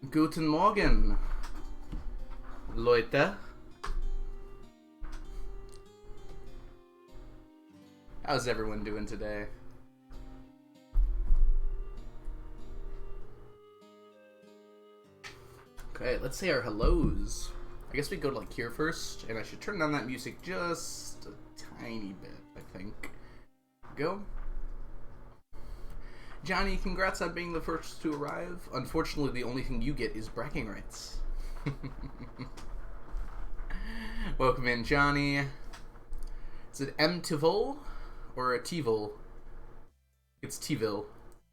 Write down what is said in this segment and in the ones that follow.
Guten Morgen, Leute. How's everyone doing today? Okay, let's say our hellos. I guess we go to like here first, and I should turn down that music just a tiny bit, I think. Go. Johnny, congrats on being the first to arrive. Unfortunately, the only thing you get is bragging rights. Welcome in, Johnny. Is it M. Tivol or a Tivol? It's Tivil.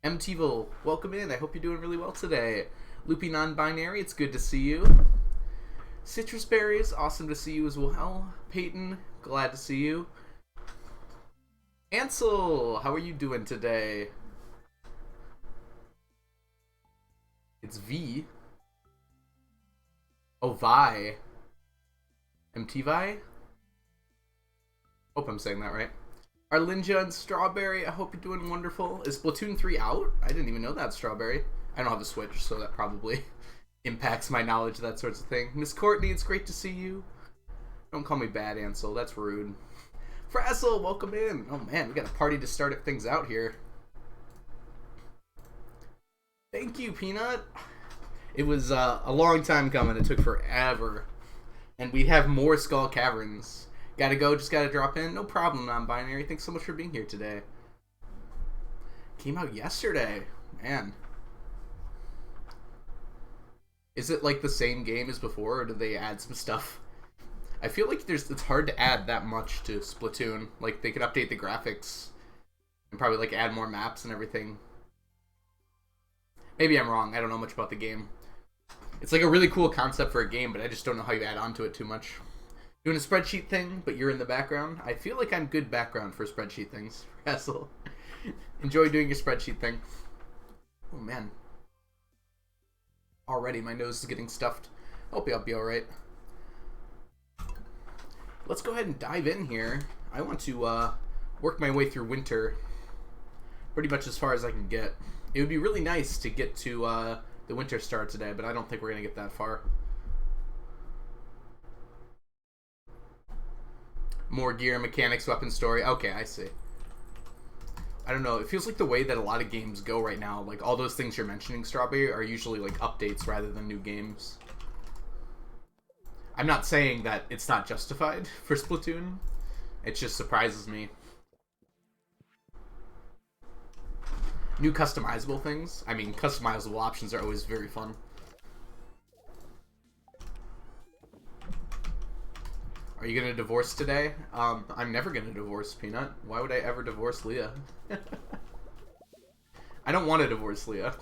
M. Tivol, welcome in. I hope you're doing really well today. Loopy Non-Binary, it's good to see you. Citrus Berries, awesome to see you as well. Peyton, glad to see you. Ansel, how are you doing today? It's V. Oh, Vi. MT Vi? Hope I'm saying that right. Arlinja and Strawberry, I hope you're doing wonderful. Is Splatoon 3 out? I didn't even know that, Strawberry. I don't have a Switch, so that probably impacts my knowledge of that sorts of thing. Miss Courtney, it's great to see you. Don't call me Bad Ansel, that's rude. Frazzle, welcome in. Oh man, we got a party to start things out here. Thank you, Peanut. It was a long time coming. It took forever. And we have more Skull Caverns. Gotta go, just gotta drop in. No problem, Non-Binary. Thanks so much for being here today. Came out yesterday. Man. Is it like the same game as before, or did they add some stuff? I feel like it's hard to add that much to Splatoon. Like, they could update the graphics and probably like add more maps and everything. Maybe I'm wrong. I don't know much about the game. It's like a really cool concept for a game, but I just don't know how you add on to it too much. Doing a spreadsheet thing, but you're in the background. I feel like I'm good background for spreadsheet things. Hassle. Enjoy doing your spreadsheet thing. Oh, man. Already, my nose is getting stuffed. Hope I'll be alright. Let's go ahead and dive in here. I want to work my way through winter. Pretty much as far as I can get. It would be really nice to get to the winter star today, but I don't think we're going to get that far. More gear, mechanics, weapon story. Okay, I see. I don't know. It feels like the way that a lot of games go right now, like all those things you're mentioning, Strawberry, are usually like updates rather than new games. I'm not saying that it's not justified for Splatoon. It just surprises me. New customizable things. I mean, customizable options are always very fun. Are you gonna divorce today? I'm never gonna divorce, Peanut. Why would I ever divorce Leah? I don't want to divorce Leah.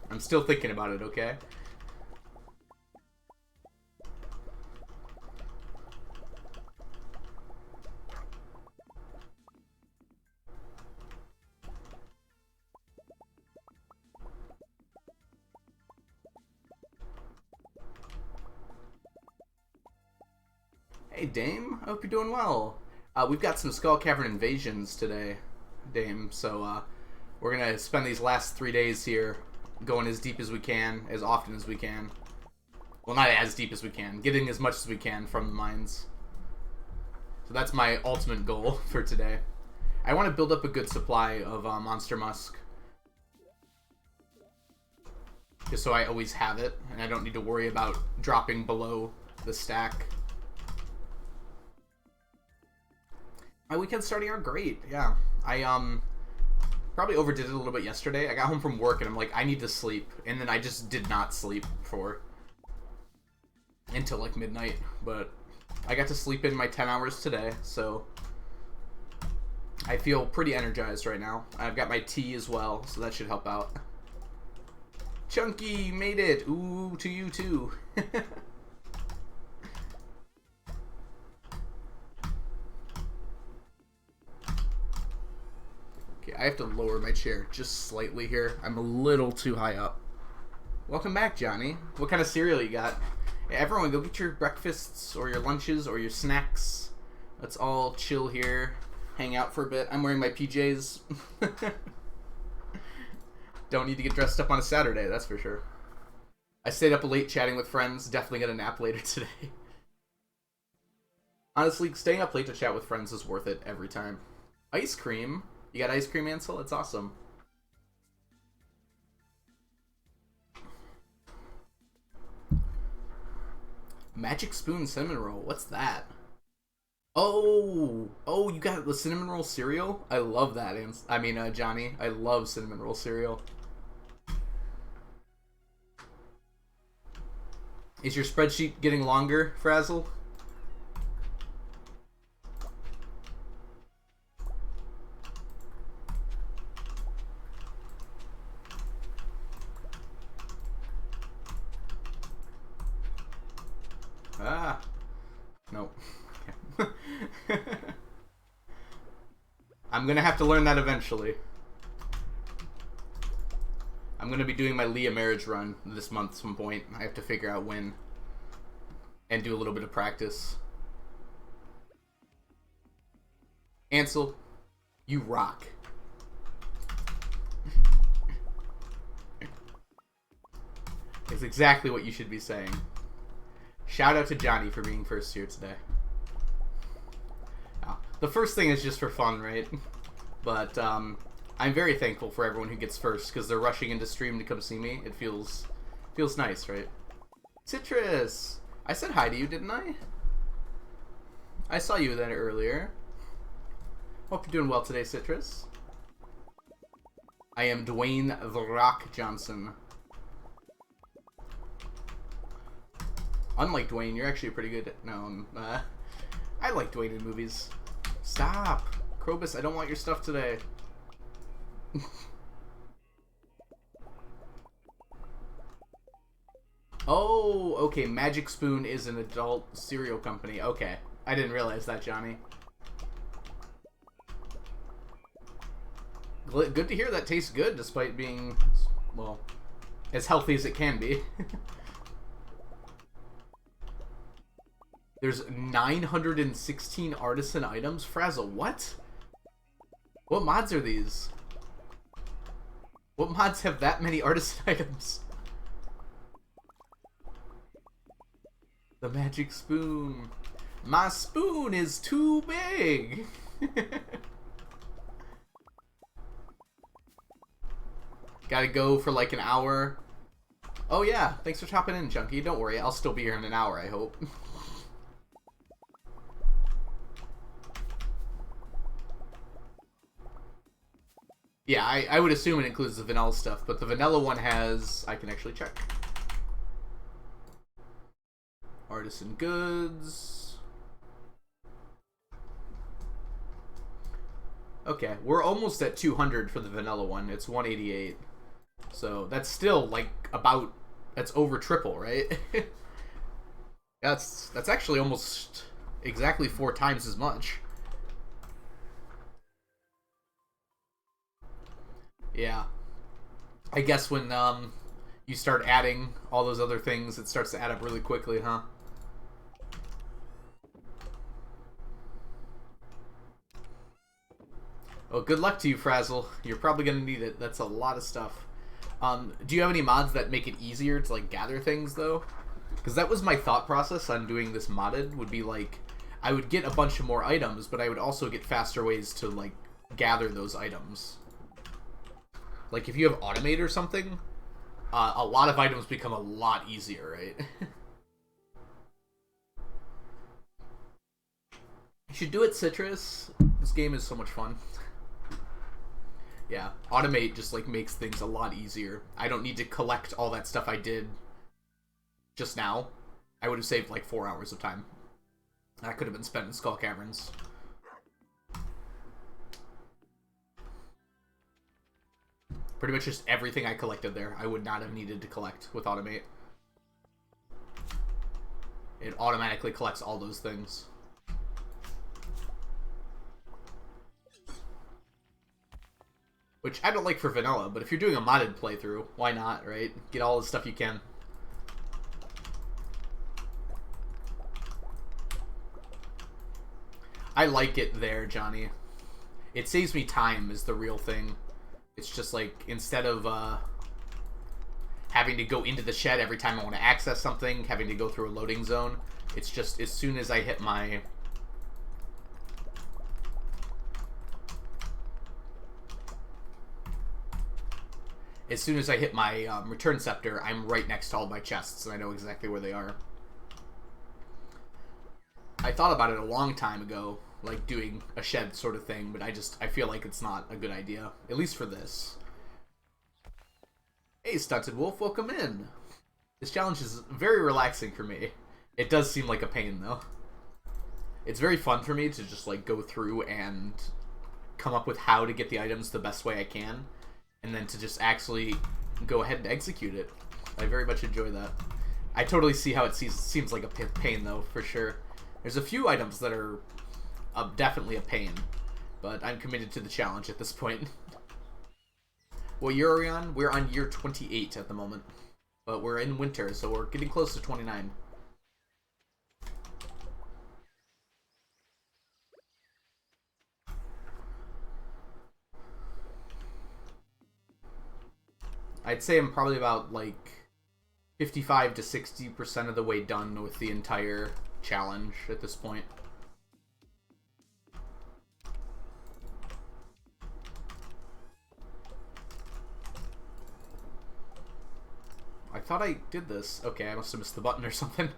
I'm still thinking about it, okay? Hey, Dame. I hope you're doing well. We've got some Skull Cavern invasions today, Dame. So we're going to spend these last 3 days here going as deep as we can, as often as we can. Well, not as deep as we can. Getting as much as we can from the mines. So that's my ultimate goal for today. I want to build up a good supply of Monster Musk. Just so I always have it, and I don't need to worry about dropping below the stack. My weekends starting out great, yeah. I probably overdid it a little bit yesterday. I got home from work and I'm like, I need to sleep. And then I just did not sleep until like midnight. But I got to sleep in my 10 hours today, so I feel pretty energized right now. I've got my tea as well, so that should help out. Chunky, you made it. Ooh, to you too. I have to lower my chair just slightly here. I'm a little too high up. Welcome back, Johnny. What kind of cereal you got? Hey, everyone, go get your breakfasts or your lunches or your snacks. Let's all chill here, hang out for a bit. I'm wearing my PJs. Don't need to get dressed up on a Saturday, that's for sure. I stayed up late chatting with friends. Definitely get a nap later today. Honestly, staying up late to chat with friends is worth it every time. Ice cream? You got ice cream, Ansel? It's awesome. Magic Spoon Cinnamon Roll. What's that? Oh, you got the cinnamon roll cereal? I love that. Johnny. I love cinnamon roll cereal. Is your spreadsheet getting longer, Frazzle? Ah, no. I'm gonna have to learn that eventually. I'm gonna be doing my Leah marriage run this month at some point. I have to figure out when. And do a little bit of practice. Ansel, you rock. It's exactly what you should be saying. Shout out to Johnny for being first here today. The first thing is just for fun, right? But I'm very thankful for everyone who gets first because they're rushing into stream to come see me. It feels nice, right? Citrus! I said hi to you, didn't I? I saw you then earlier. Hope you're doing well today, Citrus. I am Dwayne The Rock Johnson. Unlike Dwayne, you're actually pretty good. No, I like Dwayne in movies. Stop! Krobus, I don't want your stuff today. Oh, okay. Magic Spoon is an adult cereal company. Okay. I didn't realize that, Johnny. Good to hear that tastes good despite being, well, as healthy as it can be. There's 916 artisan items? Frazzle, what? What mods are these? What mods have that many artisan items? The magic spoon. My spoon is too big. Gotta go for like an hour. Oh yeah, thanks for chopping in, Junkie. Don't worry, I'll still be here in an hour, I hope. Yeah, I would assume it includes the vanilla stuff, but the vanilla one has... I can actually check. Artisan goods. Okay, we're almost at 200 for the vanilla one. It's 188. So that's still like about... That's over triple, right? That's actually almost exactly 4 times as much. Yeah. I guess when you start adding all those other things, it starts to add up really quickly, huh? Oh, good luck to you, Frazzle. You're probably going to need it. That's a lot of stuff. Do you have any mods that make it easier to, like, gather things, though? Because that was my thought process on doing this modded, would be, like, I would get a bunch of more items, but I would also get faster ways to, like, gather those items. Like, if you have Automate or something, a lot of items become a lot easier, right? You should do it, Citrus. This game is so much fun. Yeah, Automate just, like, makes things a lot easier. I don't need to collect all that stuff I did just now. I would have saved, like, 4 hours of time. That could have been spent in Skull Caverns. Pretty much just everything I collected there, I would not have needed to collect with Automate. It automatically collects all those things. Which I don't like for vanilla, but if you're doing a modded playthrough, why not, right? Get all the stuff you can. I like it there, Johnny. It saves me time is the real thing. It's just like, instead of having to go into the shed every time I want to access something, having to go through a loading zone. It's just as soon as I hit my... As soon as I hit my return scepter, I'm right next to all my chests, and I know exactly where they are. I thought about it a long time ago, like doing a shed sort of thing, but I feel like it's not a good idea, at least for this. Hey, Stunted Wolf, welcome in. This challenge is very relaxing for me. It does seem like a pain, though. It's very fun for me to just, like, go through and come up with how to get the items the best way I can, and then to just actually go ahead and execute it. I very much enjoy that. I totally see how it seems like a pain, though, for sure. There's a few items that are definitely a pain, but I'm committed to the challenge at this point. What year are we on? We're on year 28 at the moment, but we're in winter, so we're getting close to 29. I'd say I'm probably about, like, 55 to 60% of the way done with the entire challenge at this point. I thought I did this. Okay, I must have missed the button or something.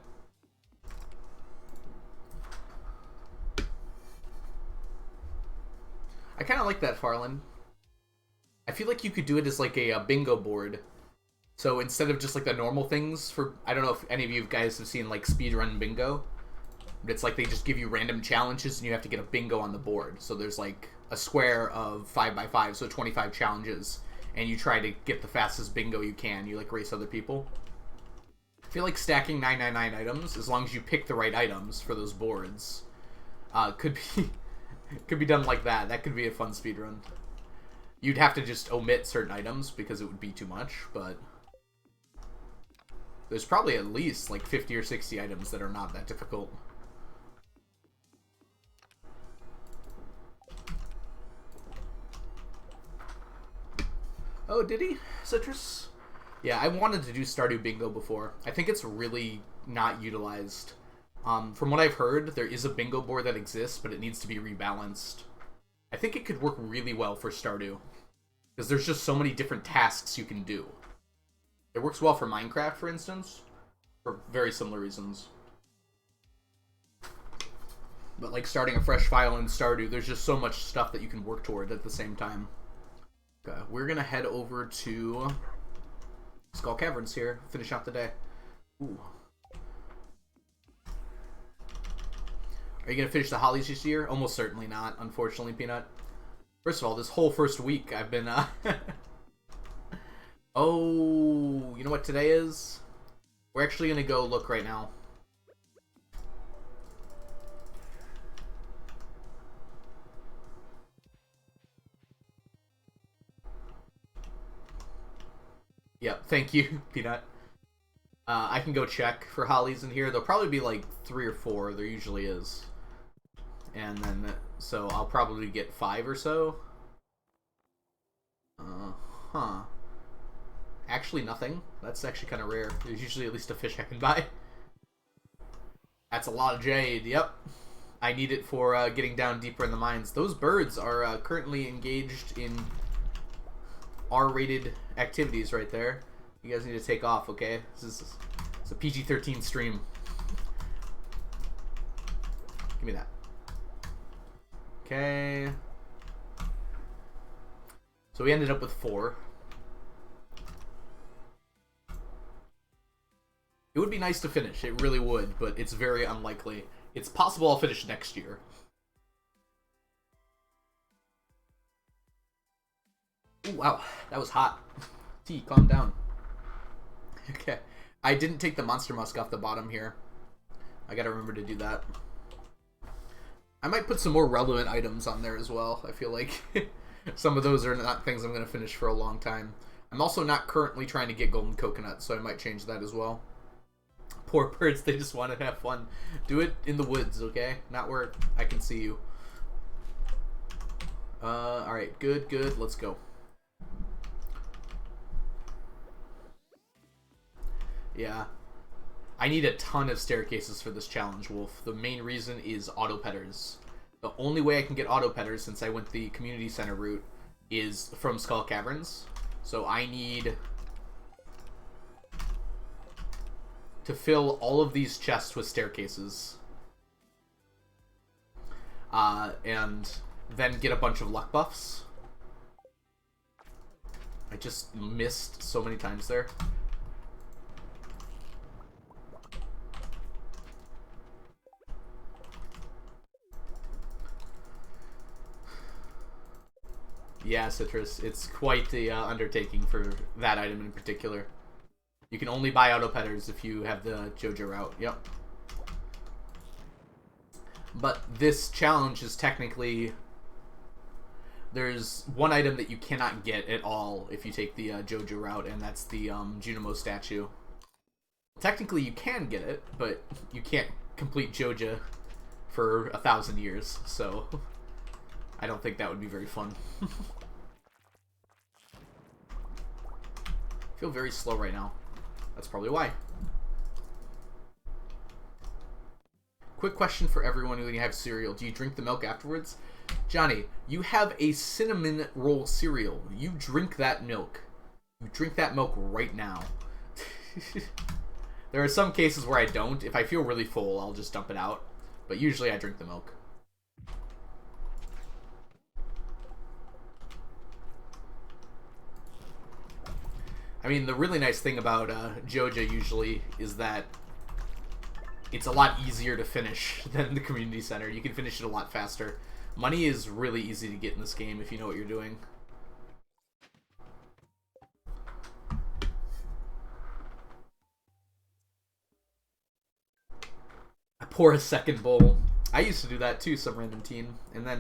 I kind of like that, Farland. I feel like you could do it as like a bingo board. So instead of just like the normal things for... I don't know if any of you guys have seen like speedrun bingo. But it's like they just give you random challenges and you have to get a bingo on the board. So there's like a square of 5x5, so 25 challenges. And you try to get the fastest bingo you can. You like race other people. I feel like stacking 999 items, as long as you pick the right items for those boards, could be done like that. That could be a fun speedrun. You'd have to just omit certain items because it would be too much, but there's probably at least like 50 or 60 items that are not that difficult. Oh, did he? Citrus? Yeah, I wanted to do Stardew Bingo before. I think it's really not utilized. From what I've heard, there is a bingo board that exists, but it needs to be rebalanced. I think it could work really well for Stardew, because there's just so many different tasks you can do. It works well for Minecraft, for instance, for very similar reasons. But like starting a fresh file in Stardew, there's just so much stuff that you can work toward at the same time. Okay, we're gonna head over to Skull Caverns here, finish out the day. Ooh. Are you gonna finish the Hollies this year? Almost certainly not, unfortunately, Peanut. First of all, this whole first week I've been, Oh, you know what today is? We're actually gonna go look right now. Yep, thank you, Peanut. I can go check for hollies in here. There'll probably be like 3 or 4. There usually is. And then, so I'll probably get 5 or so. Huh. Actually, nothing. That's actually kind of rare. There's usually at least a fish I can buy. That's a lot of jade. Yep. I need it for getting down deeper in the mines. Those birds are currently engaged in R-rated activities right there. You guys need to take off, okay? It's a PG-13 stream. Give me that. Okay. So we ended up with 4. It would be nice to finish. It really would, but it's very unlikely. It's possible I'll finish next year. Ooh, wow. That was hot. T, calm down. Okay. I didn't take the Monster Musk off the bottom here. I gotta remember to do that. I might put some more relevant items on there as well. I feel like some of those are not things I'm gonna finish for a long time. I'm also not currently trying to get golden coconut, so I might change that as well. Poor birds, they just want to have fun. Do it in the woods, okay? Not where I can see you. Alright, good, let's go. Yeah. I need a ton of staircases for this challenge, Wolf. The main reason is auto petters. The only way I can get auto petters, since I went the community center route, is from Skull Caverns. So I need to fill all of these chests with staircases. And then get a bunch of luck buffs. I just missed so many times there. Yeah, Citrus. It's quite the undertaking for that item in particular. You can only buy auto petters if you have the JoJo route. Yep. But this challenge is technically... There's one item that you cannot get at all if you take the JoJo route, and that's the Junimo statue. Technically you can get it, but you can't complete JoJo for 1,000 years, so I don't think that would be very fun. I feel very slow right now. That's probably why. Quick question for everyone when you have cereal. Do you drink the milk afterwards? Johnny, you have a cinnamon roll cereal. You drink that milk. You drink that milk right now. There are some cases where I don't. If I feel really full, I'll just dump it out. But usually I drink the milk. I mean, the really nice thing about JoJo usually is that it's a lot easier to finish than the community center. You can finish it a lot faster. Money is really easy to get in this game if you know what you're doing. I pour a second bowl. I used to do that too, some random teen. And then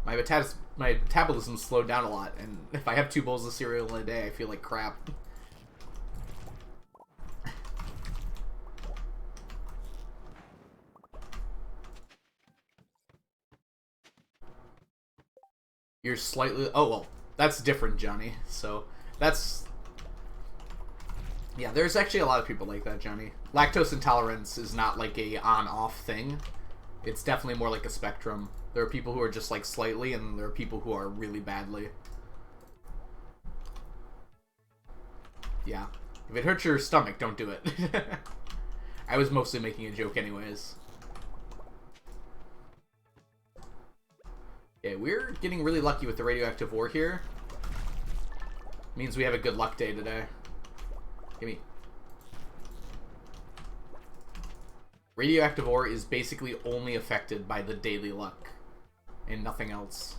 my metabolism slowed down a lot. And if I have 2 bowls of cereal in a day, I feel like crap. You're slightly... Oh, well, that's different, Johnny. So, that's... Yeah, there's actually a lot of people like that, Johnny. Lactose intolerance is not like a on-off thing. It's definitely more like a spectrum. There are people who are just like slightly, and there are people who are really badly. Yeah. If it hurts your stomach, don't do it. I was mostly making a joke anyways. Okay, we're getting really lucky with the radioactive ore here. Means we have a good luck day today. Gimme. Radioactive ore is basically only affected by the daily luck and nothing else.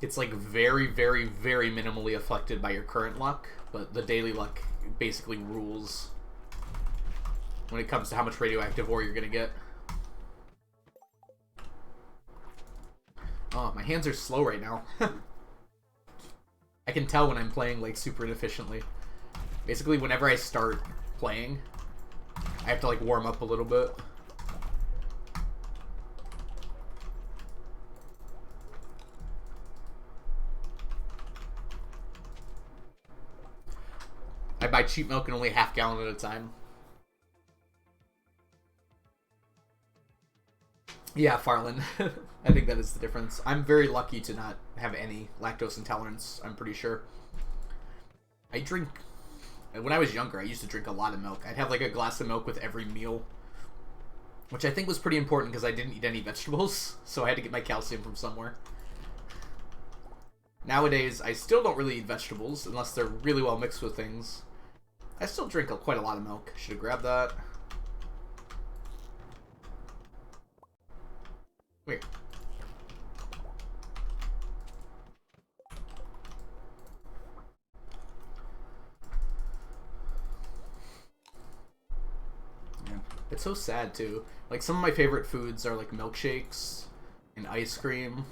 It's like very, very, very minimally affected by your current luck, but the daily luck basically rules when it comes to how much radioactive ore you're gonna get. Oh, my hands are slow right now. I can tell when I'm playing like super inefficiently. Basically, whenever I start playing, I have to like warm up a little bit. I buy cheap milk and only half gallon at a time. Yeah, Farland. I think that is the difference. I'm very lucky to not have any lactose intolerance, I'm pretty sure. I drink... When I was younger, I used to drink a lot of milk. I'd have like a glass of milk with every meal, which I think was pretty important because I didn't eat any vegetables, so I had to get my calcium from somewhere. Nowadays, I still don't really eat vegetables unless they're really well mixed with things. I still drink quite a lot of milk. Should have grabbed that. Weird. Yeah. It's so sad too. Like some of my favorite foods are like milkshakes and ice cream.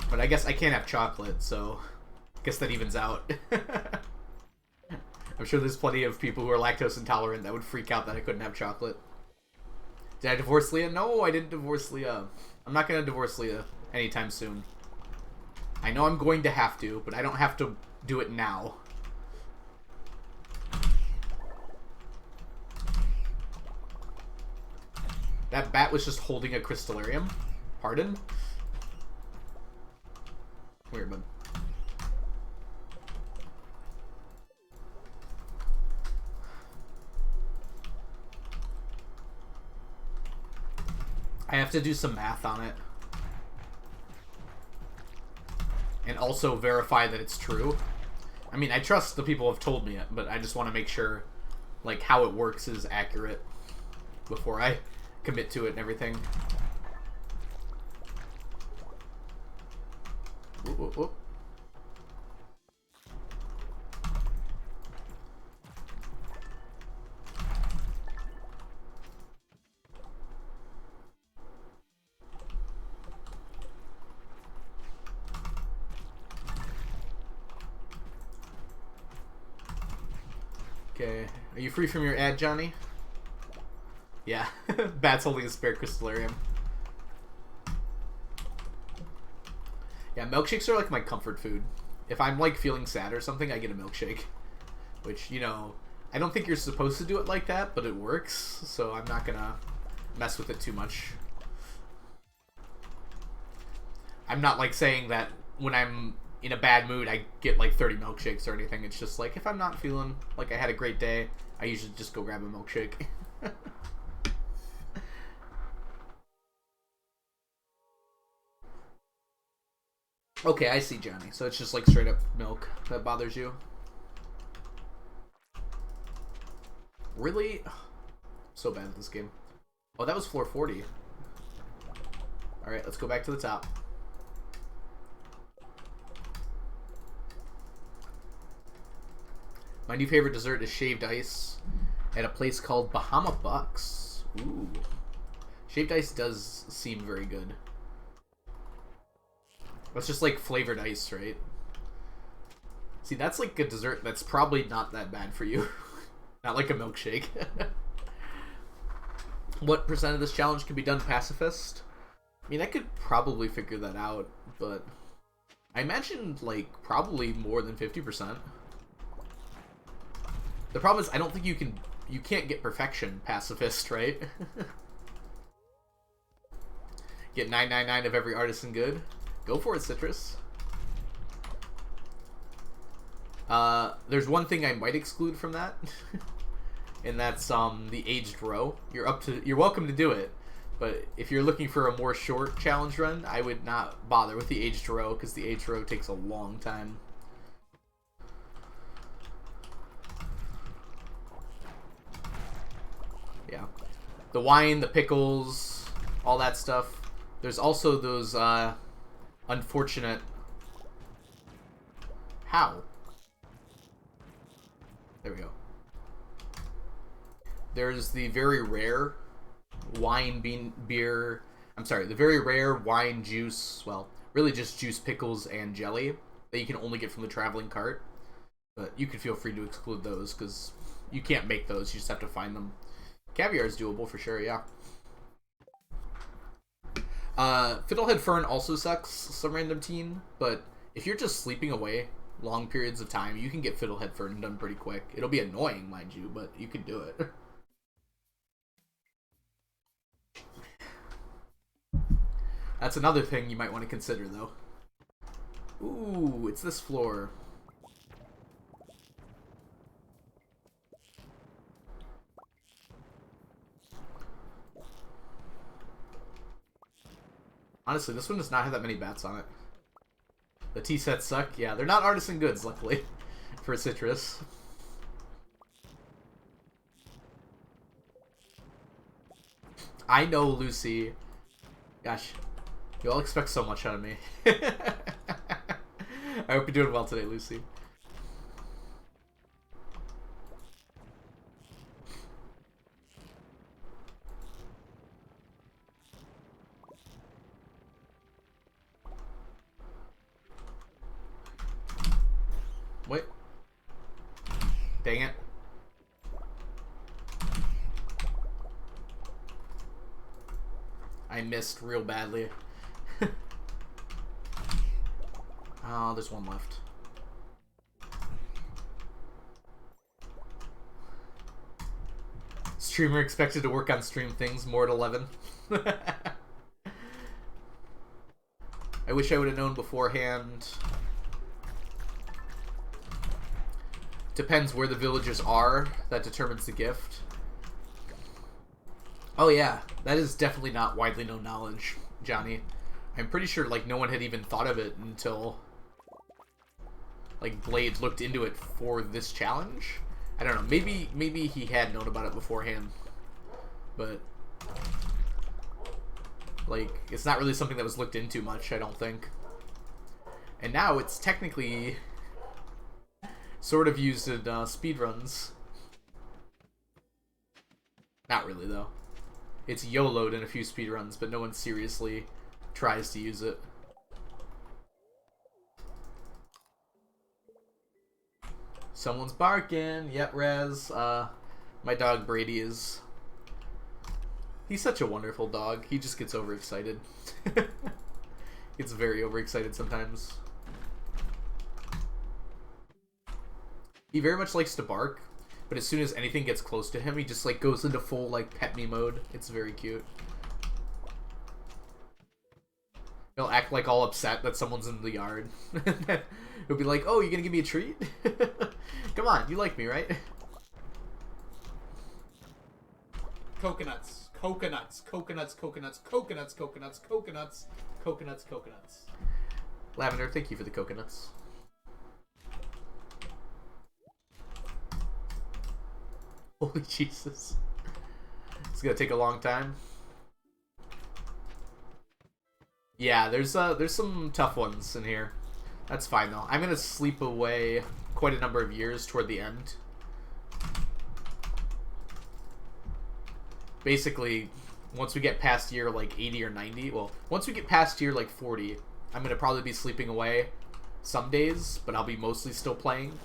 But I guess I can't have chocolate, so I guess that evens out. I'm sure there's plenty of people who are lactose intolerant that would freak out that I couldn't have chocolate. Did I divorce Leah? No, I didn't divorce Leah. I'm not going to divorce Leah anytime soon. I know I'm going to have to, but I don't have to do it now. That bat was just holding a crystallarium. Pardon? Weird, bud. I have to do some math on it. And also verify that it's true. I mean, I trust the people who have told me it, but I just want to make sure, like, how it works is accurate before I commit to it and everything. Whoop, whoop, whoop. Okay, are you free from your ad, Johnny? Yeah, Bat's holding a spare crystallarium. Yeah, milkshakes are like my comfort food. If I'm like feeling sad or something, I get a milkshake. Which, you know, I don't think you're supposed to do it like that, but it works, so I'm not gonna mess with it too much. I'm not like saying that when I'm in a bad mood, I get like 30 milkshakes or anything. It's just like if I'm not feeling like I had a great day, I usually just go grab a milkshake. Okay, I see, Johnny. So it's just like straight up milk that bothers you. Really? So bad at this game. Oh, that was floor 40. Alright, let's go back to the top. My new favorite dessert is shaved ice at a place called Bahama Bucks. Ooh. Shaved ice does seem very good. That's just like flavored ice, right? See, that's like a dessert that's probably not that bad for you. Not like a milkshake. What percent of this challenge can be done pacifist? I mean, I could probably figure that out, but I imagine like probably more than 50%. The problem is I don't think you can't get perfection pacifist, right? Get 999 of every artisan good. Go for it, Citrus. There's one thing I might exclude from that, and that's the aged row. You're welcome to do it, but if you're looking for a more short challenge run, I would not bother with the aged row because the aged row takes a long time. Yeah, the wine, the pickles, all that stuff. There's also those unfortunate. How? There we go. There's the very rare beer. I'm sorry, the very rare wine juice. Well, really just juice, pickles, and jelly that you can only get from the traveling cart. But you can feel free to exclude those because you can't make those. You just have to find them. Caviar is doable for sure. Yeah. Fiddlehead Fern also sucks some random teen, but if you're just sleeping away long periods of time, you can get Fiddlehead Fern done pretty quick. It'll be annoying, mind you, but you can do it. That's another thing you might want to consider, though. Ooh, it's this floor. Honestly, this one does not have that many bats on it. The tea sets suck. Yeah, they're not artisan goods, luckily, for Citrus. I know, Lucy. Gosh, you all expect so much out of me. I hope you're doing well today, Lucy. Wait. Dang it. I missed real badly. Oh, there's one left. Streamer expected to work on stream things more at 11. I wish I would have known beforehand. Depends where the villagers are. That determines the gift. Oh yeah, that is definitely not widely known knowledge, Johnny. I'm pretty sure like no one had even thought of it until like Blade looked into it for this challenge. I don't know. Maybe he had known about it beforehand, but like it's not really something that was looked into much, I don't think. And now it's technically sort of used in speedruns. Not really though. It's YOLO'd in a few speedruns, but no one seriously tries to use it. Someone's barking. Yep, Raz. My dog Brady is... He's such a wonderful dog. He just gets overexcited. Gets very overexcited sometimes. He very much likes to bark, but as soon as anything gets close to him, he just like goes into full like pet me mode. It's very cute. He'll act like all upset that someone's in the yard. He'll be like, "Oh, you gonna give me a treat? Come on, you like me, right?" Coconuts, coconuts, coconuts, coconuts, coconuts, coconuts, coconuts, coconuts, coconuts. Lavender, thank you for the coconuts. Holy Jesus. It's gonna take a long time. Yeah, there's some tough ones in here. That's fine though. I'm gonna sleep away quite a number of years toward the end. Basically, once we get past year like 80 or 90, well, once we get past year like 40, I'm gonna probably be sleeping away some days, but I'll be mostly still playing.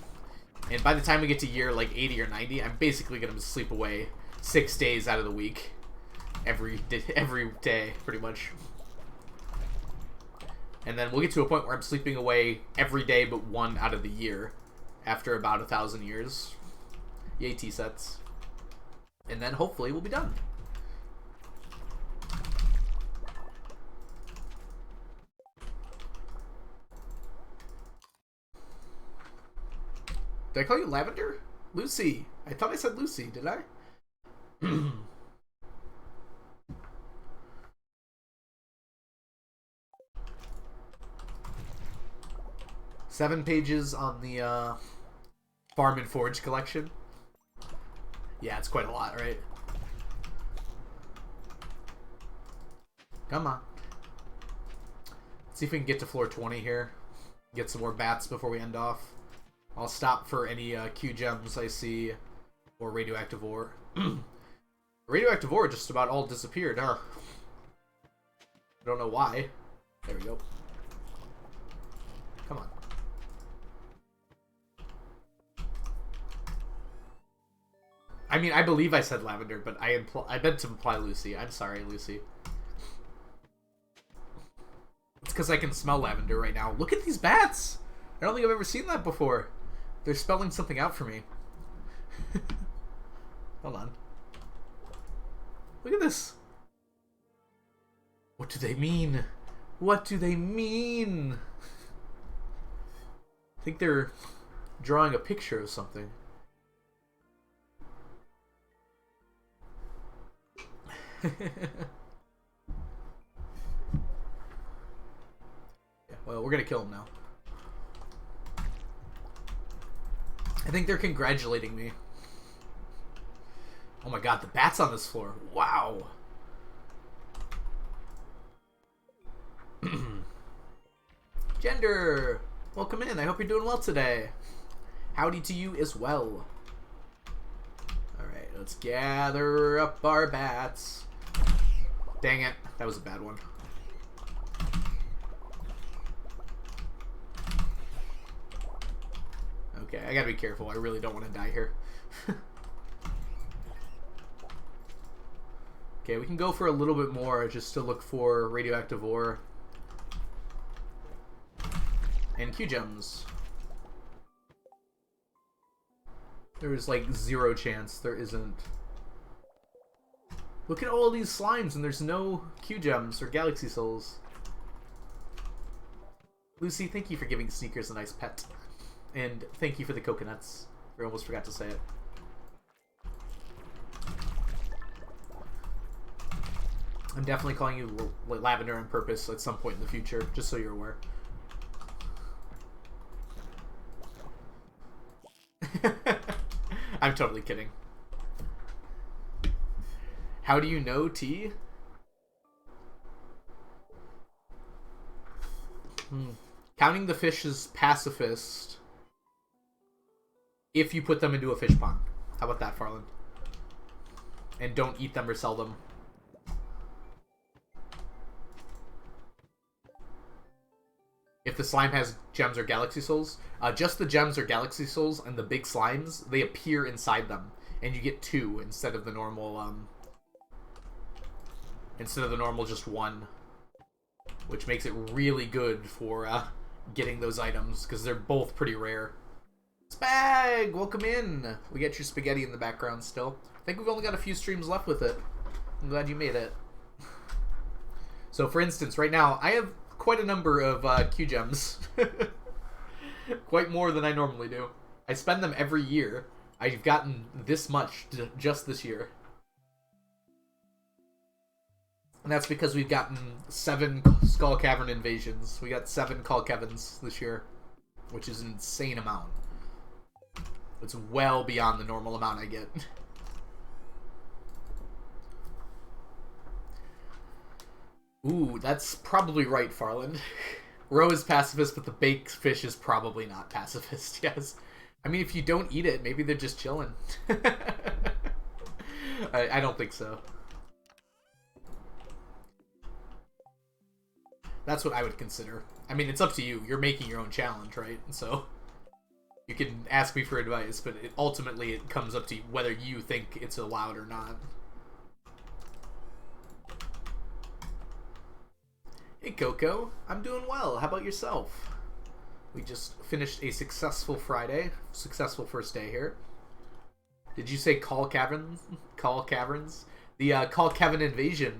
And by the time we get to year like 80 or 90, I'm basically gonna sleep away 6 days out of the week, every day, pretty much. And then we'll get to a point where I'm sleeping away every day but one out of the year after about 1,000 years. Yay, T-sets. And then hopefully we'll be done. Did I call you Lavender? Lucy. I thought I said Lucy, did I? 7 pages on the Farm and Forge collection. Yeah, it's quite a lot, right? Come on. Let's see if we can get to floor 20 here. Get some more bats before we end off. I'll stop for any Q gems I see or radioactive ore. Radioactive ore just about all disappeared, huh? I don't know why. There we go. Come on. I mean, I believe I said Lavender, but I meant to imply Lucy. I'm sorry, Lucy. It's because I can smell lavender right now. Look at these bats! I don't think I've ever seen that before. They're spelling something out for me. Hold on. Look at this. What do they mean? What do they mean? I think they're drawing a picture of something. Yeah, well, we're gonna kill him now. I think they're congratulating me. Oh my god, the bats on this floor. Wow. Gender, welcome in. I hope you're doing well today. Howdy to you as well. Alright, let's gather up our bats. Dang it, that was a bad one. Okay, I gotta be careful. I really don't want to die here. Okay, we can go for a little bit more just to look for radioactive ore. And Q gems. There is like 0 chance there isn't Look at all these slimes and there's no Q gems or galaxy souls. Lucy, thank you for giving Sneakers a nice pet. And thank you for the coconuts. I almost forgot to say it. I'm definitely calling you Lavender on purpose at some point in the future, just so you're aware. I'm totally kidding. How do you know, T? Counting the fish as pacifist if you put them into a fish pond. How about that, Farland? And don't eat them or sell them. If the slime has gems or galaxy souls, just the gems or galaxy souls and the big slimes, they appear inside them, and you get 2 instead of the normal just 1, which makes it really good for getting those items because they're both pretty rare. Spag, welcome in. We got your spaghetti in the background still. I think we've only got a few streams left with it. I'm glad you made it. So, for instance, right now I have quite a number of Q gems. Quite more than I normally do. I spend them every year. I've gotten this much just this year. And that's because we've gotten 7 Skull Cavern invasions. We got 7 Call Caverns this year, which is an insane amount. It's well beyond the normal amount I get. Ooh, that's probably right, Farland. Roe is pacifist, but the baked fish is probably not pacifist, yes. I mean, if you don't eat it, maybe they're just chilling. I don't think so. That's what I would consider. I mean, it's up to you. You're making your own challenge, right? So you can ask me for advice, but ultimately it comes up to you whether you think it's allowed or not. Hey Coco, I'm doing well. How about yourself? We just finished a successful Friday. Successful first day here. Did you say Call Caverns? Call Caverns? The Call Cavern invasion,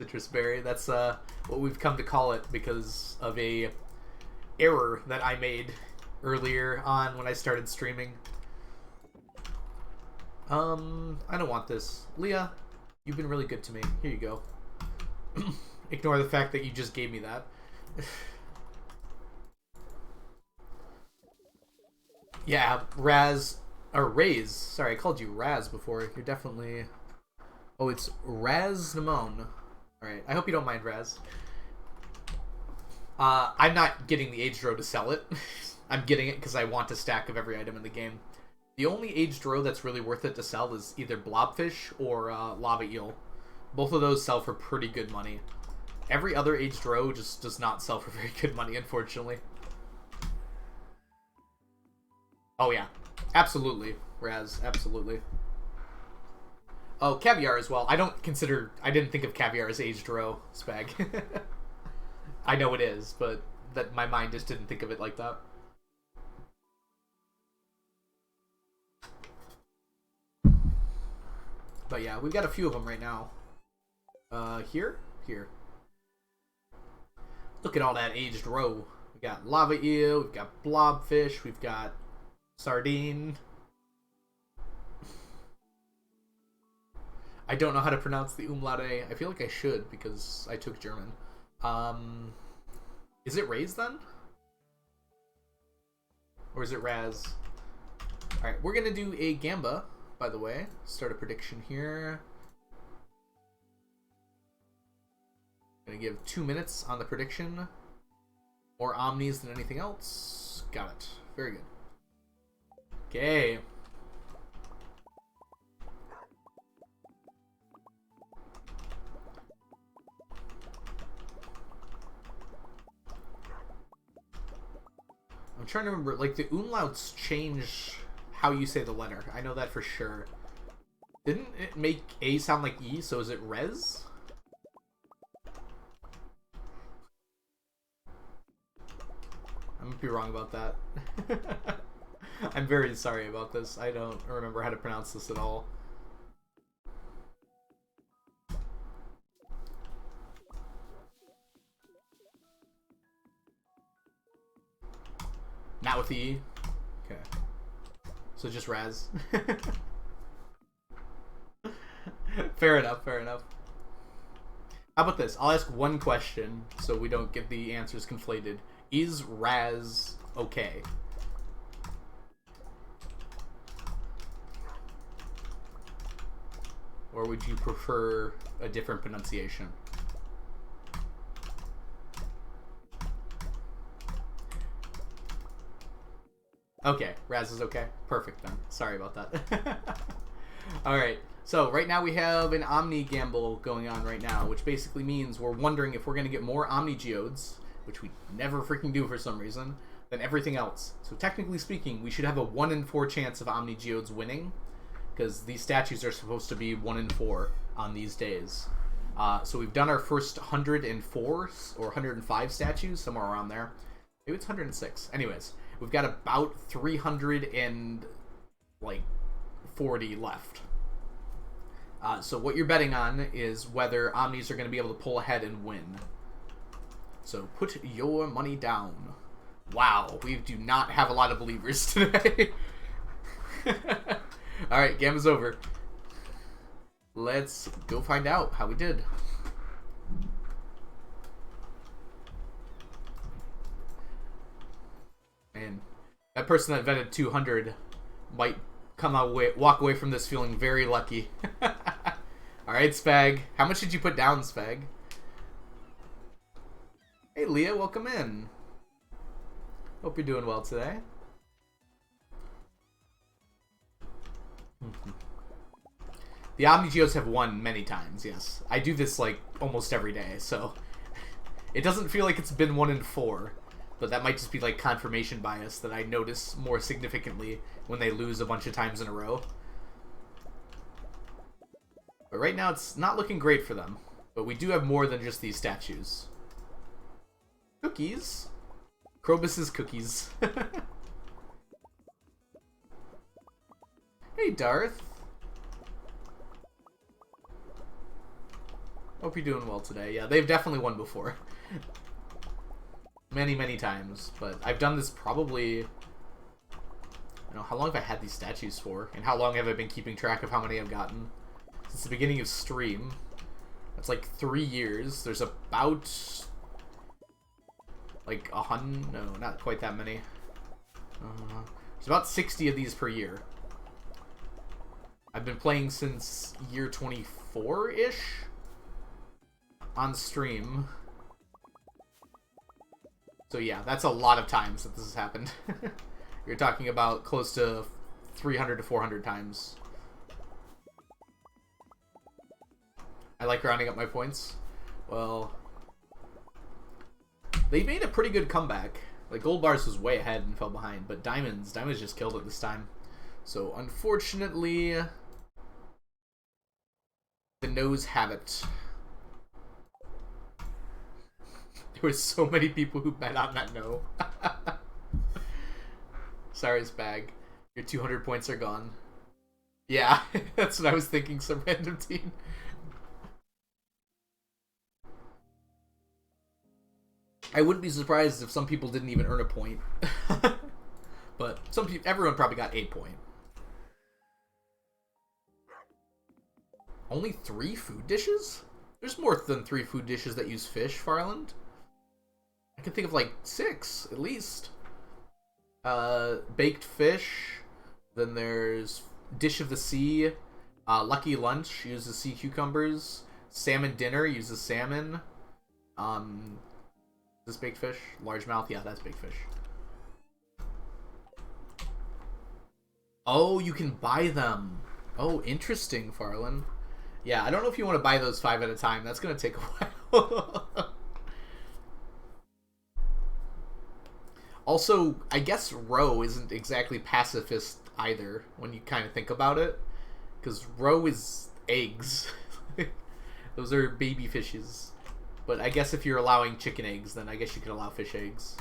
Citrus Berry. That's what we've come to call it because of a error that I made earlier on when I started streaming. I don't want this. Leah, you've been really good to me. Here you go. Ignore the fact that you just gave me that. Yeah, Raze. Sorry, I called you Raz before. You're definitely... Oh, it's Raz Namone. Alright, I hope you don't mind, Raz. I'm not getting the aged roe to sell it. I'm getting it because I want a stack of every item in the game. The only aged roe that's really worth it to sell is either blobfish or lava eel. Both of those sell for pretty good money. Every other aged roe just does not sell for very good money, unfortunately. Oh yeah, absolutely, Raz, absolutely. Oh, caviar as well. I didn't think of caviar as aged roe, Spag. I know it is, but that my mind just didn't think of it like that. But yeah, we've got a few of them right now. Here. Look at all that aged roe. We got lava eel, we've got blobfish, we've got sardine. I don't know how to pronounce the umlaut A. I feel like I should because I took German. Is it Raze then? Or is it Raz? Alright, we're gonna do a Gamba, by the way. Start a prediction here. Gonna give 2 minutes on the prediction. More omnis than anything else. Got it. Very good. Okay. I'm trying to remember, like, the umlauts change how you say the letter. I know that for sure. Didn't it make A sound like E, so is it res? I might be wrong about that. I'm very sorry about this. I don't remember how to pronounce this at all. Not with the E? Okay. So just Raz. Fair enough, fair enough. How about this? I'll ask one question so we don't get the answers conflated. Is Raz okay? Or would you prefer a different pronunciation? Okay, Raz is okay. Perfect then. Sorry about that. Alright, so right now we have an Omni gamble going on right now, which basically means we're wondering if we're going to get more Omni Geodes, which we never freaking do for some reason, than everything else. So technically speaking, we should have a 1 in 4 chance of Omni Geodes winning, because these statues are supposed to be 1 in 4 on these days. So we've done our first 104 or 105 statues, somewhere around there. Maybe it's 106. Anyways, we've got about 340 left. So what you're betting on is whether Omnis are going to be able to pull ahead and win. So put your money down. Wow, we do not have a lot of believers today. Alright, game is over. Let's go find out how we did. And that person that vetted 200 might walk away from this feeling very lucky. Alright, Spag. How much did you put down, Spag? Hey, Leah, welcome in. Hope you're doing well today. The Omnigeos have won many times, yes. I do this, like, almost every day, so... It doesn't feel like it's been 1 in 4, but that might just be, like, confirmation bias that I notice more significantly when they lose a bunch of times in a row. But right now, it's not looking great for them. But we do have more than just these statues. Cookies? Krobus's cookies. Hey, Darth. Hope you're doing well today. Yeah, they've definitely won before. Many, many times. But I've done this probably... I don't know, how long have I had these statues for? And how long have I been keeping track of how many I've gotten? Since the beginning of stream. That's like 3 years. There's about... like 100... No, not quite that many. There's about 60 of these per year. I've been playing since year 24-ish on stream. So yeah, that's a lot of times that this has happened. You're talking about close to 300 to 400 times. I like rounding up my points. Well, they made a pretty good comeback. Like, Gold Bars was way ahead and fell behind, but Diamonds just killed it this time. So, unfortunately, the no's have it. There were so many people who bet on that no. Sorry, Spag. Your 200 points are gone. Yeah, that's what I was thinking, some random team. I wouldn't be surprised if some people didn't even earn a point. But everyone probably got a point. Only 3 food dishes? There's more than 3 food dishes that use fish, Farland. I can think of like 6, at least. Baked fish. Then there's Dish of the Sea. Lucky Lunch uses sea cucumbers. Salmon Dinner uses salmon. Is this baked fish? Largemouth? Yeah, that's baked fish. Oh, you can buy them. Oh, interesting, Farland. Yeah, I don't know if you want to buy those 5 at a time. That's going to take a while. Also, I guess roe isn't exactly pacifist either, when you kind of think about it. Because roe is eggs. Those are baby fishes. But I guess if you're allowing chicken eggs, then I guess you could allow fish eggs.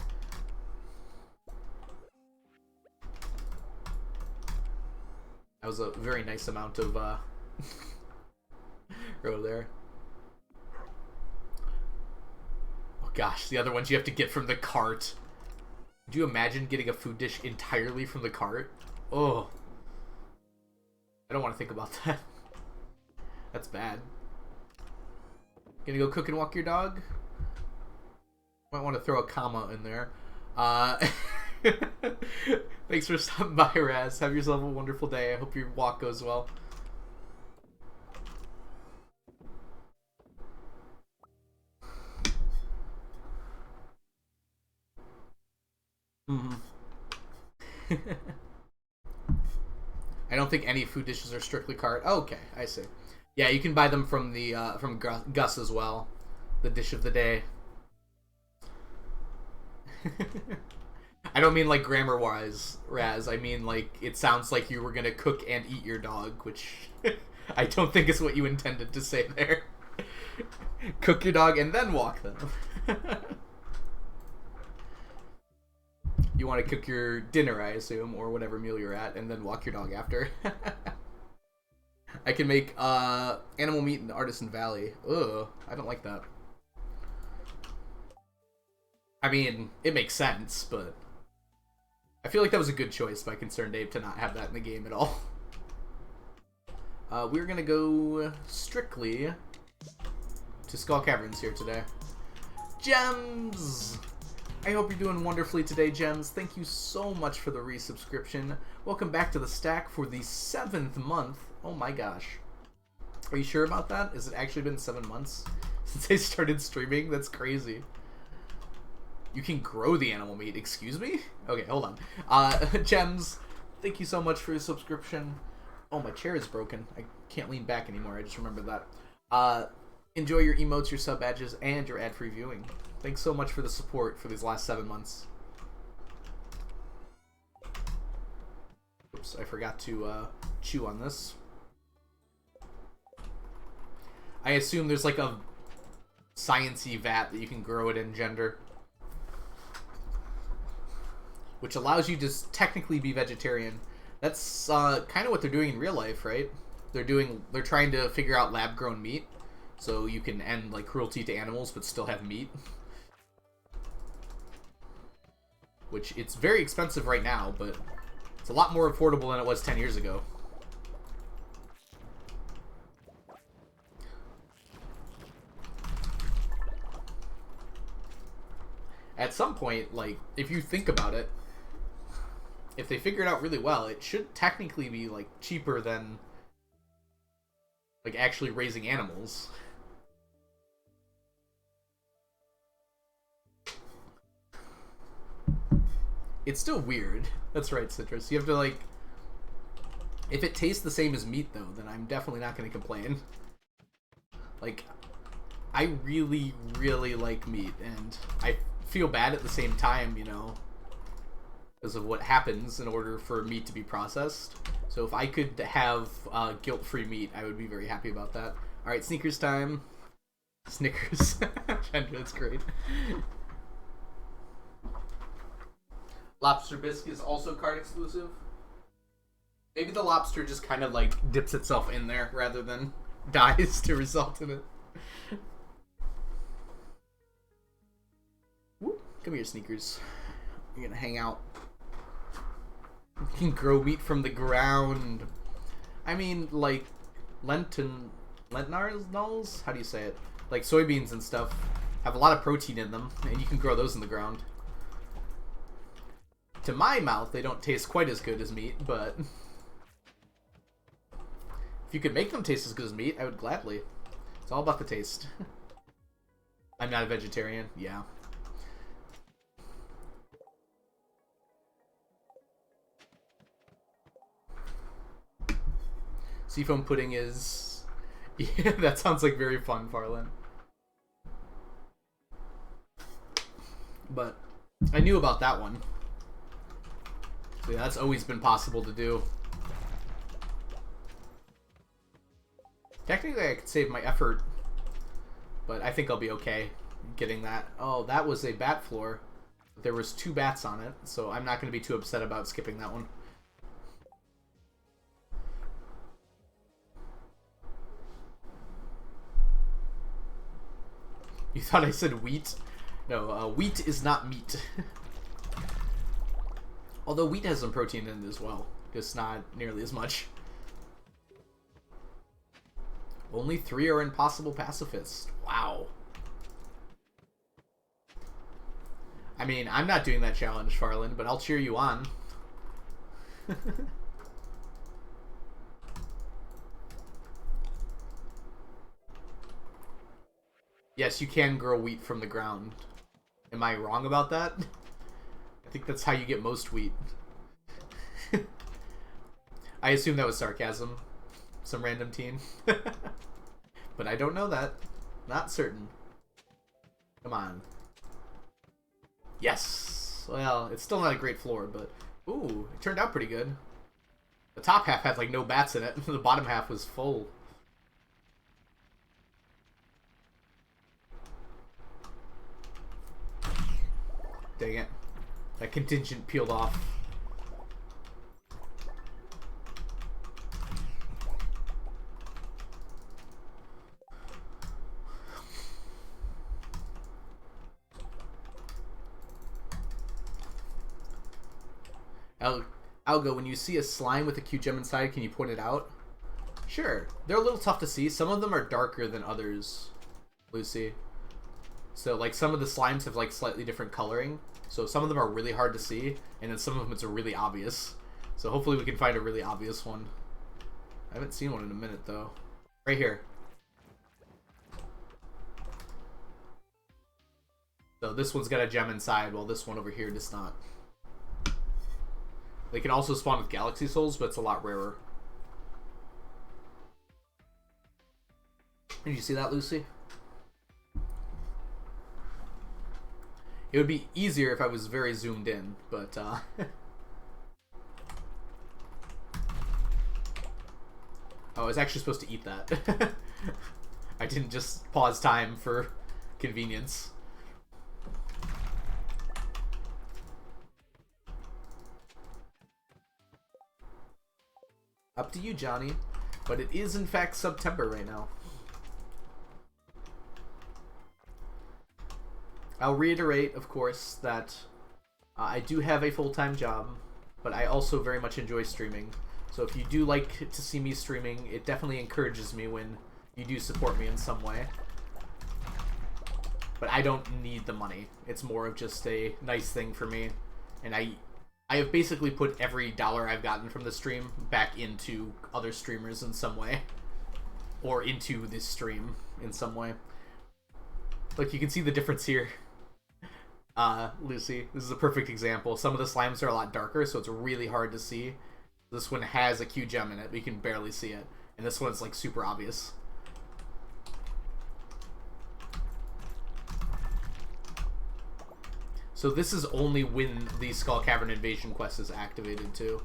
That was a very nice amount of row there. Oh gosh, the other ones you have to get from the cart. Do you imagine getting a food dish entirely from the cart? Oh. I don't want to think about that. That's bad. Gonna go cook and walk your dog? Might want to throw a comma in there. Thanks for stopping by, Raz. Have yourself a wonderful day. I hope your walk goes well. I don't think any food dishes are strictly cart. Oh, okay, I see. Yeah, you can buy them from the from Gus as well. The dish of the day. I don't mean like grammar-wise, Raz. I mean like it sounds like you were gonna cook and eat your dog, which I don't think is what you intended to say there. Cook your dog and then walk them. You want to cook your dinner, I assume, or whatever meal you're at, and then walk your dog after. I can make animal meat in Artisan Valley. Ugh, I don't like that. I mean, it makes sense, but I feel like that was a good choice by Concerned Ape to not have that in the game at all. We're gonna go strictly to Skull Caverns here today. Gems! I hope you're doing wonderfully today, Gems. Thank you so much for the resubscription. Welcome back to the stack for the 7th month. Oh my gosh. Are you sure about that? Has it actually been 7 months since I started streaming? That's crazy. You can grow the animal meat. Excuse me? Okay, hold on. Gems, thank you so much for your subscription. Oh, my chair is broken. I can't lean back anymore. I just remembered that. Enjoy your emotes, your sub badges, and your ad-free viewing. Thanks so much for the support for these last 7 months. Oops, I forgot to chew on this. I assume there's like a science-y vat that you can grow it in gender, which allows you to technically be vegetarian. That's kind of what they're doing in real life, right? They're trying to figure out lab-grown meat, so you can end like cruelty to animals but still have meat. Which it's very expensive right now, but it's a lot more affordable than it was 10 years ago. At some point, like, if you think about it, if they figure it out really well, it should technically be, like, cheaper than, like, actually raising animals. It's still weird. That's right, Citrus. You have to, like... If it tastes the same as meat, though, then I'm definitely not going to complain. Like, I really, really like meat, and I feel bad at the same time, you know, because of what happens in order for meat to be processed. So if I could have guilt-free meat, I would be very happy about that. Alright, sneakers time. Snickers. That's great. Lobster Bisque is also card exclusive. Maybe the lobster just kind of like dips itself in there rather than dies to result in it. Whoop. Come here, Sneakers. You're gonna hang out. You can grow meat from the ground. I mean, like, lentils? How do you say it? Like, soybeans and stuff have a lot of protein in them, and you can grow those in the ground. To my mouth, they don't taste quite as good as meat, but if you could make them taste as good as meat, I would gladly. It's all about the taste. I'm not a vegetarian, yeah. Seafoam pudding is... Yeah, that sounds like very fun, Farland. But I knew about that one. So yeah, that's always been possible to do. Technically, I could save my effort, but I think I'll be okay getting that. Oh, that was a bat floor. There was 2 bats on it, so I'm not going to be too upset about skipping that one. You thought I said wheat? No, wheat is not meat. Although wheat has some protein in it as well, just not nearly as much. Only 3 are impossible pacifists. Wow. I mean, I'm not doing that challenge, Farland, but I'll cheer you on. Yes, you can grow wheat from the ground. Am I wrong about that? I think that's how you get most wheat. I assume that was sarcasm. Some random teen. But I don't know that. Not certain. Come on. Yes! Well, it's still not a great floor, but... Ooh, it turned out pretty good. The top half had, like, no bats in it. The bottom half was full. Dang it. That contingent peeled off. Algo, when you see a slime with a Q gem inside, can you point it out? Sure. They're a little tough to see. Some of them are darker than others, Lucy. So, like, some of the slimes have, like, slightly different coloring. So some of them are really hard to see, and then some of them it's really obvious. So hopefully we can find a really obvious one. I haven't seen one in a minute, though. Right here. So this one's got a gem inside, while this one over here does not. They can also spawn with galaxy souls, but it's a lot rarer. Did you see that, Lucy? It would be easier if I was very zoomed in, but oh, I was actually supposed to eat that. I didn't just pause time for convenience. Up to you, Johnny. But it is, in fact, September right now. I'll reiterate, of course, that I do have a full-time job, but I also very much enjoy streaming. So if you do like to see me streaming, it definitely encourages me when you do support me in some way. But I don't need the money. It's more of just a nice thing for me. And I have basically put every dollar I've gotten from the stream back into other streamers in some way. Or into this stream in some way. Like, you can see the difference here. Lucy, this is a perfect example. Some of the slimes are a lot darker, so it's really hard to see. This one has a Q gem in it, but you can barely see it. And this one's, like, super obvious. So this is only when the Skull Cavern Invasion quest is activated, too.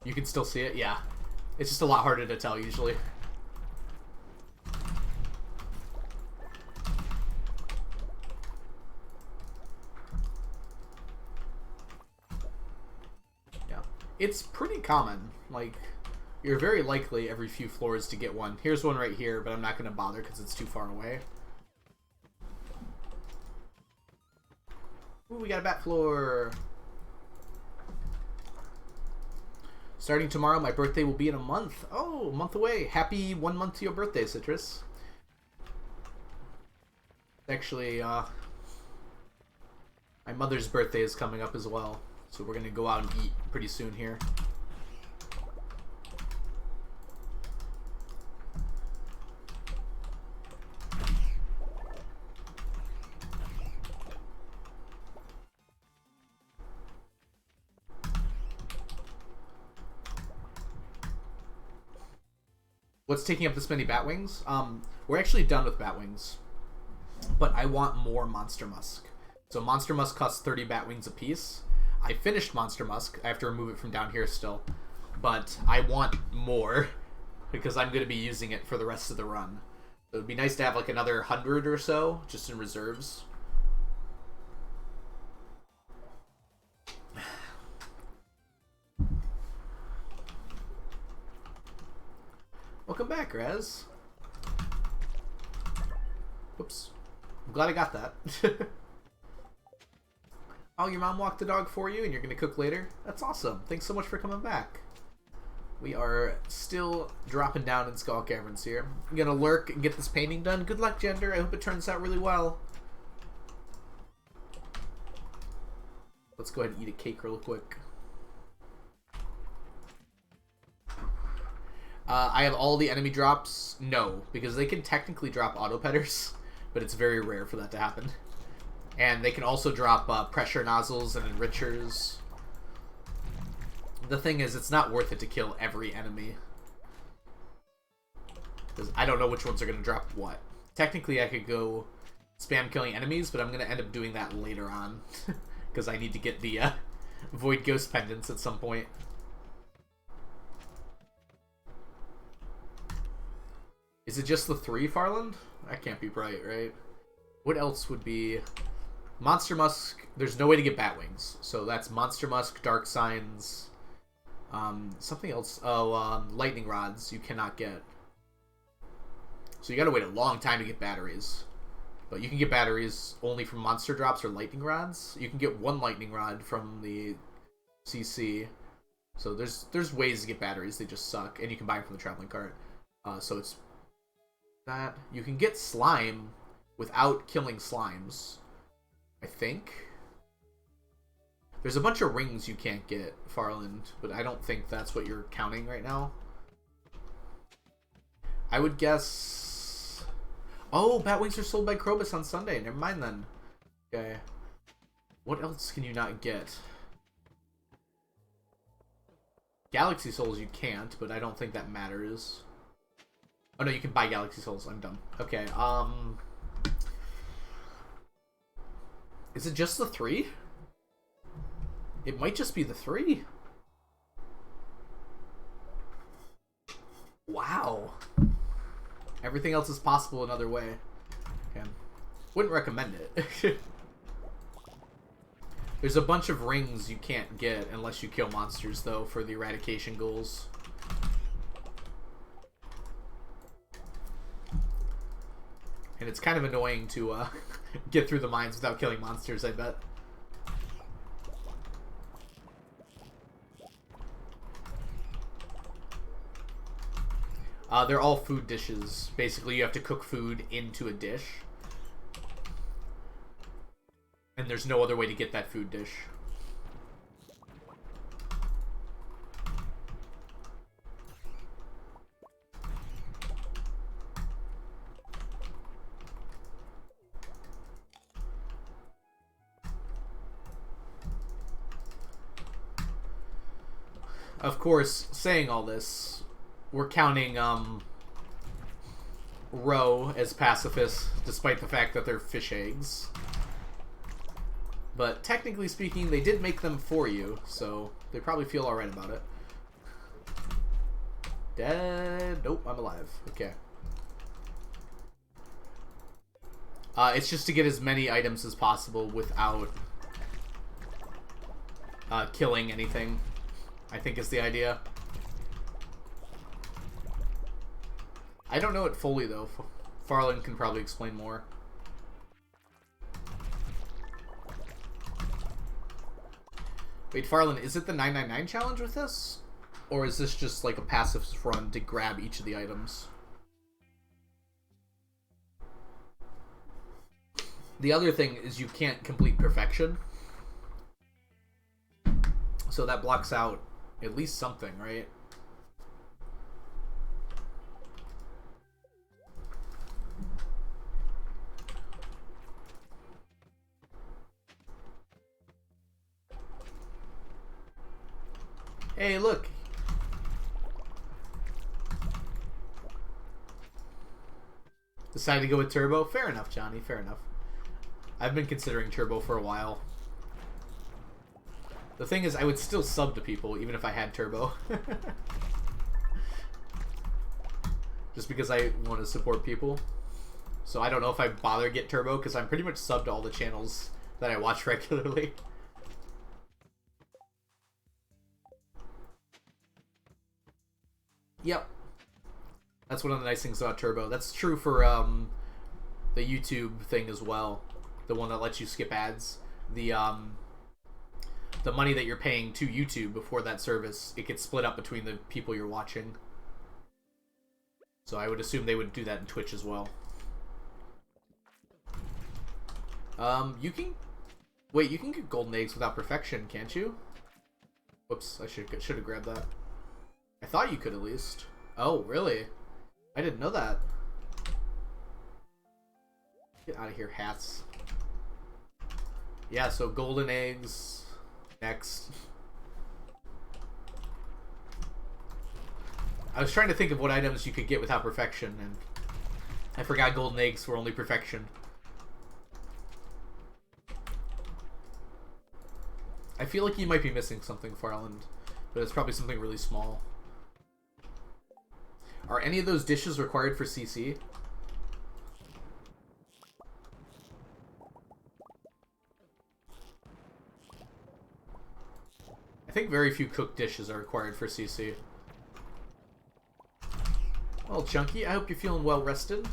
You can still see it? Yeah. It's just a lot harder to tell, usually. Yeah. It's pretty common. Like, you're very likely every few floors to get one. Here's one right here, but I'm not going to bother because it's too far away. Ooh, we got a bat floor. Starting tomorrow, my birthday will be in a month. Oh, a month away. Happy 1 month to your birthday, Citrus. Actually, my mother's birthday is coming up as well. So we're going to go out and eat pretty soon here. What's taking up this many bat wings? We're actually done with bat wings, but I want more Monster Musk. So Monster Musk costs 30 bat wings a piece. I finished Monster Musk. I have to remove it from down here still, but I want more because I'm going to be using it for the rest of the run. So it'd be nice to have like another 100 or so just in reserves. Welcome back, Raz. Whoops. I'm glad I got that. Oh, your mom walked the dog for you and you're going to cook later? That's awesome. Thanks so much for coming back. We are still dropping down in Skull Caverns here. I'm going to lurk and get this painting done. Good luck, Gender. I hope it turns out really well. Let's go ahead and eat a cake real quick. I have all the enemy drops. No, because they can technically drop auto-petters, but it's very rare for that to happen. And they can also drop pressure nozzles and enrichers. The thing is, it's not worth it to kill every enemy. Because I don't know which ones are going to drop what. Technically, I could go spam killing enemies, but I'm going to end up doing that later on. Because I need to get the Void Ghost pendants at some point. Is it just the 3, Farland? That can't be right, right? What else would be... Monster Musk, there's no way to get Batwings. So that's Monster Musk, Dark Signs, something else. Oh, Lightning Rods you cannot get. So you gotta wait a long time to get batteries. But you can get batteries only from Monster Drops or Lightning Rods. You can get 1 Lightning Rod from the CC. So there's ways to get batteries, they just suck. And you can buy them from the Traveling Cart. So it's that. You can get Slime without killing slimes, I think. There's a bunch of rings you can't get, Farland, but I don't think that's what you're counting right now. I would guess... Oh, Batwings are sold by Krobus on Sunday. Never mind then. Okay. What else can you not get? Galaxy Souls you can't, but I don't think that matters. Oh no, you can buy Galaxy Souls. I'm dumb. Okay, is it just the 3? It might just be the 3. Wow. Everything else is possible another way. Okay. Wouldn't recommend it. There's a bunch of rings you can't get unless you kill monsters, though, for the eradication goals. And it's kind of annoying to get through the mines without killing monsters, I bet. They're all food dishes. Basically, you have to cook food into a dish. And there's no other way to get that food dish. Of course, saying all this, we're counting Roe as pacifists, despite the fact that they're fish eggs. But technically speaking, they did make them for you, so they probably feel alright about it. Dead? Nope, I'm alive. Okay. It's just to get as many items as possible without killing anything, I think is the idea. I don't know it fully, though. Farland can probably explain more. Wait, Farland, is it the 999 challenge with this? Or is this just like a passive run to grab each of the items? The other thing is you can't complete perfection. So that blocks out at least something, right? Hey, look. Decided to go with Turbo? Fair enough, Johnny. Fair enough. I've been considering Turbo for a while. The thing is, I would still sub to people, even if I had Turbo. Just because I want to support people. So I don't know if I bother get Turbo, because I'm pretty much subbed to all the channels that I watch regularly. Yep. That's one of the nice things about Turbo. That's true for the YouTube thing as well, the one that lets you skip ads. The money that you're paying to YouTube before that service, it gets split up between the people you're watching. So I would assume they would do that in Twitch as well. You can... Wait, you can get golden eggs without perfection, can't you? Whoops, I should have grabbed that. I thought you could at least. Oh, really? I didn't know that. Get out of here, hats. Yeah, so golden eggs... Next. I was trying to think of what items you could get without perfection, and I forgot golden eggs were only perfection. I feel like you might be missing something, Farland, but it's probably something really small. Are any of those dishes required for CC? I think very few cooked dishes are required for CC. Well, Chunky, I hope you're feeling well rested.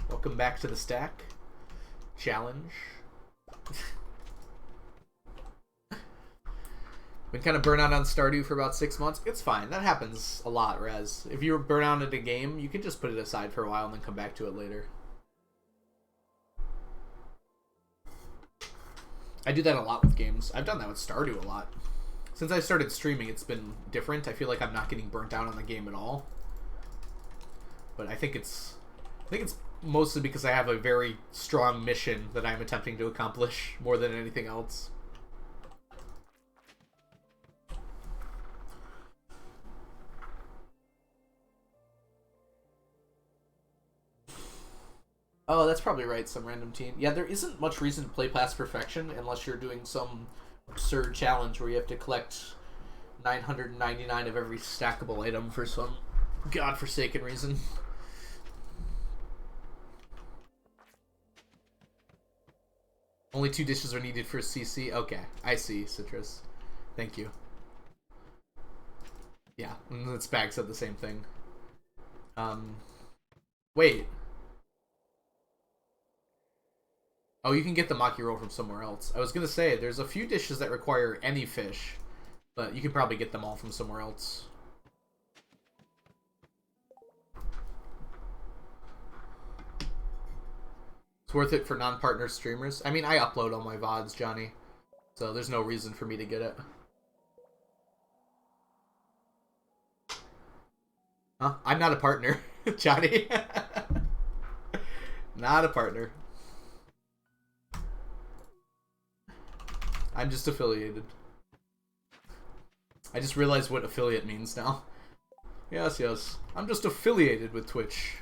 Welcome back to the stack. Challenge. Been kind of burnt out on Stardew for about 6 months. It's fine. That happens a lot, Rez. If you're burnt out at a game, you can just put it aside for a while and then come back to it later. I do that a lot with games. I've done that with Stardew a lot. Since I started streaming, it's been different. I feel like I'm not getting burnt out on the game at all. But I think it's mostly because I have a very strong mission that I'm attempting to accomplish more than anything else. Oh, that's probably right, some random teen. Yeah, there isn't much reason to play past perfection unless you're doing some absurd challenge where you have to collect 999 of every stackable item for some godforsaken reason. Only 2 dishes are needed for CC? Okay, I see, Citrus. Thank you. Yeah, and the Spag said the same thing. Wait. Oh, you can get the maki roll from somewhere else. I was gonna say, there's a few dishes that require any fish, but you can probably get them all from somewhere else. It's worth it for non-partner streamers. I mean, I upload all my VODs, Johnny, so there's no reason for me to get it. Huh? I'm not a partner, Johnny. Not a partner. I'm just affiliated. I just realized what affiliate means now. Yes, yes. I'm just affiliated with Twitch.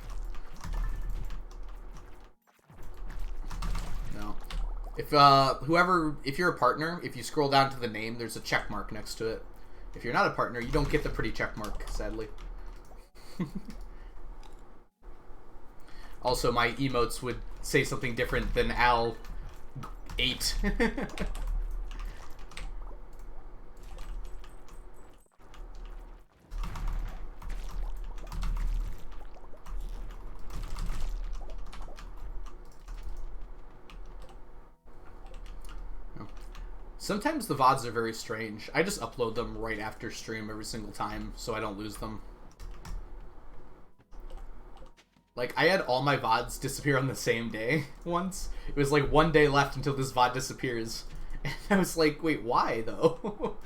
No. If you're a partner, if you scroll down to the name, there's a check mark next to it. If you're not a partner, you don't get the pretty check mark, sadly. Also, my emotes would say something different than Al 8. Sometimes the VODs are very strange. I just upload them right after stream every single time, so I don't lose them. Like, I had all my VODs disappear on the same day once. It was like 1 day left until this VOD disappears. And I was like, wait, why, though?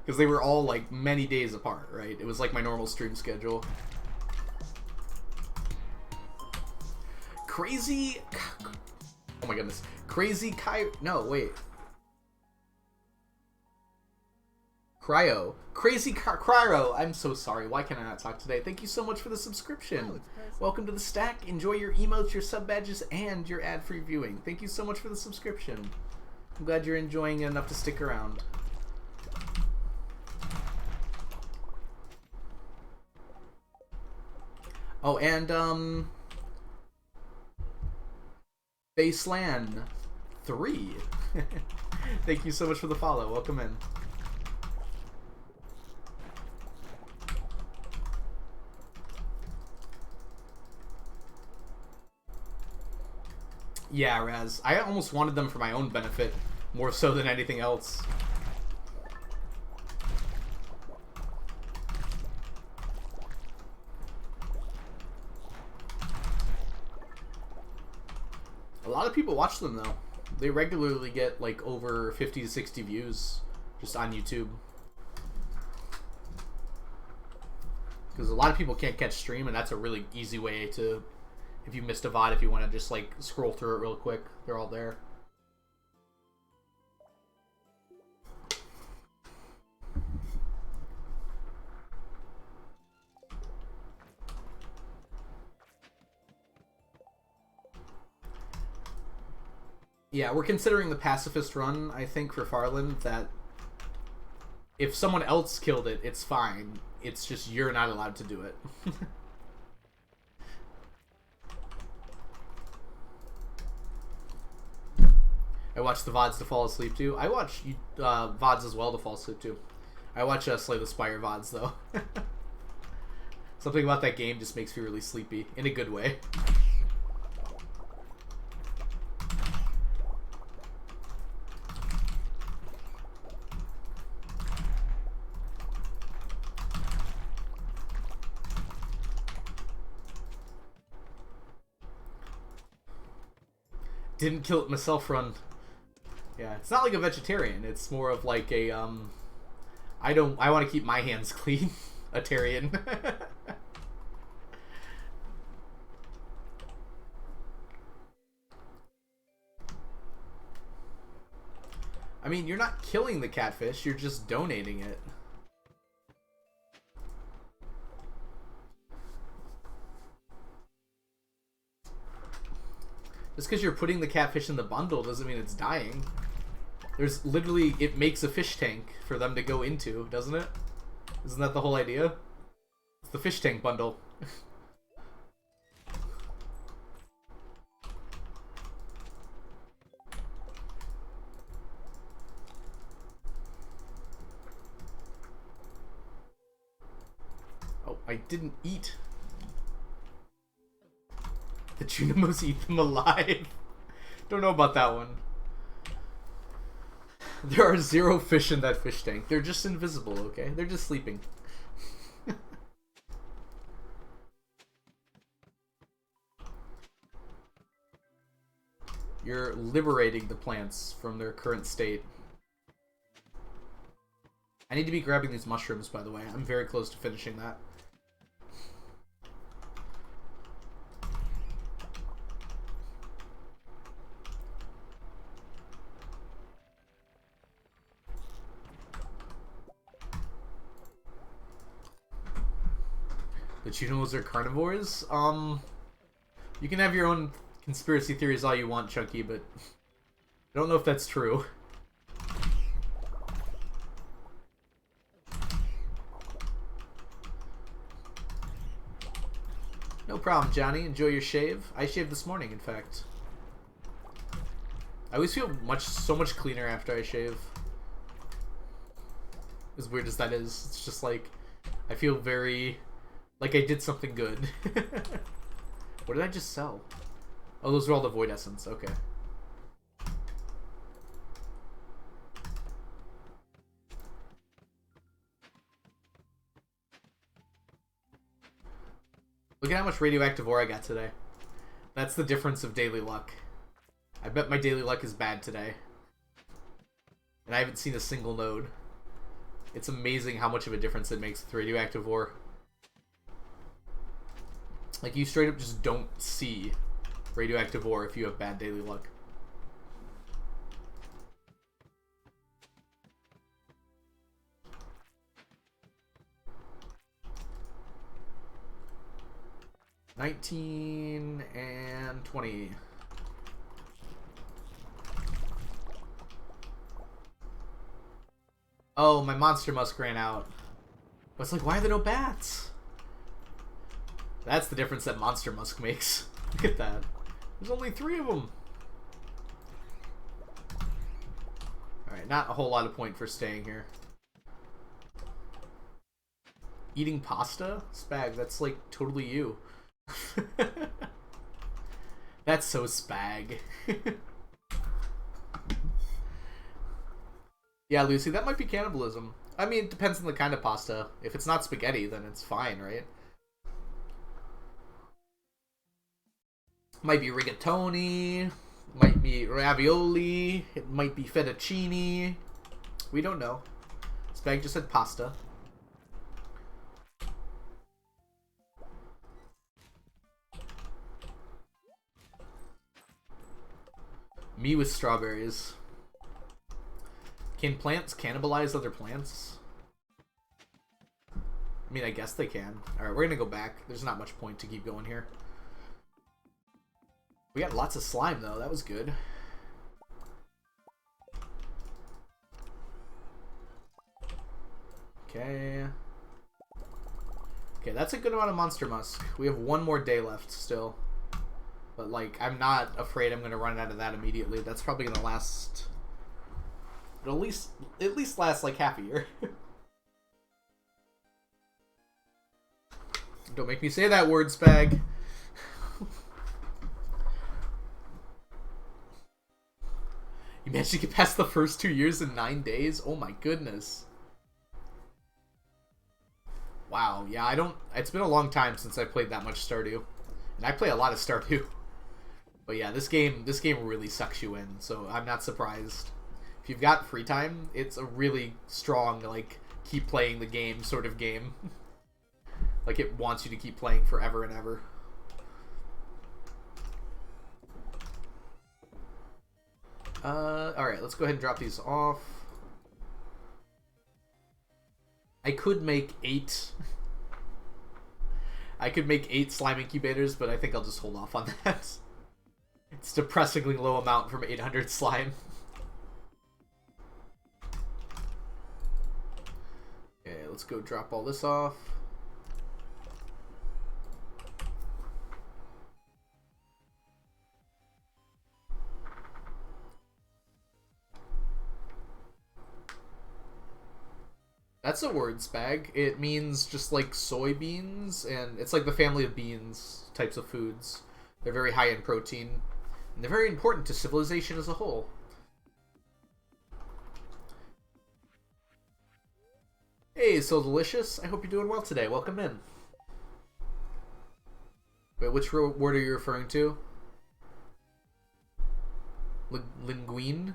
Because they were all, like, many days apart, right? It was like my normal stream schedule. Crazy... Oh my goodness. Crazy No, wait. Cryo. Crazy Cryo. I'm so sorry. Why can I not talk today? Thank you so much for the subscription. Welcome to the stack. Enjoy your emotes, your sub badges, and your ad-free viewing. Thank you so much for the subscription. I'm glad you're enjoying it enough to stick around. Oh, and, Baseland 3. Thank you so much for the follow. Welcome in. Yeah, Raz. I almost wanted them for my own benefit, more so than anything else. A lot of people watch them, though. They regularly get, like, over 50 to 60 views just on YouTube. Because a lot of people can't catch stream, and that's a really easy way to, if you missed a VOD, if you want to just, like, scroll through it real quick, they're all there. Yeah, we're considering the pacifist run, I think, for Farland, that if someone else killed it, it's fine. It's just you're not allowed to do it. I watch the VODs to fall asleep to. I watch VODs as well to fall asleep to. I watch Slay the Spire VODs, though. Something about that game just makes me really sleepy, in a good way. Didn't kill it myself run. Yeah, it's not like a vegetarian. It's more of like a, I want to keep my hands clean. A Tarian. I mean, you're not killing the catfish, you're just donating it. Just because you're putting the catfish in the bundle doesn't mean it's dying. There's literally, it makes a fish tank for them to go into, doesn't it? Isn't that the whole idea? It's the fish tank bundle. Oh, I didn't eat. The Junimos eat them alive. Don't know about that one. There are 0 fish in that fish tank. They're just invisible, okay? They're just sleeping. You're liberating the plants from their current state. I need to be grabbing these mushrooms, by the way. I'm very close to finishing that. The Chinos are carnivores? You can have your own conspiracy theories all you want, Chunky, but I don't know if that's true. No problem, Johnny. Enjoy your shave. I shaved this morning, in fact. I always feel so much cleaner after I shave. As weird as that is, it's just like, I feel very... like I did something good. What did I just sell? Oh, those are all the Void Essence. Okay. Look at how much radioactive ore I got today. That's the difference of daily luck. I bet my daily luck is bad today. And I haven't seen a single node. It's amazing how much of a difference it makes with radioactive ore. Like, you straight up just don't see radioactive ore if you have bad daily luck. $19 and $20. Oh, my monster musk ran out. But it's like, why are there no bats? That's the difference that monster musk makes. Look at that. There's only 3 of them. Alright, not a whole lot of point for staying here. Eating pasta? Spag, that's like totally you. That's so spag. Yeah, Lucy, that might be cannibalism. I mean, it depends on the kind of pasta. If it's not spaghetti, then it's fine, right? Might be rigatoni, might be ravioli, it might be fettuccine. We don't know. Spag just said pasta. Me with strawberries. Can plants cannibalize other plants? I mean, I guess they can. Alright, we're gonna go back. There's not much point to keep going here. We got lots of slime, though. That was good. Okay. Okay, that's a good amount of Monster Musk. We have one more day left still. But, like, I'm not afraid I'm going to run out of that immediately. That's probably going to last... It'll at least last, like, half a year. Don't make me say that word, Spag. You managed to get past the first 2 years in 9 days? Oh my goodness. Wow, yeah, I don't... It's been a long time since I played that much Stardew. And I play a lot of Stardew. But yeah, this game really sucks you in, so I'm not surprised. If you've got free time, it's a really strong, like, keep playing the game sort of game. Like, it wants you to keep playing forever and ever. Alright, let's go ahead and drop these off. I could make 8. I could make 8 slime incubators, but I think I'll just hold off on that. It's a depressingly low amount from 800 slime. Okay, let's go drop all this off. That's a word, Spag. It means just like soybeans, and it's like the family of beans types of foods. They're very high in protein, and they're very important to civilization as a whole. Hey, so delicious. I hope you're doing well today. Welcome in. Wait, which word are you referring to? Linguine?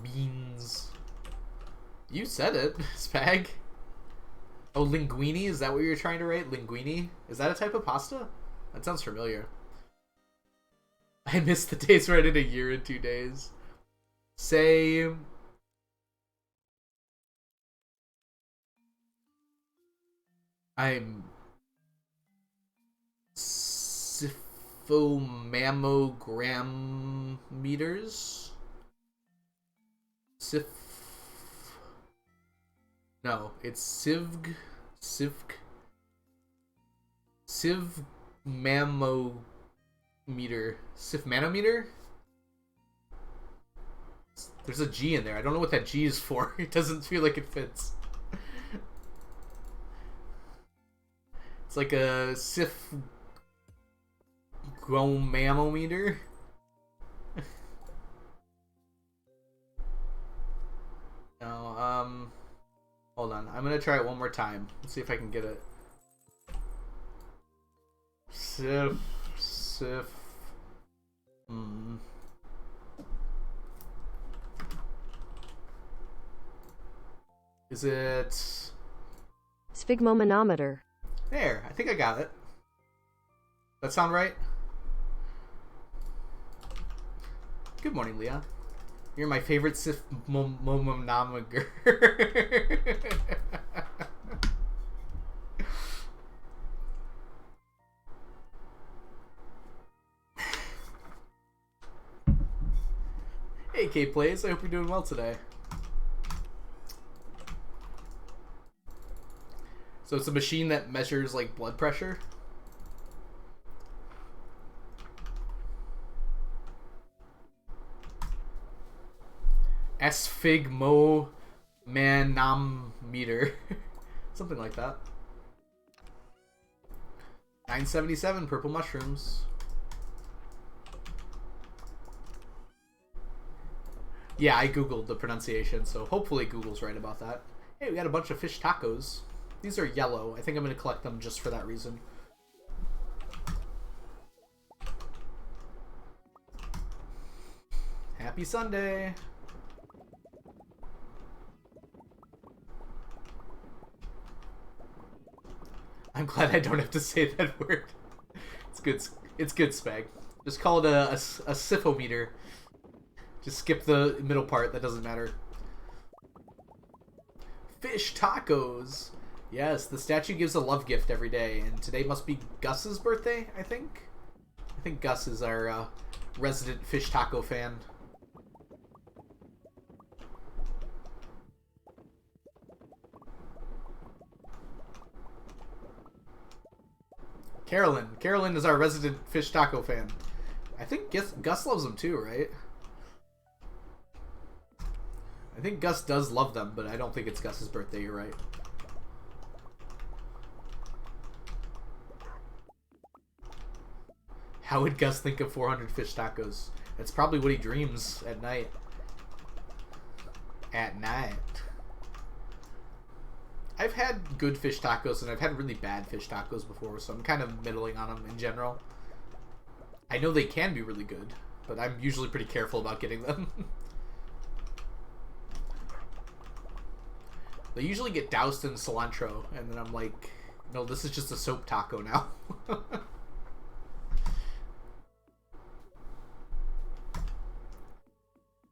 Beans. You said it, Spag. Oh, linguine? Is that what you're trying to write? Linguine? Is that a type of pasta? That sounds familiar. I missed the days right in a year and 2 days. Say... I'm... Mammogram meters? No, it's Civ mammometer. Civ manometer? There's a G in there. I don't know what that G is for. It doesn't feel like it fits. It's like a Civ mammometer. No, hold on. I'm gonna try it one more time. Let's see if I can get it. Sif. Is it... Sphygmomanometer. There, I think I got it. That sound right? Good morning, Leah. You're my favorite sphygmomanometer. Hey, K-Plays. I hope you're doing well today. So it's a machine that measures, like, blood pressure? Sphygmomanometer. Something like that. $9.77 purple mushrooms. Yeah, I googled the pronunciation, so hopefully Google's right about that. Hey, we got a bunch of fish tacos. These are yellow. I think I'm going to collect them just for that reason. Happy Sunday! I'm glad I don't have to say that word. It's good. It's good, Spag. Just call it a syphometer. Just skip the middle part. That doesn't matter. Fish tacos. Yes, the statue gives a love gift every day, and today must be Gus's birthday, I think. I think Gus is our resident fish taco fan. Carolyn. Carolyn is our resident fish taco fan. I think Gus loves them too, right? I think Gus does love them, but I don't think it's Gus's birthday, you're right. How would Gus think of 400 fish tacos? That's probably what he dreams at night. At night. I've had good fish tacos, and I've had really bad fish tacos before, so I'm kind of middling on them in general. I know they can be really good, but I'm usually pretty careful about getting them. They usually get doused in cilantro, and then I'm like, no, this is just a soap taco now. I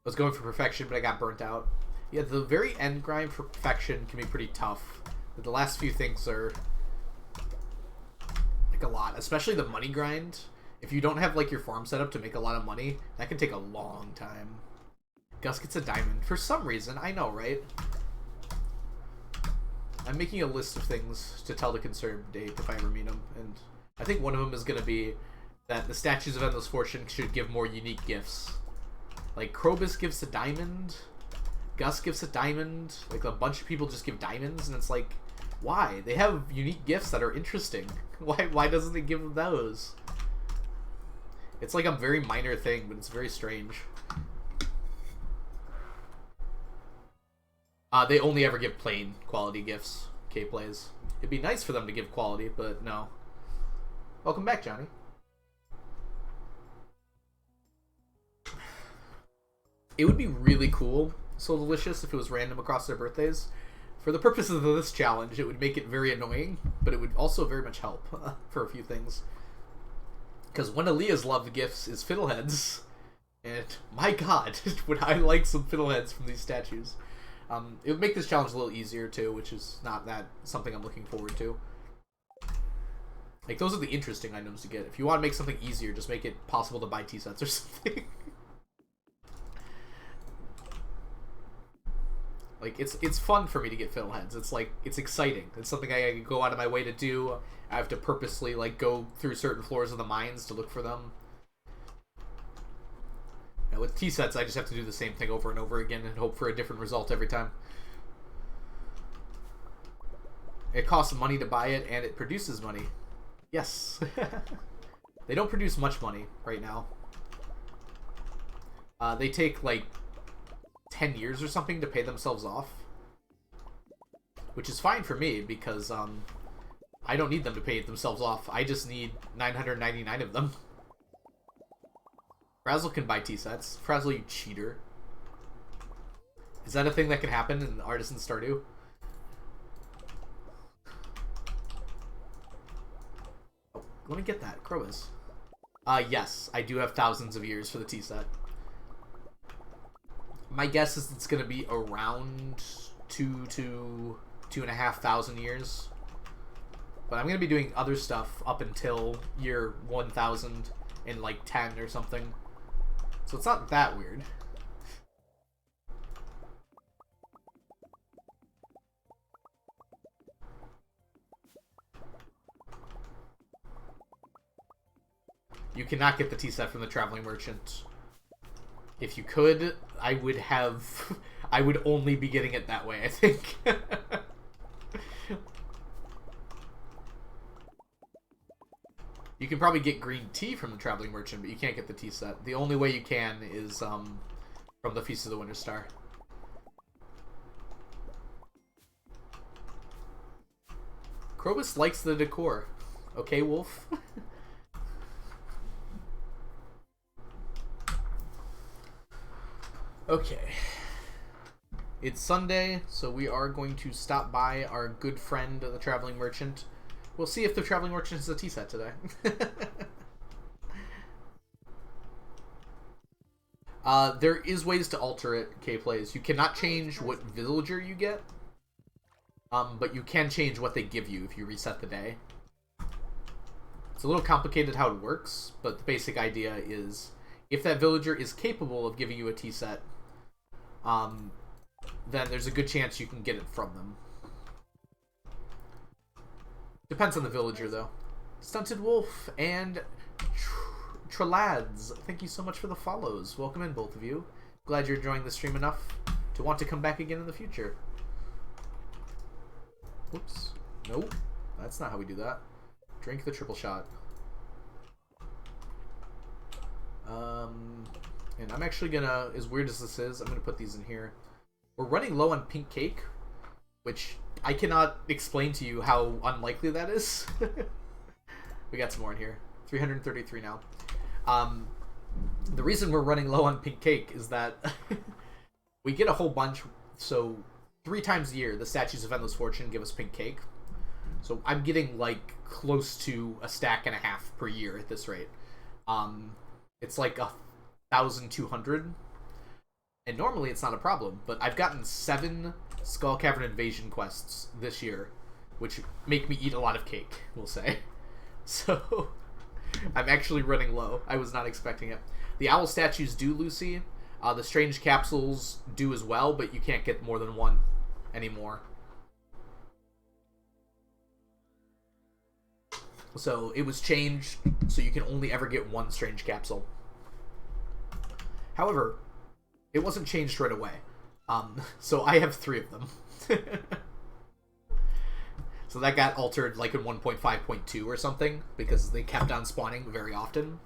was going for perfection, but I got burnt out. Yeah, the very end grind for perfection can be pretty tough. But the last few things are like a lot, especially the money grind. If you don't have like your farm set up to make a lot of money, that can take a long time. Gus gets a diamond for some reason. I know, right? I'm making a list of things to tell the Conserve Dave if I ever meet him, and I think one of them is going to be that the Statues of Endless Fortune should give more unique gifts. Like, Krobus gives a diamond, Gus gives a diamond, like, a bunch of people just give diamonds, and it's like, why? They have unique gifts that are interesting. Why doesn't it give them those? It's like a very minor thing, but it's very strange. They only ever give plain quality gifts, K-Plays. It'd be nice for them to give quality, but no. Welcome back, Johnny. It would be really cool, So Delicious, if it was random across their birthdays. For the purposes of this challenge, it would make it very annoying, but it would also very much help for a few things. Because one of Leah's loved gifts is fiddleheads, and my god, would I like some fiddleheads from these statues. It would make this challenge a little easier too, which is not that something I'm looking forward to. Like, those are the interesting items to get. If you want to make something easier, just make it possible to buy tea sets or something. Like, it's fun for me to get fiddleheads. It's like, it's exciting. It's something I can go out of my way to do. I have to purposely, like, go through certain floors of the mines to look for them. Now, with tea sets, I just have to do the same thing over and over again and hope for a different result every time. It costs money to buy it, and it produces money. Yes. They don't produce much money right now. They take, like, 10 years or something to pay themselves off. Which is fine for me, because, I don't need them to pay themselves off. I just need 999 of them. Frazzle can buy tea sets. Frazzle, you cheater. Is that a thing that can happen in Artisan Stardew? Oh, let me get that. Krobus. Yes, I do have thousands of years for the tea set. My guess is it's going to be around 2 to 2,500 years. But I'm going to be doing other stuff up until year 1000 in like 10 or something. So it's not that weird. You cannot get the tea set from the Traveling Merchant. If you could, I would only be getting it that way, I think. You can probably get green tea from the Traveling Merchant, but you can't get the tea set. The only way you can is from the Feast of the Winter Star. Krobus likes the decor. Okay, Wolf? Okay. It's Sunday, so we are going to stop by our good friend, the Traveling Merchant. We'll see if the Traveling Merchant has a tea set today. There is ways to alter it, K-Plays. You cannot change what villager you get, but you can change what they give you if you reset the day. It's a little complicated how it works, but the basic idea is if that villager is capable of giving you a tea set, then there's a good chance you can get it from them. Depends on the villager, though. Stunted Wolf and Trelads, thank you so much for the follows. Welcome in, both of you. Glad you're enjoying the stream enough to want to come back again in the future. Whoops. Nope. That's not how we do that. Drink the triple shot. And I'm actually gonna, as weird as this is, I'm gonna put these in here. We're running low on pink cake, which I cannot explain to you how unlikely that is. We got some more in here. 333 now. The reason we're running low on pink cake is that we get a whole bunch. So 3 times a year, the Statues of Endless Fortune give us pink cake. So I'm getting like close to a stack and a half per year at this rate. It's like 1,200. And normally it's not a problem, but I've gotten 7 Skull Cavern Invasion quests this year, which make me eat a lot of cake, we'll say. So, I'm actually running low. I was not expecting it. The owl statues do, Lucy. The strange capsules do as well, but you can't get more than 1 anymore. So, it was changed, so you can only ever get 1 strange capsule. However, it wasn't changed right away. So I have 3 of them. So that got altered like in 1.5.2 or something, because they kept on spawning very often.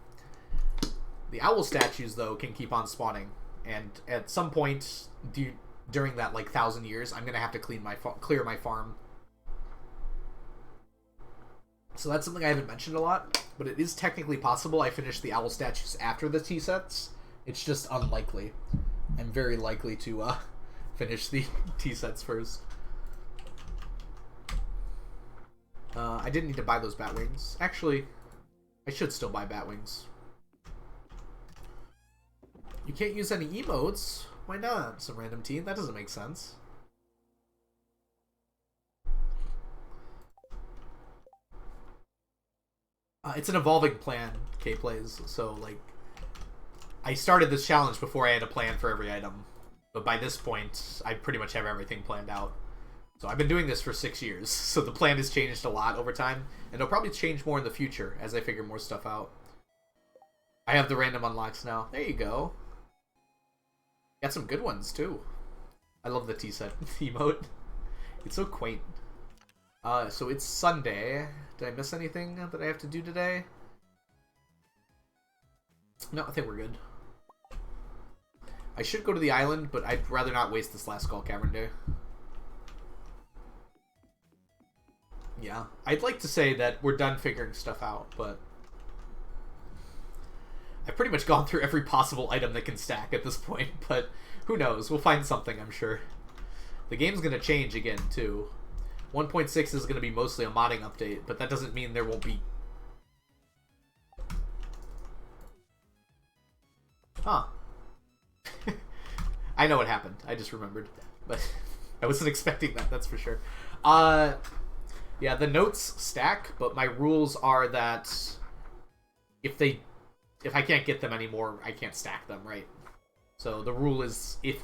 The owl statues, though, can keep on spawning. And at some point during that like 1,000 years, I'm going to have to clear my farm. So that's something I haven't mentioned a lot, but it is technically possible I finish the owl statues after the tea sets. It's just unlikely. I'm very likely to finish the tea sets first. I didn't need to buy those bat wings. Actually, I should still buy bat wings. You can't use any emotes? Why not? Some random tea? That doesn't make sense. It's an evolving plan, K-Plays, so like I started this challenge before I had a plan for every item. But by this point, I pretty much have everything planned out. So I've been doing this for 6 years, so the plan has changed a lot over time, and it'll probably change more in the future as I figure more stuff out. I have the random unlocks now. There you go. Got some good ones, too. I love the T-set emote. It's so quaint. So it's Sunday. Did I miss anything that I have to do today? No, I think we're good. I should go to the island, but I'd rather not waste this last Skull Cavern day. Yeah, I'd like to say that we're done figuring stuff out, but I've pretty much gone through every possible item that can stack at this point, but who knows? We'll find something, I'm sure. The game's going to change again, too. 1.6 is going to be mostly a modding update, but that doesn't mean there won't be... Huh. I know what happened. I just remembered. But I wasn't expecting that, that's for sure. Yeah, the notes stack, but my rules are that if I can't get them anymore, I can't stack them, right? So the rule is if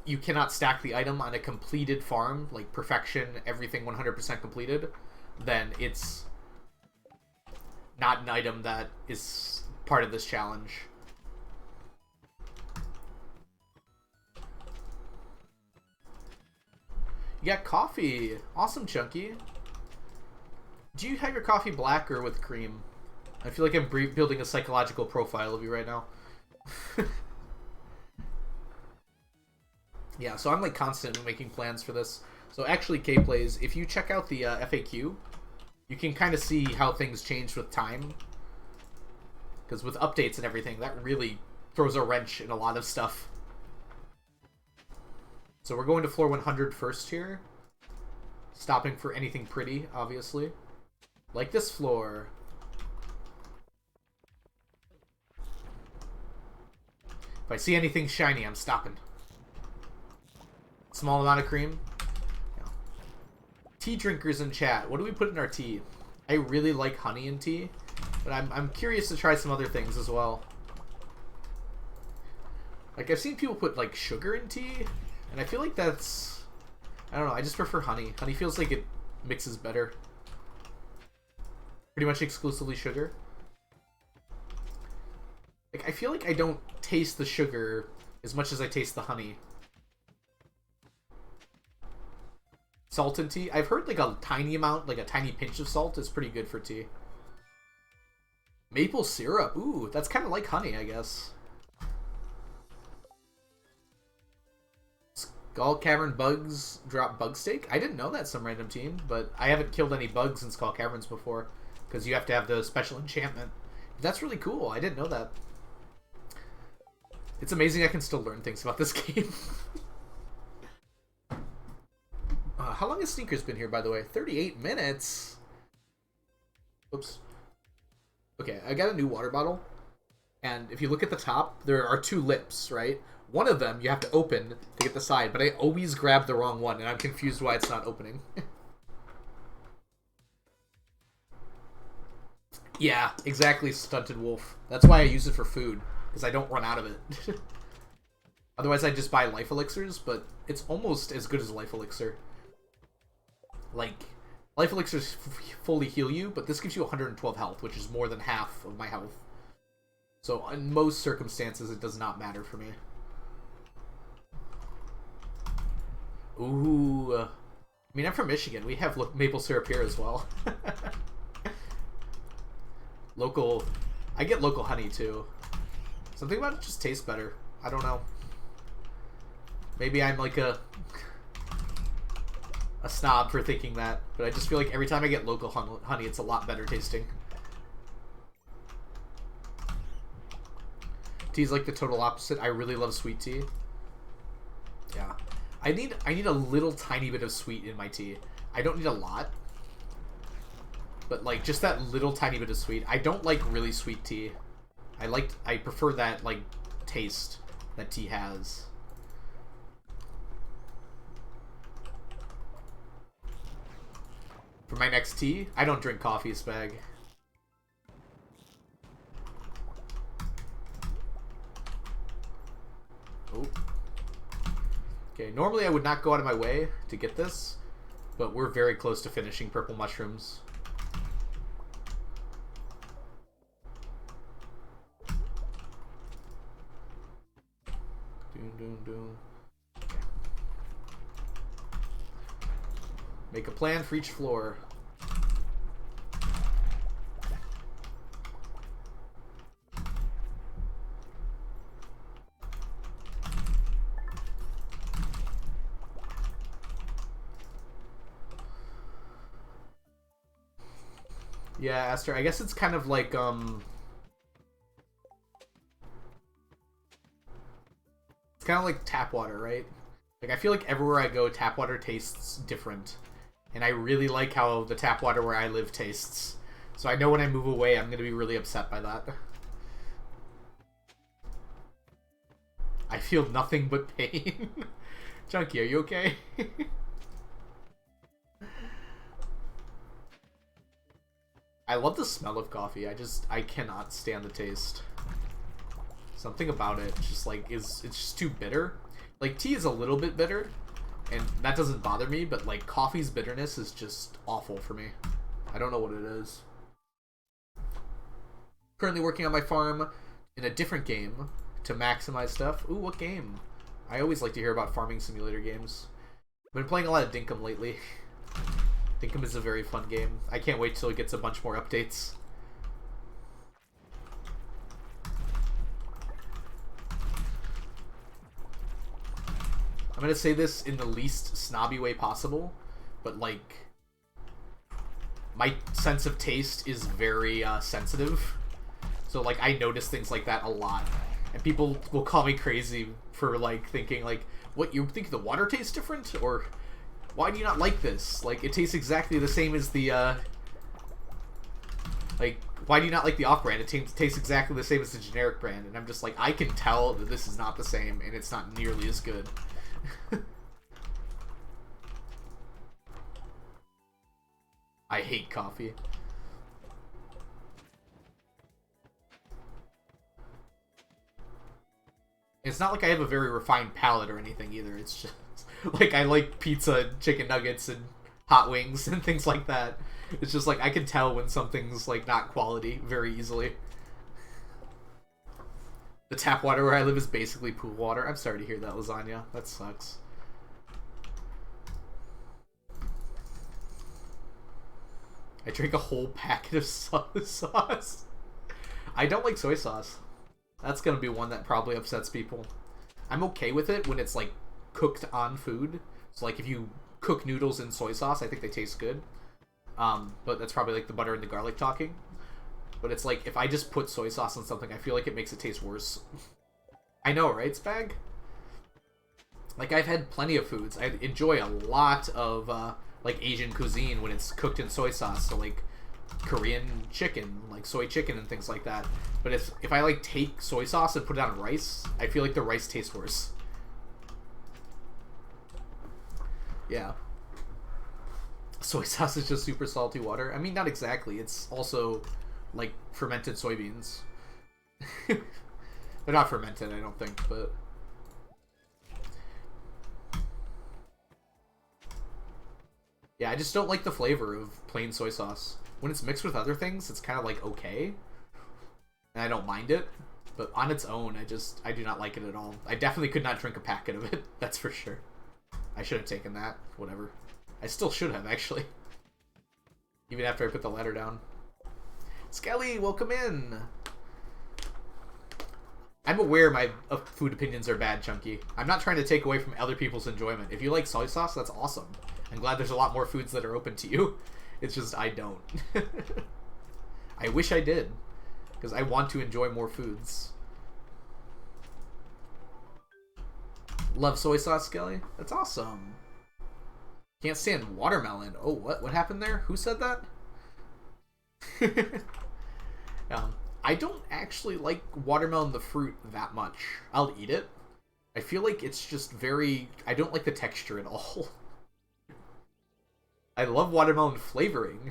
you cannot stack the item on a completed farm, like perfection, everything 100% completed, then it's not an item that is part of this challenge. You got coffee. Awesome, Chunky. Do you have your coffee black or with cream? I feel like I'm building a psychological profile of you right now. Yeah, so I'm like constantly making plans for this. So actually, K-Plays, if you check out the FAQ, you can kind of see how things change with time. Because with updates and everything, that really throws a wrench in a lot of stuff. So we're going to floor 100 first here. Stopping for anything pretty, obviously. Like this floor. If I see anything shiny, I'm stopping. Small amount of cream. Yeah. Tea drinkers in chat. What do we put in our tea? I really like honey in tea, but I'm curious to try some other things as well. Like, I've seen people put, like, sugar in tea, and I feel like that's... I don't know, I just prefer honey. Honey feels like it mixes better. Pretty much exclusively sugar. Like, I feel like I don't taste the sugar as much as I taste the honey. Salt in tea? I've heard, like, a tiny amount, like a tiny pinch of salt is pretty good for tea. Maple syrup? Ooh, that's kind of like honey, I guess. Skull Cavern bugs drop bug steak? I didn't know that, some random team, but I haven't killed any bugs in Skull Caverns before, because you have to have the special enchantment. That's really cool. I didn't know that. It's amazing I can still learn things about this game. How long has Sneakers been here, by the way? 38 minutes? Oops. Okay, I got a new water bottle, and if you look at the top, there are two lips, right? One of them you have to open to get the side, but I always grab the wrong one, and I'm confused why it's not opening. Yeah, exactly, Stunted Wolf. That's why I use it for food, because I don't run out of it. Otherwise, I just buy life elixirs, but it's almost as good as life elixir. Like, life elixirs fully heal you, but this gives you 112 health, which is more than half of my health. So, in most circumstances, it does not matter for me. Ooh. I mean, I'm from Michigan. We have maple syrup here as well. Local... I get local honey, too. Something about it just tastes better. I don't know. Maybe I'm like a snob for thinking that, but I just feel like every time I get local honey, it's a lot better tasting. Tea's like the total opposite. I really love sweet tea. Yeah. I need a little tiny bit of sweet in my tea. I don't need a lot. But like just that little tiny bit of sweet. I don't like really sweet tea. I prefer that like taste that tea has. For my next tea, I don't drink coffee, Spag. Oh. Okay, normally I would not go out of my way to get this, but we're very close to finishing purple mushrooms. Doom, doom, doom. Okay. Make a plan for each floor. Yeah, Esther, I guess it's kind of like, it's kind of like tap water, right? Like, I feel like everywhere I go, tap water tastes different. And I really like how the tap water where I live tastes. So I know when I move away, I'm going to be really upset by that. I feel nothing but pain. Junkie, are you okay? I love the smell of coffee. I cannot stand the taste. Something about it just like it's just too bitter. Like tea is a little bit bitter, and that doesn't bother me, but like coffee's bitterness is just awful for me. I don't know what it is. Currently working on my farm in a different game to maximize stuff. Ooh, what game? I always like to hear about farming simulator games. I've been playing a lot of Dinkum lately. Dinkum is a very fun game. I can't wait till it gets a bunch more updates. I'm gonna say this in the least snobby way possible, but like, my sense of taste is very sensitive. So like, I notice things like that a lot. And people will call me crazy for like thinking like, what, you think the water tastes different? Or why do you not like this? Like, it tastes exactly the same as the, like, why do you not like the off-brand? It tastes exactly the same as the generic brand. And I'm just like, I can tell that this is not the same, and it's not nearly as good. I hate coffee. It's not like I have a very refined palate or anything either. It's just like I like pizza and chicken nuggets and hot wings and things like that. It's just like I can tell when something's like not quality very easily. The tap water where I live is basically pool water. I'm sorry to hear that, lasagna. That sucks. I drank a whole packet of soy sauce. I don't like soy sauce. That's gonna be one that probably upsets people. I'm okay with it when it's like cooked on food. So like if you cook noodles in soy sauce, I think they taste good. But that's probably like the butter and the garlic talking. But it's like if I just put soy sauce on something, I feel like it makes it taste worse. I know, right, Spag? Like I've had plenty of foods. I enjoy a lot of like Asian cuisine when it's cooked in soy sauce. So like Korean chicken, like soy chicken and things like that. But if I like take soy sauce and put it on rice, I feel like the rice tastes worse. Yeah. Soy sauce is just super salty water. I mean, not exactly. It's also like fermented soybeans. They're not fermented, I don't think, but yeah, I just don't like the flavor of plain soy sauce. When it's mixed with other things, it's kind of like okay, and I don't mind it. But on its own, I do not like it at all. I definitely could not drink a packet of it. That's for sure. I should have taken that. Whatever. I still should have, actually. Even after I put the ladder down. Skelly, welcome in. I'm aware my food opinions are bad, Chunky. I'm not trying to take away from other people's enjoyment. If you like soy sauce, that's awesome. I'm glad there's a lot more foods that are open to you. It's just I don't. I wish I did, because I want to enjoy more foods. Love soy sauce, Skelly? That's awesome. Can't stand watermelon. Oh, what? What happened there? Who said that? I don't actually like watermelon the fruit that much. I'll eat it. I feel like it's just very... I don't like the texture at all. I love watermelon flavoring.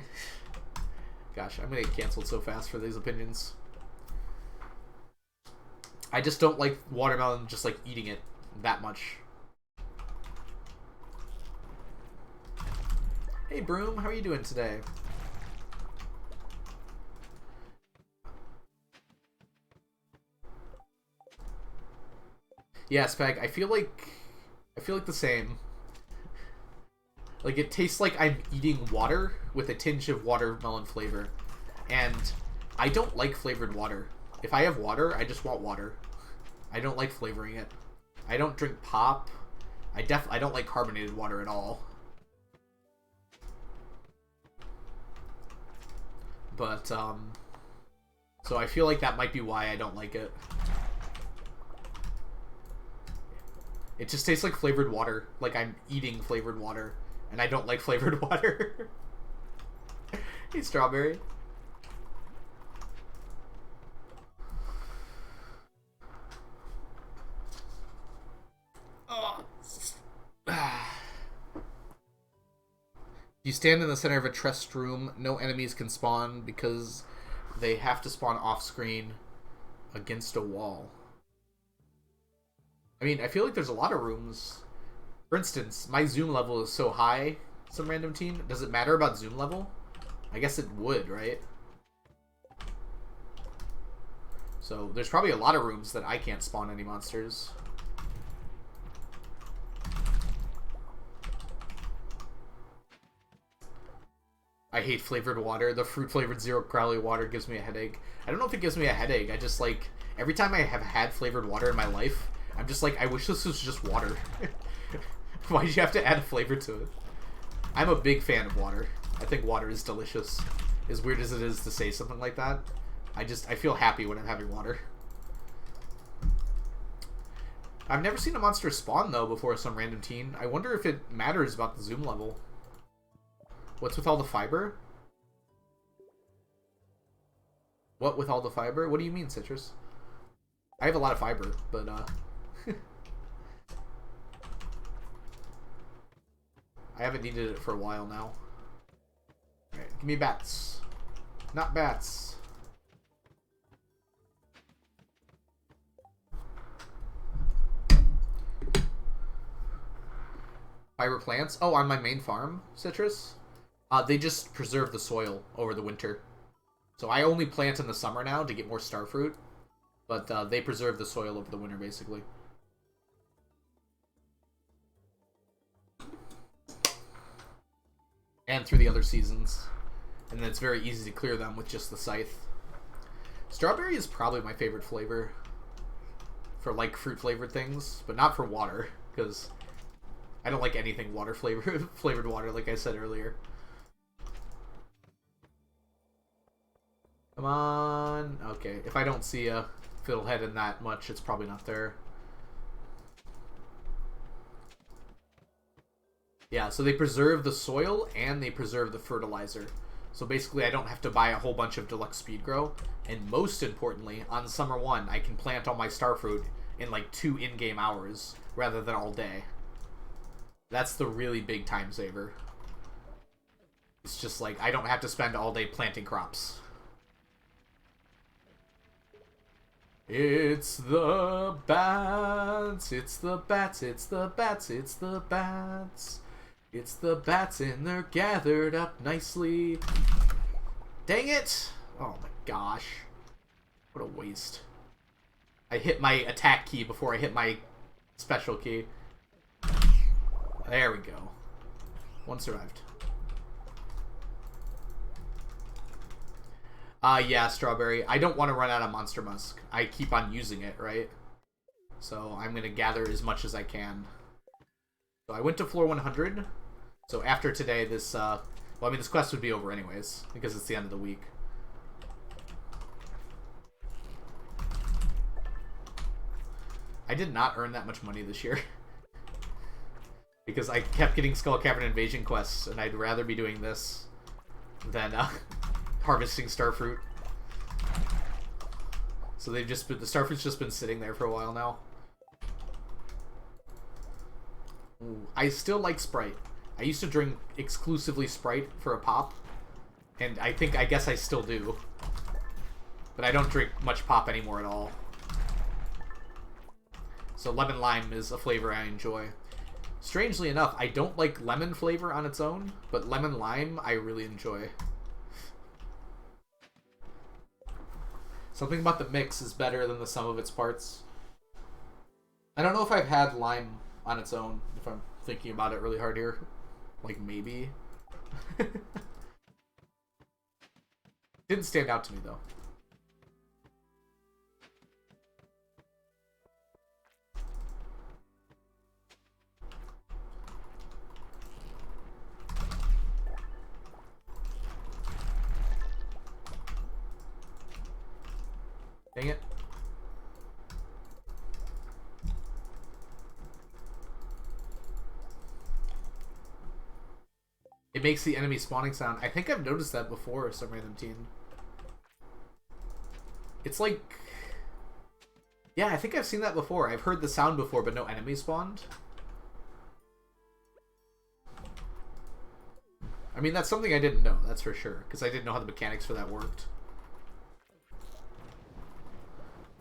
Gosh, I'm gonna get canceled so fast for these opinions. I just don't like watermelon just like eating it that much. Hey Broom, how are you doing today? Yeah, Spag, I feel like the same. Like, it tastes like I'm eating water with a tinge of watermelon flavor. And I don't like flavored water. If I have water, I just want water. I don't like flavoring it. I don't drink pop. I don't like carbonated water at all. But, so I feel like that might be why I don't like it. It just tastes like flavored water. Like I'm eating flavored water. And I don't like flavored water. Hey, Strawberry. Oh. You stand in the center of a tressed room. No enemies can spawn because they have to spawn off-screen against a wall. I mean, I feel like there's a lot of rooms. For instance, my zoom level is so high, some random team. Does it matter about zoom level? I guess it would, right? So there's probably a lot of rooms that I can't spawn any monsters. I hate flavored water. The fruit flavored zero crowley water gives me a headache. I don't know if it gives me a headache. I just like every time I have had flavored water in my life, I'm just like, I wish this was just water. Why did you have to add a flavor to it? I'm a big fan of water. I think water is delicious. As weird as it is to say something like that, I feel happy when I'm having water. I've never seen a monster spawn though before some random teen. I wonder if it matters about the zoom level. What's with all the fiber? What with all the fiber? What do you mean, Citrus? I have a lot of fiber, but I haven't needed it for a while now. Alright, give me bats. Not bats. Fiber plants? Oh, on my main farm, Citrus? They just preserve the soil over the winter. So I only plant in the summer now to get more starfruit. But they preserve the soil over the winter, basically. And through the other seasons. And then it's very easy to clear them with just the scythe. Strawberry is probably my favorite flavor. For, like, fruit-flavored things. But not for water, because I don't like anything flavored water, like I said earlier. Come on. Okay, if I don't see a fiddlehead in that much, it's probably not there. Yeah, so they preserve the soil and they preserve the fertilizer. So basically I don't have to buy a whole bunch of deluxe speed grow. And most importantly, on summer 1, I can plant all my starfruit in like 2 in-game hours rather than all day. That's the really big time saver. It's just like I don't have to spend all day planting crops. It's the bats, it's the bats, it's the bats, it's the bats. It's the bats and they're gathered up nicely. Dang it! Oh my gosh. What a waste. I hit my attack key before I hit my special key. There we go. One survived. Yeah, Strawberry. I don't want to run out of Monster Musk. I keep on using it, right? So I'm going to gather as much as I can. So I went to floor 100. So after today, this, well, I mean, this quest would be over anyways, because it's the end of the week. I did not earn that much money this year. Because I kept getting Skull Cavern Invasion quests, and I'd rather be doing this than, harvesting starfruit. So they've just been, the starfruit's just been sitting there for a while now. Ooh, I still like Sprite. I used to drink exclusively Sprite for a pop, and I guess I still do. But I don't drink much pop anymore at all. So lemon lime is a flavor I enjoy. Strangely enough, I don't like lemon flavor on its own, but lemon lime I really enjoy. Something about the mix is better than the sum of its parts. I don't know if I've had lime on its own, if I'm thinking about it really hard here. Like, maybe. Didn't stand out to me, though. Dang it. It makes the enemy spawning sound. I think I've noticed that before, some random teen. It's like... Yeah, I think I've seen that before. I've heard the sound before, but no enemy spawned. I mean, that's something I didn't know, that's for sure. Because I didn't know how the mechanics for that worked.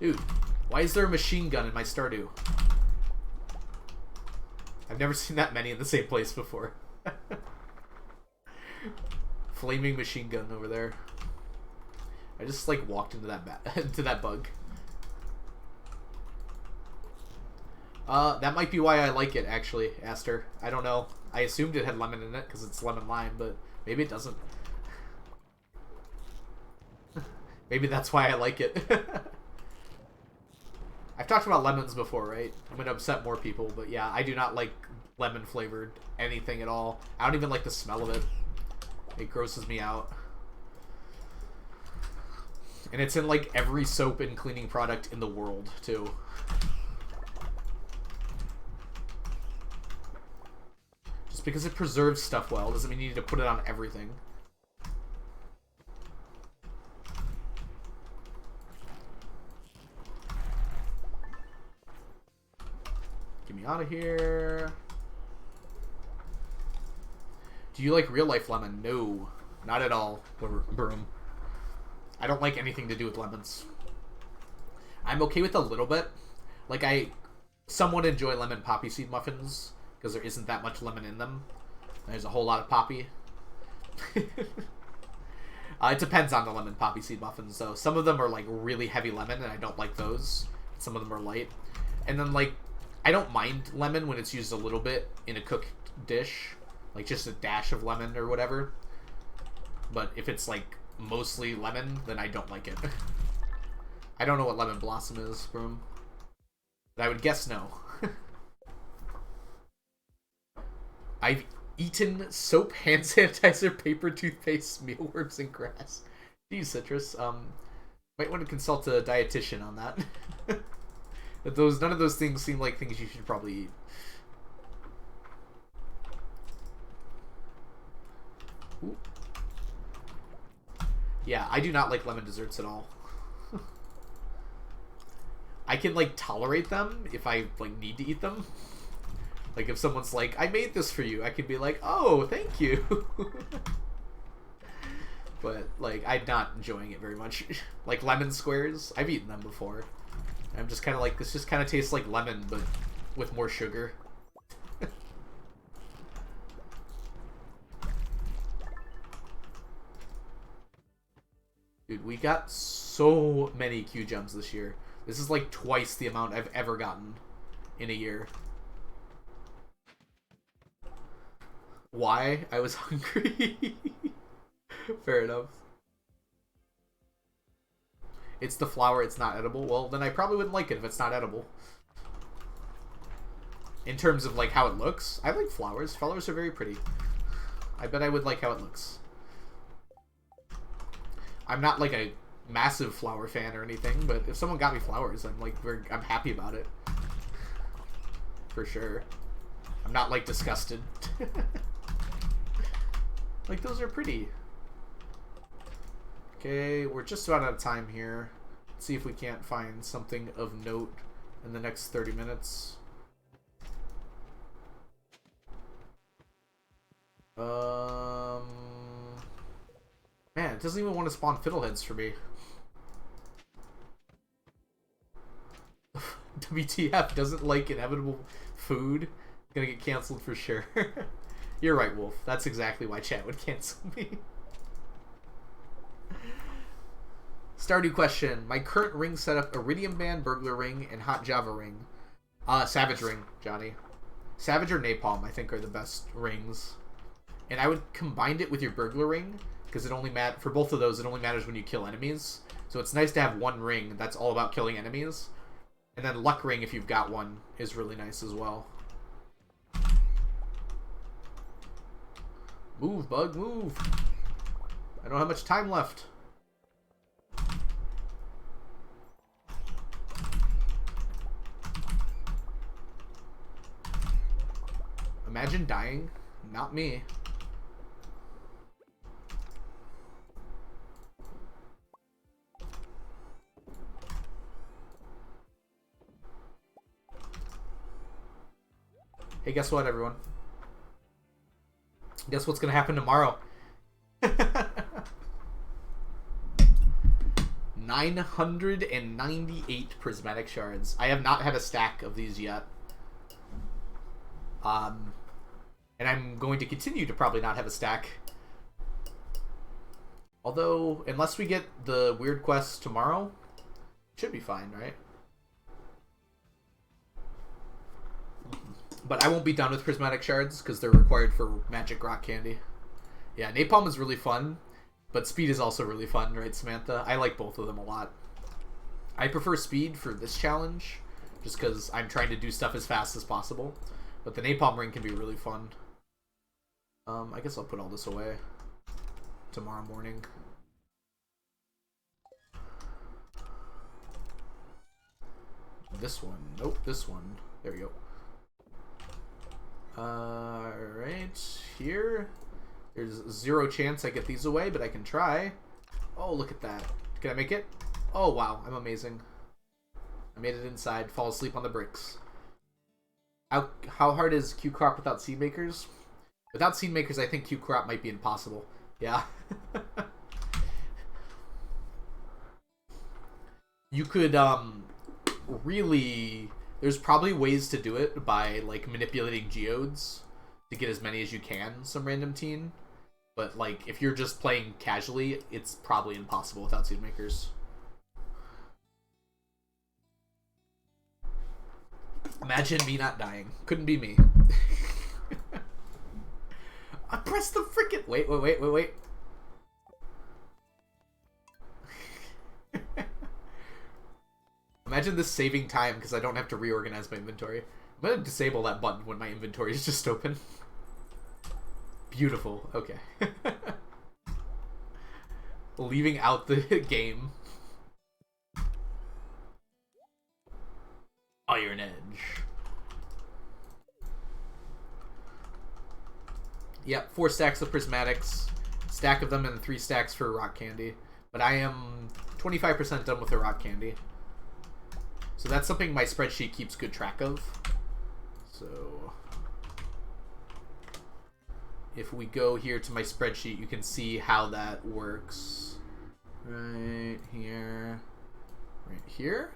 Dude, why is there a machine gun in my Stardew? I've never seen that many in the same place before. Flaming machine gun over there. I just like walked into that into that bug. That might be why I like it, actually, Aster. I don't know. I assumed it had lemon in it because it's lemon lime, but maybe it doesn't. Maybe that's why I like it. I've talked about lemons before, right? I'm going to upset more people, but yeah, I do not like lemon-flavored anything at all. I don't even like the smell of it. It grosses me out. And it's in, like, every soap and cleaning product in the world, too. Just because it preserves stuff well doesn't mean you need to put it on everything. Get me out of here. Do you like real life lemon? No, not at all, Broom. I don't like anything to do with lemons. I'm okay with a little bit. Like, I somewhat enjoy lemon poppy seed muffins because there isn't that much lemon in them. There's a whole lot of poppy. It depends on the lemon poppy seed muffins, though. Some of them are, like, really heavy lemon, and I don't like those. Some of them are light. And then, like, I don't mind lemon when it's used a little bit in a cooked dish. Like, just a dash of lemon or whatever. But if it's, like, mostly lemon, then I don't like it. I don't know what lemon blossom is, Broom. But I would guess no. I've eaten soap, hand sanitizer, paper, toothpaste, mealworms, and grass. Geez, Citrus. Might want to consult a dietitian on that. None of those things seem like things you should probably eat. Ooh. Yeah, I do not like lemon desserts at all. I can, like, tolerate them if I, like, need to eat them. Like, if someone's like, I made this for you, I could be like, oh, thank you. But, like, I'm not enjoying it very much. Like, lemon squares, I've eaten them before. I'm just kind of like, this just kind of tastes like lemon, but with more sugar. Dude, we got so many Q gems this year. This is like twice the amount I've ever gotten in a year. Why? I was hungry. Fair enough. It's the flower, it's not edible. Well, then I probably wouldn't like it if it's not edible. In terms of, like, how it looks, I like flowers. Flowers are very pretty. I bet I would like how it looks. I'm not, like, a massive flower fan or anything, but if someone got me flowers, I'm, like, I'm happy about it. For sure. I'm not, like, disgusted. Like, those are pretty. Okay, we're just about out of time here. Let's see if we can't find something of note in the next 30 minutes. Man, it doesn't even want to spawn fiddleheads for me. WTF doesn't like inevitable food. Gonna get canceled for sure. You're right, Wolf. That's exactly why chat would cancel me. Stardew question. My current ring setup: Iridium Band, Burglar Ring, and Hot Java Ring. Savage Ring, Johnny. Savage or Napalm, I think, are the best rings. And I would combine it with your Burglar Ring, because it only for both of those, it only matters when you kill enemies. So it's nice to have one ring that's all about killing enemies. And then Luck Ring, if you've got one, is really nice as well. Move, bug, move. I don't have much time left. Imagine dying. Not me. Hey, guess what, everyone? Guess what's gonna happen tomorrow? 998 prismatic shards. I have not had a stack of these yet. And I'm going to continue to probably not have a stack. Although, unless we get the weird quest tomorrow, it should be fine, right? But I won't be done with prismatic shards because they're required for magic rock candy. Yeah, napalm is really fun. But speed is also really fun, right, Samantha? I like both of them a lot. I prefer speed for this challenge, just because I'm trying to do stuff as fast as possible. But the napalm ring can be really fun. I guess I'll put all this away tomorrow morning. This one. Nope, this one. There we go. Alright, here. There's 0 chance I get these away, but I can try. Oh, look at that. Can I make it? Oh, wow, I'm amazing. I made it inside. Fall asleep on the bricks. How hard is Q Crop without seed makers? Without seed makers, I think Q Crop might be impossible. Yeah. You could, really... There's probably ways to do it by, like, manipulating geodes to get as many as you can, some random teen. But, like, if you're just playing casually, it's probably impossible without seed makers. Imagine me not dying. Couldn't be me. I pressed the frickin'... Wait. Imagine this saving time because I don't have to reorganize my inventory. I'm going to disable that button when my inventory is just open. Beautiful. Okay. Leaving out the game. Iron Edge. Yep, 4 stacks of prismatics. Stack of them and 3 stacks for rock candy. But I am 25% done with the rock candy. So that's something my spreadsheet keeps good track of. So if we go here to my spreadsheet, you can see how that works. Right here. Right here.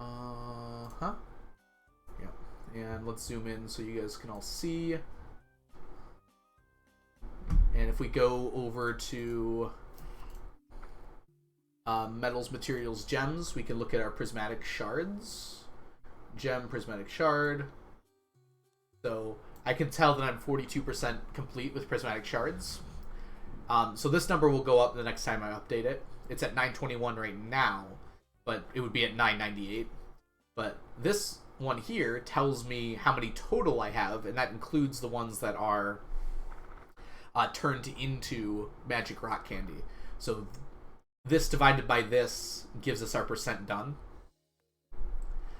Huh? Yeah. And let's zoom in so you guys can all see. And if we go over to metals, materials, gems, we can look at our prismatic shards. Gem, prismatic shard. So I can tell that I'm 42% complete with prismatic shards. So this number will go up the next time I update it. It's at 921 right now, but it would be at 998. But this one here tells me how many total I have, and that includes the ones that are turned into magic rock candy. So this divided by this gives us our percent done.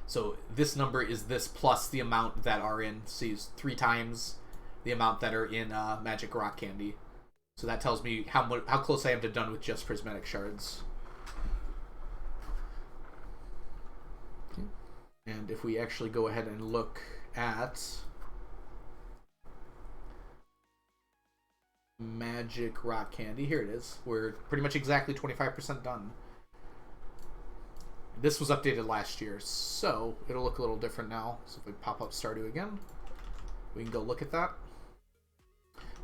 So this number is this plus the amount that are in, see, 3 times the amount that are in magic rock candy. So that tells me how close I am to done with just prismatic shards. Okay. And if we actually go ahead and look at magic rock candy, here it is. We're pretty much exactly 25% done. This was updated last year, so it'll look a little different now. So if we pop up Stardew again, we can go look at that.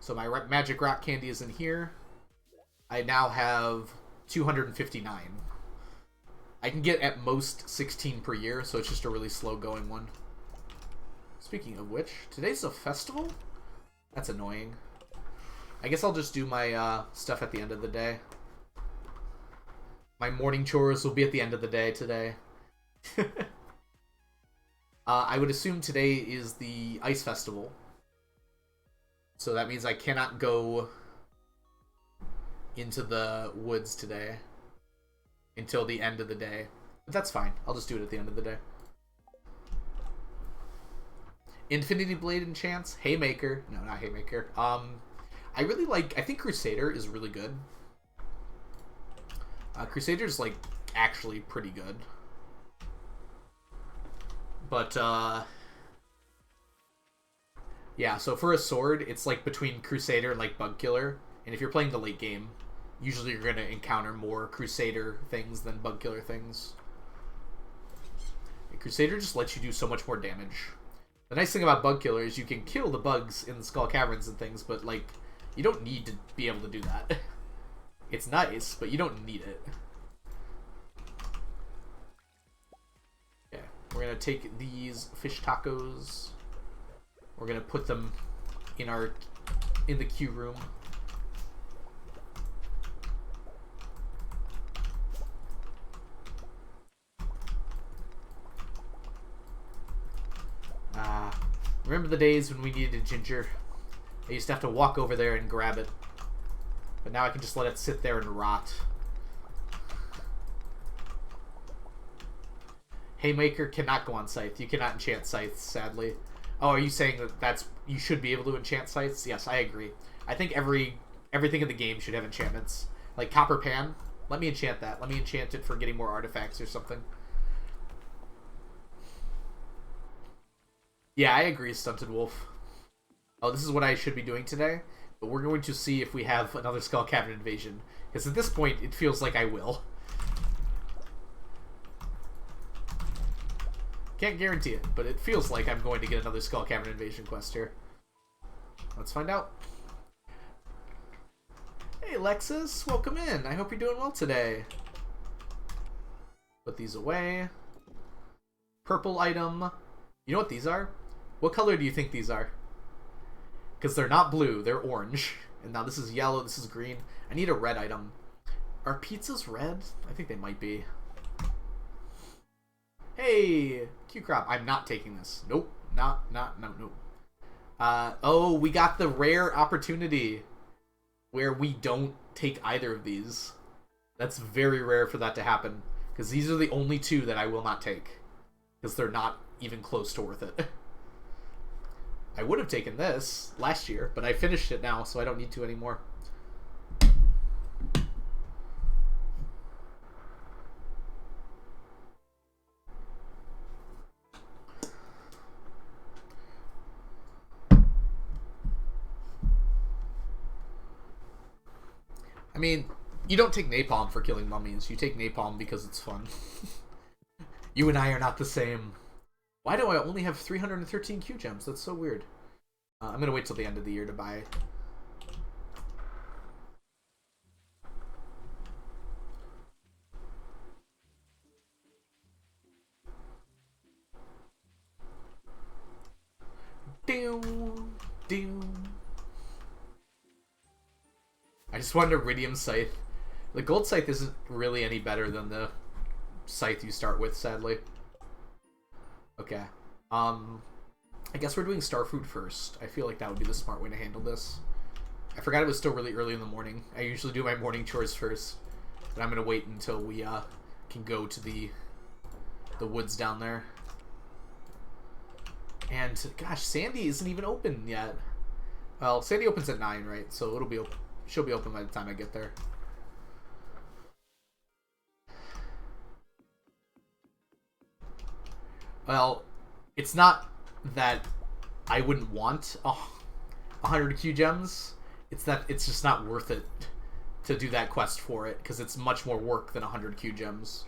So my magic rock candy is in here. I now have 259. I can get at most 16 per year, so it's just a really slow going one. Speaking of which, today's a festival? That's annoying. I guess I'll just do my stuff at the end of the day. My morning chores will be at the end of the day today. I would assume today is the ice festival. So that means I cannot go into the woods today until the end of the day. But that's fine. I'll just do it at the end of the day. Infinity Blade enchants? Haymaker. No, not Haymaker. I really like... I think Crusader is really good. Crusader's, like, actually pretty good. But, yeah, so for a sword, it's, like, between Crusader and, like, Bug Killer. And if you're playing the late game, usually you're going to encounter more Crusader things than Bug Killer things. And Crusader just lets you do so much more damage. The nice thing about Bug Killer is you can kill the bugs in the Skull Caverns and things, but, like, you don't need to be able to do that. It's nice, but you don't need it. Okay, we're going to take these fish tacos. We're going to put them in our in the queue room. Remember the days when we needed ginger? I used to have to walk over there and grab it. But now I can just let it sit there and rot. Haymaker cannot go on scythe. You cannot enchant scythes, sadly. Oh, are you saying that you should be able to enchant scythes? Yes, I agree. I think everything in the game should have enchantments. Like Copper Pan, let me enchant that. Let me enchant it for getting more artifacts or something. Yeah, I agree, Stunted Wolf. Oh, this is what I should be doing today. But we're going to see if we have another Skull Cavern invasion. Because at this point, it feels like I will. Can't guarantee it, but it feels like I'm going to get another Skull Cavern invasion quest here. Let's find out. Hey, Lexus, welcome in. I hope you're doing well today. Put these away. Purple item. You know what these are? What color do you think these are? Because they're not blue, they're orange. And now this is yellow, this is green. I need a red item. Are pizzas red? I think they might be. Hey, Q-Crop, I'm not taking this. Nope, no. Oh, we got the rare opportunity where we don't take either of these. That's very rare for that to happen. Because these are the only two that I will not take. Because they're not even close to worth it. I would have taken this last year, but I finished it now, so I don't need to anymore. I mean, you don't take napalm for killing mummies. You take napalm because it's fun. You and I are not the same. Why do I only have 313 Q gems? That's so weird. I'm going to wait till the end of the year to buy. I just wanted Iridium Scythe. The Gold Scythe isn't really any better than the Scythe you start with, sadly. Okay. I guess we're doing Starfood first. I feel like that would be the smart way to handle this. I forgot it was still really early in the morning. I usually do my morning chores first. But I'm going to wait until we can go to the woods down there. And, gosh, Sandy isn't even open yet. Well, Sandy opens at 9, right? So it'll be she'll be open by the time I get there. Well, it's not that I wouldn't want 100 Q gems. It's that it's just not worth it to do that quest for it, because it's much more work than 100 Q gems.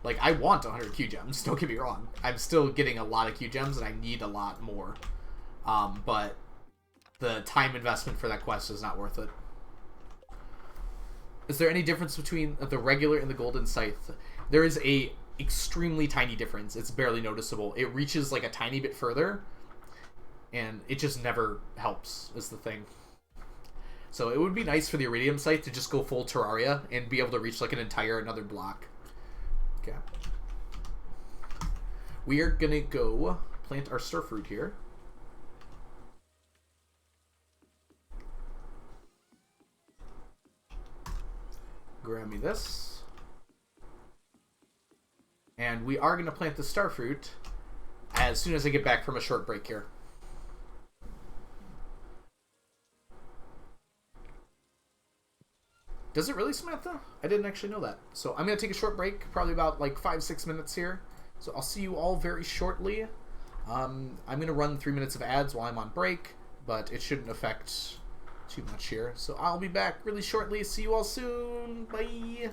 Like, I want 100 Q gems, don't get me wrong. I'm still getting a lot of Q gems, and I need a lot more. But the time investment for that quest is not worth it. Is there any difference between the regular and the golden scythe? There is a extremely tiny difference. It's barely noticeable. It reaches like a tiny bit further, and it just never helps, is the thing. So it would be nice for the Iridium Scythe to just go full Terraria and be able to reach like an entire another block. Okay. We are gonna go plant our Starfruit here. Grab me this. And we are going to plant the Starfruit as soon as I get back from a short break here. Does it really, Samantha? I didn't actually know that. So I'm going to take a short break, probably about like 5-6 minutes here. So I'll see you all very shortly. I'm going to run 3 minutes of ads while I'm on break, but it shouldn't affect too much here. So I'll be back really shortly. See you all soon. Bye.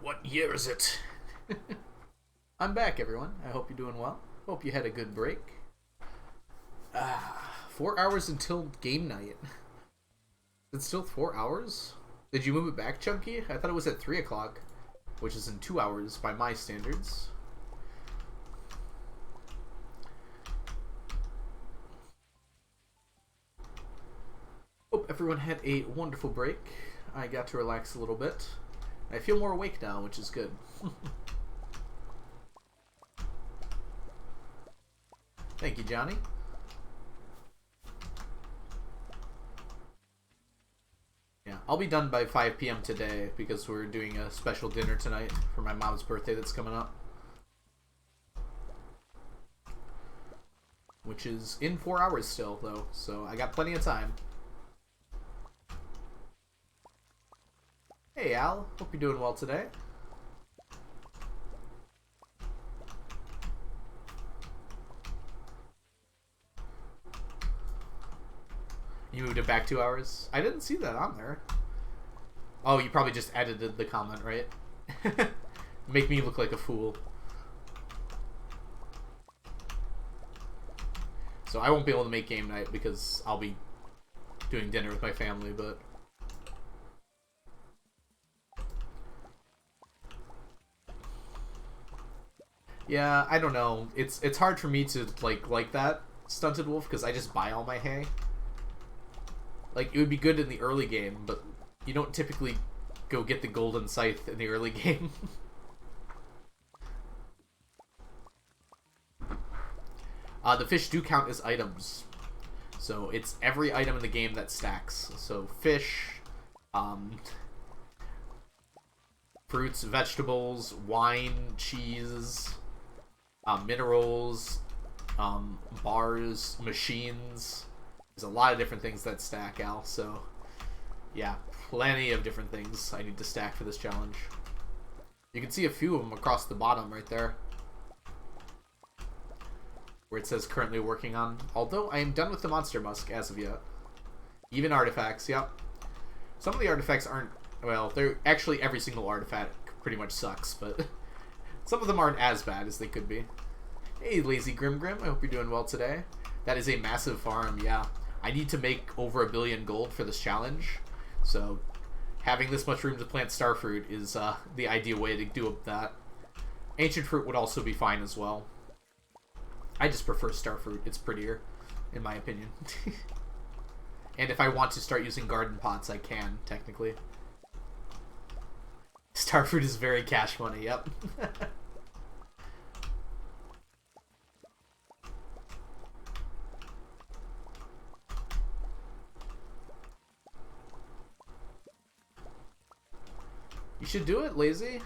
What year is it? I'm back, everyone. I hope you're doing well. Hope you had a good break. 4 hours until game night. It's still 4 hours? Did you move it back, Chunky? I thought it was at 3 o'clock, which is in 2 hours by my standards. Hope everyone had a wonderful break. I got to relax a little bit. I feel more awake now, which is good. Thank you, Johnny. Yeah, I'll be done by 5 p.m. today because we're doing a special dinner tonight for my mom's birthday that's coming up. Which is in 4 hours still, though, so I got plenty of time. Hey, Al. Hope you're doing well today. You moved it back 2 hours? I didn't see that on there. Oh, you probably just edited the comment, right? Make me look like a fool. So I won't be able to make game night because I'll be doing dinner with my family, but... Yeah, I don't know. It's hard for me to like that Stunted Wolf because I just buy all my hay. Like, it would be good in the early game, but you don't typically go get the golden scythe in the early game. The fish do count as items. So it's every item in the game that stacks. So fish, fruits, vegetables, wine, cheese, minerals, bars, machines. There's a lot of different things that stack, Al, so yeah, plenty of different things I need to stack for this challenge. You can see a few of them across the bottom right there, where it says currently working on, although I am done with the Monster Musk as of yet. Even artifacts, yep. Some of the artifacts aren't, well, they're actually every single artifact pretty much sucks, but some of them aren't as bad as they could be. Hey, Lazy Grim Grim, I hope you're doing well today. That is a massive farm, yeah. I need to make over 1 billion gold for this challenge, so having this much room to plant starfruit is the ideal way to do that. Ancient fruit would also be fine as well. I just prefer starfruit. It's prettier, in my opinion. And if I want to start using garden pots, I can, technically. Starfruit is very cash money, yep. You should do it, Lazy.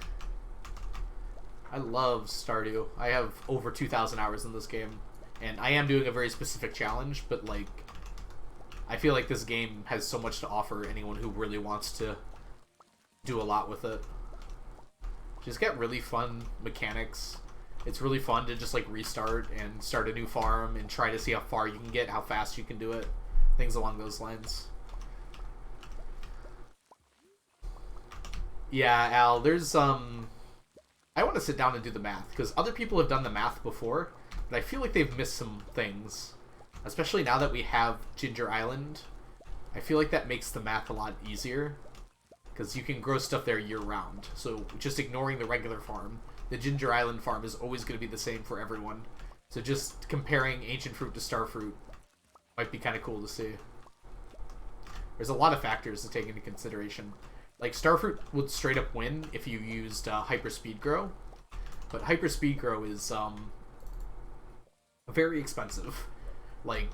I love Stardew. I have over 2,000 hours in this game. And I am doing a very specific challenge, but, like, I feel like this game has so much to offer anyone who really wants to do a lot with it. Just get really fun mechanics. It's really fun to just, like, restart and start a new farm and try to see how far you can get, how fast you can do it. Things along those lines. Yeah, Al, there's, I want to sit down and do the math, because other people have done the math before, but I feel like they've missed some things. Especially now that we have Ginger Island. I feel like that makes the math a lot easier, because you can grow stuff there year-round. So, just ignoring the regular farm, the Ginger Island farm is always going to be the same for everyone. So just comparing ancient fruit to starfruit might be kind of cool to see. There's a lot of factors to take into consideration. Like, starfruit would straight up win if you used hyper speed grow, but hyper speed grow is very expensive. Like,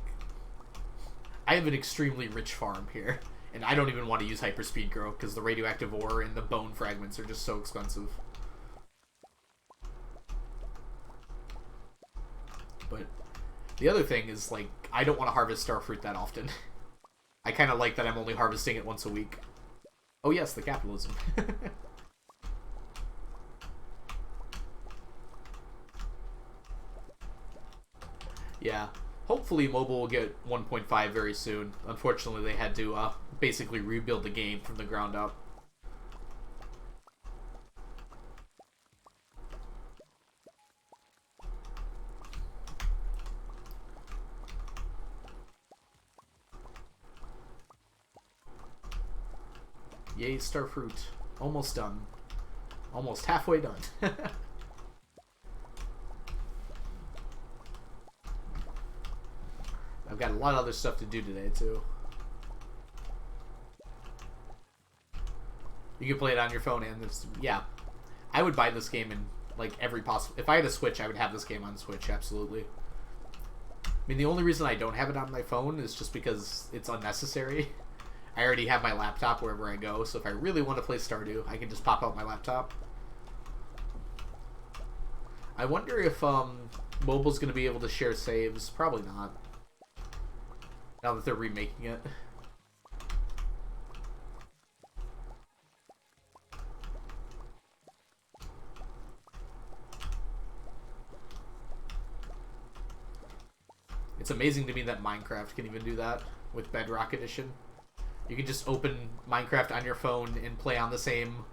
I have an extremely rich farm here, and I don't even want to use hyper speed grow because the radioactive ore and the bone fragments are just so expensive. But the other thing is, like, I don't want to harvest starfruit that often. I kind of like that I'm only harvesting it once a week. Oh yes, the capitalism. Yeah, hopefully mobile will get 1.5 very soon. Unfortunately, they had to basically rebuild the game from the ground up. Yay, starfruit. Almost done. Almost halfway done. I've got a lot of other stuff to do today, too. You can play it on your phone, and this, yeah. I would buy this game in, like, every possible... If I had a Switch, I would have this game on Switch, absolutely. I mean, the only reason I don't have it on my phone is just because it's unnecessary. I already have my laptop wherever I go, so if I really want to play Stardew, I can just pop out my laptop. I wonder if mobile's going to be able to share saves. Probably not. Now that they're remaking it. It's amazing to me that Minecraft can even do that with Bedrock Edition. You can just open Minecraft on your phone and play on the same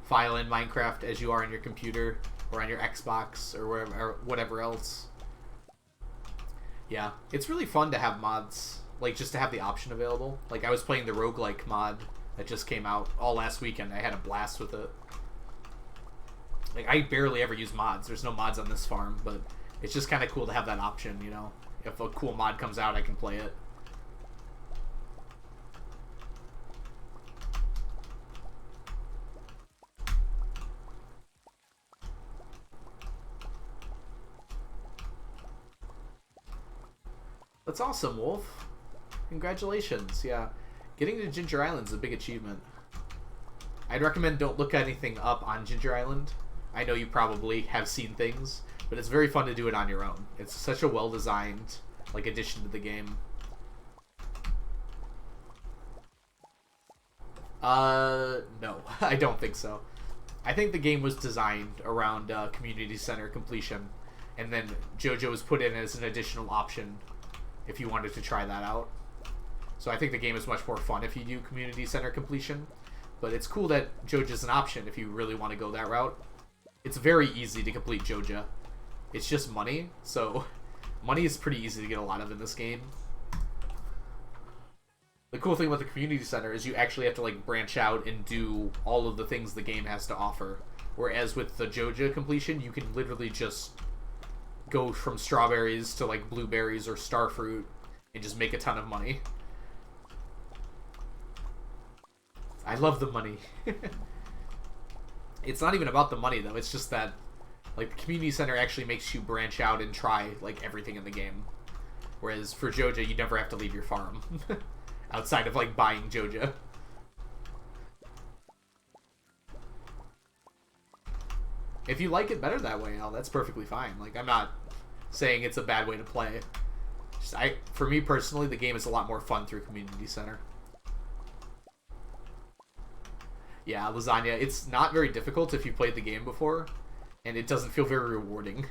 file in Minecraft as you are on your computer or on your Xbox or whatever else. Yeah, it's really fun to have mods, like just to have the option available. Like I was playing the roguelike mod that just came out all last weekend. I had a blast with it. Like I barely ever use mods. There's no mods on this farm, but it's just kind of cool to have that option, you know. If a cool mod comes out, I can play it. That's awesome, Wolf. Congratulations. Yeah. Getting to Ginger Island is a big achievement. I'd recommend don't look anything up on Ginger Island. I know you probably have seen things, but it's very fun to do it on your own. It's such a well-designed, like, addition to the game. No. I don't think so. I think the game was designed around community center completion, and then JoJo was put in as an additional option if you wanted to try that out. So I think the game is much more fun if you do community center completion, but it's cool that JoJo's an option if you really want to go that route. It's very easy to complete JoJo. It's just money, so money is pretty easy to get a lot of in this game. The cool thing about the community center is you actually have to like branch out and do all of the things the game has to offer. Whereas with the JoJo completion, you can literally just go from strawberries to like blueberries or starfruit and just make a ton of money. I love the money. It's not even about the money though, it's just that like the community center actually makes you branch out and try like everything in the game. Whereas for JoJo, you never have to leave your farm. Outside of like buying JoJo. If you like it better that way, Al, that's perfectly fine. Like I'm not saying it's a bad way to play. Just for me personally, the game is a lot more fun through community center. Yeah, lasagna. It's not very difficult if you played the game before, and it doesn't feel very rewarding.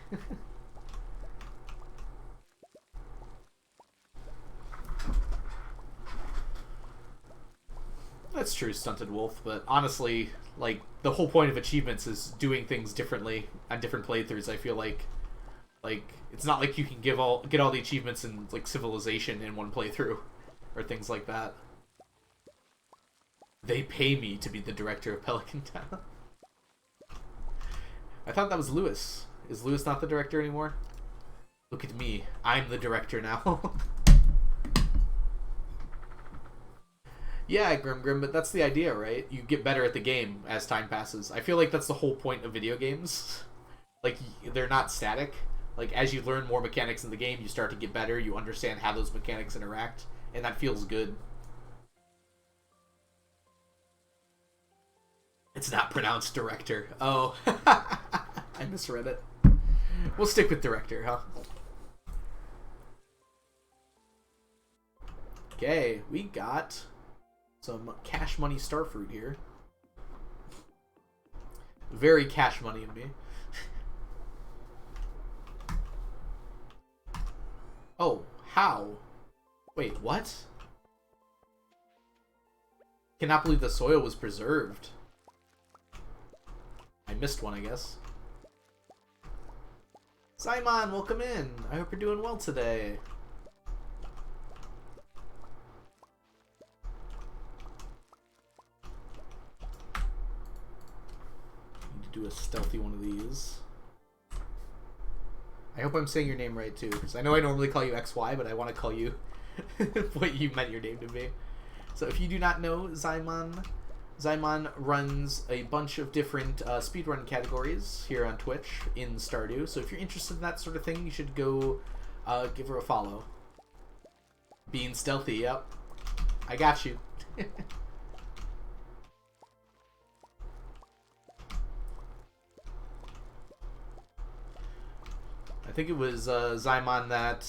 That's true, Stunted Wolf, but honestly, like, the whole point of achievements is doing things differently on different playthroughs, I feel like. Like, it's not like you can get all the achievements in, like, Civilization in one playthrough, or things like that. They pay me to be the director of Pelican Town. I thought that was Lewis. Is Lewis not the director anymore? Look at me. I'm the director now. Yeah, Grim, but that's the idea, right? You get better at the game as time passes. I feel like that's the whole point of video games. Like, they're not static. Like, as you learn more mechanics in the game, you start to get better, you understand how those mechanics interact, and that feels good. It's not pronounced director. Oh. I misread it. We'll stick with director, huh? Okay, we got some cash money starfruit here. Very cash money in me. Oh, how? Wait, what? Cannot believe the soil was preserved. I missed one, I guess. Simon, welcome in. I hope you're doing well today. do a stealthy one of these. I hope I'm saying your name right too, because I know I normally call you XY, but I want to call you what you meant your name to be. So if you do not know Zymon runs a bunch of different speedrun categories here on Twitch in Stardew. So if you're interested in that sort of thing, you should go give her a follow. Being stealthy, yep. I got you. I think it was Zymon that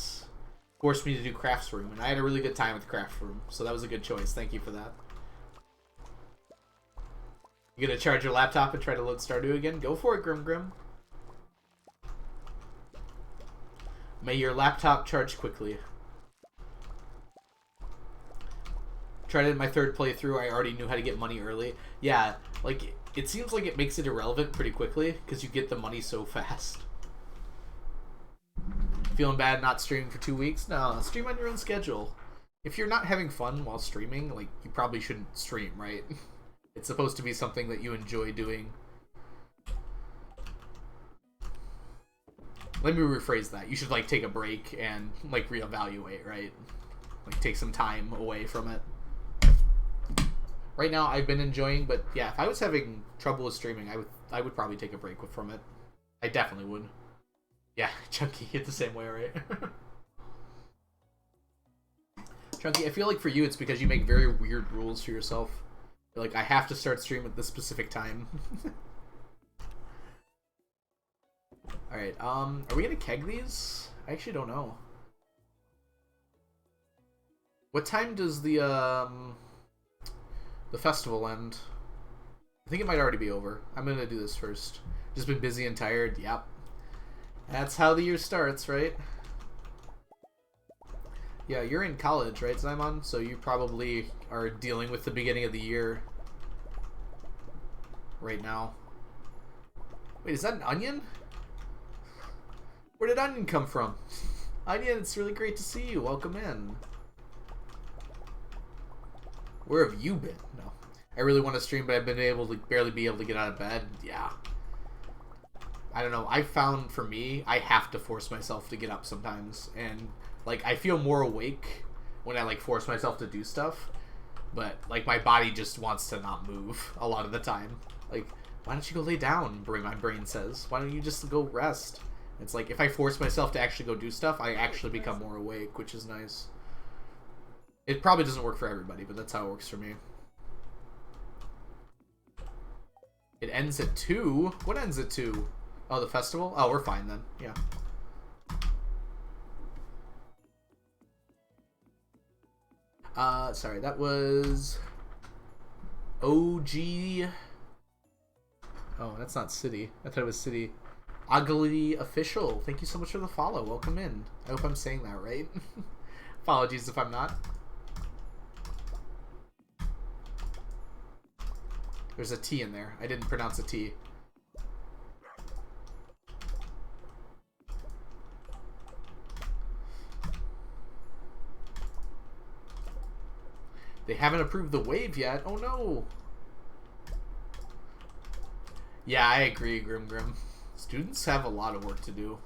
forced me to do Crafts Room, and I had a really good time with Crafts Room, so that was a good choice. Thank you for that. You gonna charge your laptop and try to load Stardew again? Go for it, Grim Grim. May your laptop charge quickly. Tried it in my third playthrough. I already knew how to get money early. Yeah, like, it seems like it makes it irrelevant pretty quickly, because you get the money so fast. Feeling bad not streaming for 2 weeks? No, stream on your own schedule. If you're not having fun while streaming, like, you probably shouldn't stream, right? It's supposed to be something that you enjoy doing. Let me rephrase that. You should, like, take a break and, like, reevaluate, right? Like, take some time away from it. Right now, I've been enjoying, but yeah, if I was having trouble with streaming, I would probably take a break from it. I definitely would. Yeah, Chunky, hit the same way, right? Chunky, I feel like for you, it's because you make very weird rules for yourself. You're like, I have to start stream at this specific time. Alright, are we gonna keg these? I actually don't know. What time does the festival end? I think it might already be over. I'm gonna do this first. Just been busy and tired. Yep. That's how the year starts, right? Yeah, you're in college, right, Zymon? So you probably are dealing with the beginning of the year right now. Wait, is that an onion? Where did onion come from? Onion, it's really great to see you. Welcome in. Where have you been? No. I really want to stream, but I've been able to barely be able to get out of bed. Yeah. I don't know. I found for me, I have to force myself to get up sometimes. And, like, I feel more awake when I, like, force myself to do stuff. But, like, my body just wants to not move a lot of the time. Like, why don't you go lay down, my brain says. Why don't you just go rest? It's like, if I force myself to actually go do stuff, I actually become more awake, which is nice. It probably doesn't work for everybody, but that's how it works for me. It ends at 2? What ends at 2? Oh, the festival? Oh, we're fine then. Yeah. Sorry, that was... OG... Oh, that's not City. I thought it was City. Ugly Official. Thank you so much for the follow. Welcome in. I hope I'm saying that right. Apologies if I'm not. There's a T in there. I didn't pronounce a T. They haven't approved the wave yet. Oh no. Yeah, I agree, Grim Grim. Students have a lot of work to do.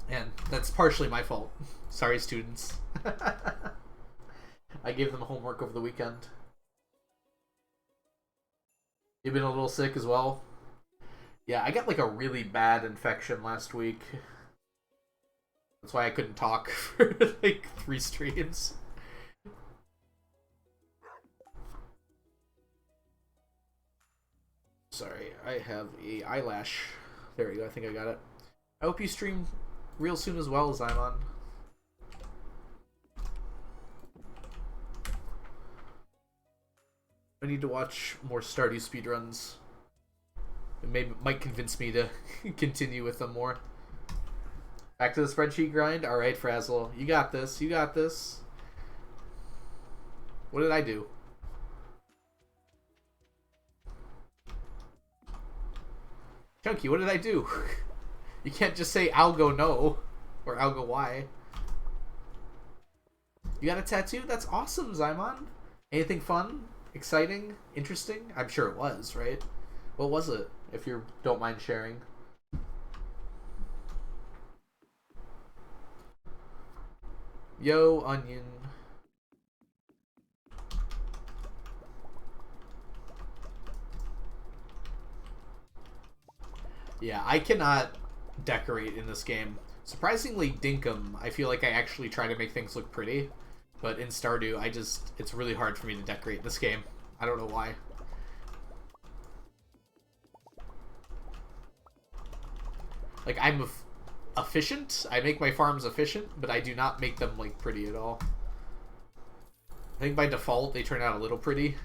And that's partially my fault. Sorry, students. I gave them homework over the weekend. You've been a little sick as well? Yeah, I got like a really bad infection last week. That's why I couldn't talk for like 3 streams. Sorry, I have a eyelash. There we go, I think I got it. I hope you stream real soon as well, Zymon. I need to watch more Stardew speedruns. It might convince me to continue with them more. Back to the spreadsheet grind? Alright, Frazzle. You got this. You got this. What did I do? Chunky, what did I do? You can't just say I'll go no. Or I'll go why. You got a tattoo? That's awesome, Zymon. Anything fun? exciting? Interesting? I'm sure it was, right? What was it, if you don't mind sharing? Yo, onion. Yeah, I cannot decorate in this game. Surprisingly, dinkum, I feel like I actually try to make things look pretty. But in Stardew, it's really hard for me to decorate this game. I don't know why. Like, I'm efficient. I make my farms efficient, but I do not make them, like, pretty at all. I think by default, they turn out a little pretty,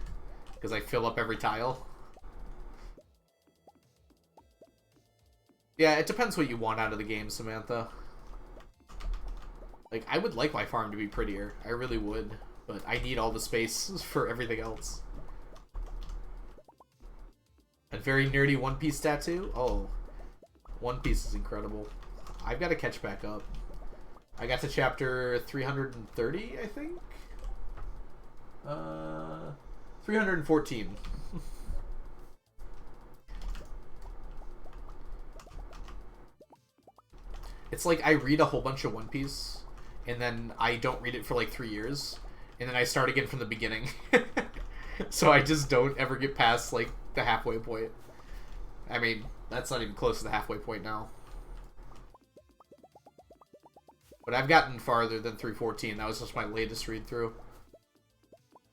because I fill up every tile. Yeah, it depends what you want out of the game, Samantha. Like, I would like my farm to be prettier. I really would. But I need all the space for everything else. A very nerdy One Piece tattoo? Oh. One Piece is incredible. I've got to catch back up. I got to chapter 330, I think? 314. It's like I read a whole bunch of One Piece, and then I don't read it for like 3 years, and then I start again from the beginning. So I just don't ever get past like the halfway point. I mean, that's not even close to the halfway point now. But I've gotten farther than 314. That was just my latest read through.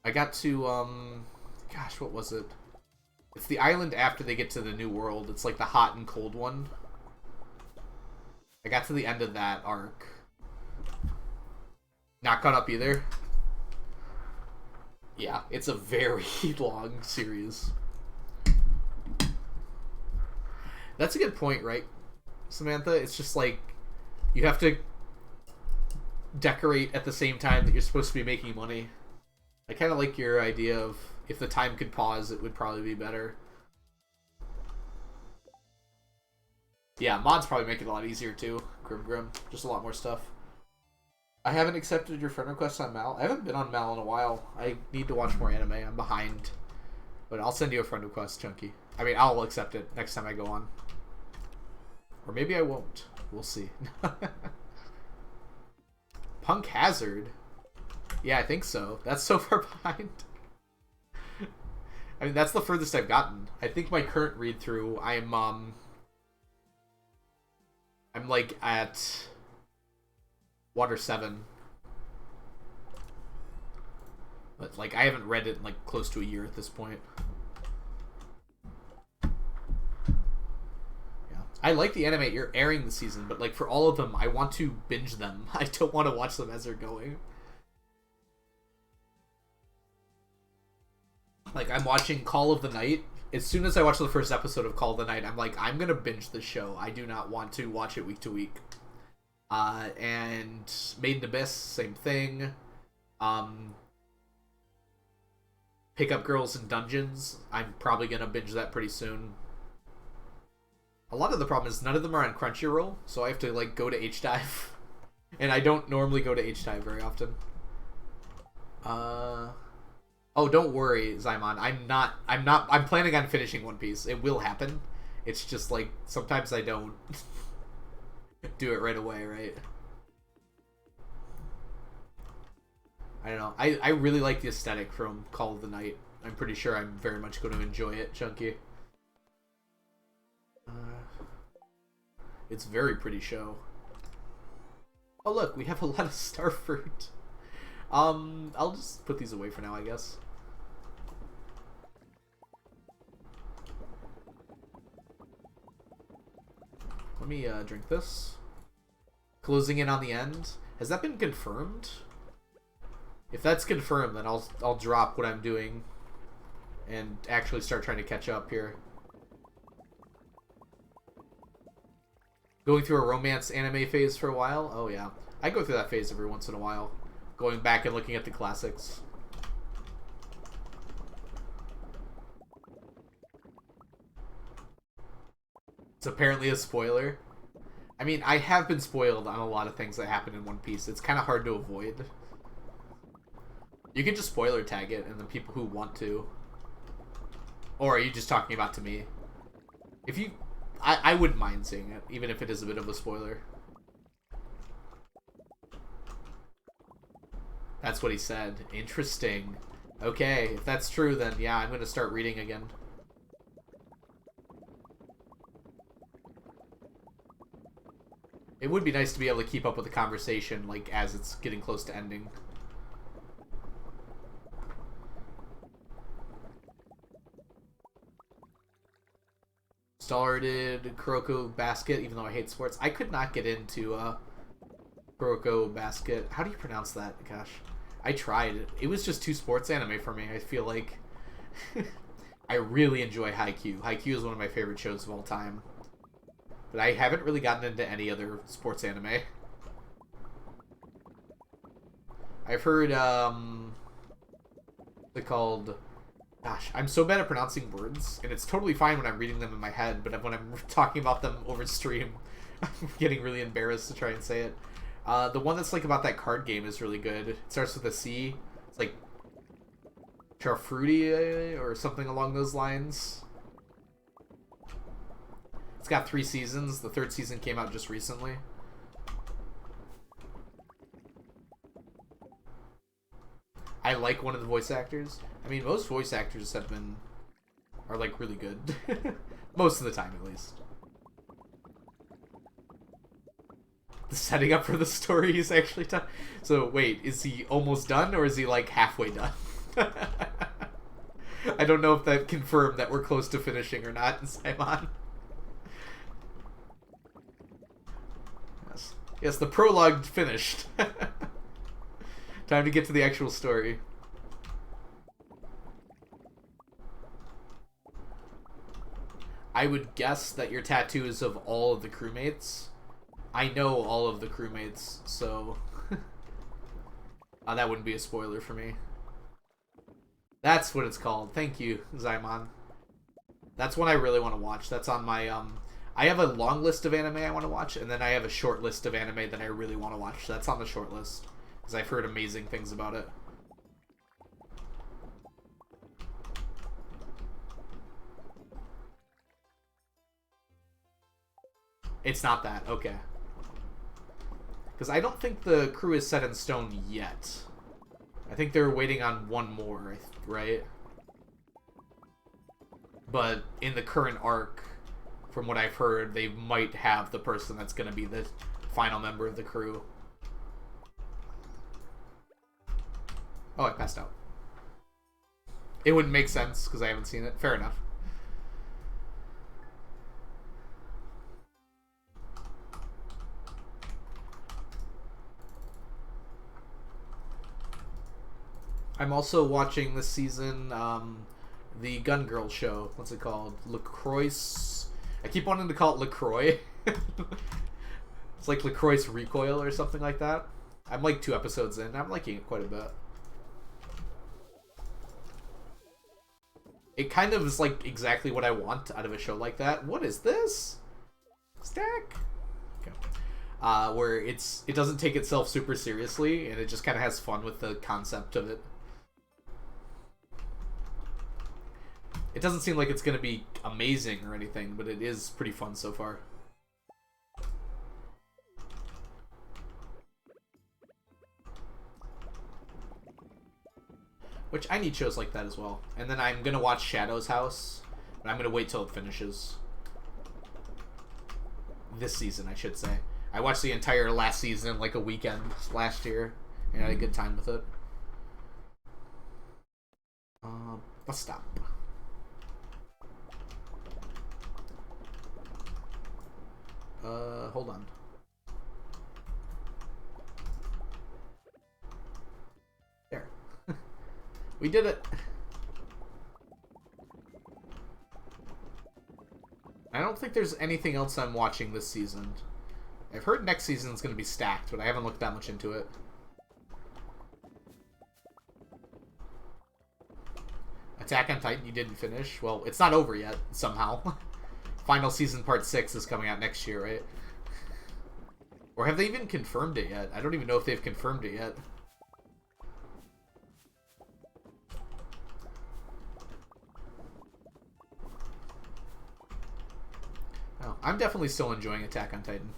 I got to, gosh, what was it? It's the island after they get to the new world. It's like the hot and cold one. I got to the end of that arc. Not caught up either. Yeah, it's a very long series. That's a good point, right, Samantha? It's just like, you have to decorate at the same time that you're supposed to be making money. I kind of like your idea of, if the time could pause, it would probably be better. Yeah, mods probably make it a lot easier too. Grim. Just a lot more stuff. I haven't accepted your friend request on Mal. I haven't been on Mal in a while. I need to watch more anime. I'm behind. But I'll send you a friend request, Chunky. I mean, I'll accept it next time I go on. Or maybe I won't. We'll see. Punk Hazard? Yeah, I think so. That's so far behind. I mean, that's the furthest I've gotten. I think my current read-through, I'm like at Water 7. But like I haven't read it in like close to a year at this point. Yeah. I like the anime you're airing this season, but like for all of them, I want to binge them. I don't want to watch them as they're going. Like I'm watching Call of the Night. As soon as I watch the first episode of Call of the Night, I'm like, I'm gonna binge this show. I do not want to watch it week to week. And Made in Abyss, same thing. Pick Up Girls in Dungeons. I'm probably gonna binge that pretty soon. A lot of the problem is none of them are on Crunchyroll, so I have to like go to HDive. And I don't normally go to HDive very often. Oh, don't worry, Zymon. I'm planning on finishing One Piece. It will happen. It's just like sometimes I don't do it right away, right? I don't know. I really like the aesthetic from Call of the Night. I'm pretty sure I'm very much going to enjoy it, Chunky. It's a very pretty show. Oh look, we have a lot of starfruit. I'll just put these away for now, I guess. Let me drink this. Closing in on the end. Has that been confirmed? If that's confirmed, then I'll drop what I'm doing and actually start trying to catch up here. Going through a romance anime phase for a while? Oh yeah. I go through that phase every once in a while. Going back and looking at the classics. It's apparently a spoiler. I mean, I have been spoiled on a lot of things that happen in One Piece. It's kind of hard to avoid. You can just spoiler tag it, and the people who want to. Or are you just talking about to me? If you... I wouldn't mind seeing it, even if it is a bit of a spoiler. That's what he said. Interesting. Okay, if that's true, then yeah, I'm going to start reading again. It would be nice to be able to keep up with the conversation, like, as it's getting close to ending. Started Kuroko Basket, even though I hate sports. I could not get into Kuroko Basket. How do you pronounce that? Gosh. I tried. It was just too sports anime for me. I feel like I really enjoy Haikyuu. Haikyuu is one of my favorite shows of all time. But I haven't really gotten into any other sports anime. I've heard, they're called... Gosh, I'm so bad at pronouncing words, and it's totally fine when I'm reading them in my head, but when I'm talking about them over stream, I'm getting really embarrassed to try and say it. The one that's like about that card game is really good. It starts with a C. It's like Charfruti or something along those lines. It's got 3 seasons. The 3rd season came out just recently. I like one of the voice actors. I mean, most voice actors are like really good. Most of the time, at least. The setting up for the story is actually done. So, wait, is he almost done, or is he like halfway done? I don't know if that confirmed that we're close to finishing or not in Simon. Yes, the prologue finished. Time to get to the actual story. I would guess that your tattoo is of all of the crewmates. I know all of the crewmates, so... that wouldn't be a spoiler for me. That's what it's called. Thank you, Zymon. That's one I really want to watch. That's on my... I have a long list of anime I want to watch, and then I have a short list of anime that I really want to watch. That's on the short list, because I've heard amazing things about it. It's not that. Okay. Because I don't think the crew is set in stone yet. I think they're waiting on one more, right? But in the current arc, from what I've heard, they might have the person that's going to be the final member of the crew. Oh, I passed out. It wouldn't make sense because I haven't seen it. Fair enough. I'm also watching this season, the Gun Girl show. What's it called? LaCroix. I keep wanting to call it LaCroix. It's like LaCroix Recoil or something like that. I'm like 2 episodes in. I'm liking it quite a bit. It kind of is like exactly what I want out of a show like that. What is this? Stack? Okay. Where it doesn't take itself super seriously, and it just kind of has fun with the concept of it. It doesn't seem like it's going to be amazing or anything, but it is pretty fun so far. Which, I need shows like that as well. And then I'm going to watch Shadow's House, but I'm going to wait till it finishes. This season, I should say. I watched the entire last season in like a weekend last year, and I had a good time with it. Let's stop. Hold on. There. We did it. I don't think there's anything else I'm watching this season. I've heard next season's going to be stacked, but I haven't looked that much into it. Attack on Titan you didn't finish? Well, it's not over yet, somehow. Final season part 6 is coming out next year, right? Or have they even confirmed it yet? I don't even know if they've confirmed it yet. Oh, I'm definitely still enjoying Attack on Titan.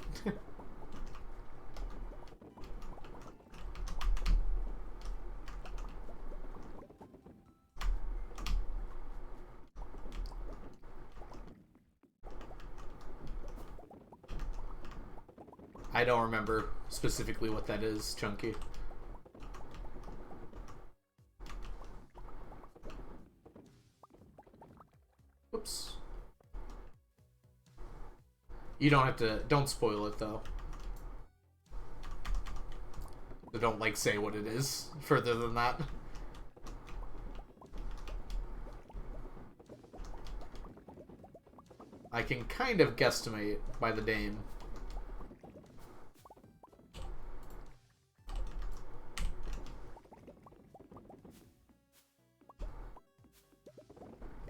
I don't remember specifically what that is, Chunky. Oops. You don't have to... Don't spoil it, though. So don't, like, say what it is further than that. I can kind of guesstimate by the name.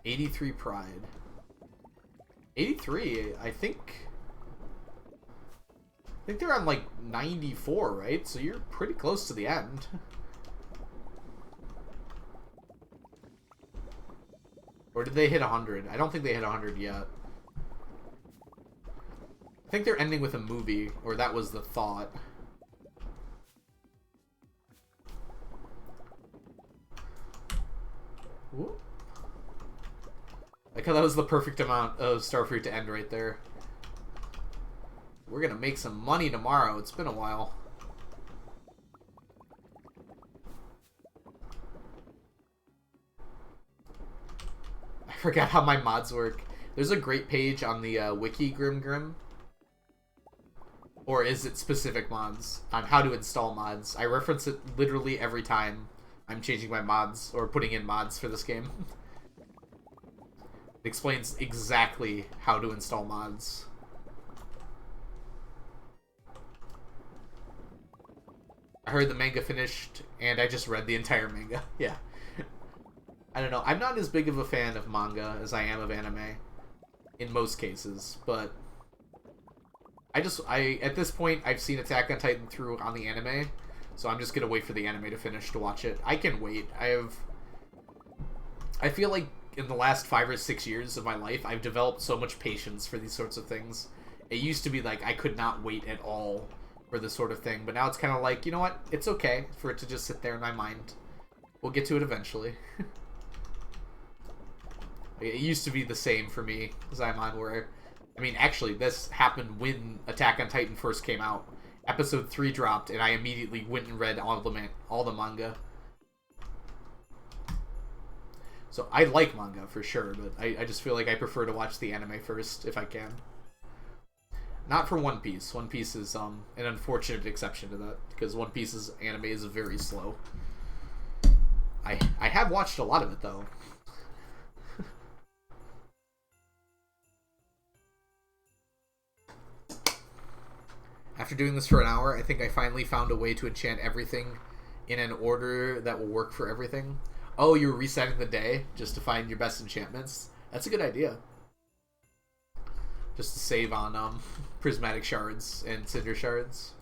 '83 Pride. 83, I think they're on like 94, right? So you're pretty close to the end. Or did they hit 100? I don't think they hit 100 yet. I think they're ending with a movie, or that was the thought. Whoop. Like how that was the perfect amount of starfruit to end right there. We're gonna make some money tomorrow. It's been a while. I forgot how my mods work. There's a great page on the wiki Grim. Or is it specific mods? On how to install mods. I reference it literally every time I'm changing my mods or putting in mods for this game. It explains exactly how to install mods. I heard the manga finished, and I just read the entire manga. Yeah. I don't know. I'm not as big of a fan of manga as I am of anime. In most cases. But at this point, I've seen Attack on Titan through on the anime. So I'm just going to wait for the anime to finish to watch it. I can wait. I feel like in the last 5 or 6 years of my life, I've developed so much patience for these sorts of things. It used to be like I could not wait at all for this sort of thing, but now it's kind of like, you know what? It's okay for it to just sit there in my mind. We'll get to it eventually. It used to be the same for me, Zaimon, where... I mean, actually, this happened when Attack on Titan first came out. Episode 3 dropped, and I immediately went and read all the manga. So I like manga for sure, but I just feel like I prefer to watch the anime first if I can. Not for One Piece. One Piece is an unfortunate exception to that, because One Piece's anime is very slow. I have watched a lot of it though. After doing this for an hour, I think I finally found a way to enchant everything in an order that will work for everything. Oh, you're resetting the day just to find your best enchantments? That's a good idea. Just to save on prismatic shards and cinder shards.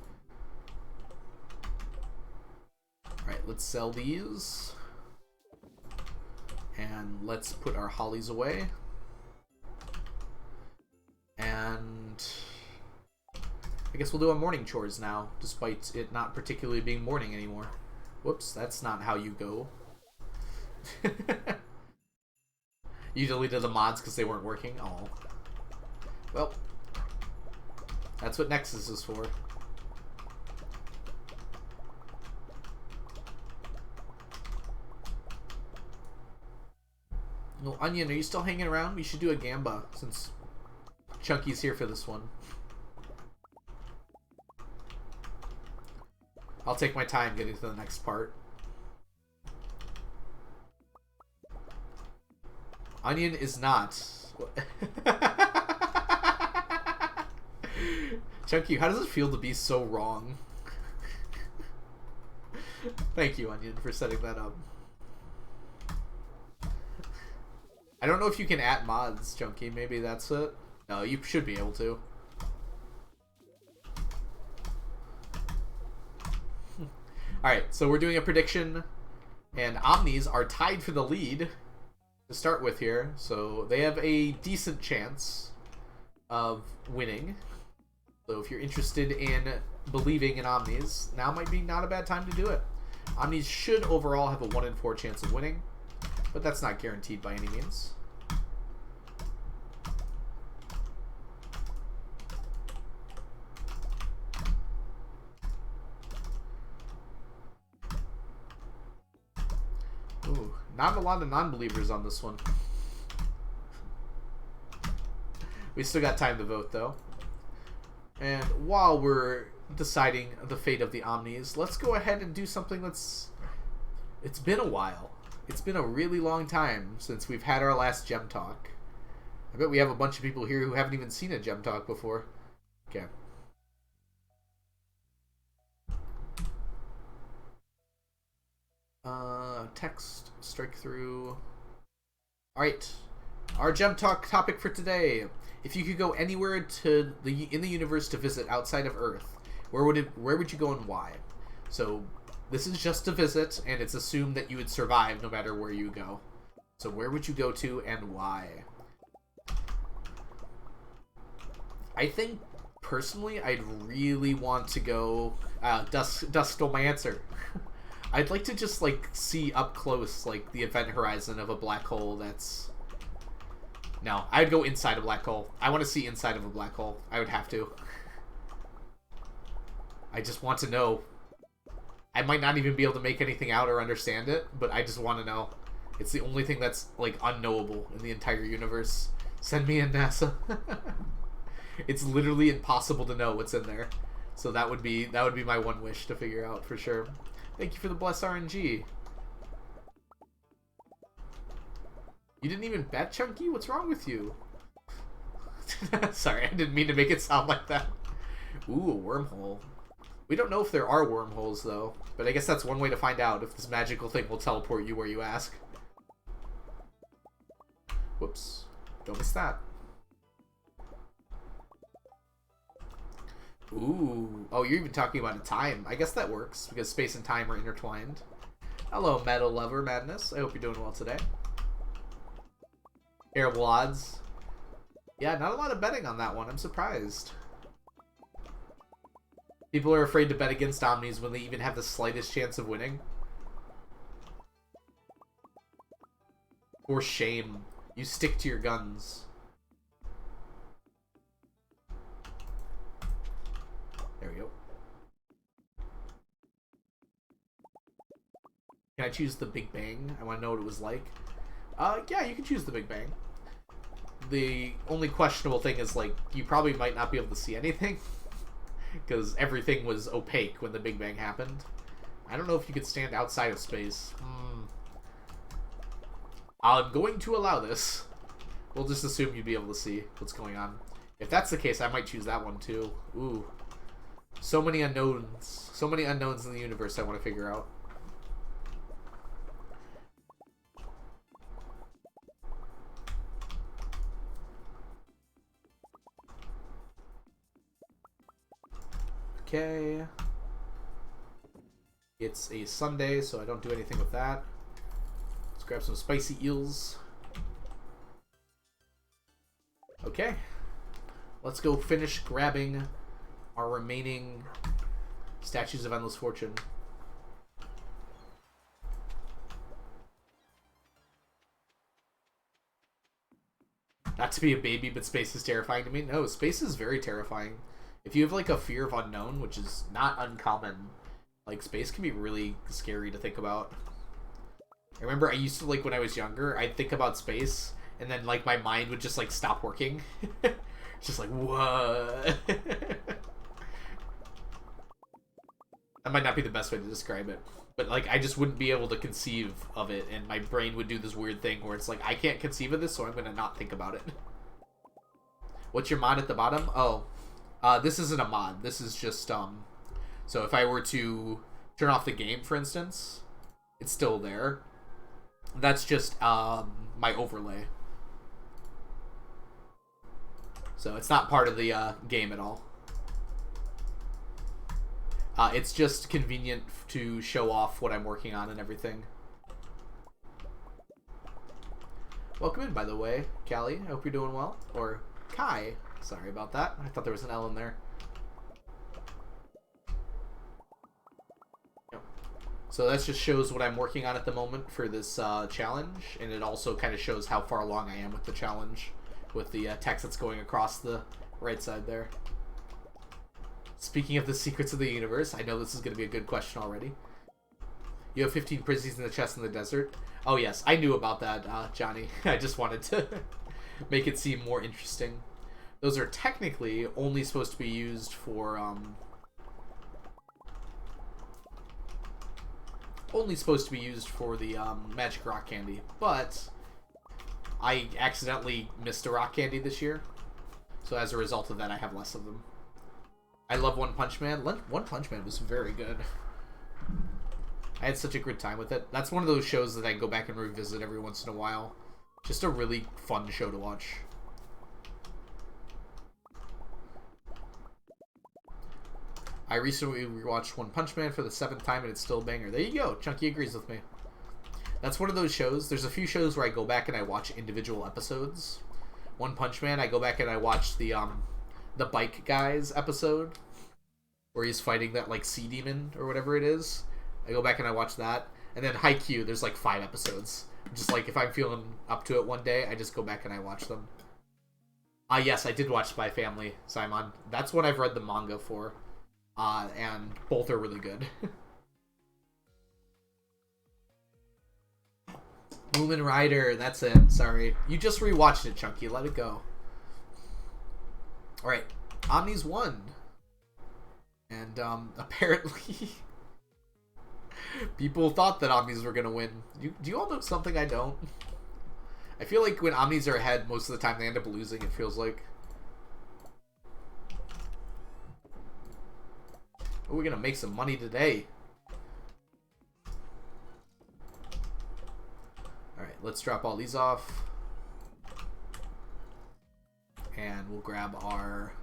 Alright, let's sell these. And let's put our hollies away. And I guess we'll do our morning chores now, despite it not particularly being morning anymore. Whoops, that's not how you go. You deleted the mods because they weren't working? Oh. Well, that's what Nexus is for. No, Onion, are you still hanging around? We should do a Gamba, since Chunky's here for this one. I'll take my time getting to the next part. Onion is not. Chunky, how does it feel to be so wrong? Thank you, Onion, for setting that up. I don't know if you can add mods, Chunky. Maybe that's it. No, you should be able to. Alright, so we're doing a prediction, and Omnis are tied for the lead to start with here, so they have a decent chance of winning. So if you're interested in believing in Omnis, now might be not a bad time to do it. Omnis should overall have a 1 in 4 chance of winning, but that's not guaranteed by any means. Ooh, not a lot of non-believers on this one. We still got time to vote, though. And while we're deciding the fate of the Omnis, let's go ahead and do something that's... It's been a while. It's been a really long time since we've had our last Gem Talk. I bet we have a bunch of people here who haven't even seen a Gem Talk before. Okay. Text, strike through. Alright. Our Gem Talk topic for today. If you could go anywhere in the universe to visit outside of Earth, where would you go and why? So this is just a visit, and it's assumed that you would survive no matter where you go. So where would you go to and why? I think personally I'd really want to go. Dust stole my answer. I'd like to just like see up close like the event horizon of a black hole that's... No, I'd go inside a black hole. I want to see inside of a black hole. I would have to. I just want to know. I might not even be able to make anything out or understand it, but I just want to know. It's the only thing that's like unknowable in the entire universe. Send me in, NASA. It's literally impossible to know what's in there. So that would be my one wish to figure out for sure. Thank you for the blessed RNG. You didn't even bet, Chunky? What's wrong with you? Sorry, I didn't mean to make it sound like that. Ooh, a wormhole. We don't know if there are wormholes, though. But I guess that's one way to find out if this magical thing will teleport you where you ask. Whoops. Don't miss that. Ooh. Oh, you're even talking about a time. I guess that works, because space and time are intertwined. Hello, Metal Lover Madness. I hope you're doing well today. Terrible odds. Yeah, not a lot of betting on that one. I'm surprised. People are afraid to bet against Omnis when they even have the slightest chance of winning. For shame. You stick to your guns. There we go. Can I choose the Big Bang? I want to know what it was like. Yeah, you can choose the Big Bang. The only questionable thing is, like, you probably might not be able to see anything. Because everything was opaque when the Big Bang happened. I don't know if you could stand outside of space. I'm going to allow this. We'll just assume you'd be able to see what's going on. If that's the case, I might choose that one too. Ooh. So many unknowns. So many unknowns in the universe I want to figure out. Okay. It's a Sunday, so I don't do anything with that. Let's grab some spicy eels. Okay. Let's go finish grabbing our remaining Statues of Endless Fortune. Not to be a baby, but space is terrifying to me. No, space is very terrifying. If you have, like, a fear of unknown, which is not uncommon, like, space can be really scary to think about. I remember I used to, like, when I was younger, I'd think about space, and then, like, my mind would just, like, stop working. Just like, what? That might not be the best way to describe it. But, like, I just wouldn't be able to conceive of it, and my brain would do this weird thing where it's like, I can't conceive of this, so I'm going to not think about it. What's your mod at the bottom? Oh. This isn't a mod. This is just, so if I were to turn off the game, for instance, it's still there. That's just, my overlay. So it's not part of the, game at all. It's just convenient to show off what I'm working on and everything. Welcome in, by the way, Callie. I hope you're doing well. Or Kai. Sorry about that. I thought there was an L in there. Yep. So that just shows what I'm working on at the moment for this challenge, and it also kind of shows how far along I am with the challenge, with the text that's going across the right side there. Speaking of the secrets of the universe, I know this is going to be a good question already. You have 15 Prizzies in the chest in the desert. Oh yes, I knew about that, Johnny. I just wanted to make it seem more interesting. Those are technically only supposed to be used for, the magic rock candy, but I accidentally missed a rock candy this year, so as a result of that, I have less of them. I love One Punch Man. One Punch Man was very good. I had such a good time with it. That's one of those shows that I go back and revisit every once in a while. Just a really fun show to watch. I recently rewatched One Punch Man for the 7th time, and it's still a banger. There you go. Chunky agrees with me. That's one of those shows. There's a few shows where I go back and I watch individual episodes. One Punch Man, I go back and I watch the Bike Guys episode, where he's fighting that, like, sea demon or whatever it is. I go back and I watch that. And then Haikyuu, there's like 5 episodes. Just like, if I'm feeling up to it one day, I just go back and I watch them. Yes, I did watch Spy Family, Simon. That's what I've read the manga for. And both are really good. Moomin Rider, that's it. Sorry. You just rewatched it, Chunky. Let it go. Alright. Omni's won. And, apparently... people thought that Omnis were going to win. Do you all know something I don't? I feel like when Omnis are ahead, most of the time they end up losing, it feels like. Oh, we're going to make some money today. Alright, let's drop all these off. And we'll grab our...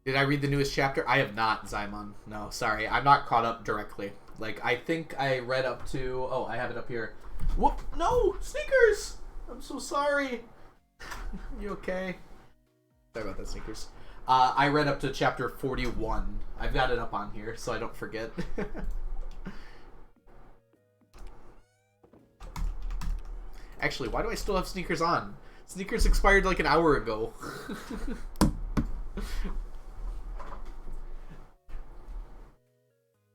Did I read the newest chapter? I have not, Zymon. No, sorry. I'm not caught up directly. Like, I think I read up to... Oh, I have it up here. Whoop! No! Sneakers! I'm so sorry. You okay? Sorry about that, Sneakers. I read up to chapter 41. I've got it up on here, so I don't forget. Actually, why do I still have Sneakers on? Sneakers expired like an hour ago.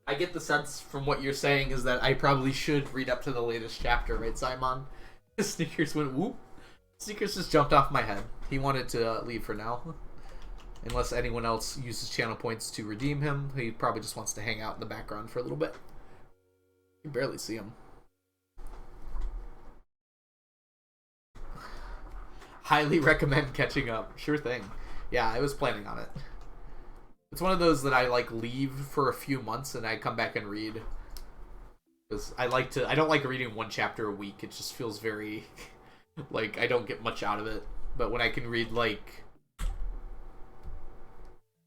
I get the sense from what you're saying is that I probably should read up to the latest chapter, right, Simon? Sneakers went whoop. Sneakers just jumped off my head. He wanted to leave for now. Unless anyone else uses channel points to redeem him, he probably just wants to hang out in the background for a little bit. You can barely see him. Highly recommend catching up. Sure thing. Yeah, I was planning on it. It's one of those that I, like, leave for a few months and I come back and read. Because I don't like reading one chapter a week. It just feels very, like, I don't get much out of it. But when I can read, like,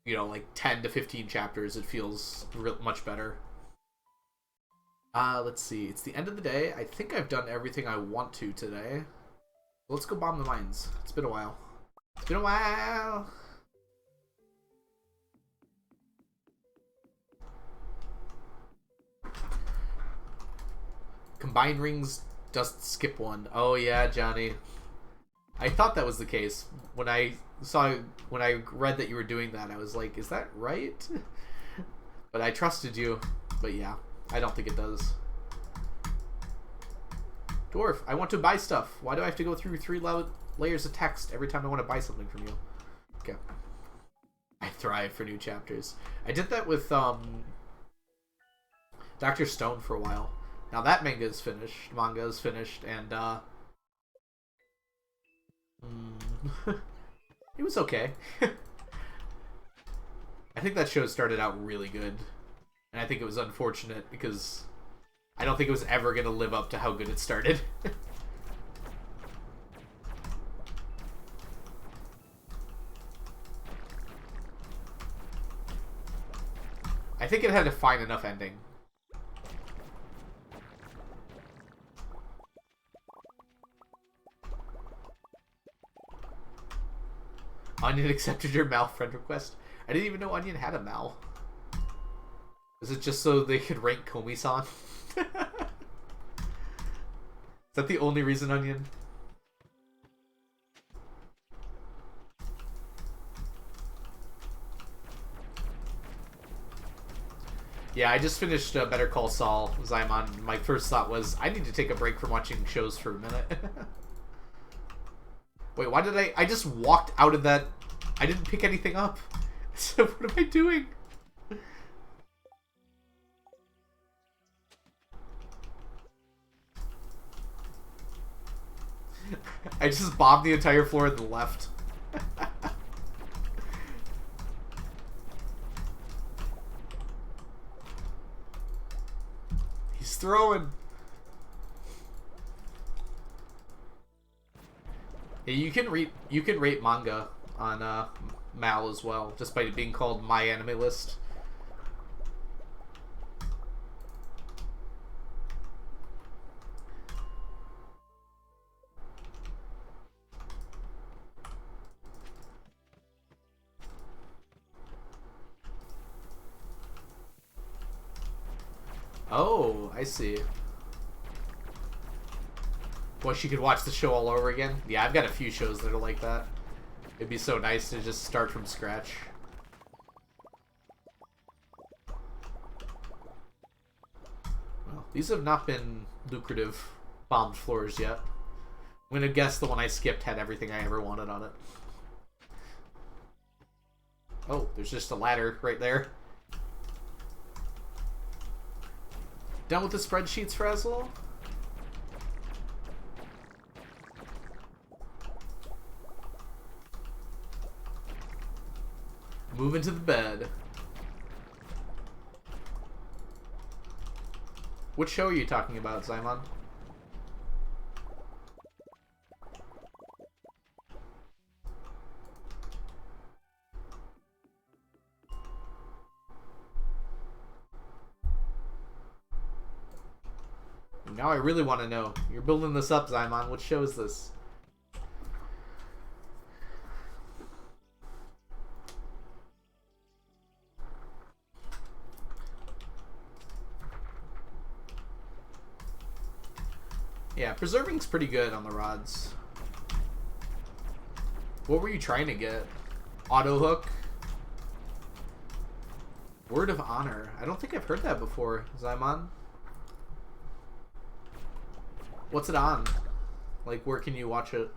you know, like 10 to 15 chapters, it feels much better. Let's see. It's the end of the day. I think I've done everything I want to today. Let's go bomb the mines. It's been a while. It's been a while. Combined rings doesn't skip one. Oh yeah, Johnny. I thought that was the case. When I read that you were doing that, I was like, is that right? But I trusted you. But yeah, I don't think it does. Dwarf, I want to buy stuff. Why do I have to go through 3 layers of text every time I want to buy something from you? Okay. I thrive for new chapters. I did that with Dr. Stone for a while. Now that manga is finished, and it was okay. I think that show started out really good, and I think it was unfortunate because I don't think it was ever going to live up to how good it started. I think it had a fine enough ending. Onion accepted your Mal friend request. I didn't even know Onion had a Mal. Is it just so they could rank Komi-san? Is that the only reason, Onion? Yeah, I just finished Better Call Saul, Zymon. My first thought was, I need to take a break from watching shows for a minute. Wait, why did I just walked out of that... I didn't pick anything up. So what am I doing? I just bombed the entire floor and then left. He's throwing. Yeah, you can rate manga on Mal as well, just by it being called My Anime List. Oh, I see. Well, she could watch the show all over again? Yeah, I've got a few shows that are like that. It'd be so nice to just start from scratch. Well, these have not been lucrative bombed floors yet. I'm gonna guess the one I skipped had everything I ever wanted on it. Oh, there's just a ladder right there. Done with the spreadsheets, Frazzle? Move into the bed. What show are you talking about, Zymon? Now I really want to know. You're building this up, Zymon. What show is this? Yeah, preserving's pretty good on the rods. What were you trying to get? Auto hook? Word of honor. I don't think I've heard that before, Zymon. What's it on? Like, where can you watch it?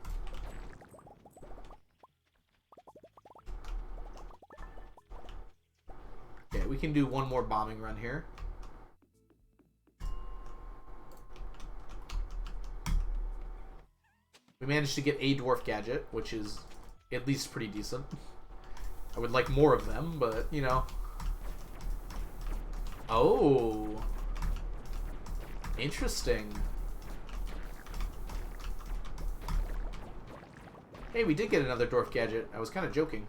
Okay, we can do one more bombing run here. We managed to get a dwarf gadget, which is at least pretty decent. I would like more of them, but, you know. Oh. Interesting. Hey, we did get another dwarf gadget. I was kind of joking.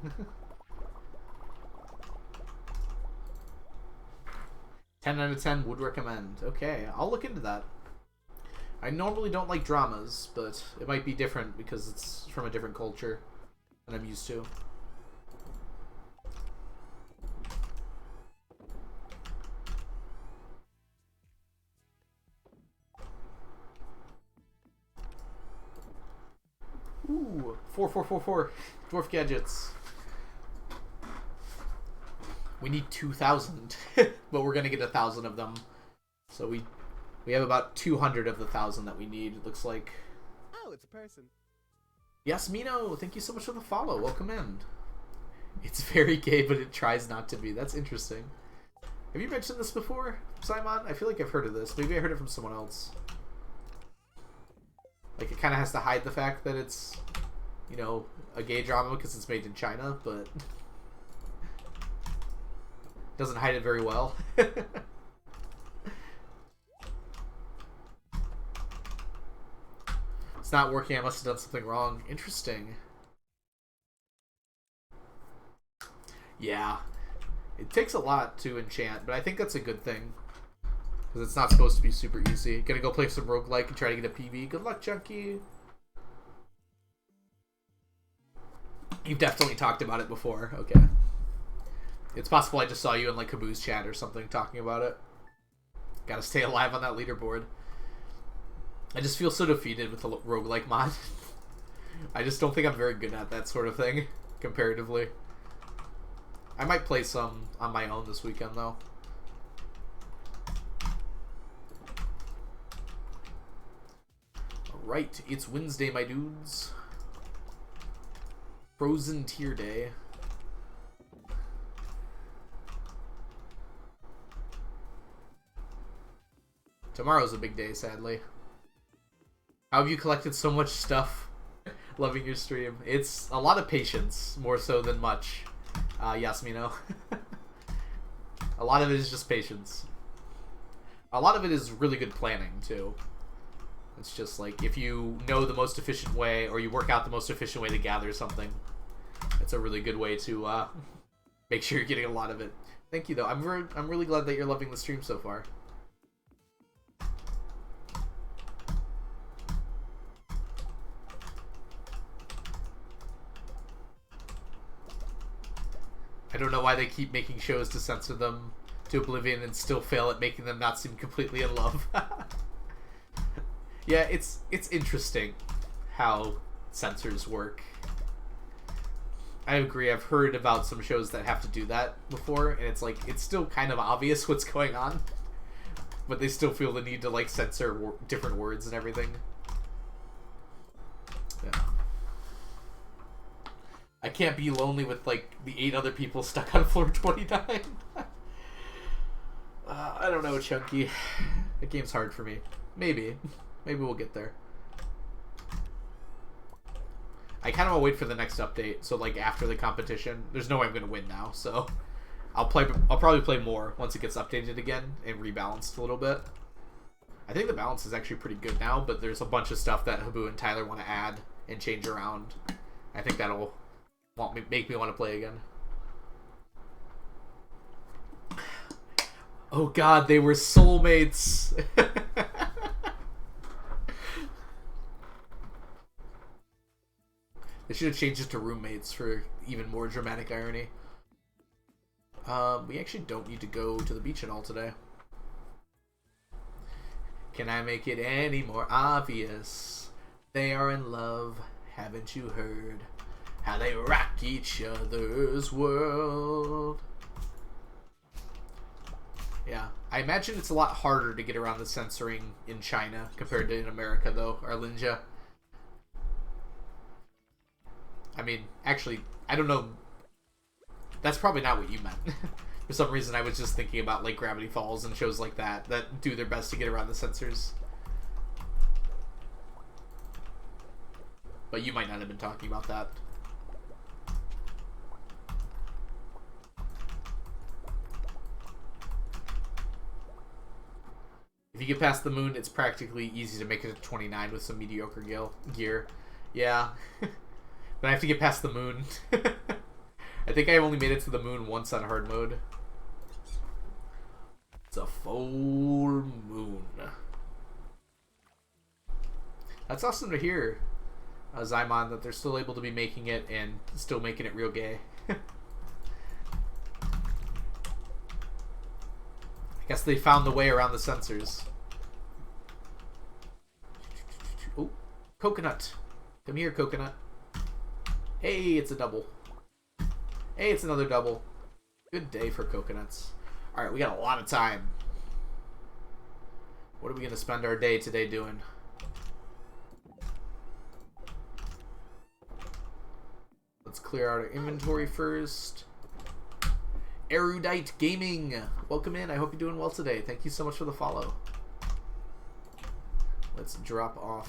10 out of 10 would recommend. Okay, I'll look into that. I normally don't like dramas, but it might be different because it's from a different culture than I'm used to. Ooh, 4444 dwarf gadgets. We need 2,000, but we're gonna get 1,000 of them. So we have about 200 of the 1,000 that we need, it looks like. Oh, it's a person. Yes, Mino, thank you so much for the follow. Welcome in. It's very gay, but it tries not to be. That's interesting. Have you mentioned this before, Simon? I feel like I've heard of this. Maybe I heard it from someone else. Like, it kind of has to hide the fact that it's, you know, a gay drama because it's made in China, but doesn't hide it very well. It's not working. I must have done something wrong. Interesting. Yeah. It takes a lot to enchant, but I think that's a good thing. Because it's not supposed to be super easy. Gonna go play some roguelike and try to get a PB. Good luck, Junkie. You've definitely talked about it before. Okay. It's possible I just saw you in like Caboose chat or something talking about it. Gotta stay alive on that leaderboard. I just feel so defeated with the roguelike mod. I just don't think I'm very good at that sort of thing, comparatively. I might play some on my own this weekend, though. Alright, it's Wednesday, my dudes. Frozen Tier Day. Tomorrow's a big day, sadly. How have you collected so much stuff? Loving your stream. It's a lot of patience, more so than much. Yasmino. A lot of it is just patience. A lot of it is really good planning, too. It's just like, if you know the most efficient way, or you work out the most efficient way to gather something, it's a really good way to make sure you're getting a lot of it. Thank you, though. I'm really glad that you're loving the stream so far. I don't know why they keep making shows to censor them to oblivion and still fail at making them not seem completely in love. Yeah, it's interesting how censors work. I agree. I've heard about some shows that have to do that before, and it's like, it's still kind of obvious what's going on, but they still feel the need to like censor different words and everything. Yeah. I can't be lonely with like the 8 other people stuck on floor 29. I don't know, Chunky. The game's hard for me. Maybe we'll get there. I kind of want to wait for the next update, so like after the competition. There's no way I'm gonna win now, so I'll probably play more once it gets updated again and rebalanced a little bit. I think the balance is actually pretty good now, but there's a bunch of stuff that Habu and Tyler want to add and change around. I think that'll make me want to play again. Oh god, they were soulmates. They should have changed it to roommates for even more dramatic irony. We actually don't need to go to the beach at all today. Can I make it any more obvious? They are in love, haven't you heard? How they rock each other's world. Yeah, I imagine it's a lot harder to get around the censoring in China compared to in America, though, Arlinja. I mean, actually, I don't know. That's probably not what you meant. For some reason, I was just thinking about like Gravity Falls and shows like that do their best to get around the censors. But you might not have been talking about that. If you get past the moon, it's practically easy to make it to 29 with some mediocre gear. Yeah. But I have to get past the moon. I think I only made it to the moon once on hard mode. It's a full moon. That's awesome to hear, Zymon, that they're still able to be making it and still making it real gay. I guess they found the way around the censors. Oh, coconut. Come here, coconut. Hey, it's a double. Hey, it's another double. Good day for coconuts. Alright, we got a lot of time. What are we going to spend our day today doing? Let's clear out our inventory first. Erudite Gaming, welcome in. I hope you're doing well today. Thank you so much for the follow. Let's drop off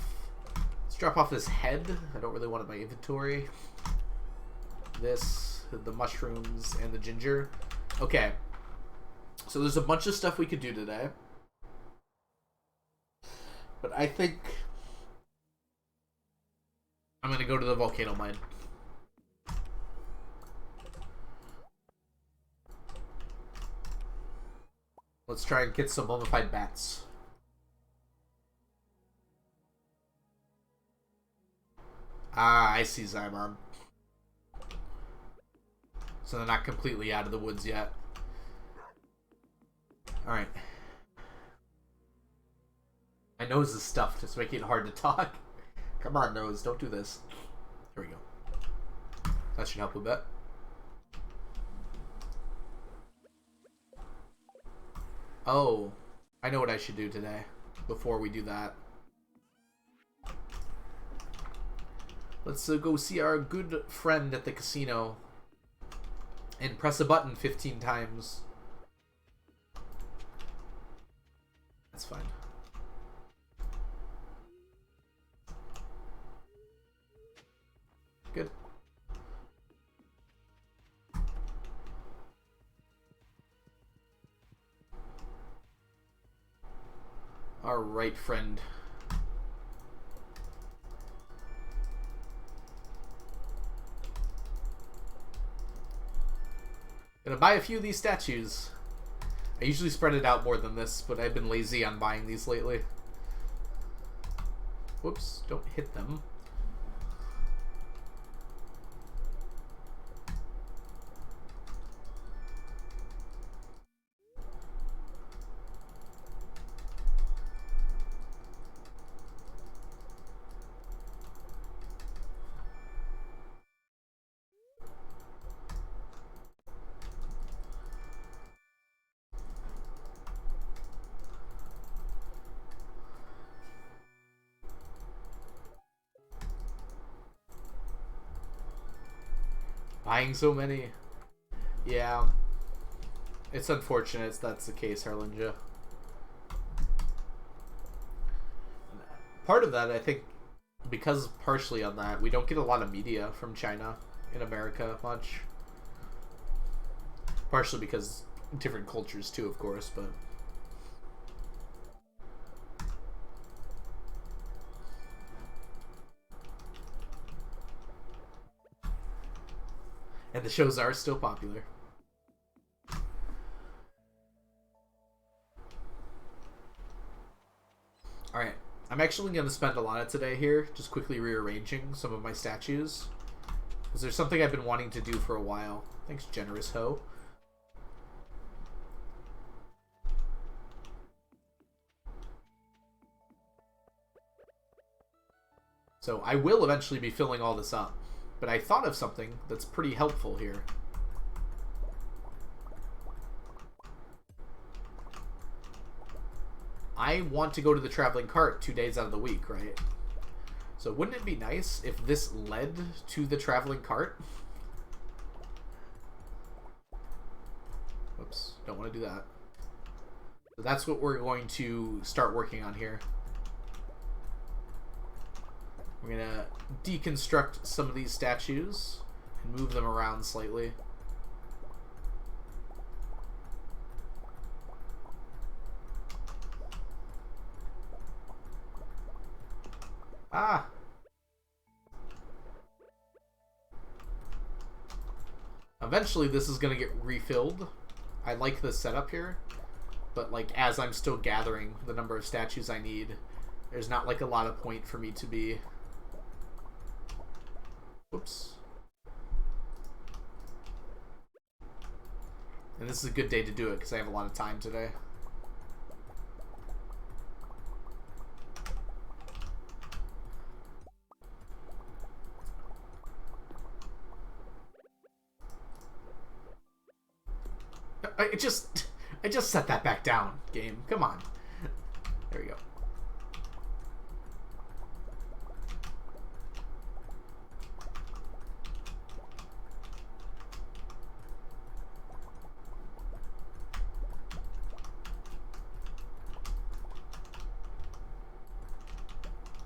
this head. I don't really want it in my inventory. This, the mushrooms, and the ginger. Okay. So there's a bunch of stuff we could do today. But I think I'm going to go to the volcano mine. Let's try and get some mummified bats. Ah, I see, Zymon. So they're not completely out of the woods yet. Alright. My nose is stuffed. It's making it hard to talk. Come on, nose. Don't do this. There we go. That should help a bit. Oh. I know what I should do today. Before we do that. Let's go see our good friend at the casino. And press a button 15 times. That's fine. Good. All right, friend. Gonna buy a few of these statues. I usually spread it out more than this, but I've been lazy on buying these lately. Whoops, don't hit them. Buying so many. Yeah. It's unfortunate that's the case, Harlinja. Part of that, I think, because partially on that, we don't get a lot of media from China in America much. Partially because different cultures too, of course, but... And the shows are still popular. Alright, I'm actually going to spend a lot of today here just quickly rearranging some of my statues. Because there's something I've been wanting to do for a while. Thanks, Generous Ho. So I will eventually be filling all this up. But I thought of something that's pretty helpful here. I want to go to the traveling cart 2 days out of the week, right? So wouldn't it be nice if this led to the traveling cart? Whoops, don't want to do that. So that's what we're going to start working on here. We're going to deconstruct some of these statues and move them around slightly. Ah! Eventually this is going to get refilled. I like the setup here, but like as I'm still gathering the number of statues I need, there's not like a lot of point for me to be... Whoops. And this is a good day to do it because I have a lot of time today. I just set that back down, game. Come on. There we go.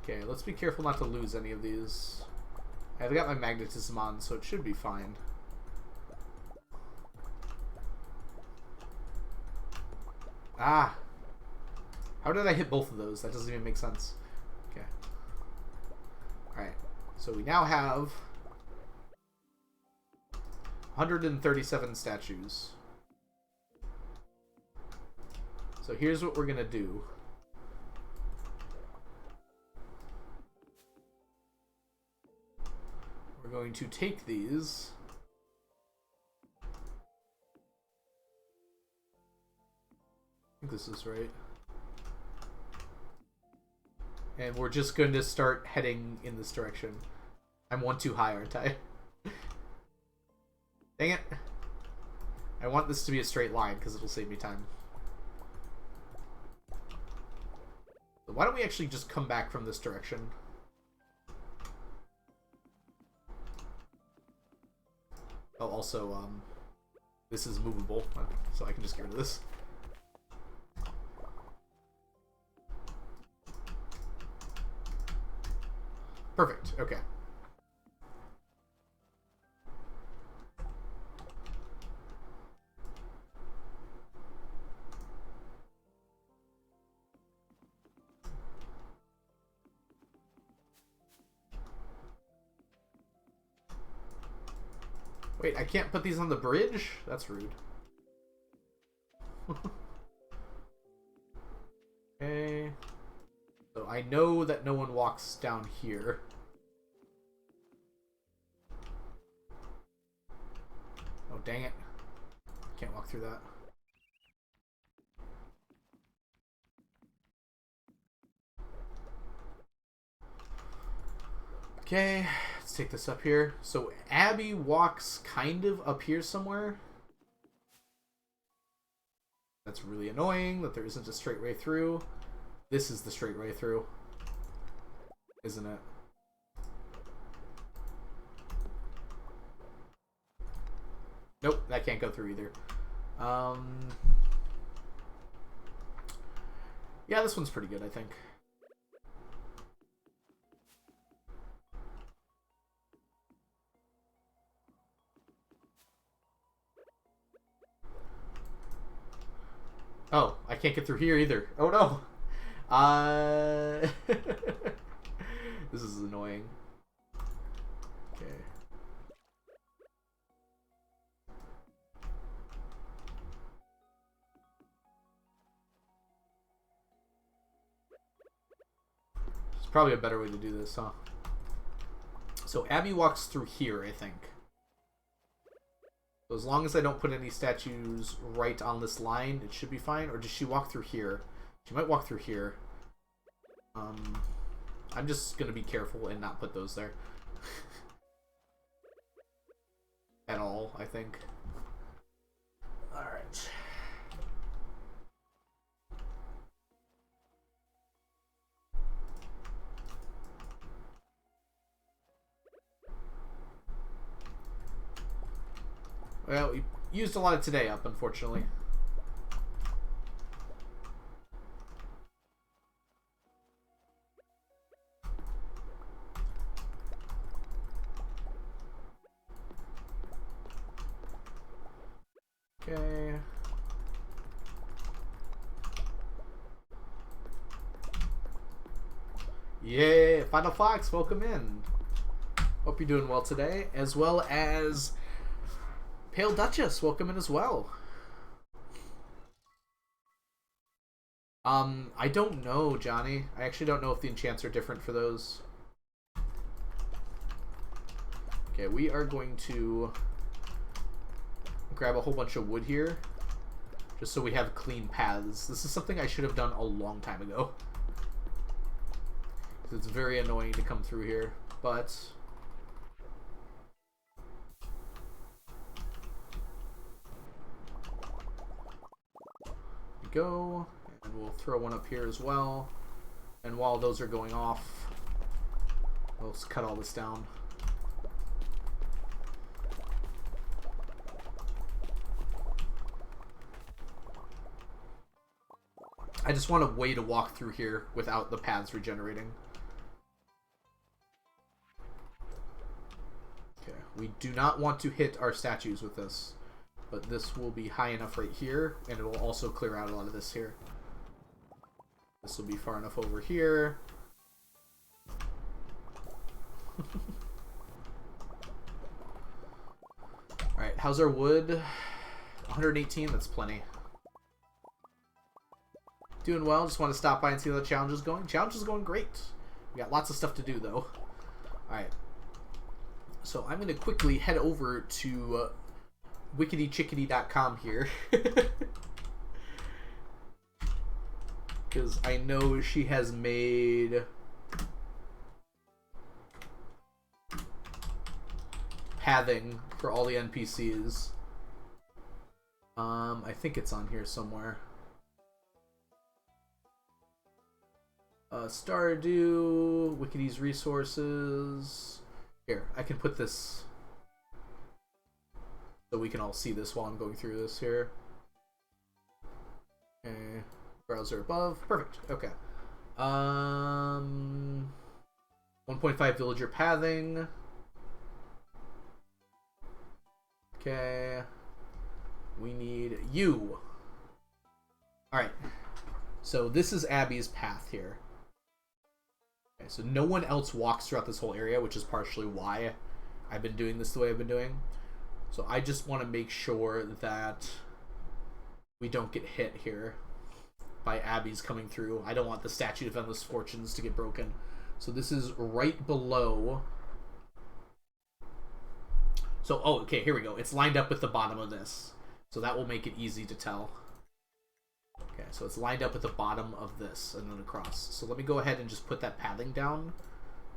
Okay, let's be careful not to lose any of these. I've got my magnetism on, so it should be fine. Ah! How did I hit both of those? That doesn't even make sense. Okay. Alright. So we now have 137 statues. So here's what we're going to do. We're going to take these think this is right. And we're just going to start heading in this direction. I'm one too high, aren't I? Dang it. I want this to be a straight line because it'll save me time. So why don't we actually just come back from this direction? Oh, also, this is movable, so I can just get rid of this. Perfect, okay. Wait, I can't put these on the bridge? That's rude. Okay. So I know that no one walks down here. Oh, dang it. Can't walk through that. Okay, let's take this up here. So Abby walks kind of up here somewhere. That's really annoying that there isn't a straight way through. This is the straight way through, isn't it? Nope, that can't go through either. Yeah, this one's pretty good, I think. Oh, I can't get through here either. Oh no. This is annoying. Okay. There's probably a better way to do this, huh? So Abby walks through here, I think. So as long as I don't put any statues right on this line, it should be fine. Or does she walk through here? She might walk through here. I'm just going to be careful and not put those there. At all, I think. Alright. Well, we used a lot of today up, unfortunately. Okay. Yeah, Final Fox, welcome in. Hope you're doing well today, as well as Pale Duchess, welcome in as well. I don't know, Johnny. I actually don't know if the enchants are different for those. Okay, we are going to grab a whole bunch of wood here, just so we have clean paths. This is something I should have done a long time ago. It's very annoying to come through here, but go, and we'll throw one up here as well. And while those are going off, we'll just cut all this down. I just want a way to walk through here without the paths regenerating. Okay, we do not want to hit our statues with this. But this will be high enough right here, and it will also clear out a lot of this here. This will be far enough over here. Alright, how's our wood? 118, that's plenty. Doing well, just want to stop by and see how the challenge is going. Challenge is going great. We got lots of stuff to do, though. Alright. So I'm going to quickly head over to wickedychickedy.com here. because I know she has made pathing for all the NPCs. I think it's on here somewhere. Stardew, Wikidy's resources. Here, I can put this so we can all see this while I'm going through this here. Okay, browser above. Perfect. Okay. 1.5 villager pathing. Okay. We need you. Alright. So this is Abby's path here. Okay, so no one else walks throughout this whole area, which is partially why I've been doing this the way I've been doing. So I just want to make sure that we don't get hit here by Abby's coming through. I don't want the Statue of Endless Fortunes to get broken. So this is right below. So, oh, okay, here we go. It's lined up with the bottom of this. So that will make it easy to tell. Okay, so it's lined up at the bottom of this and then across. So let me go ahead and just put that pathing down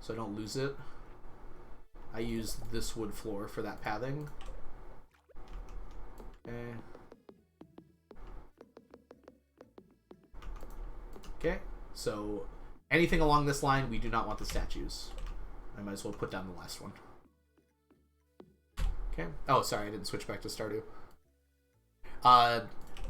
so I don't lose it. I use this wood floor for that pathing. Okay. Okay, so anything along this line, we do not want the statues. I might as well put down the last one. Okay. Oh, sorry, I didn't switch back to Stardew.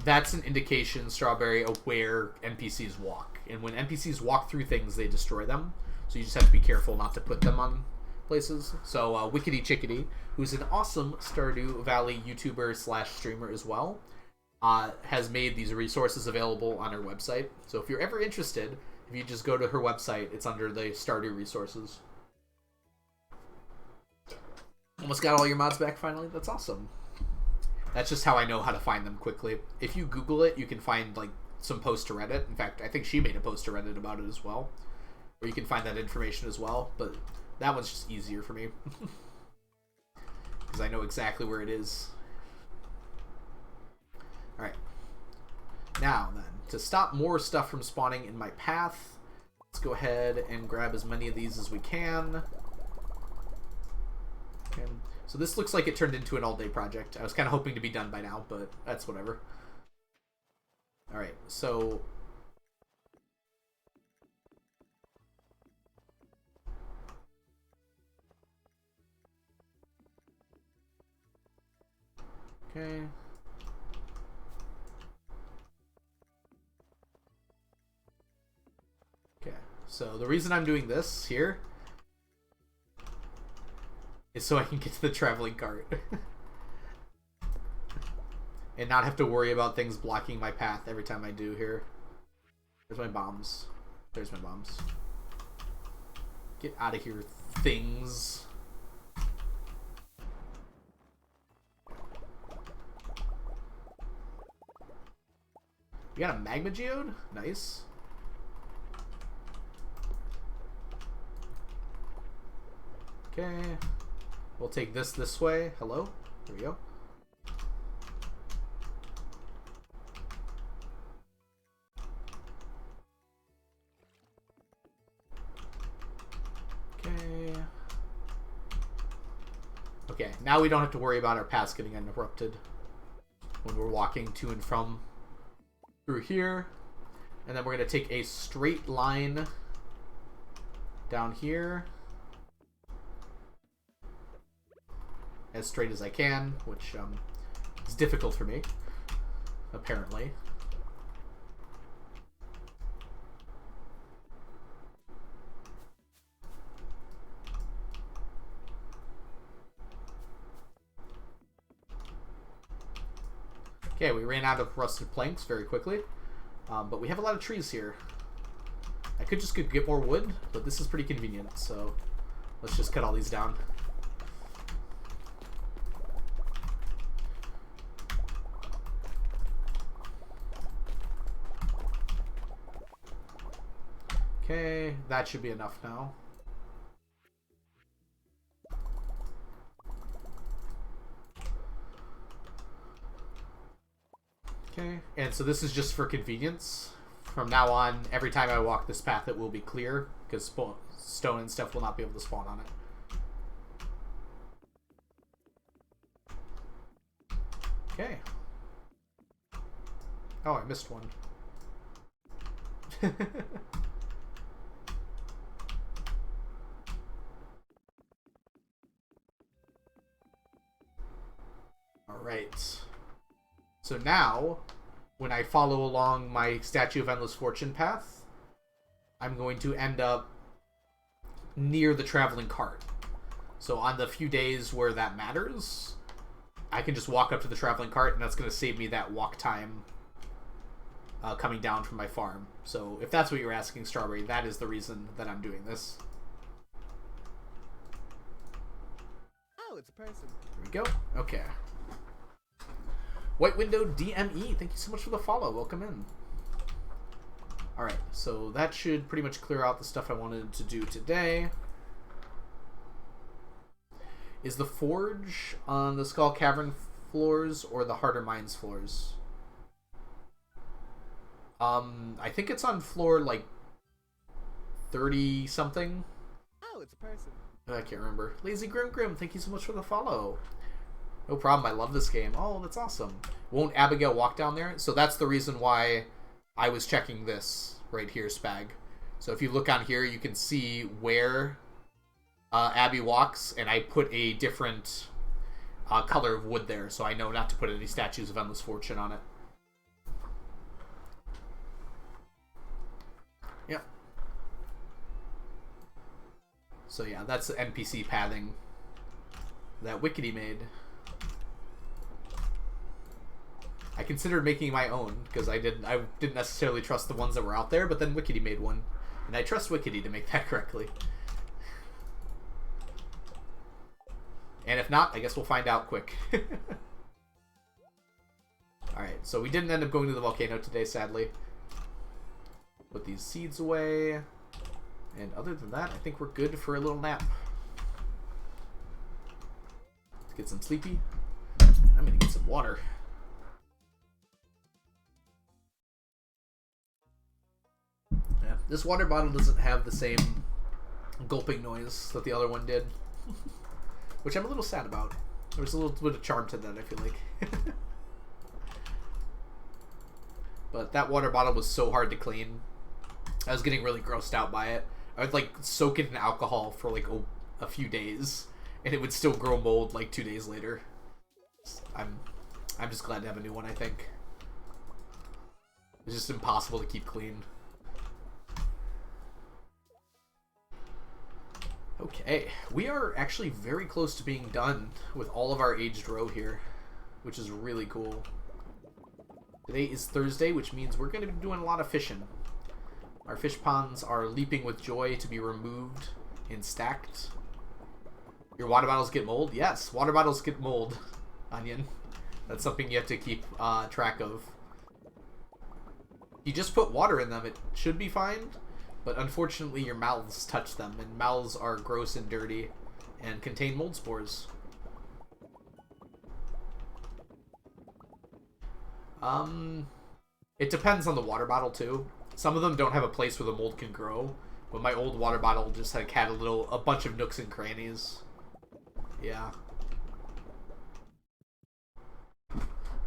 That's an indication, Strawberry, of where NPCs walk. And when NPCs walk through things, they destroy them. So you just have to be careful not to put them on places. So Wickedy Chickedy, who's an awesome Stardew Valley YouTuber / streamer as well, has made these resources available on her website. So if you're ever interested, if you just go to her website, it's under the Stardew resources. Almost got all your mods back finally. That's awesome. That's just how I know how to find them quickly. If you Google it, you can find like some posts to Reddit. In fact, I think she made a post to Reddit about it as well, where you can find that information as well. But that one's just easier for me because I know exactly where it is. All right. Now then, to stop more stuff from spawning in my path, let's go ahead and grab as many of these as we can. Okay. So this looks like it turned into an all-day project. I was kind of hoping to be done by now, but that's whatever. Alright, so... Okay. Okay, so the reason I'm doing this here is so I can get to the traveling cart. And not have to worry about things blocking my path every time I do here. There's my bombs. There's my bombs. Get out of here, things. We got a magma geode? Nice. Okay. We'll take this way. Hello? Here we go. Okay. Okay, now we don't have to worry about our paths getting interrupted when we're walking to and from through here. And then we're going to take a straight line down here. As straight as I can, which is difficult for me, apparently. Okay, we ran out of rusted planks very quickly, but we have a lot of trees here. I could just get more wood, but this is pretty convenient, so let's just cut all these down. Okay, that should be enough now. Okay, and so this is just for convenience From now on, every time I walk this path, it will be clear, because stone and stuff will not be able to spawn on it. Okay. Oh, I missed one. Alright. So now, when I follow along my Statue of Endless Fortune path, I'm going to end up near the traveling cart. So on the few days where that matters, I can just walk up to the traveling cart, and that's going to save me that walk time coming down from my farm. So if that's what you're asking, Strawberry, that is the reason that I'm doing this. Oh, it's a person. Here we go. Okay. White Window DME, thank you so much for the follow. Welcome in. Alright, so that should pretty much clear out the stuff I wanted to do today. Is the forge on the Skull Cavern floors or the Harder Mines floors? I think it's on floor, like, 30-something. Oh, it's a person. I can't remember. Lazy Grim, thank you so much for the follow. No problem, I love this game. Oh, that's awesome. Won't Abigail walk down there? So that's the reason why I was checking this right here, Spag. So if you look on here, you can see where Abby walks, and I put a different color of wood there, so I know not to put any statues of Endless Fortune on it. Yep. So yeah, that's the NPC pathing that Wickedy made. I considered making my own, because I didn't necessarily trust the ones that were out there, but then Wickedy made one. And I trust Wickedy to make that correctly. And if not, I guess we'll find out quick. Alright, so we didn't end up going to the volcano today, sadly. Put these seeds away. And other than that, I think we're good for a little nap. Let's get some sleepy. I'm gonna get some water. Yeah, this water bottle doesn't have the same gulping noise that the other one did. Which I'm a little sad about. There's a little bit of charm to that, I feel like. But that water bottle was so hard to clean. I was getting really grossed out by it. I would like soak it in alcohol for like a few days, and it would still grow mold like 2 days later. I'm just glad to have a new one, I think. It's just impossible to keep clean. Okay, we are actually very close to being done with all of our aged roe here, which is really cool. Today is Thursday, which means we're going to be doing a lot of fishing. Our fish ponds are leaping with joy to be removed and stacked. Your water bottles get mold? Yes, water bottles get mold, Onion. That's something you have to keep track of. You just put water in them, it should be fine. But unfortunately, your mouths touch them, and mouths are gross and dirty and contain mold spores. It depends on the water bottle, too. Some of them don't have a place where the mold can grow, but my old water bottle just had a bunch of nooks and crannies. Yeah.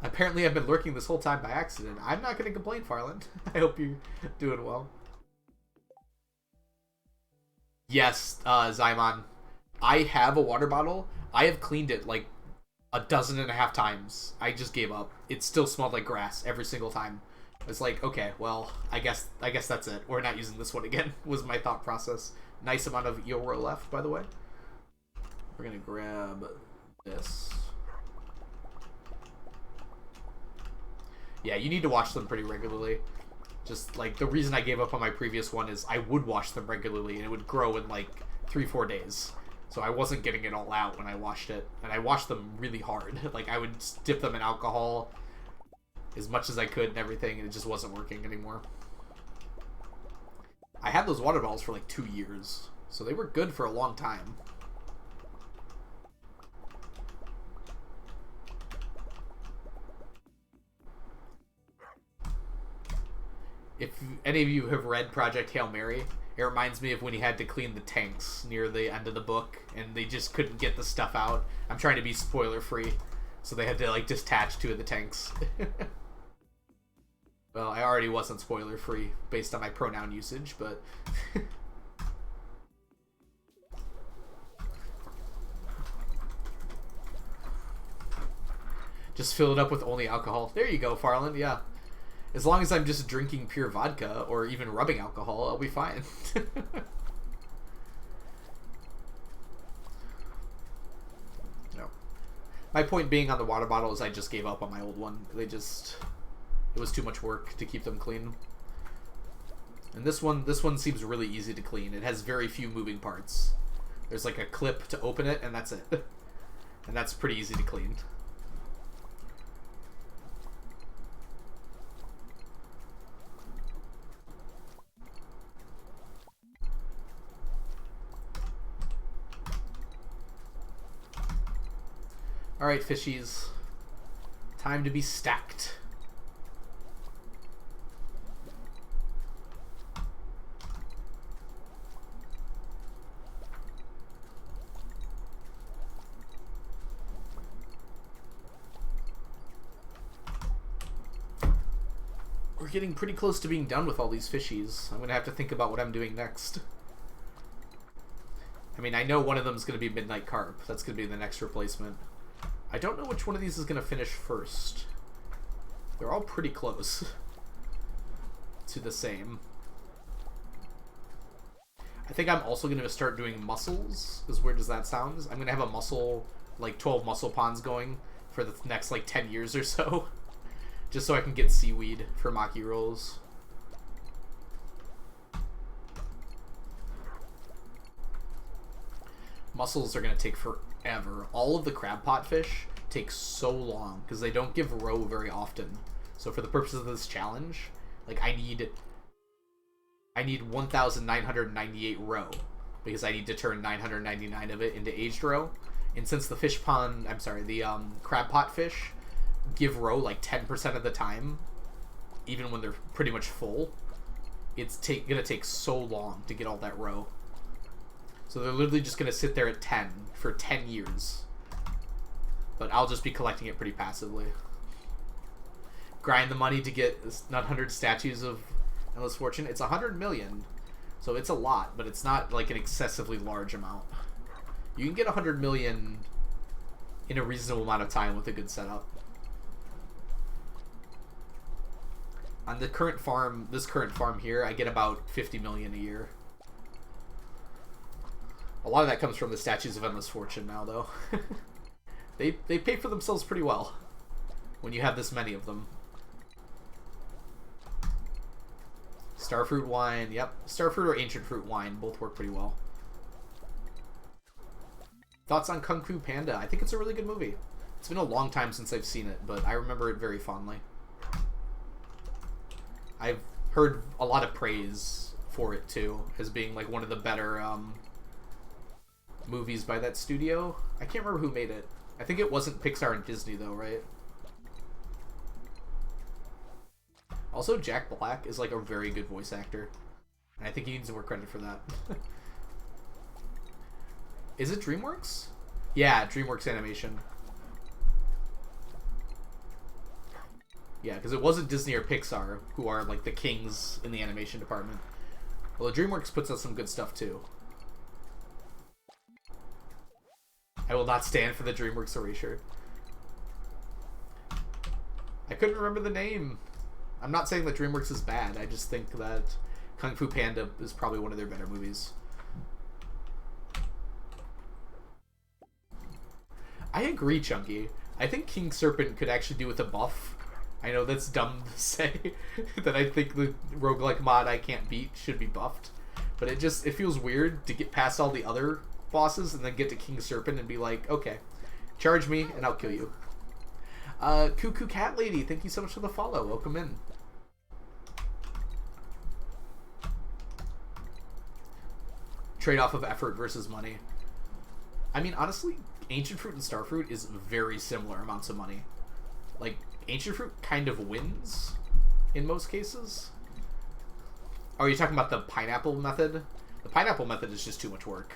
Apparently, I've been lurking this whole time by accident. I'm not going to complain, Farland. I hope you're doing well. Yes, Zymon. I have a water bottle. I have cleaned it like 12.5 times. I just gave up. It still smelled like grass every single time. It's like, okay, well, I guess that's it. We're not using this one again, was my thought process. Nice amount of Euro left, by the way. We're gonna grab this. Yeah, you need to wash them pretty regularly. Just, like, the reason I gave up on my previous one is I would wash them regularly, and it would grow in, like, 3-4 days. So I wasn't getting it all out when I washed it. And I washed them really hard. Like, I would dip them in alcohol as much as I could and everything, and it just wasn't working anymore. I had those water bottles for, like, 2 years. So they were good for a long time. If any of you have read Project Hail Mary, it reminds me of when he had to clean the tanks near the end of the book, and they just couldn't get the stuff out. I'm trying to be spoiler-free, so they had to, like, detach two of the tanks. Well, I already wasn't spoiler-free based on my pronoun usage, but... Just fill it up with only alcohol. There you go, Farland, yeah. As long as I'm just drinking pure vodka, or even rubbing alcohol, I'll be fine. No. My point being on the water bottle is I just gave up on my old one. It was too much work to keep them clean. And this one seems really easy to clean. It has very few moving parts. There's like a clip to open it, and that's it. And that's pretty easy to clean. Alright, fishies. Time to be stacked. We're getting pretty close to being done with all these fishies. I'm going to have to think about what I'm doing next. I mean, I know one of them is going to be Midnight Carp. That's going to be the next replacement. I don't know which one of these is going to finish first. They're all pretty close to the same. I think I'm also going to start doing mussels. As weird as that sounds. I'm going to have a mussel, like 12 mussel ponds going for the next like 10 years or so. Just so I can get seaweed for maki rolls. Mussels are going to take forever. All of the crab pot fish take so long because they don't give roe very often. So for the purposes of this challenge, like I need 1,998 roe because I need to turn 999 of it into aged roe. And since the crab pot fish give roe like 10% of the time, even when they're pretty much full, it's gonna take so long to get all that roe. So they're literally just going to sit there at 10 for 10 years. But I'll just be collecting it pretty passively. Grind the money to get not 100 statues of Endless Fortune. It's 100 million. So it's a lot, but it's not like an excessively large amount. You can get 100 million in a reasonable amount of time with a good setup. On the current farm, this current farm here, I get about 50 million a year. A lot of that comes from the Statues of Endless Fortune now, though. They pay for themselves pretty well when you have this many of them. Starfruit wine, yep. Starfruit or ancient fruit wine both work pretty well. Thoughts on Kung Fu Panda? I think it's a really good movie. It's been a long time since I've seen it, but I remember it very fondly. I've heard a lot of praise for it, too, as being like one of the better movies by that studio. I can't remember who made it. I think it wasn't Pixar and Disney though, right? Also, Jack Black is like a very good voice actor, and I think he needs more credit for that. Is it DreamWorks? Yeah, DreamWorks Animation. Yeah, because it wasn't Disney or Pixar, who are like the kings in the animation department. Although DreamWorks puts out some good stuff too. I will not stand for the DreamWorks erasure. I couldn't remember the name. I'm not saying that DreamWorks is bad. I just think that Kung Fu Panda is probably one of their better movies. I agree, Chunky. I think King Serpent could actually do with a buff. I know that's dumb to say, that I think the roguelike mod I can't beat should be buffed. But it feels weird to get past all the other bosses and then get to King Serpent and be like, okay, charge me and I'll kill you. Cuckoo Cat Lady, thank you so much for the follow. Welcome in. Trade-off of effort versus money. I mean, honestly, Ancient Fruit and Starfruit is very similar amounts of money. Like, Ancient Fruit kind of wins in most cases are you talking about the pineapple method? The pineapple method is just too much work.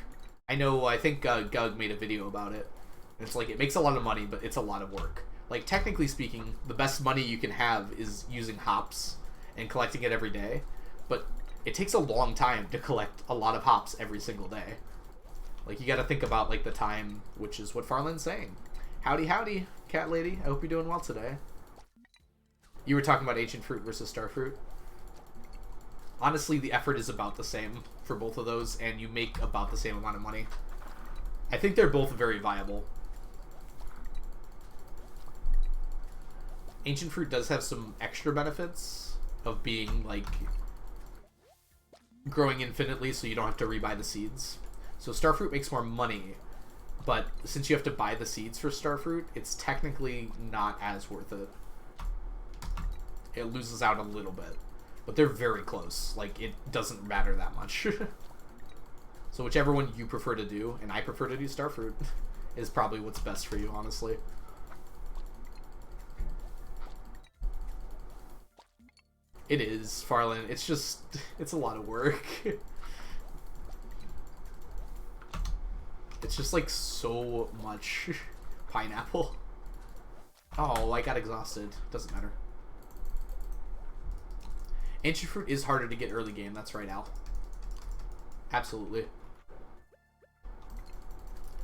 I know, I think Gug made a video about it. It's like, it makes a lot of money, but it's a lot of work. Like, technically speaking, the best money you can have is using hops and collecting it every day. But it takes a long time to collect a lot of hops every single day. Like, you gotta think about, like, the time, which is what Farland's saying. Howdy, howdy, cat lady. I hope you're doing well today. You were talking about ancient fruit versus star fruit. Honestly, the effort is about the same for both of those, and you make about the same amount of money. I think they're both very viable. Ancient fruit does have some extra benefits of being, like, growing infinitely, so you don't have to rebuy the seeds. So starfruit makes more money, but since you have to buy the seeds for starfruit, it's technically not as worth it. It loses out a little bit, but they're very close. Like, it doesn't matter that much. So whichever one you prefer to do, and I prefer to do starfruit, is probably what's best for you, honestly. It is, Farland. It's just, it's a lot of work. It's just like so much pineapple. Oh, I got exhausted. Doesn't matter. Ancient fruit is harder to get early game. That's right, Al. Absolutely.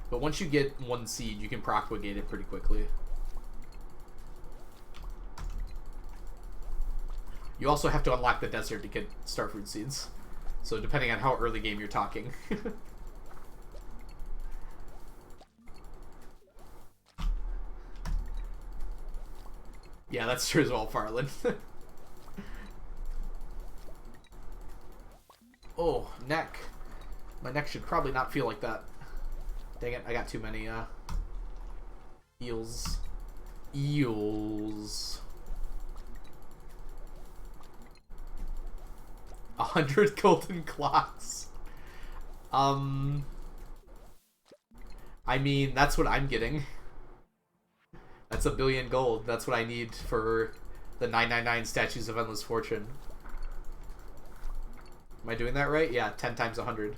But once you get one seed, you can propagate it pretty quickly. You also have to unlock the desert to get starfruit seeds. So depending on how early game you're talking. Yeah, that's true as well, Farland. Oh, neck. My neck should probably not feel like that. Dang it, I got too many, eels. Eels. 100 golden clocks. I mean, that's what I'm getting. That's 1 billion gold. That's what I need for the 999 Statues of Endless Fortune. Am I doing that right? Yeah, 10 times 100.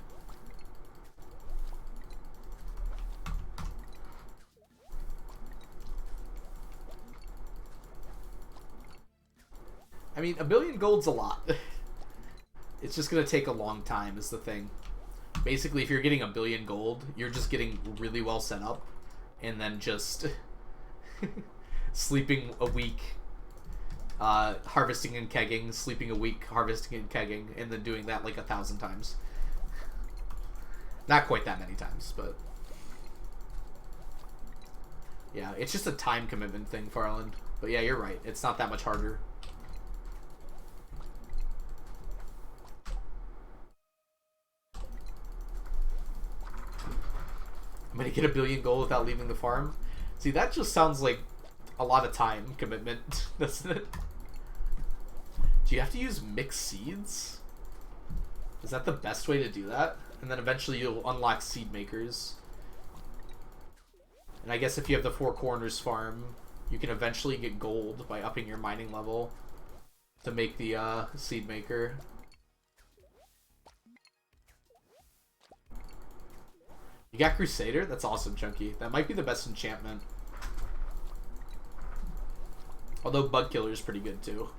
I mean, 1 billion gold's a lot. It's just gonna take a long time is the thing. Basically, if you're getting 1 billion gold, you're just getting really well set up, and then just sleeping a week, harvesting and kegging, sleeping a week, harvesting and kegging, and then doing that like 1,000 times. Not quite that many times, but yeah, it's just a time commitment thing, Farland. But yeah, you're right. It's not that much harder. I'm gonna get 1 billion gold without leaving the farm. See, that just sounds like a lot of time commitment, doesn't it? Do you have to use mixed seeds? Is that the best way to do that? And then eventually you'll unlock seed makers. And I guess if you have the Four Corners farm, you can eventually get gold by upping your mining level to make the seed maker. You got Crusader? That's awesome, Chunky. That might be the best enchantment. Although Bug Killer is pretty good too.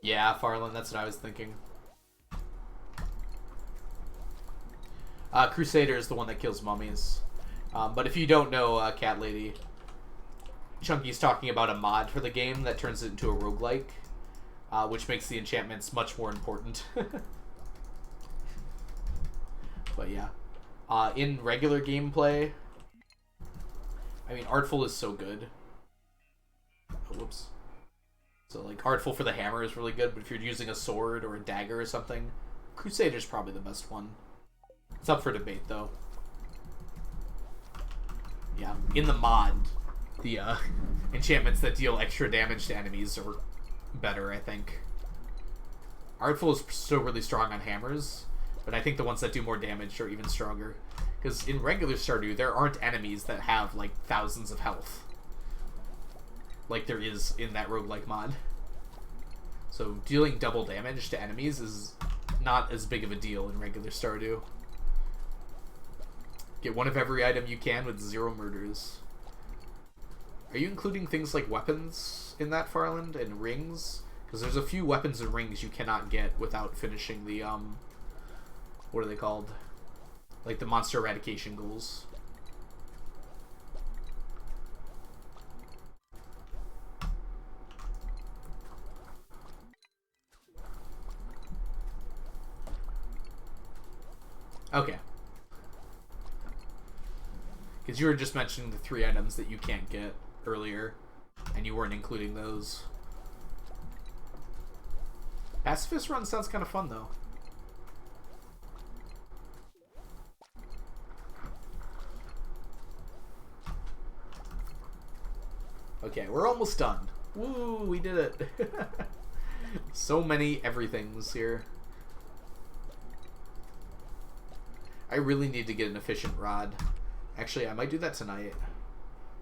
Yeah, Farland, that's what I was thinking. Crusader is the one that kills mummies. But if you don't know, Cat Lady, Chunky's talking about a mod for the game that turns it into a roguelike, which makes the enchantments much more important. But yeah. In regular gameplay, I mean, Artful is so good. Oh, whoops. So, like, Artful for the hammer is really good, but if you're using a sword or a dagger or something, Crusader's probably the best one. It's up for debate, though. Yeah, in the mod, the enchantments that deal extra damage to enemies are better, I think. Artful is still really strong on hammers, But I think the ones that do more damage are even stronger. Because in regular Stardew, there aren't enemies that have, like, thousands of health. Like there is in that roguelike mod. So dealing double damage to enemies is not as big of a deal in regular Stardew. Get one of every item you can with 0 murders. Are you including things like weapons in that, Farland, and rings? Because there's a few weapons and rings you cannot get without finishing the, what are they called? Like the monster eradication goals. Okay. Because you were just mentioning the 3 items that you can't get earlier, and you weren't including those. Pacifist run sounds kind of fun, though. Okay, we're almost done. Woo, we did it. So many everythings here. I really need to get an efficient rod. Actually, I might do that tonight.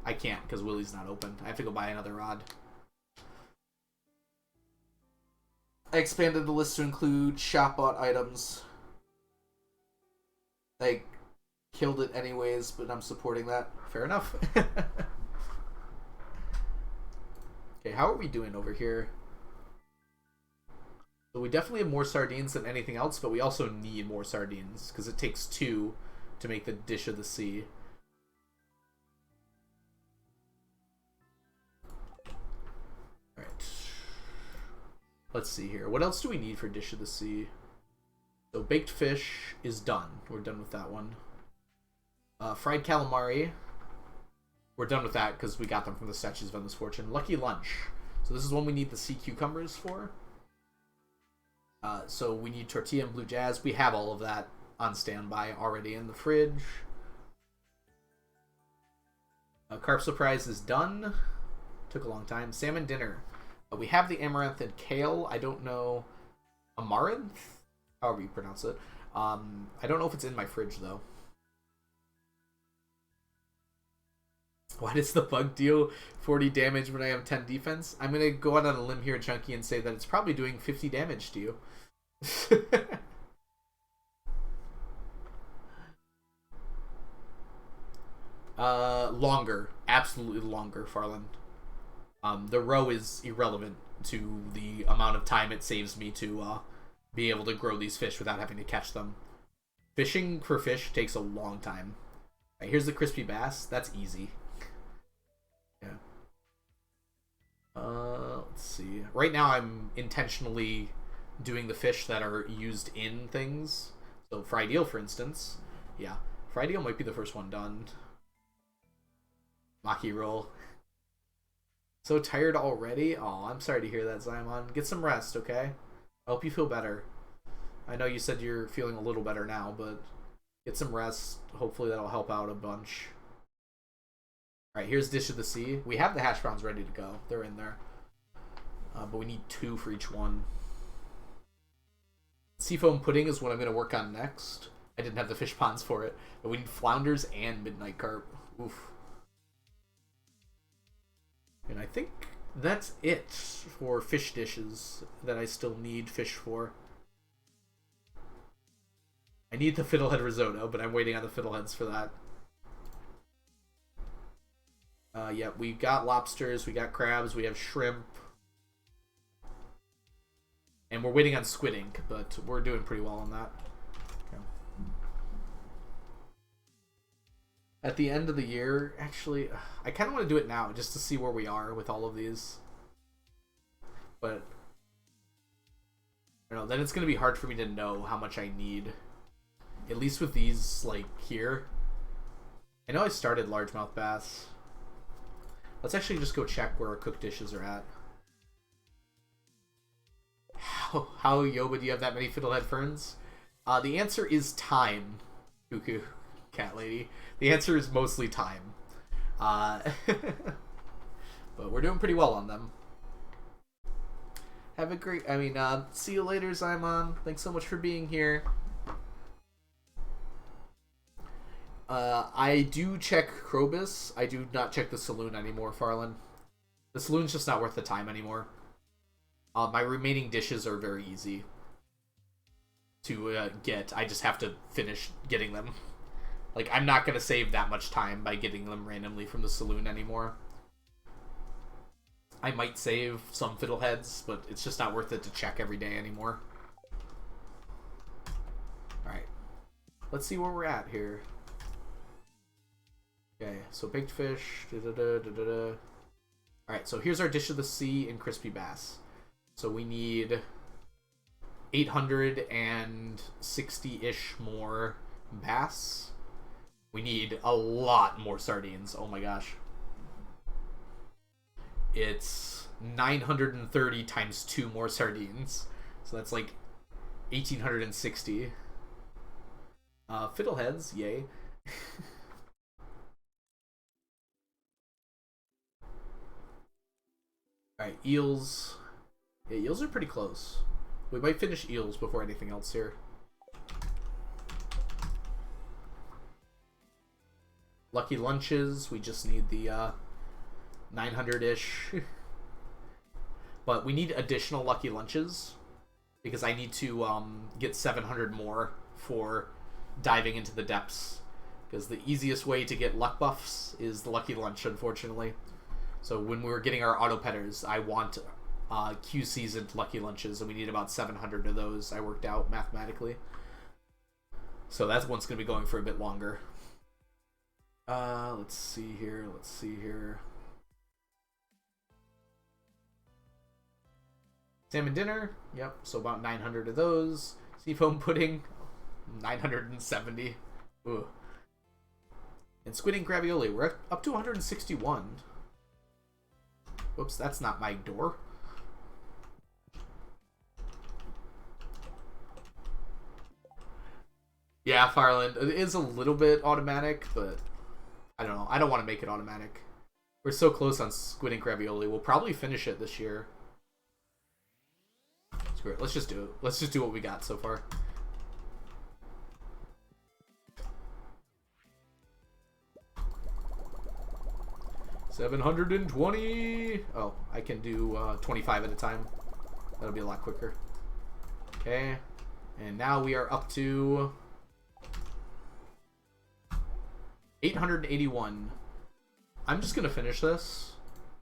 I can't because Willie's not open. I have to go buy another rod. I expanded the list to include shop bought items. I killed it anyways, but I'm supporting that. Fair enough. Okay, how are we doing over here? So we definitely have more sardines than anything else, but we also need more sardines because it takes 2 to make the dish of the sea. Alright. Let's see here. What else do we need for dish of the sea? So baked fish is done. We're done with that one. Fried calamari. We're done with that because we got them from the Statues of Endless Fortune. Lucky lunch. So this is one we need the sea cucumbers for. So we need tortilla and blue jazz. We have all of that on standby already in the fridge. Carp surprise is done. Took a long time. Salmon dinner. We have the amaranth and kale. I don't know. Amaranth? However you pronounce it. I don't know if it's in my fridge though. Why does the bug deal 40 damage when I have 10 defense? I'm going to go out on a limb here, Chunky, and say that it's probably doing 50 damage to you. Longer. Absolutely longer, Farland. The row is irrelevant to the amount of time it saves me to be able to grow these fish without having to catch them. Fishing for fish takes a long time. Right, here's the crispy bass. That's easy. Yeah. Let's see. Right now I'm intentionally doing the fish that are used in things. So fried eel, for instance. Yeah. Fried eel might be the first one done. Maki roll. So tired already? Oh, I'm sorry to hear that, Zymon. Get some rest, okay? I hope you feel better. I know you said you're feeling a little better now, but get some rest. Hopefully that'll help out a bunch. Alright, here's Dish of the Sea. We have the hash browns ready to go. They're in there. But we need 2 for each one. Seafoam pudding is what I'm going to work on next. I didn't have the fish ponds for it. But we need flounders and midnight carp. Oof. And I think that's it for fish dishes that I still need fish for. I need the fiddlehead risotto, but I'm waiting on the fiddleheads for that. Yeah, we got lobsters, we got crabs, we have shrimp. And we're waiting on squid ink, but we're doing pretty well on that. Okay. At the end of the year, actually, I kind of want to do it now just to see where we are with all of these. But, I don't know, then it's going to be hard for me to know how much I need. At least with these, like, here. I know I started largemouth bass. Let's actually just go check where our cooked dishes are at. How Yoba, do you have that many fiddlehead ferns? The answer is time, Cuckoo Cat Lady. The answer is mostly time. But we're doing pretty well on them. Have a great, see you later, Zymon. Thanks so much for being here. I do check Krobus. I do not check the saloon anymore, Farland. The saloon's just not worth the time anymore. My remaining dishes are very easy to get. I just have to finish getting them. Like, I'm not going to save that much time by getting them randomly from the saloon anymore. I might save some fiddleheads, but it's just not worth it to check every day anymore. Alright. Let's see where we're at here. Okay, so baked fish. Alright, so here's our dish of the sea and crispy bass. So we need 860-ish more bass. We need a lot more sardines. Oh my gosh. It's 930 times 2 more sardines. So that's like 1860. Fiddleheads, yay. Alright, eels. Yeah, eels are pretty close. We might finish eels before anything else here. Lucky lunches, we just need the 900-ish. But we need additional lucky lunches because I need to get 700 more for diving into the depths. Because the easiest way to get luck buffs is the lucky lunch, unfortunately. So when we were getting our auto petters, I want Q seasoned lucky lunches, and we need about 700 of those. I worked out mathematically. So that one's going to be going for a bit longer. Let's see here. Salmon dinner. Yep, so about 900 of those. Seafoam pudding. 970. Ooh. And squid ink ravioli. We're up to 161. Whoops, that's not my door. Yeah, Fireland. It is a little bit automatic, but I don't know. I don't want to make it automatic. We're so close on squid ink ravioli. We'll probably finish it this year. Screw it. Let's just do it. Let's just do what we got so far. $720. Oh, I can do 25 at a time. That'll be a lot quicker. Okay, and now we are up to 881. I'm just gonna finish this,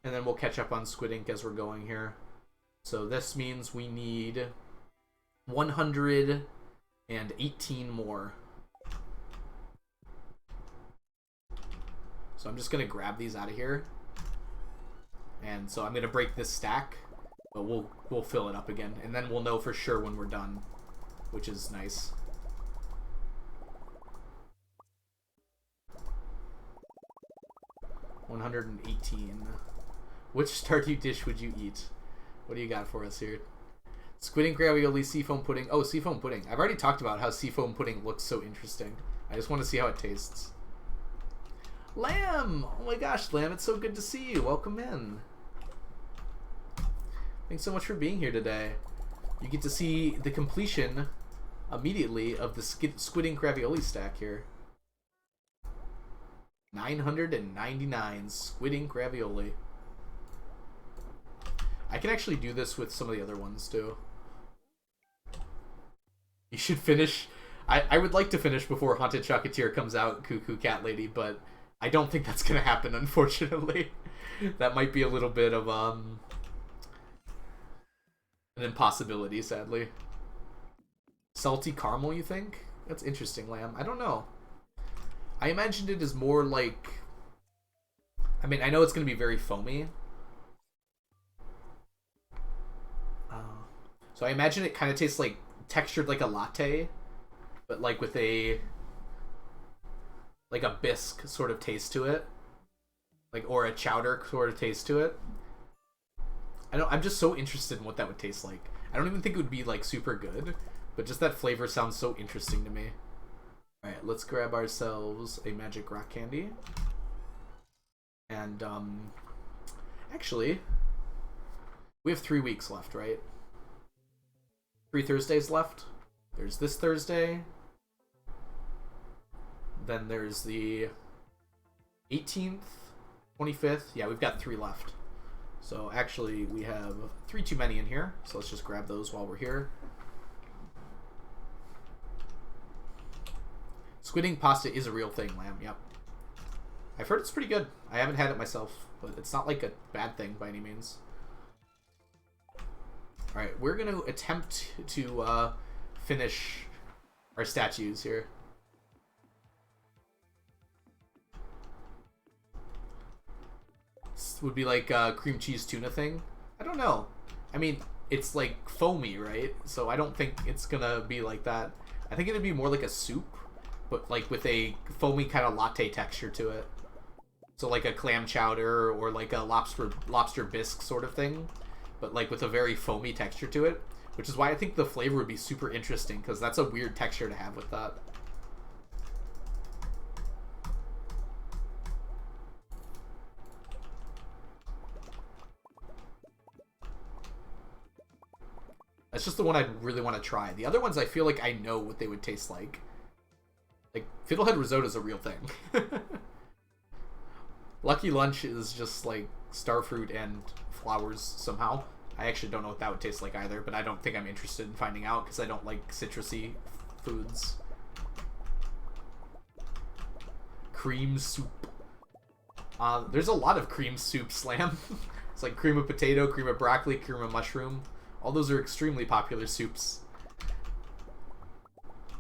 and then we'll catch up on squid ink as we're going here. So this means we need 118 more. So I'm just gonna grab these out of here, and so I'm gonna break this stack, but we'll fill it up again, and then we'll know for sure when we're done, which is nice. $118. Which Stardew dish would you eat? What do you got for us here? Squid ink ravioli, seafoam pudding. Oh, seafoam pudding. I've already talked about how seafoam pudding looks so interesting. I just want to see how it tastes. Lamb! Oh my gosh, Lamb, it's so good to see you. Welcome in. Thanks so much for being here today. You get to see the completion immediately of the squid ink ravioli stack here. 999 squid ink ravioli. I can actually do this with some of the other ones too. You should finish. I would like to finish before Haunted Chocolatier comes out, Cuckoo Cat Lady, but I don't think that's gonna happen, unfortunately. That might be a little bit of an impossibility, sadly. Salty caramel, you think? That's interesting, Lamb. I don't know. I imagined it as more like... I mean, I know it's gonna be very foamy. So I imagine it kind of tastes like textured like a latte, but like with a bisque sort of taste to it, like, or a chowder sort of taste to it. I'm just so interested in what that would taste like. I don't even think it would be like super good, but just that flavor sounds so interesting to me. All right, let's grab ourselves a magic rock candy, and actually, we have 3 weeks left, right? 3 Thursdays left. There's this Thursday. Then there's the 18th, 25th. Yeah, we've got 3 left. So actually, we have 3 too many in here. So let's just grab those while we're here. Squid ink pasta is a real thing, Lamb. Yep. I've heard it's pretty good. I haven't had it myself, but it's not like a bad thing by any means. Alright, we're going to attempt to finish our statues here. This would be like a cream cheese tuna thing. I don't know. I mean, it's like foamy, right? So I don't think it's going to be like that. I think it would be more like a soup, but like with a foamy kind of latte texture to it. So like a clam chowder or like a lobster bisque sort of thing, but like with a very foamy texture to it, which is why I think the flavor would be super interesting, because that's a weird texture to have with that. That's just the one I really want to try. The other ones I feel like I know what they would taste like. Like, fiddlehead risotto is a real thing. Lucky Lunch is just like starfruit and flowers somehow. I actually don't know what that would taste like either, but I don't think I'm interested in finding out because I don't like citrusy foods. Cream soup. There's a lot of cream soup, Slam. It's like cream of potato, cream of broccoli, cream of mushroom. All those are extremely popular soups.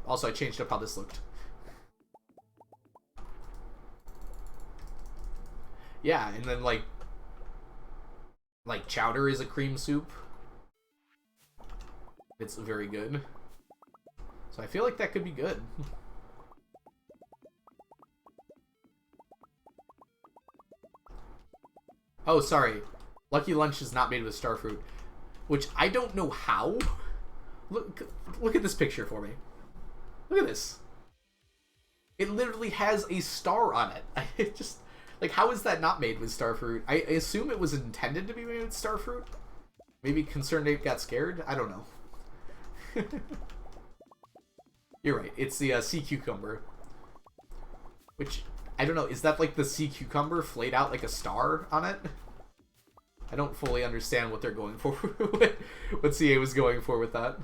Also, I changed up how this looked. Yeah, and then like chowder is a cream soup. It's very good. So I feel like that could be good. Oh, sorry. Lucky Lunch is not made with starfruit, which I don't know how. Look at this picture for me. Look at this. It literally has a star on it. It just, like, how is that not made with starfruit? I assume it was intended to be made with starfruit. Maybe Concerned Ape got scared? I don't know. You're right. It's the sea cucumber. Which, I don't know. Is that like the sea cucumber flayed out like a star on it? I don't fully understand what they're going for. What CA was going for with that.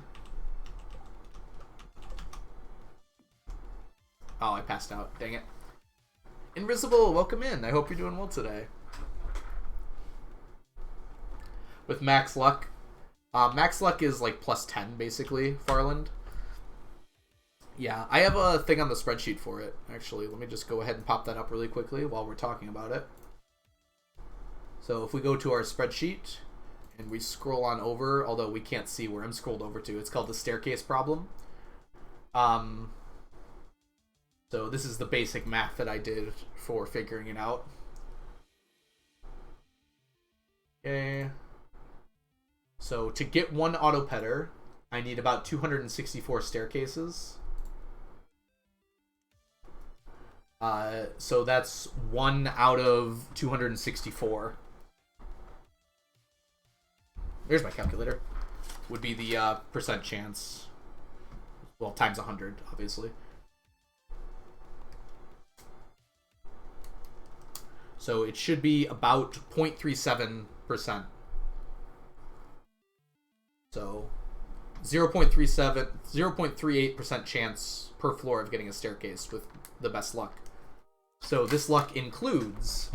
Oh, I passed out. Dang it. Invisible, welcome in. I hope you're doing well today. With Max Luck. Max Luck is like plus 10, basically, Farland. Yeah, I have a thing on the spreadsheet for it, actually. Let me just go ahead and pop that up really quickly while we're talking about it. So if we go to our spreadsheet and we scroll on over, although we can't see where I'm scrolled over to, it's called the staircase problem. So this is the basic math that I did for figuring it out. Okay. So to get one autopetter, I need about 264 staircases. So that's 1 out of 264. There's my calculator. Would be the percent chance. Well, times 100, obviously. So it should be about 0.37%. So 0.38% chance per floor of getting a staircase with the best luck. So this luck includes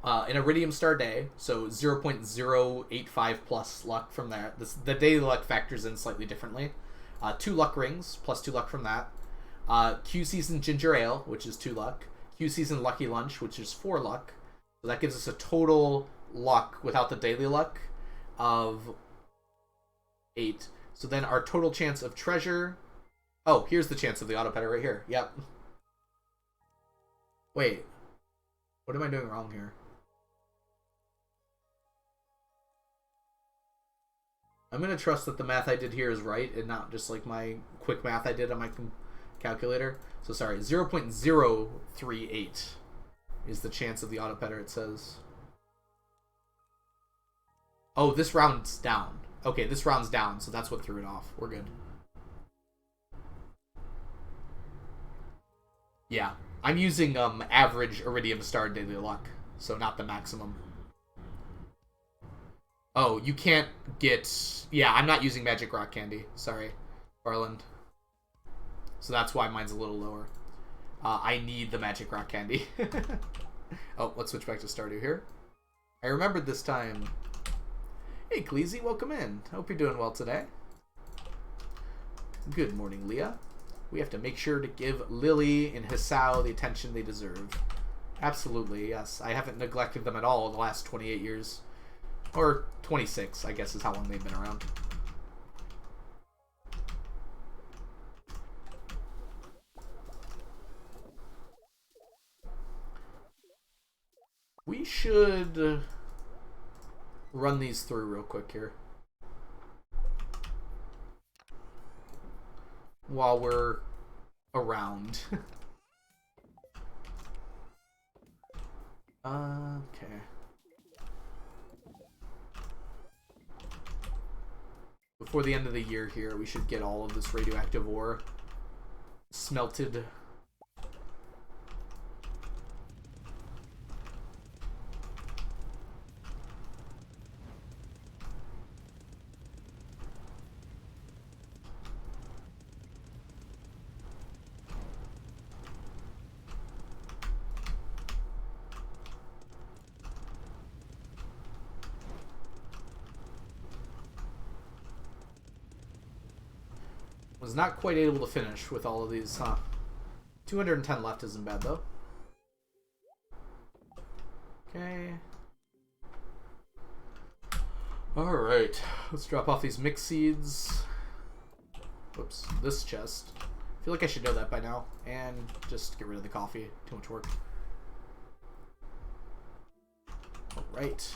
an Iridium Star day, so 0.085 plus luck from there. The daily luck factors in slightly differently. 2 luck rings, plus 2 luck from that. Q Season Ginger Ale, which is 2 luck. Q Season Lucky Lunch, which is 4 luck. So that gives us a total luck without the daily luck of 8. So then our total chance of treasure... Oh, here's the chance of the autopetter right here. Yep. Wait. What am I doing wrong here? I'm going to trust that the math I did here is right and not just like my quick math I did on my calculator. So sorry, 0.038 is the chance of the autopetter, it says. Oh, this rounds down. Okay, this rounds down, so that's what threw it off. We're good. Yeah. I'm using average Iridium Star daily luck, so not the maximum. Oh, you can't get... Yeah, I'm not using Magic Rock Candy. Sorry, Farland. So that's why mine's a little lower. I need the Magic Rock Candy. Oh, let's switch back to Stardew here. I remembered this time. Hey, Cleezy, welcome in. Hope you're doing well today. Good morning, Leah. We have to make sure to give Lily and Hisao the attention they deserve. Absolutely, yes. I haven't neglected them at all in the last 28 years. Or 26, I guess is how long they've been around. We should run these through real quick here. While we're around. Okay. Before the end of the year here, we should get all of this radioactive ore smelted. Was not quite able to finish with all of these, huh? 210 left isn't bad, though. Okay. Alright. Let's drop off these mix seeds. Whoops. This chest. I feel like I should know that by now. And just get rid of the coffee. Too much work. Alright.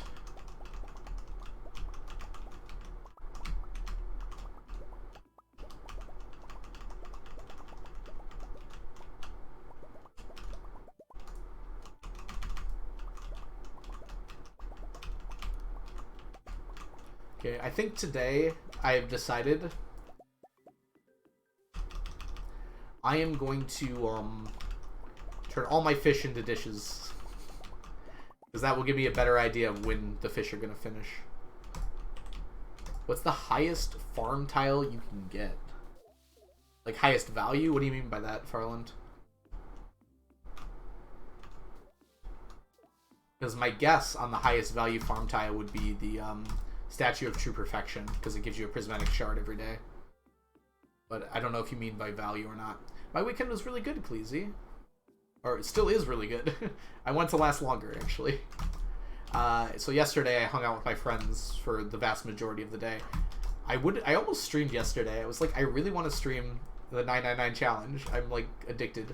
Okay, I think today I have decided I am going to turn all my fish into dishes. Because that will give me a better idea of when the fish are going to finish. What's the highest farm tile you can get? Like highest value? What do you mean by that, Farland? Because my guess on the highest value farm tile would be the Statue of True Perfection, because it gives you a prismatic shard every day. But I don't know if you mean by value or not. My weekend was really good, Cleezy. Or it still is really good. I want to last longer, actually. So yesterday I hung out with my friends for the vast majority of the day. I almost streamed yesterday. I was like, I really want to stream the 999 challenge. I'm like addicted.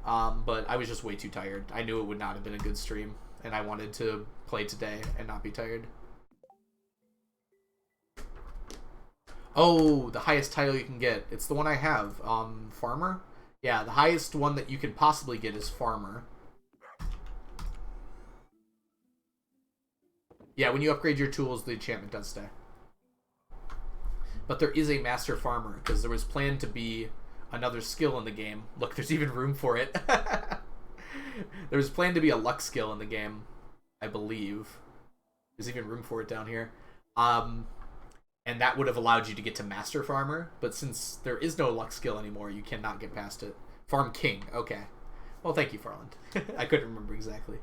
But I was just way too tired. I knew it would not have been a good stream. And I wanted to play today and not be tired. Oh, the highest title you can get. It's the one I have. Farmer? Yeah, the highest one that you can possibly get is Farmer. Yeah, when you upgrade your tools, the enchantment does stay. But there is a Master Farmer, because there was planned to be another skill in the game. Look, there's even room for it. There was planned to be a luck skill in the game, I believe. There's even room for it down here. And that would have allowed you to get to Master Farmer, but since there is no luck skill anymore, you cannot get past it. Farm King, okay. Well, thank you, Farland. I couldn't remember exactly.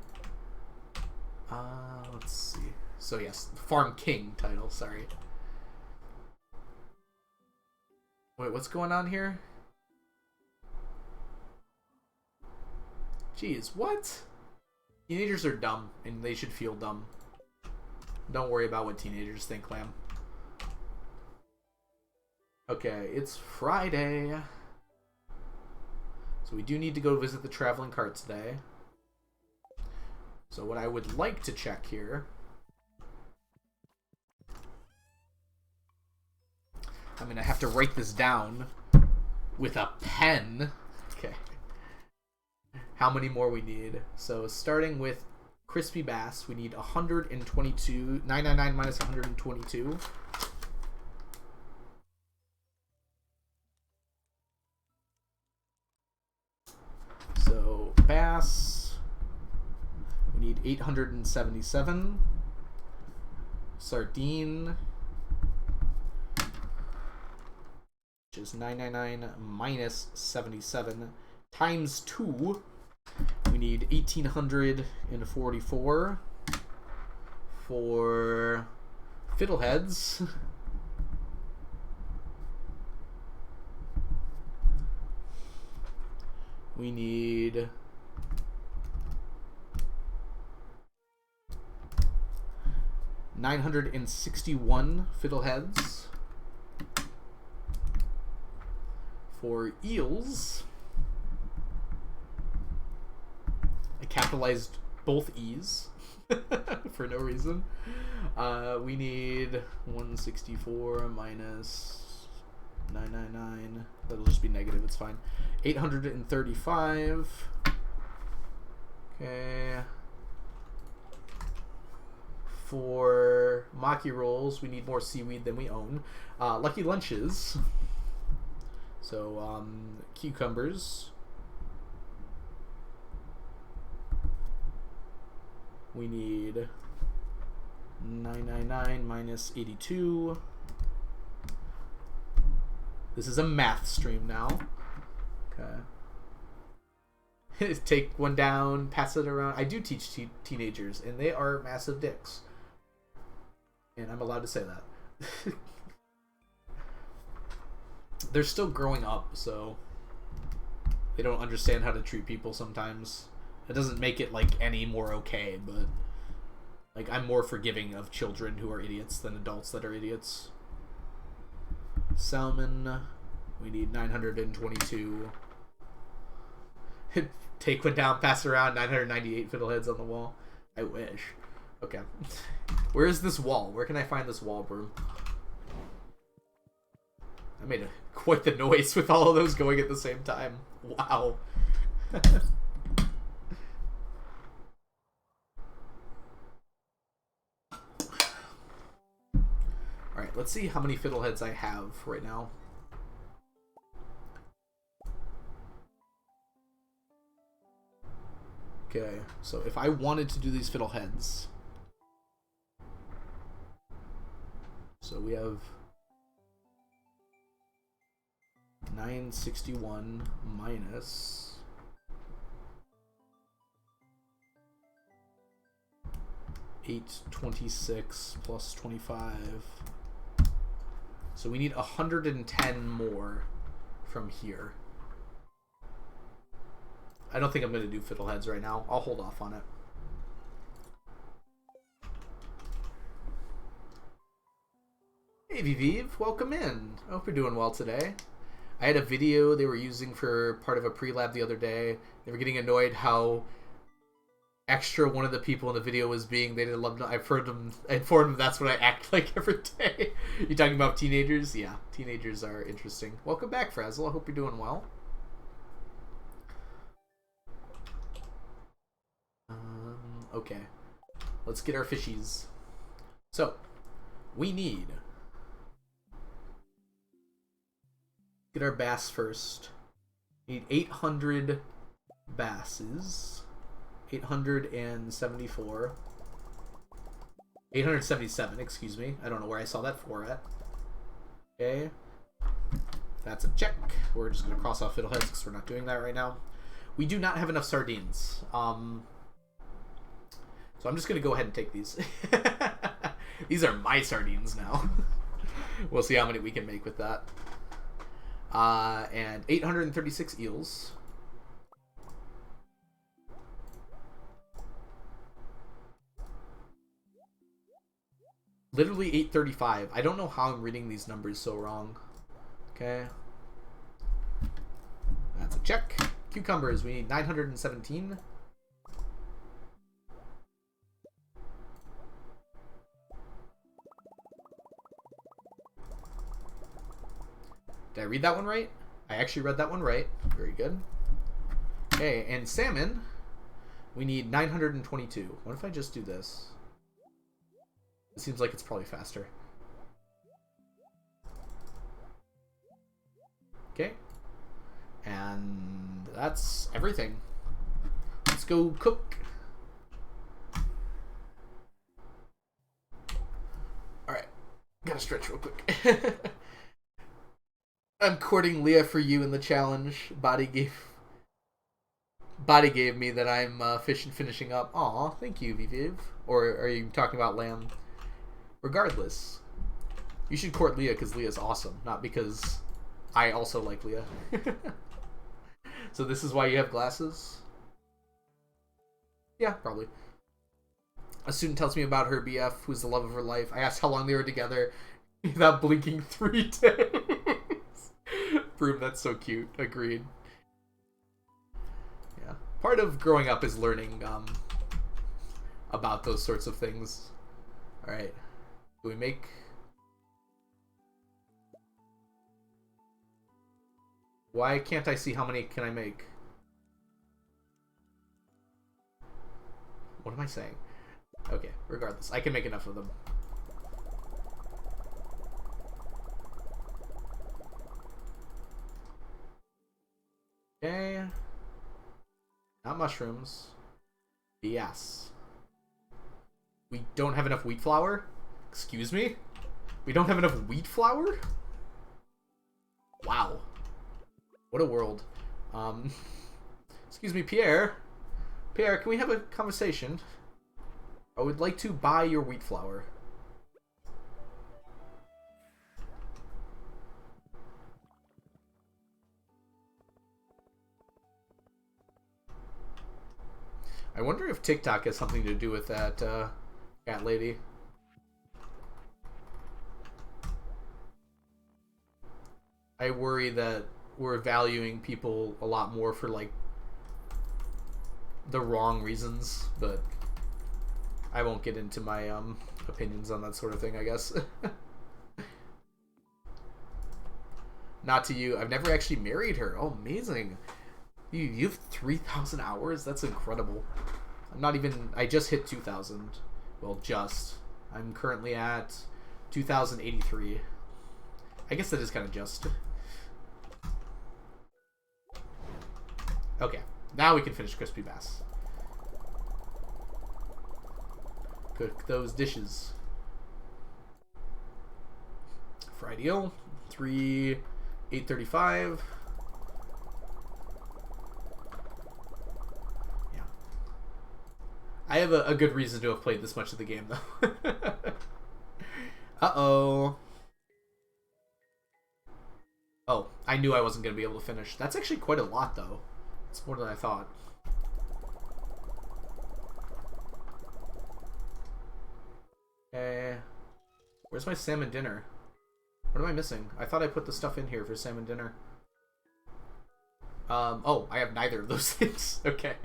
Let's see. So yes, Farm King title, sorry. Wait, what's going on here? Jeez, what? Teenagers are dumb, and they should feel dumb. Don't worry about what teenagers think, Lamb. Okay, it's Friday. So we do need to go visit the traveling cart today. So what I would like to check here... I'm going to have to write this down with a pen. Okay. How many more we need? So starting with Crispy Bass, we need 122. 999 minus 122. So 877. Sardine, which is 999 minus 77 times 2. We need 1844 for fiddleheads. We need 961 fiddleheads for eels. I capitalized both E's for no reason. We need 164 minus 999. That'll just be negative, it's fine. 835. Okay. For maki rolls, we need more seaweed than we own. Lucky lunches. So, cucumbers. We need 999 minus 82. This is a math stream now. Okay. Take one down, pass it around. I do teach teenagers, and they are massive dicks. And I'm allowed to say that. They're still growing up, so they don't understand how to treat people sometimes. It doesn't make it, like, any more okay, but, like, I'm more forgiving of children who are idiots than adults that are idiots. Salmon, we need 922. Take one down, pass it around, 998 fiddleheads on the wall. I wish. Okay. Where is this wall? Where can I find this wall broom? I made quite the noise with all of those going at the same time. Wow. Alright, let's see how many fiddleheads I have right now. Okay, so if I wanted to do these fiddleheads... So we have 961 minus 826 plus 25. So we need 110 more from here. I don't think I'm going to do fiddleheads right now. I'll hold off on it. Hey Viviv, welcome in. I hope you're doing well today. I had a video they were using for part of a pre-lab the other day. They were getting annoyed how extra one of the people in the video was being. They didn't love. I informed them that's what I act like every day. You talking about teenagers? Yeah, teenagers are interesting. Welcome back, Frazzle. I hope you're doing well. Okay, let's get our fishies. So, we need... Get our bass first. We need 800 basses. 874. 877, excuse me. I don't know where I saw that 4 at. Okay. That's a check. We're just going to cross off fiddleheads because we're not doing that right now. We do not have enough sardines. So I'm just going to go ahead and take these. These are my sardines now. We'll see how many we can make with that. And 836 eels. Literally 835. I don't know how I'm reading these numbers so wrong. Okay. That's a check. Cucumbers, we need 917. Did I read that one right? I actually read that one right. Very good. Okay, and salmon, we need 922. What if I just do this? It seems like it's probably faster. Okay. And that's everything. Let's go cook. gotta stretch real quick. I'm courting Leah for you in the challenge. Body gave me that I'm finishing up. Aw, thank you, Viviv. Or are you talking about Lamb? Regardless, you should court Leah because Leah's awesome, not because I also like Leah. So this is why you have glasses? Yeah, probably. A student tells me about her BF, who's the love of her life. I asked how long they were together without blinking 3 days. Broom, that's so cute. Agreed. Yeah. Part of growing up is learning about those sorts of things. Alright. Do we make... Why can't I see how many can I make? What am I saying? Okay, regardless. I can make enough of them. Okay. Not mushrooms. Yes. We don't have enough wheat flour? Excuse me? We don't have enough wheat flour? Wow. What a world. Excuse me, Pierre. Pierre, can we have a conversation? I would like to buy your wheat flour. I wonder if TikTok has something to do with that, cat lady. I worry that we're valuing people a lot more for, like, the wrong reasons, but I won't get into my opinions on that sort of thing, I guess. Not to you. I've never actually married her. Oh, amazing. You have 3,000 hours? That's incredible. I'm not even... I just hit 2,000. Well, just. I'm currently at 2,083. I guess that is kind of just. Okay. Now we can finish crispy bass. Cook those dishes. Fried eel. 835. Yeah. I have a good reason to have played this much of the game, though. Uh-oh. Oh, I knew I wasn't going to be able to finish. That's actually quite a lot, though. It's more than I thought. Okay. Where's my salmon dinner? What am I missing? I thought I put the stuff in here for salmon dinner. Oh, I have neither of those things. Okay.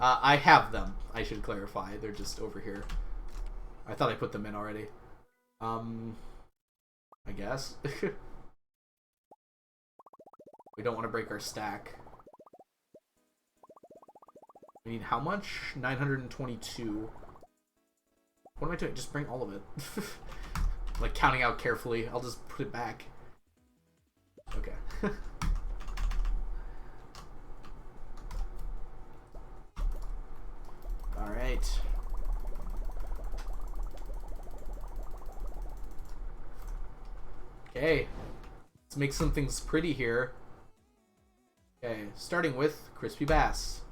I have them. I should clarify. They're just over here. I thought I put them in already. I guess. We don't want to break our stack. We need how much? 922. What am I doing? Just bring all of it. Like counting out carefully. I'll just put it back. Okay. Alright. Okay. Let's make some things pretty here. Okay, starting with crispy bass.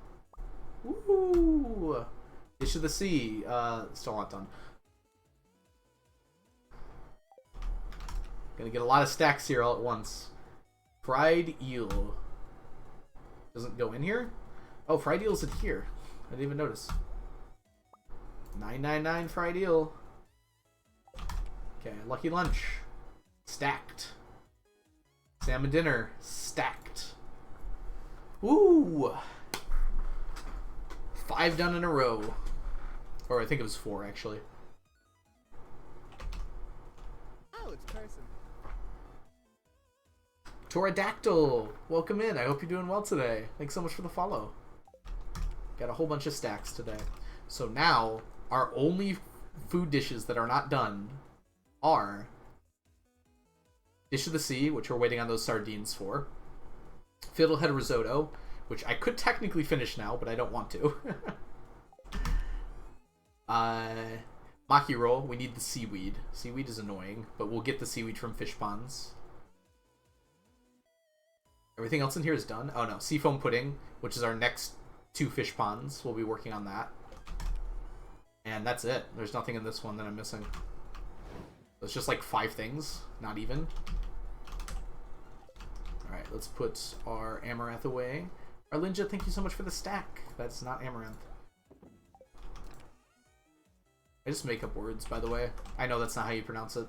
Woo! Dish of the sea. Still not done. Gonna get a lot of stacks here all at once. Fried eel. Doesn't go in here? Oh, fried eel's in here. I didn't even notice. 999 fried eel. Okay, lucky lunch. Stacked. Salmon dinner. Stacked. Woo! 5 done in a row. Or I think it was 4, actually. Oh, it's a person. Pterodactyl! Welcome in. I hope you're doing well today. Thanks so much for the follow. Got a whole bunch of stacks today. So now, our only food dishes that are not done are Dish of the Sea, which we're waiting on those sardines for. Fiddlehead risotto, which I could technically finish now, but I don't want to. Maki roll, we need the seaweed. Seaweed is annoying, but we'll get the seaweed from fish ponds. Everything else in here is done. Oh no, seafoam pudding, which is our next 2 fish ponds. We'll be working on that. And that's it. There's nothing in this one that I'm missing. It's just like 5 things, not even. Alright, let's put our amaranth away. Arlinja, thank you so much for the stack. That's not amaranth. I just make up words, by the way. I know that's not how you pronounce it.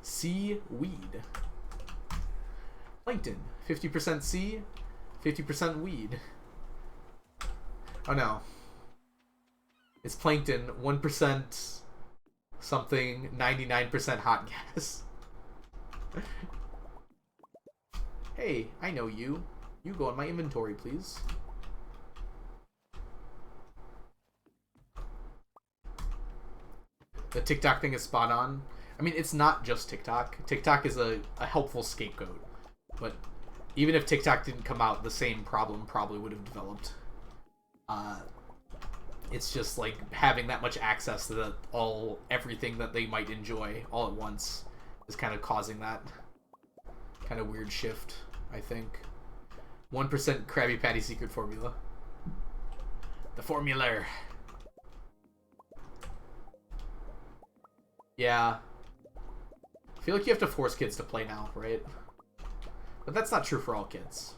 Seaweed. Plankton. 50% sea, 50% weed. Oh no. It's plankton, 1% something, 99% hot gas. Hey, I know you. You go in my inventory, please. The TikTok thing is spot on. I mean, it's not just TikTok. TikTok is a helpful scapegoat. But even if TikTok didn't come out, the same problem probably would have developed. It's just like having that much access to everything that they might enjoy all at once is kind of causing that kind of weird shift, I think. 1% Krabby Patty secret formula. The formula. Yeah. I feel like you have to force kids to play now, right? But that's not true for all kids.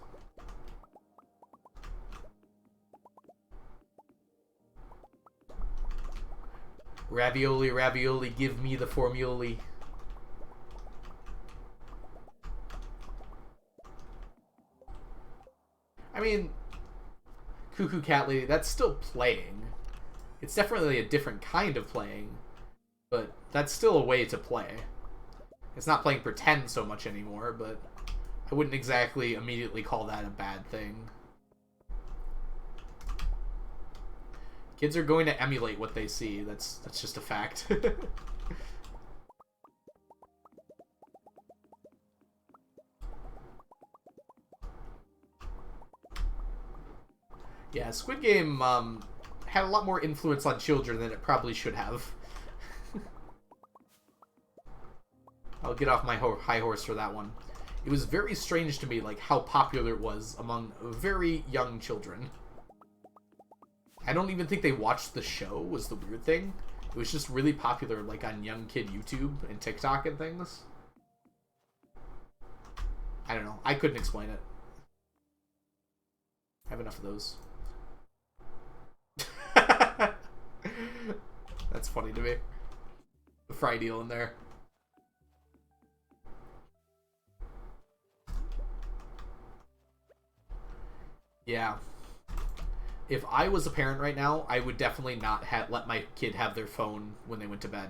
Ravioli, ravioli, give me the formula. I mean, Cuckoo Cat Lady, that's still playing. It's definitely a different kind of playing, but that's still a way to play. It's not playing pretend so much anymore, but I wouldn't exactly immediately call that a bad thing. Kids are going to emulate what they see. That's just a fact. Yeah, Squid Game had a lot more influence on children than it probably should have. I'll get off my high horse for that one. It was very strange to me, like, how popular it was among very young children. I don't even think they watched the show, was the weird thing. It was just really popular, like, on young kid YouTube and TikTok and things. I don't know. I couldn't explain it. I have enough of those. That's funny to me. The fried eel in there. Yeah. If I was a parent right now, I would definitely not let my kid have their phone when they went to bed.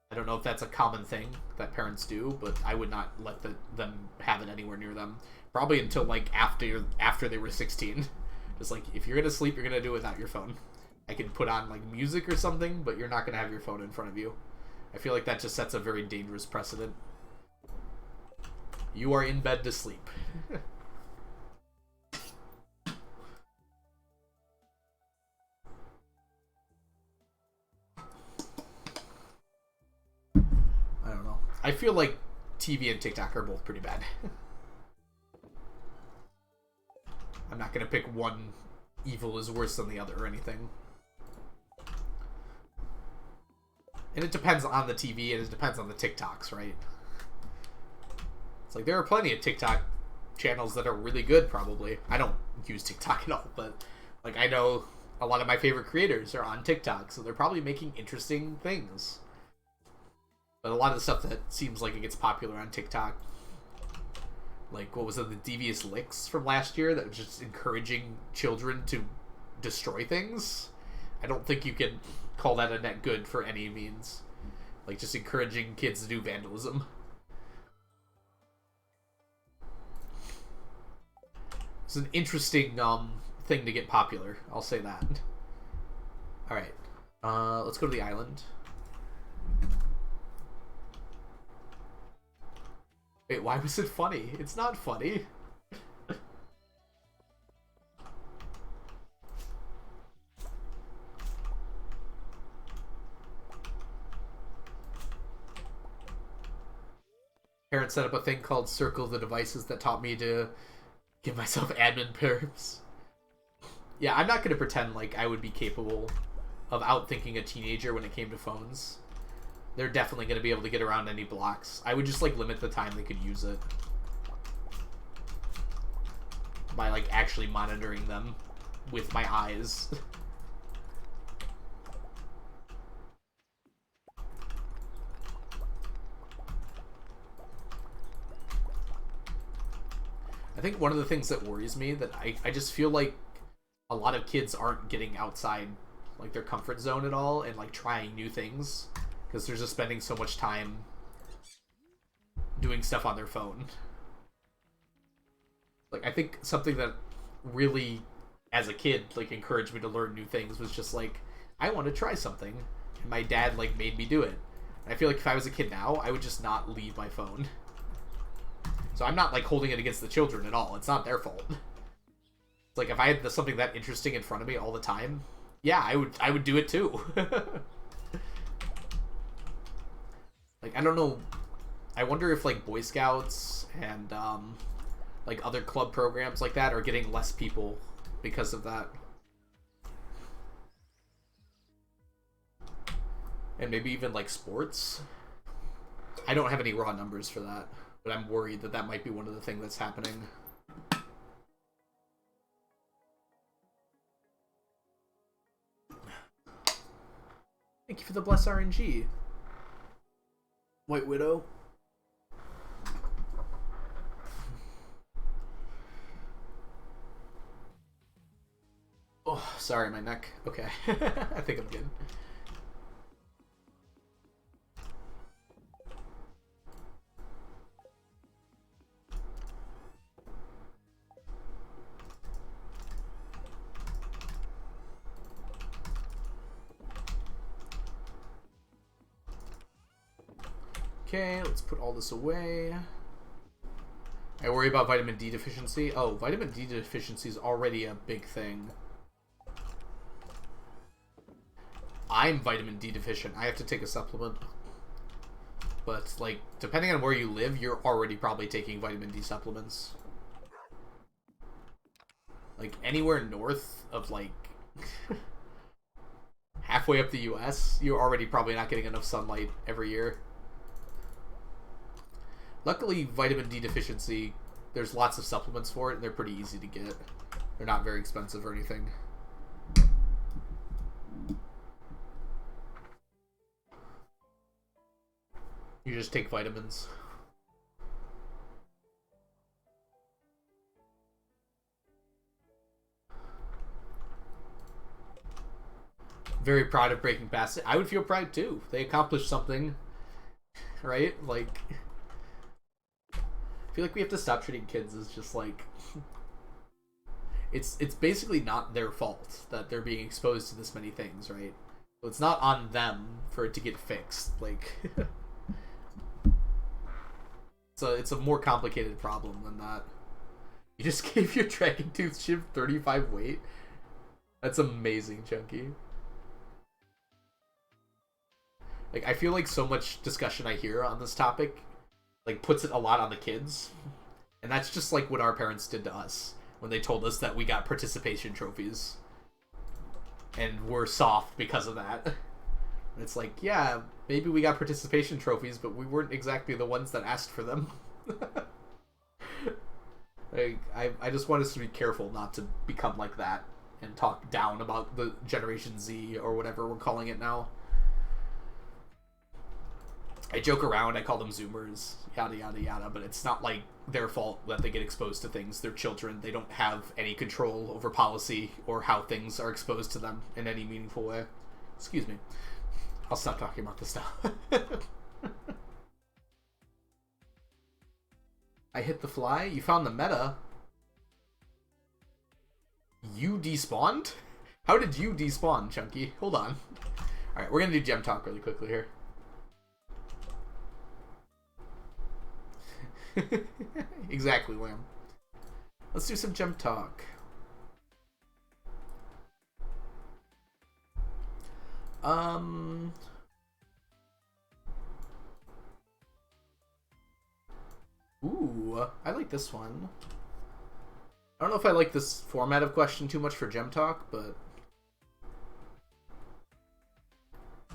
I don't know if that's a common thing that parents do, but I would not let them have it anywhere near them. Probably until, like, after they were 16. Just like, if you're gonna sleep, you're gonna do it without your phone. I can put on, like, music or something, but you're not gonna have your phone in front of you. I feel like that just sets a very dangerous precedent. You are in bed to sleep. I don't know. I feel like TV and TikTok are both pretty bad. I'm not gonna pick one evil is worse than the other or anything. And it depends on the TV and it depends on the TikToks, right? It's like there are plenty of TikTok channels that are really good, probably. I don't use TikTok at all, but like I know a lot of my favorite creators are on TikTok, so they're probably making interesting things. But a lot of the stuff that seems like it gets popular on TikTok, like what was it, the Devious Licks from last year that was just encouraging children to destroy things? I don't think you can call that a net good for any means. Like just encouraging kids to do vandalism. It's an interesting thing to get popular, I'll say that. Alright, let's go to the island. Wait, why was it funny? It's not funny. parents set up a thing called Circle the Devices that taught me to give myself admin perms. Yeah, I'm not going to pretend like I would be capable of outthinking a teenager when it came to phones. They're definitely going to be able to get around any blocks. I would just, like, limit the time they could use it. By, like, actually monitoring them with my eyes. I think one of the things that worries me that I just feel like a lot of kids aren't getting outside like their comfort zone at all and like trying new things because they're just spending so much time doing stuff on their phone. Like I think something that really as a kid like encouraged me to learn new things was just like I want to try something and my dad like made me do it. And I feel like if I was a kid now, I would just not leave my phone. So I'm not like holding it against the children at all. It's not their fault. It's like if I had something that interesting in front of me all the time, yeah, I would do it too. Like I don't know. I wonder if like Boy Scouts and like other club programs like that are getting less people because of that. And maybe even like sports. I don't have any raw numbers for that. But I'm worried that that might be one of the things that's happening. Thank you for the bless RNG. White Widow. Oh, sorry, my neck. Okay. I think I'm good. Okay, let's put all this away. I worry about vitamin D deficiency. Oh, vitamin D deficiency is already a big thing. I'm vitamin D deficient. I have to take a supplement. But, like, depending on where you live, you're already probably taking vitamin D supplements. Like, anywhere north of, like, halfway up the US, you're already probably not getting enough sunlight every year. Luckily, vitamin D deficiency, there's lots of supplements for it, and they're pretty easy to get. They're not very expensive or anything. You just take vitamins. Very proud of Breaking Past. I would feel proud too. They accomplished something, right? Like, I feel like we have to stop treating kids as just like it's basically not their fault that they're being exposed to this many things, right? So it's not on them for it to get fixed. Like, so it's a more complicated problem than that. You just gave your Dragon Tooth Shiv 35 weight. That's amazing, Chunky. Like, I feel like so much discussion I hear on this topic, like, puts it a lot on the kids. And that's just, like, what our parents did to us when they told us that we got participation trophies. And we're soft because of that. And it's like, yeah, maybe we got participation trophies, but we weren't exactly the ones that asked for them. Like, I just want us to be careful not to become like that and talk down about the Generation Z or whatever we're calling it now. I joke around, I call them Zoomers, yada yada yada, but it's not like their fault that they get exposed to things. They're children. They don't have any control over policy or how things are exposed to them in any meaningful way. Excuse me. I'll stop talking about this now. I hit the fly. You found the meta. You despawned? How did you despawn, Chunky? Hold on. Alright, we're gonna do gem talk really quickly here. Exactly, Lamb. Let's do some gem talk. Ooh, I like this one. I don't know if I like this format of question too much for Gem Talk, but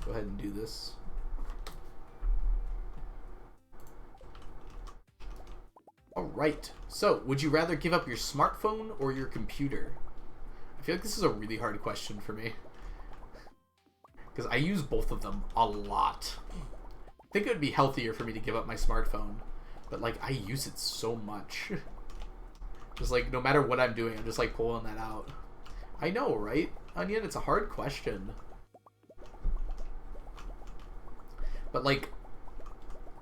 go ahead and do this. Alright, so would you rather give up your smartphone or your computer? I feel like this is a really hard question for me, because I use both of them a lot. I think it would be healthier for me to give up my smartphone, but like I use it so much. Just like no matter what I'm doing, I'm just like pulling that out. I know, right? Onion, it's a hard question. But like,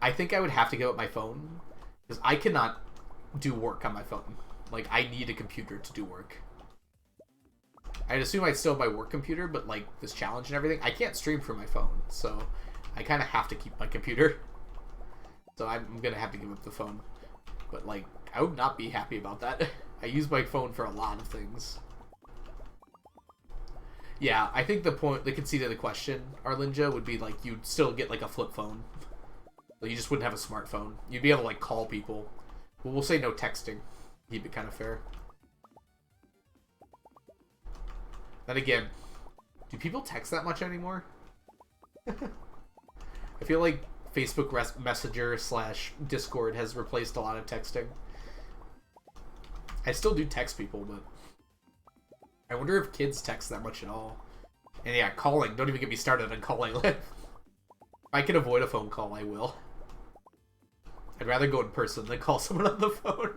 I think I would have to give up my phone, because I cannot do work on my phone. Like, I need a computer to do work. I'd assume I'd still have my work computer, but like this challenge and everything, I can't stream from my phone, so I kind of have to keep my computer. So I'm gonna have to give up the phone. But like, I would not be happy about that. I use my phone for a lot of things. Yeah, I think the conceit of the question, Arlinja, would be like you'd still get like a flip phone. Like, you just wouldn't have a smartphone. You'd be able to like call people. But we'll say no texting. Keep it kind of fair. Then again, do people text that much anymore? I feel like Facebook Messenger / Discord has replaced a lot of texting. I still do text people, but I wonder if kids text that much at all. And yeah, calling. Don't even get me started on calling. If I can avoid a phone call, I will. I'd rather go in person than call someone on the phone.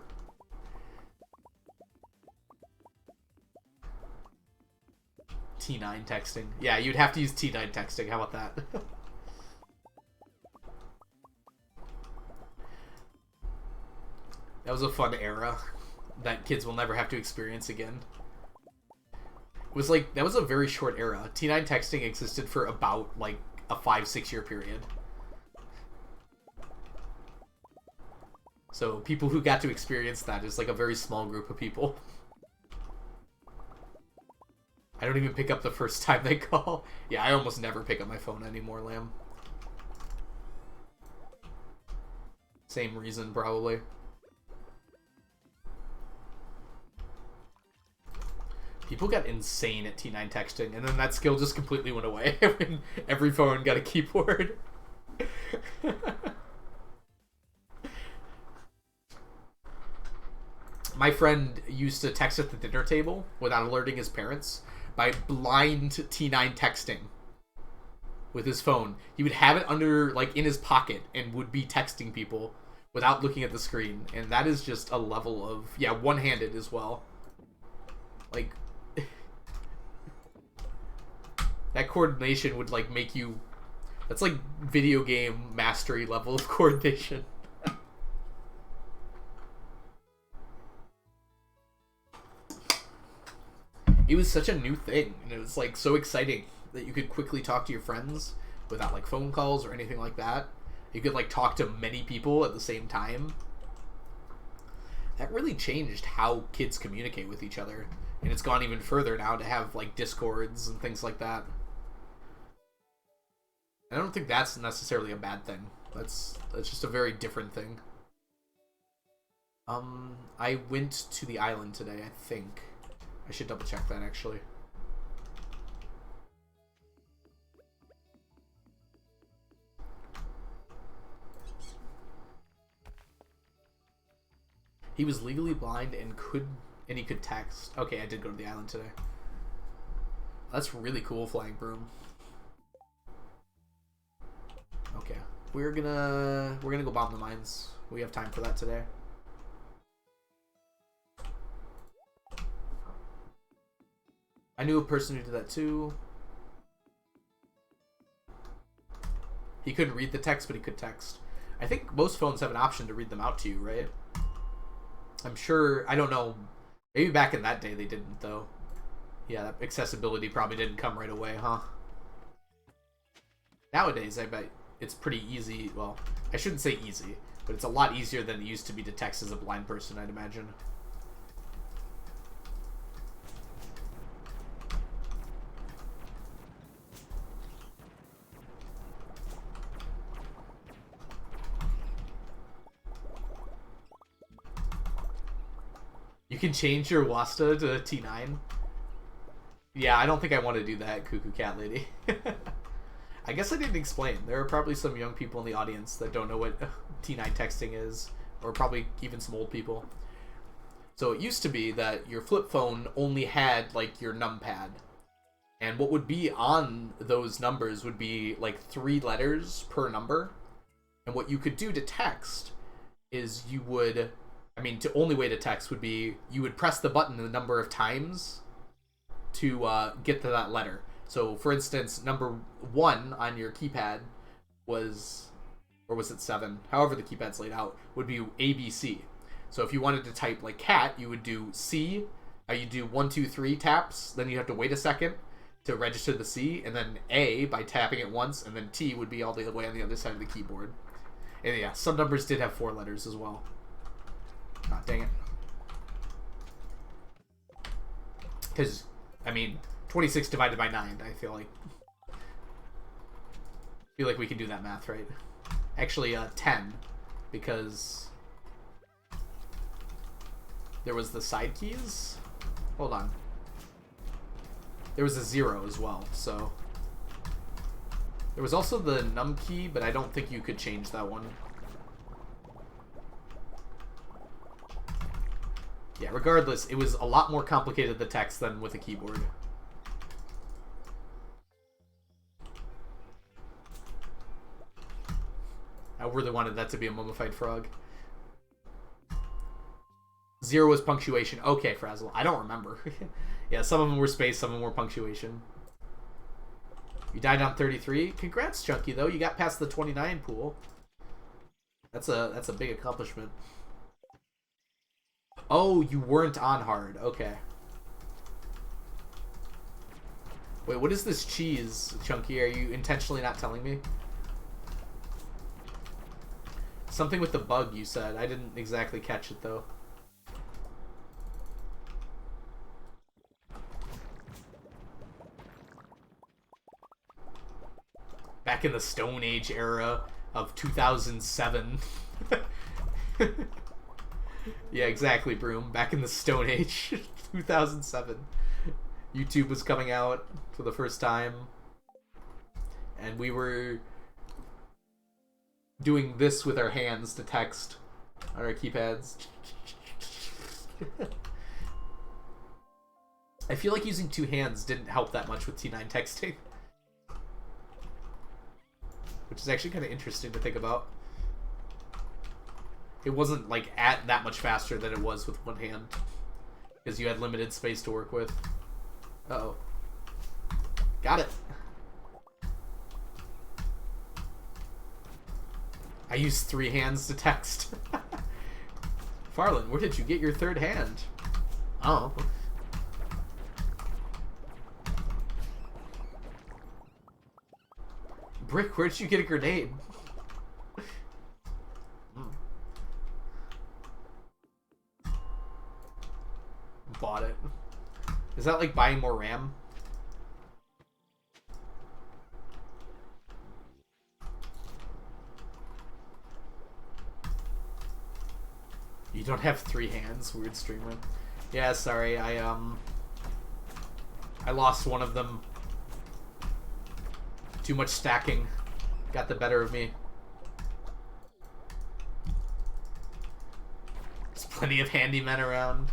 T9 texting. Yeah, you'd have to use T9 texting. How about that? That was a fun era that kids will never have to experience again. It was like, that was a very short era. T9 texting existed for about like a 5-6 year period. So people who got to experience that is like a very small group of people. I don't even pick up the first time they call. Yeah, I almost never pick up my phone anymore, Lamb. Same reason, probably. People got insane at T9 texting, and then that skill just completely went away when every phone got a keyboard. My friend used to text at the dinner table without alerting his parents by blind T9 texting with his phone. He would have it under, like, in his pocket and would be texting people without looking at the screen. And that is just a level of, yeah, one-handed as well. Like, that coordination would, like, make you... That's, like, video game mastery level of coordination. It was such a new thing, and it was, like, so exciting that you could quickly talk to your friends without, like, phone calls or anything like that. You could, like, talk to many people at the same time. That really changed how kids communicate with each other. And it's gone even further now to have, like, Discords and things like that. I don't think that's necessarily a bad thing. That's just a very different thing. I went to the island today, I think. I should double check that, actually. He was legally blind and he could text. Okay, I did go to the island today. That's really cool, Flying Broom. Okay, we're gonna go bomb the mines. We have time for that today. I knew a person who did that too. He couldn't read the text, but he could text. I think most phones have an option to read them out to you, right? I'm sure, I don't know. Maybe back in that day they didn't, though. Yeah, that accessibility probably didn't come right away, huh? Nowadays, I bet it's pretty easy. Well, I shouldn't say easy, but it's a lot easier than it used to be to text as a blind person, I'd imagine. You can change your Wasta to T9. Yeah, I don't think I want to do that, Cuckoo Cat Lady. I guess I didn't explain. There are probably some young people in the audience that don't know what T9 texting is, or probably even some old people. So it used to be that your flip phone only had, like, your numpad. And what would be on those numbers would be, like, 3 letters per number. And what you could do to text is you would... the only way to text would be you would press the button a number of times to get to that letter. So, for instance, number 1 on your keypad was... or was it 7? However the keypad's laid out, would be ABC. So if you wanted to type like cat, you would do C. You do 1, 2, 3 taps. Then you have to wait a second to register the C, and then A by tapping it once, and then T would be all the way on the other side of the keyboard. And yeah, some numbers did have 4 letters as well. Ah, dang it. Because, 26 divided by 9, I feel like we can do that math, right? Actually, 10, because there was the side keys. Hold on. There was a 0 as well, so... There was also the num key, but I don't think you could change that one. Yeah, regardless, it was a lot more complicated, the text, than with a keyboard. I really wanted that to be a mummified frog. 0 was punctuation. Okay, Frazzle. I don't remember. Yeah, some of them were space, some of them were punctuation. You died on 33. Congrats, Chunky, though. You got past the 29 pool. That's a big accomplishment. Oh, you weren't on hard. Okay. Wait, what is this cheese, Chunky? Are you intentionally not telling me? Something with the bug, you said. I didn't exactly catch it, though. Back in the Stone Age era of 2007. Yeah, exactly, Broom. Back in the Stone Age, 2007. YouTube was coming out for the first time. And we were doing this with our hands to text on our keypads. I feel like using 2 hands didn't help that much with T9 texting. Which is actually kind of interesting to think about. It wasn't like that much faster than it was with 1 hand. Because you had limited space to work with. Uh-oh. Got it. I used 3 hands to text. Farland, where did you get your 3rd hand? Oh. Brick, where did you get a grenade? Bought it. Is that like buying more RAM? You don't have 3 hands, weird streamer. Yeah, sorry, I lost one of them. Too much stacking got the better of me. There's plenty of handymen around.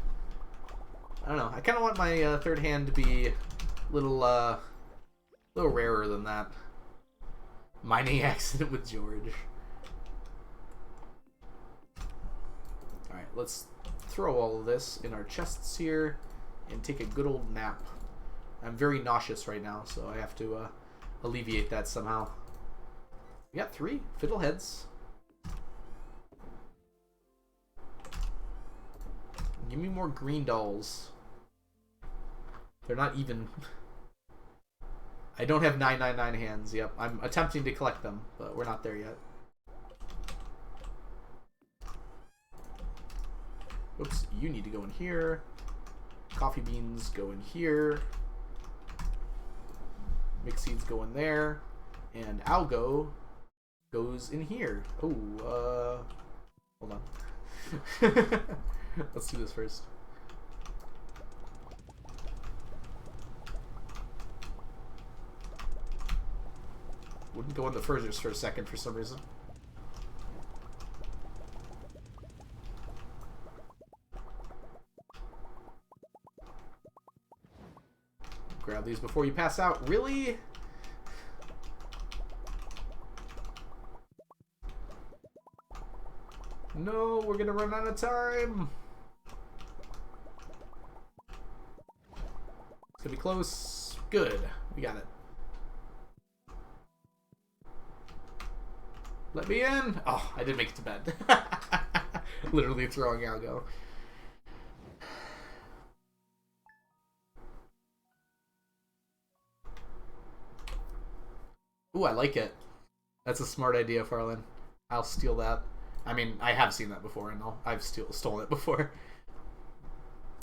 I don't know. I kind of want my 3rd hand to be a little rarer than that. Mining accident with George. Alright, let's throw all of this in our chests here and take a good old nap. I'm very nauseous right now, so I have to alleviate that somehow. We got 3 fiddleheads. Give me more green dolls. They're not even. I don't have 999 hands. Yep, I'm attempting to collect them, but we're not there yet. Oops, you need to go in here. Coffee beans go in here. Mixed seeds go in there. And algo goes in here. Oh, hold on. Let's do this first. wouldn't go in the furthers for a second for some reason. Grab these before you pass out. Really? No, we're gonna run out of time. It's gonna be close. Good. We got it. Let me in. Oh, I did make it to bed. Literally throwing algo. Ooh, I like it. That's a smart idea, Farland. I'll steal that. I mean, I have seen that before, and I've stolen it before.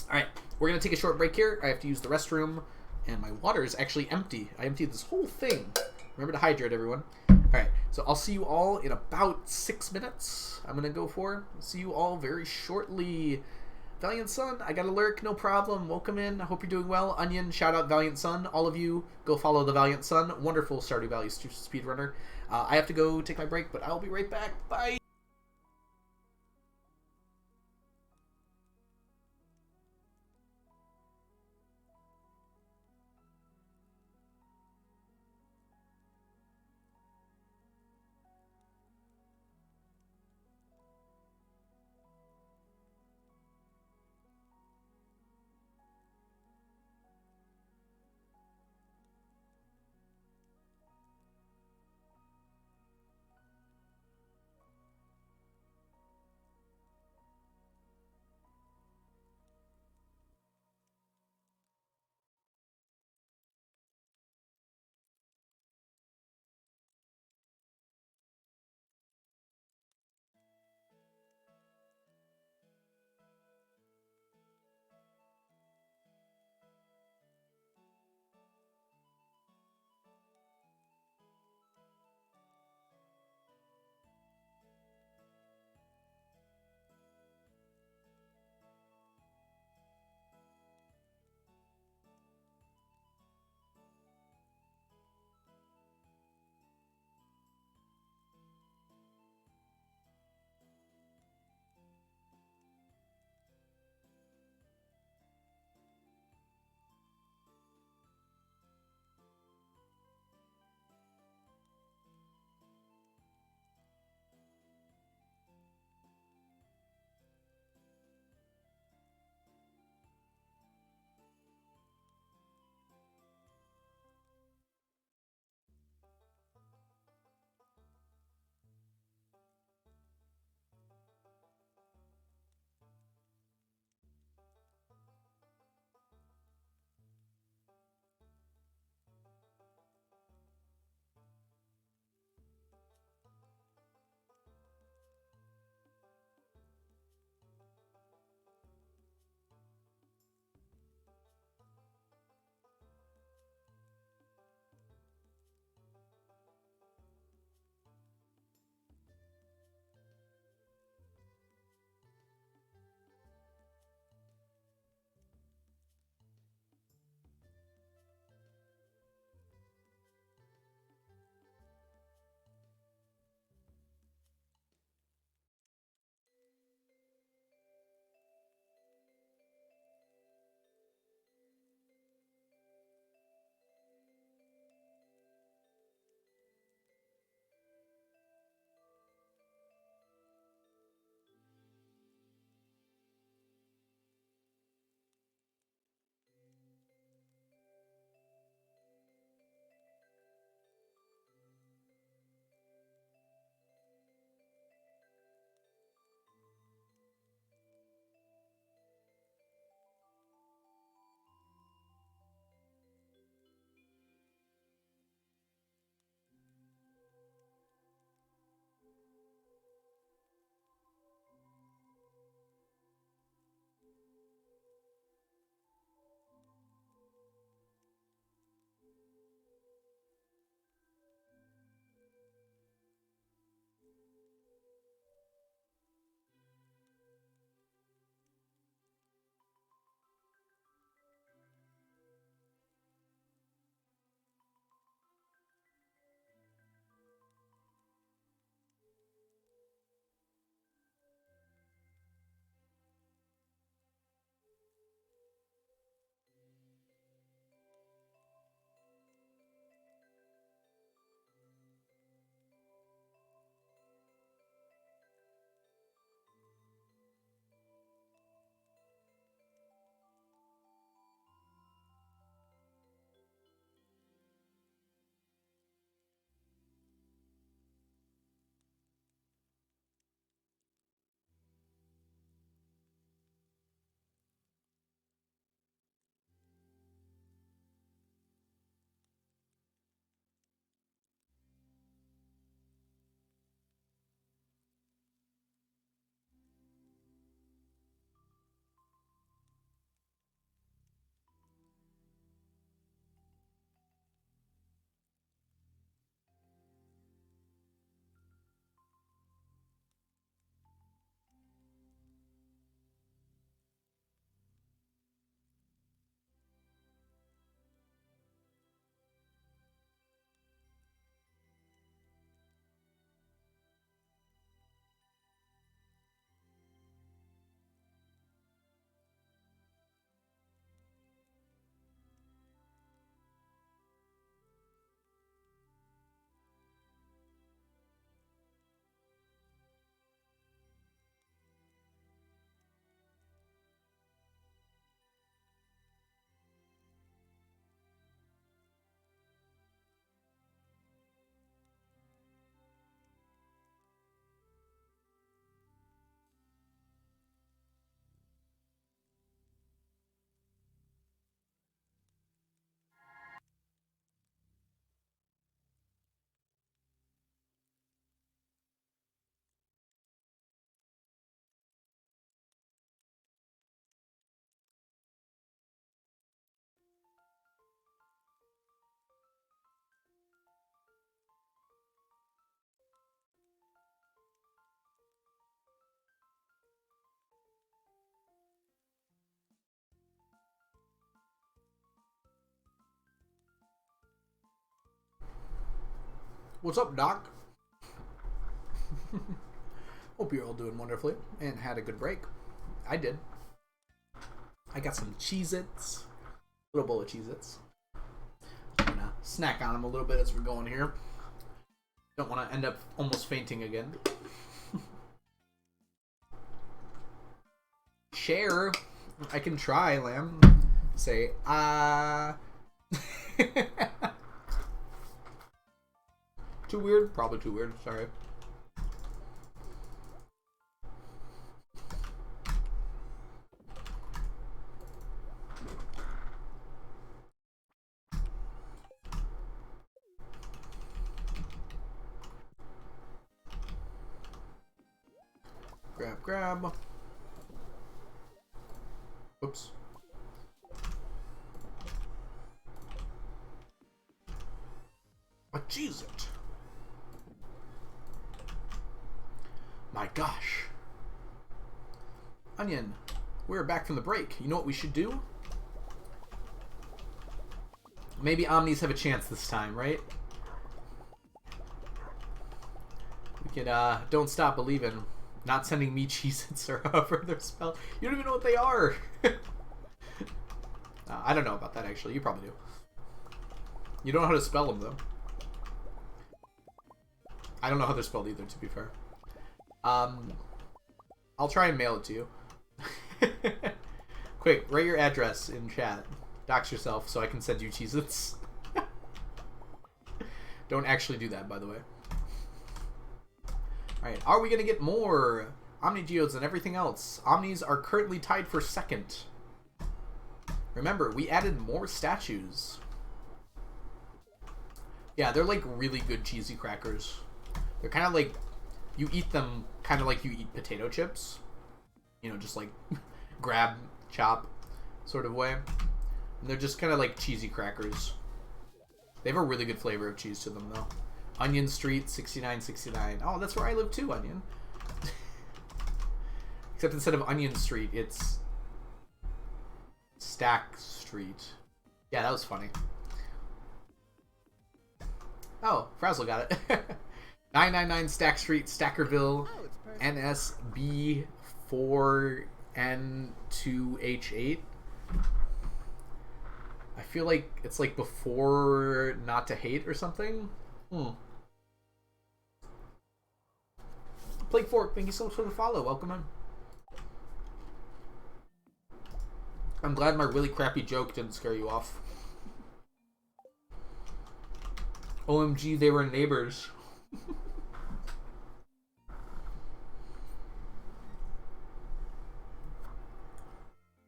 Alright, we're going to take a short break here. I have to use the restroom, and my water is actually empty. I emptied this whole thing. Remember to hydrate, everyone. Alright, so I'll see you all in about 6 minutes. I'm going to go for. See you all very shortly. Valiant Sun, I got a lurk, no problem. Welcome in. I hope you're doing well. Onion, shout out Valiant Sun. All of you, go follow the Valiant Sun. Wonderful Stardew Valley speedrunner. I have to go take my break, but I'll be right back. Bye. What's up, Doc? Hope you're all doing wonderfully and had a good break. I did. I got some Cheez-Its. Little bowl of Cheez-Its. I'm gonna snack on them a little bit as we're going here. Don't want to end up almost fainting again. Share. I can try, Lamb. Say, Too weird? Probably too weird. Sorry. Grab. Oops. A Cheez-It. My gosh. Onion, we're back from the break. You know what we should do? Maybe Omnis have a chance this time, right? We can, don't stop believing. Not sending me Cheez-Its or however they're spelled. You don't even know what they are. I don't know about that, actually. You probably do. You don't know how to spell them, though. I don't know how they're spelled either, to be fair. I'll try and mail it to you. Quick, write your address in chat. Dox yourself so I can send you Cheez-Its. Don't actually do that, by the way. Alright, are we going to get more Omni Geodes and everything else? Omnis are currently tied for second. Remember, we added more statues. Yeah, they're like really good cheesy crackers. They're kind of like, you eat them kind of like you eat potato chips. You know, just like grab, chop sort of way. And they're just kind of like cheesy crackers. They have a really good flavor of cheese to them, though. Onion Street, 6969. Oh, that's where I live too, Onion. Except instead of Onion Street, it's Stack Street. Yeah, that was funny. Oh, Frazzle got it. 999 Stack Street, Stackerville, NSB4N2H8. I feel like it's like before Not to Hate or something. Plague Fork, thank you so much for the follow. Welcome in. I'm glad my really crappy joke didn't scare you off. OMG, they were neighbors.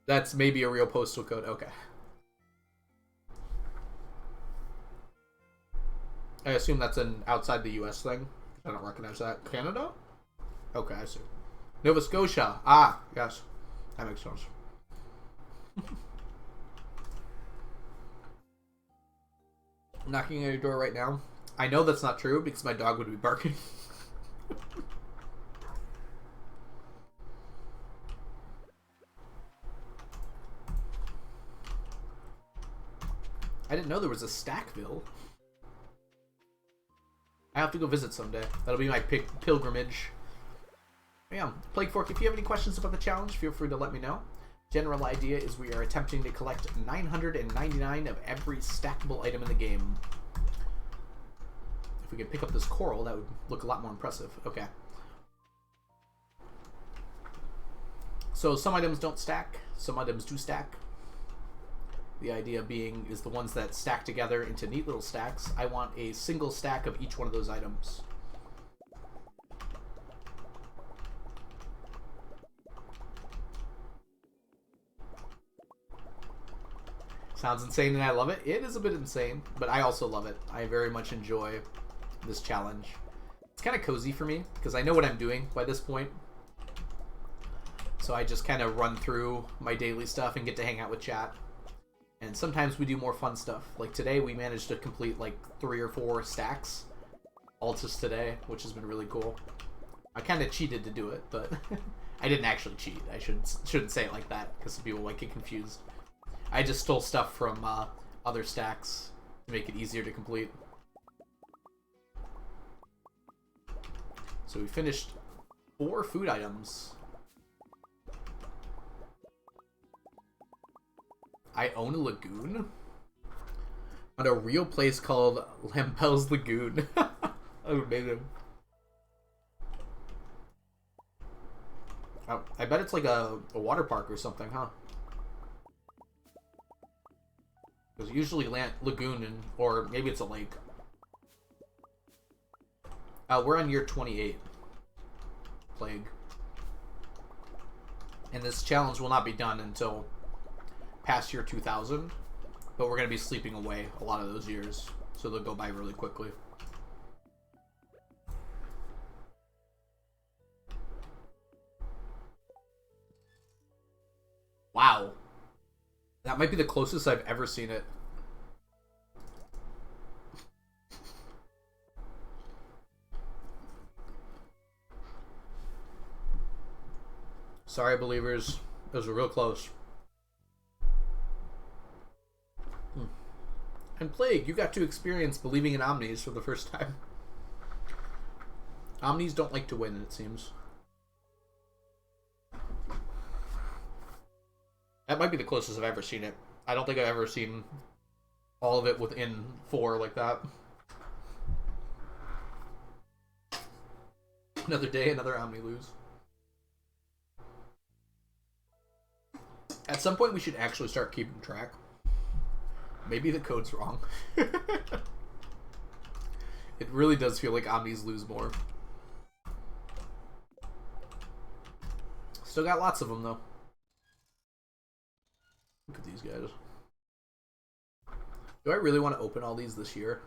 That's maybe a real postal code. Okay. I assume that's an outside the US thing. I don't recognize that. Canada? Okay, I see. Nova Scotia. Ah, yes. That makes sense. Knocking at your door right now. I know that's not true because my dog would be barking. I didn't know there was a Stackville. I have to go visit someday. That'll be my pilgrimage. Yeah, Plague Fork, if you have any questions about the challenge, feel free to let me know. General idea is we are attempting to collect 999 of every stackable item in the game. If we could pick up this coral, that would look a lot more impressive. Okay. So some items don't stack, some items do stack. The idea being is the ones that stack together into neat little stacks. I want a single stack of each one of those items. Sounds insane and I love it. It is a bit insane, but I also love it. I very much enjoy this challenge. It's kind of cozy for me because I know what I'm doing by this point. So I just kind of run through my daily stuff and get to hang out with chat. And sometimes we do more fun stuff. Like today we managed to complete like 3 or 4 stacks. All just today, which has been really cool. I kind of cheated to do it, but I didn't actually cheat. I shouldn't say it like that because people might get confused. I just stole stuff from other stacks to make it easier to complete. So we finished 4 food items. I own a lagoon on a real place called Lampel's Lagoon. Amazing. I bet it's like a water park or something, huh? There's usually lagoon or maybe it's a lake. We're on year 28. Plague. And this challenge will not be done until past year 2000. But we're going to be sleeping away a lot of those years. So they'll go by really quickly. Wow. That might be the closest I've ever seen it. Sorry, believers. Those were real close. And Plague, you got to experience believing in Omnis for the first time. Omnis don't like to win, it seems. That might be the closest I've ever seen it. I don't think I've ever seen all of it within 4 like that. Another day, another Omni lose. At some point, we should actually start keeping track. Maybe the code's wrong. It really does feel like Omnis lose more. Still got lots of them, though. Look at these guys. Do I really want to open all these this year?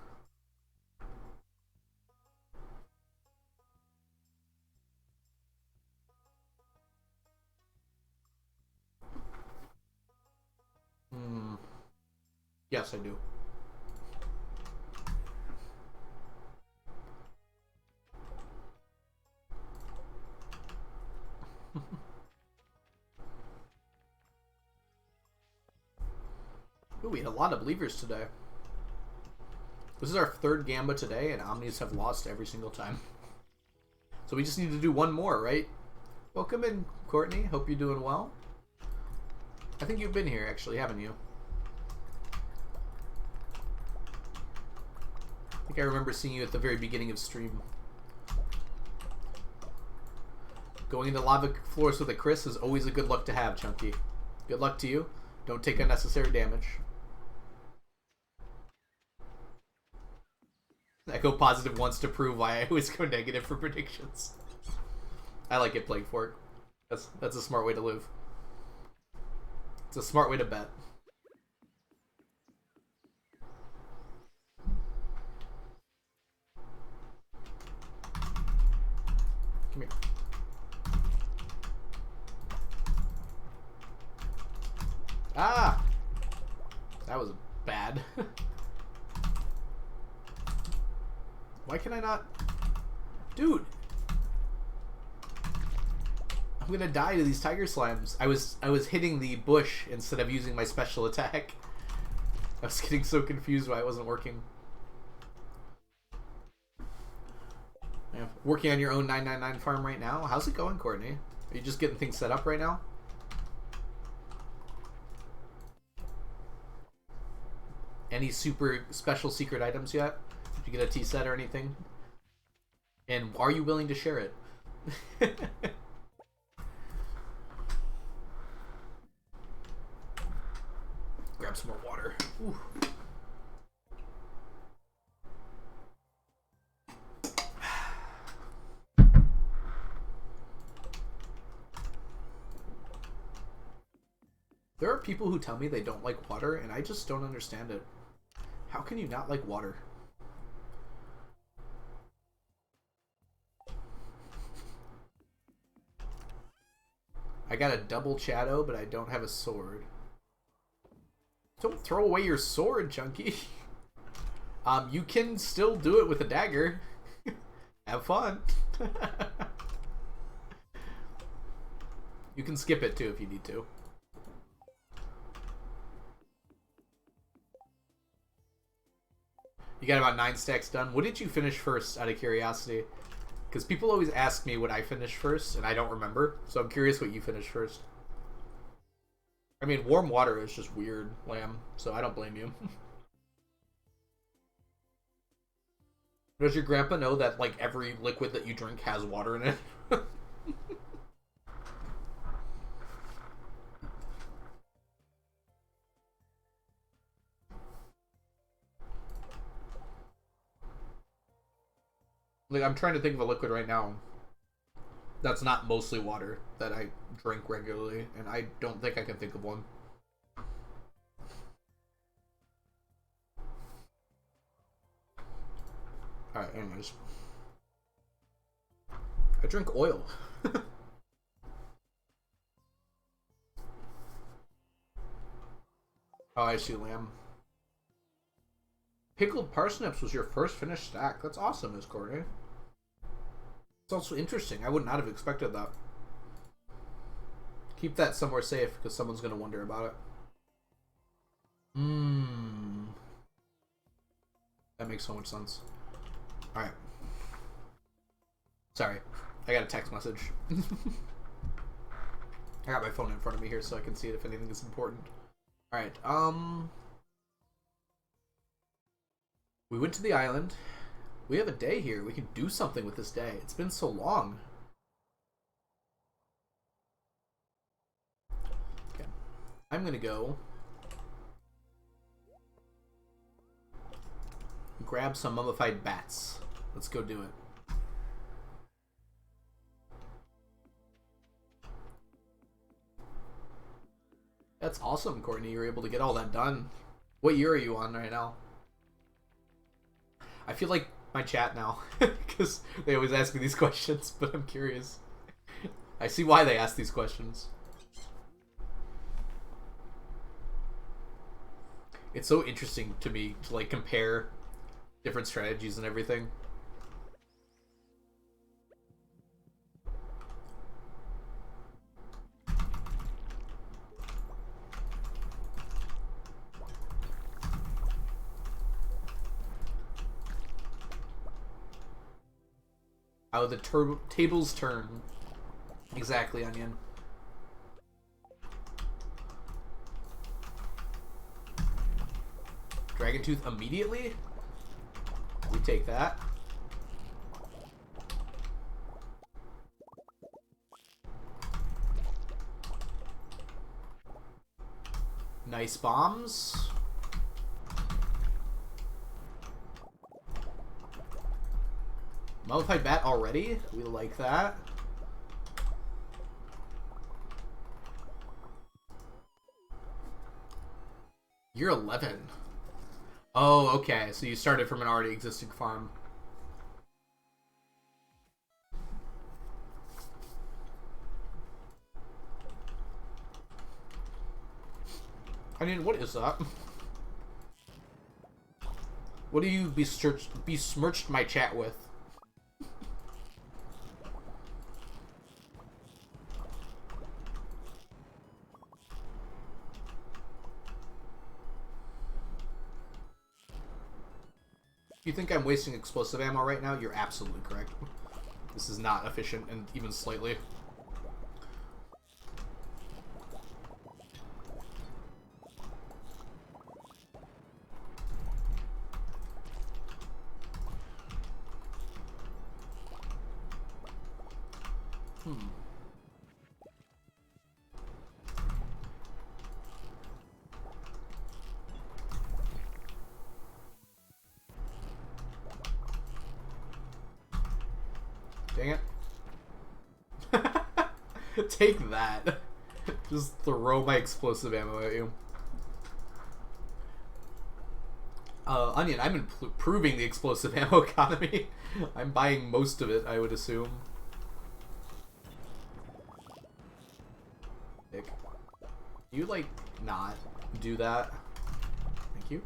Yes, I do. Ooh, we had a lot of believers today. This is our 3rd Gamba today, and Omnis have lost every single time. So we just need to do one more, right? Welcome in, Courtney. Hope you're doing well. I think you've been here, actually, haven't you? I think I remember seeing you at the very beginning of stream. Going into lava floors with a Chris is always a good luck to have, Chunky. Good luck to you. Don't take unnecessary damage. I go positive once to prove why I always go negative for predictions. I like it, Plague Fork. That's a smart way to live. It's a smart way to bet. Come here. Ah! That was bad. Why can I not? Dude! I'm gonna die to these tiger slimes. I was hitting the bush instead of using my special attack. I was getting so confused why it wasn't working. Yeah. Working on your own 999 farm right now. How's it going, Courtney? Are you just getting things set up right now? Any super special secret items yet? Did you get a tea set or anything? And are you willing to share it? Grab some more water. Ooh. There are people who tell me they don't like water, and I just don't understand it. How can you not like water? I got a double shadow, but I don't have a sword. Don't throw away your sword, Chunky. You can still do it with a dagger. Have fun. You can skip it too if you need to. You got about 9 stacks done. What did you finish first, out of curiosity? Because people always ask me what I finished first, and I don't remember. So I'm curious what you finished first. I mean, warm water is just weird, Lamb, so I don't blame you. Does your grandpa know that, like, every liquid that you drink has water in it? Like, I'm trying to think of a liquid right now that's not mostly water that I drink regularly, and I don't think I can think of one. Alright, anyways. I drink oil. Oh, I see, Lamb. Pickled parsnips was your first finished stack. That's awesome, Miss Courtney. It's also interesting. I would not have expected that. Keep that somewhere safe, because someone's going to wonder about it. That makes so much sense. Alright. Sorry. I got a text message. I got my phone in front of me here so I can see it if anything is important. Alright, we went to the island. We have a day here. We can do something with this day. It's been so long. Okay. I'm gonna go grab some mummified bats. Let's go do it. That's awesome, Courtney. You were able to get all that done. What year are you on right now? I feel like my chat now, because they always ask me these questions, but I'm curious. I see why they ask these questions. It's so interesting to me to, like, compare different strategies and everything. How the tables turn. Exactly, Onion. Dragon Tooth immediately? We take that. Nice bombs. Mummified bat already? We like that. You're 11. Oh, okay. So you started from an already existing farm. I mean, what is that? What do you besmirched my chat with? You think I'm wasting explosive ammo right now? You're absolutely correct. This is not efficient, and even slightly. Dang it. Take that. Just throw my explosive ammo at you. Onion, I'm improving the explosive ammo economy. I'm buying most of it, I would assume. Nick, you, like, not do that? Thank you.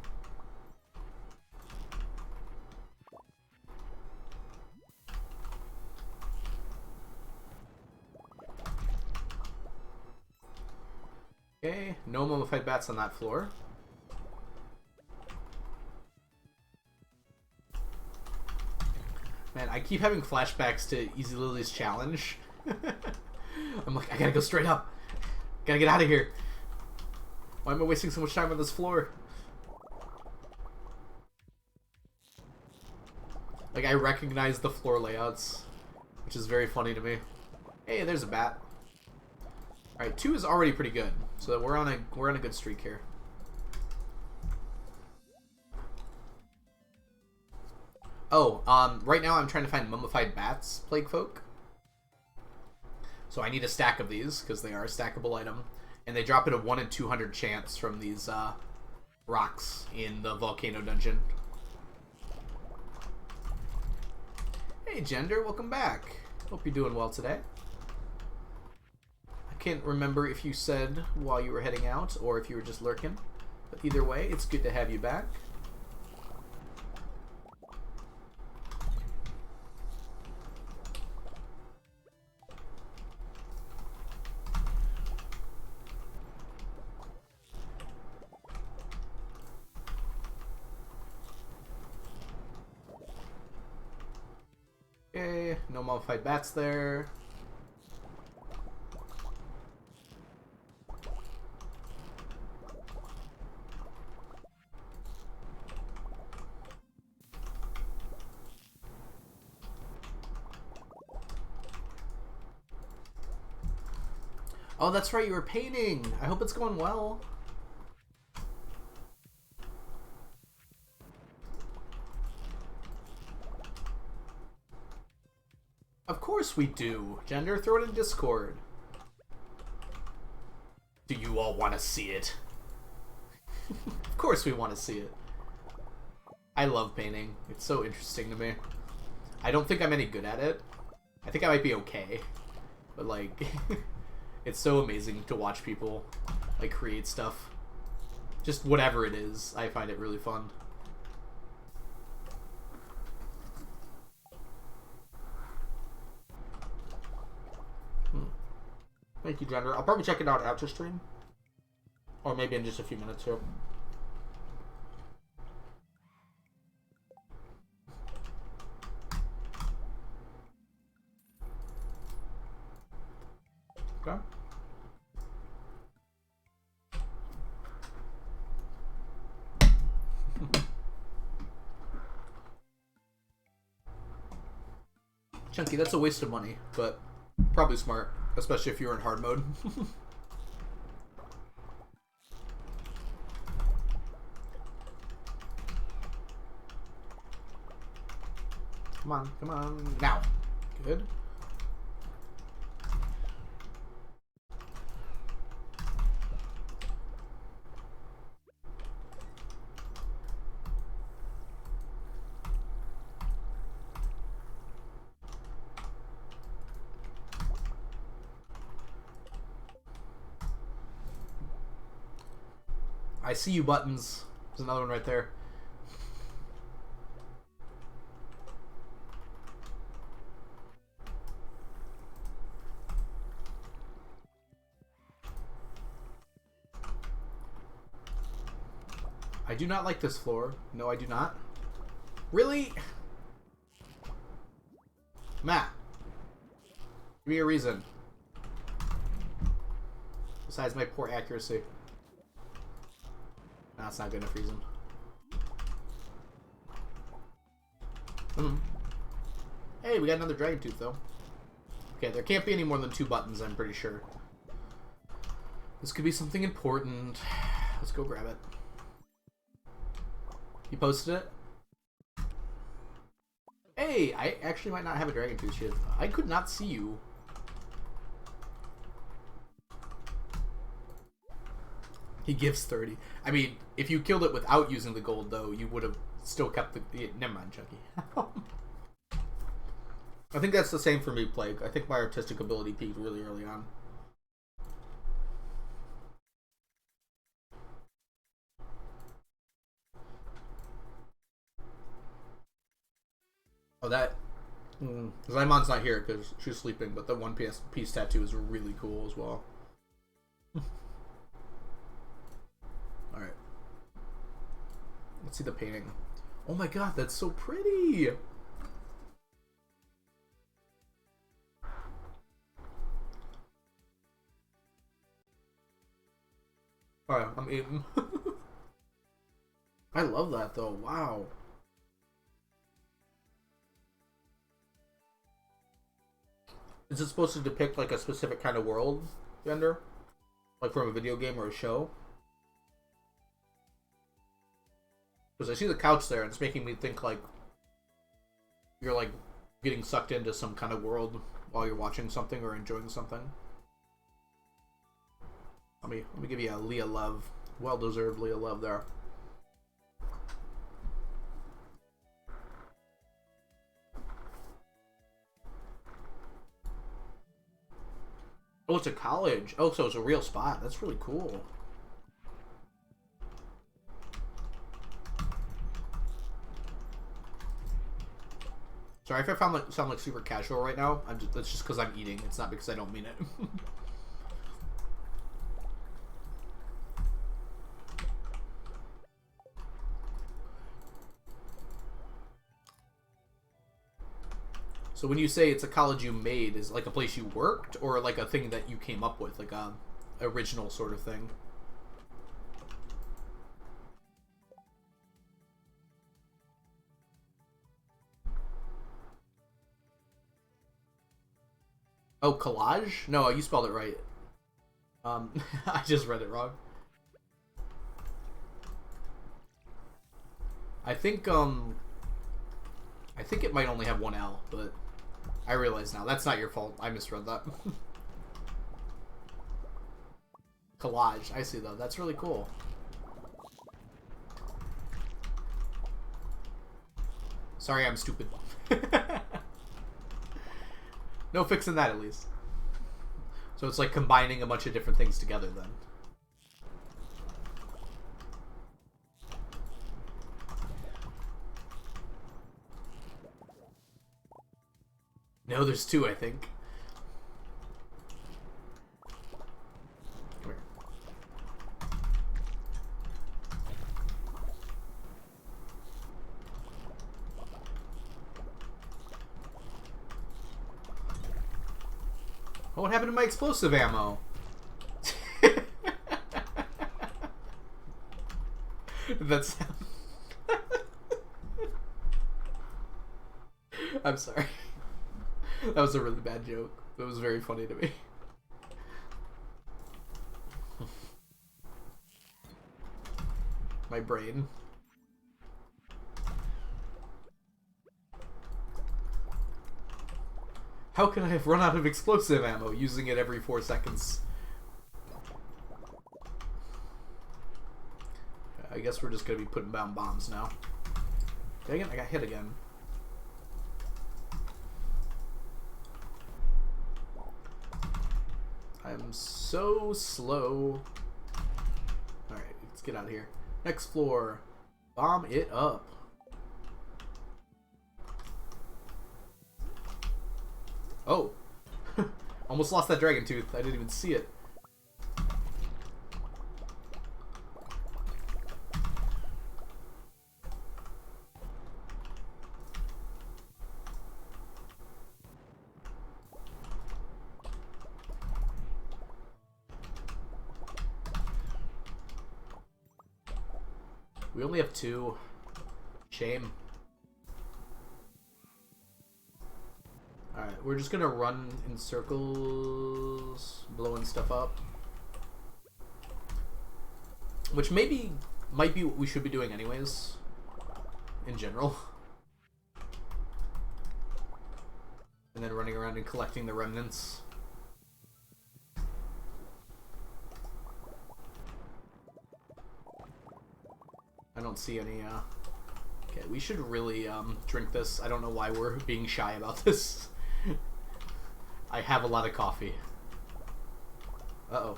Okay, no mummified bats on that floor. Man, I keep having flashbacks to Easy Lily's challenge. I'm like, I gotta go straight up. Gotta get out of here. Why am I wasting so much time on this floor? Like, I recognize the floor layouts, which is very funny to me. Hey, there's a bat. Alright, 2 is already pretty good. So we're on a good streak here. Oh, right now I'm trying to find mummified bats, Plague Folk. So I need a stack of these, because they are a stackable item. And they drop at a 1 in 200 chance from these rocks in the volcano dungeon. Hey, Gender, welcome back. Hope you're doing well today. I can't remember if you said while you were heading out, or if you were just lurking. But either way, it's good to have you back. Okay, no mummified bats there. Oh, that's right, you were painting. I hope it's going well. Of course we do. Gender, throw it in Discord. Do you all want to see it? Of course we want to see it. I love painting. It's so interesting to me. I don't think I'm any good at it. I think I might be okay. But, like, it's so amazing to watch people, like, create stuff. Just whatever it is, I find it really fun. Thank you, Gender. I'll probably check it out after stream. Or maybe in just a few minutes here. Okay. Chunky, that's a waste of money, but probably smart. Especially if you're in hard mode. Come on, come on. Now. Good. I see you, buttons. There's another one right there. I do not like this floor. No, I do not. Really? Matt. Give me a reason. Besides my poor accuracy. No, that's not good enough reason. Hey, we got another dragon tooth, though. Okay, there can't be any more than 2 buttons, I'm pretty sure. This could be something important. Let's go grab it. You posted it? Hey, I actually might not have a dragon tooth yet. I could not see you. He gives 30. I mean, if you killed it without using the gold, though, you would have still kept the... Yeah, never mind, Chucky. I think that's the same for me, Plague. I think my artistic ability peaked really early on. Oh, that... Zymon's not here because she's sleeping, but the One Piece tattoo is really cool as well. Alright. Let's see the painting. Oh my god, that's so pretty! Okay, I'm eating. I love that though. Wow. Is it supposed to depict like a specific kind of world, Gender? Like from a video game or a show? Because I see the couch there and it's making me think like you're like getting sucked into some kind of world while you're watching something or enjoying something. Let me give you a Leah love. Well deserved Leah love there. Oh, it's a college. Oh, so it's a real spot. That's really cool. Sorry if I sound like super casual right now. That's just because I'm eating. It's not because I don't mean it. So when you say it's a college you made, is it like a place you worked or like a thing that you came up with, like a original sort of thing? Oh, collage? No, you spelled it right. I just read it wrong. I think it might only have one L, but I realize now. That's not your fault. I misread that. Collage. I see, though. That's really cool. Sorry, I'm stupid. No fixing that, at least. So it's like combining a bunch of different things together, then. No, there's two, I think. Come here. Oh, what happened to my explosive ammo? That's... I'm sorry. That was a really bad joke. It was very funny to me. My brain. How can I have run out of explosive ammo using it every 4 seconds? I guess we're just gonna be putting down bombs now. Dang it, I got hit again. I'm so slow. Alright, let's get out of here. Next floor. Bomb it up. Oh. Almost lost that dragon tooth. I didn't even see it. We only have 2. Shame. Alright, we're just gonna run in circles, blowing stuff up. Which might be what we should be doing anyways, in general. And then running around and collecting the remnants. I don't see any, Okay, we should really, drink this. I don't know why we're being shy about this. I have a lot of coffee. Uh-oh.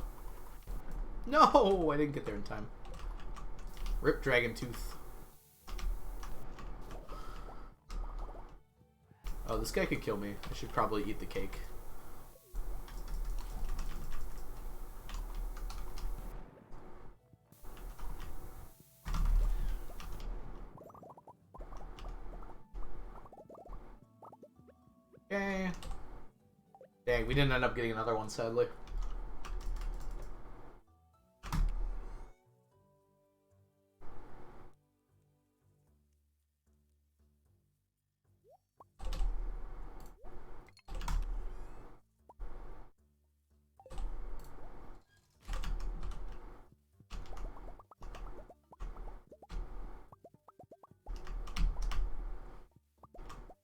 No! I didn't get there in time. Rip dragon tooth. Oh, this guy could kill me. I should probably eat the cake. Okay. Dang, we didn't end up getting another one, sadly.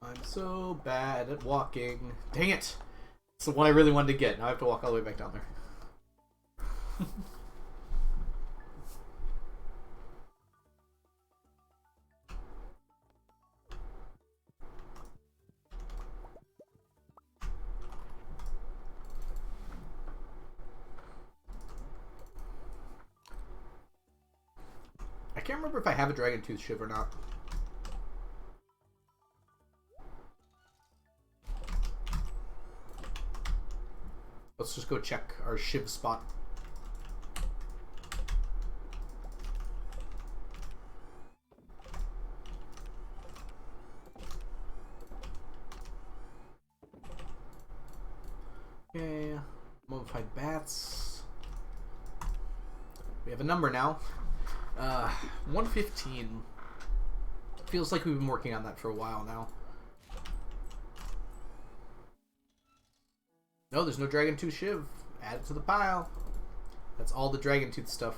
I'm so bad at walking. Dang it! It's the one I really wanted to get. Now I have to walk all the way back down there. I can't remember if I have a dragon tooth shiv or not. Let's just go check our shiv spot. Okay, mummified bats. We have a number now. 115. Feels like we've been working on that for a while now. No, there's no dragon tooth shiv. Add it to the pile. That's all the dragon tooth stuff.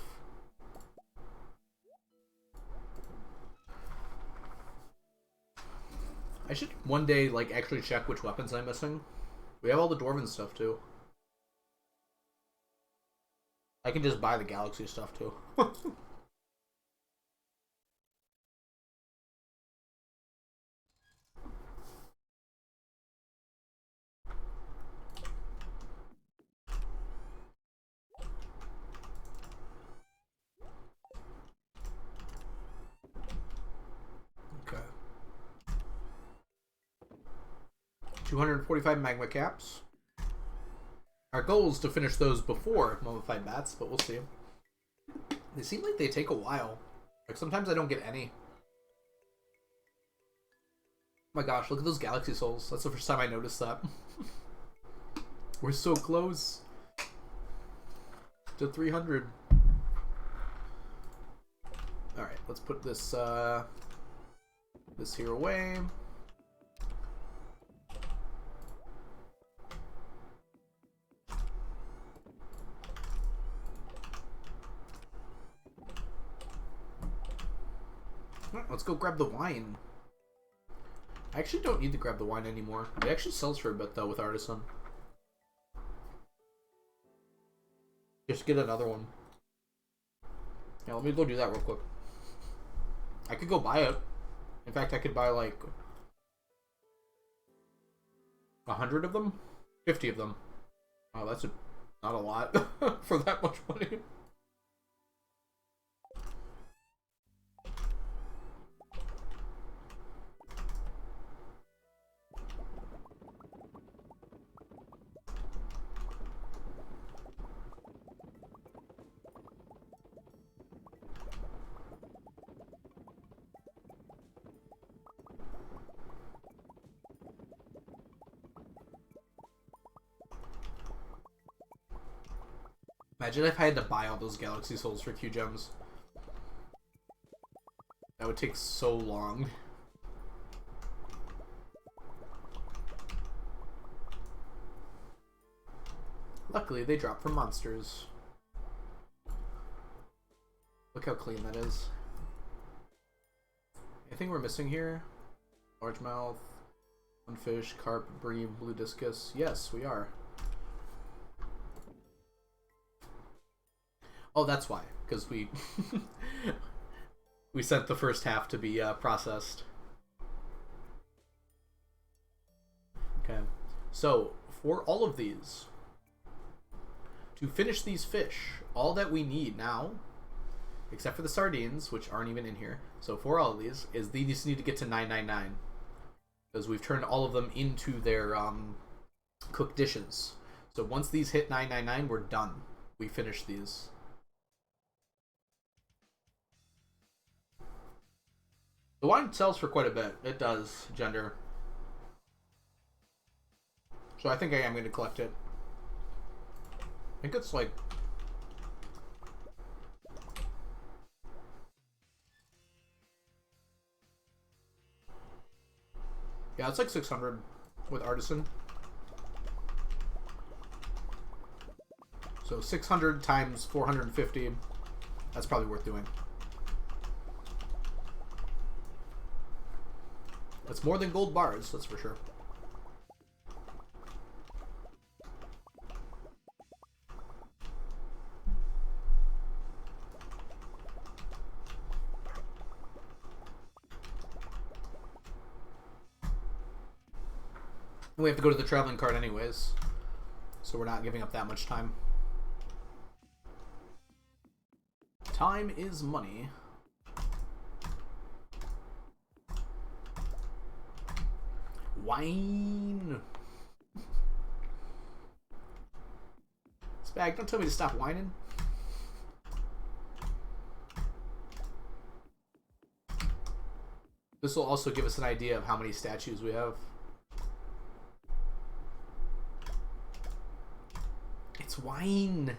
I should one day like actually check which weapons I'm missing. We have all the dwarven stuff too. I can just buy the galaxy stuff too. Okay. 245 magma caps. Our goal is to finish those before mummified bats, but we'll see. They seem like they take a while. Like sometimes I don't get any. Oh my gosh, look at those galaxy souls. That's the first time I noticed that. We're so close to 300. Alright, let's put this this here away. Let's go grab the wine. I actually don't need to grab the wine anymore. It actually sells for a bit though with Artisan. Just get another one. Yeah, let me go do that real quick. I could go buy it. In fact, I could buy like 100 of them? 50 of them. Oh, that's not a lot for that much money. Imagine if I had to buy all those galaxy souls for Q gems. That would take so long. Luckily, they drop from monsters. Look how clean that is. Anything we're missing here? Largemouth, sunfish, carp, bream, blue discus. Yes, we are. Oh, that's why. Because we we sent the first half to be processed. Okay. So, for all of these, to finish these fish, all that we need now, except for the sardines, which aren't even in here, so for all of these, is these need to get to 999. Because we've turned all of them into their cooked dishes. So once these hit 999, we're done. We finish these. The wine sells for quite a bit. It does, Gender. So I think I am going to collect it. I think it's like... yeah, it's like 600 with Artisan. So 600 times 450. That's probably worth doing. That's more than gold bars, that's for sure. We have to go to the traveling cart anyways, so we're not giving up that much time. Time is money. Wine. Spag, don't tell me to stop whining. This will also give us an idea of how many statues we have. It's wine.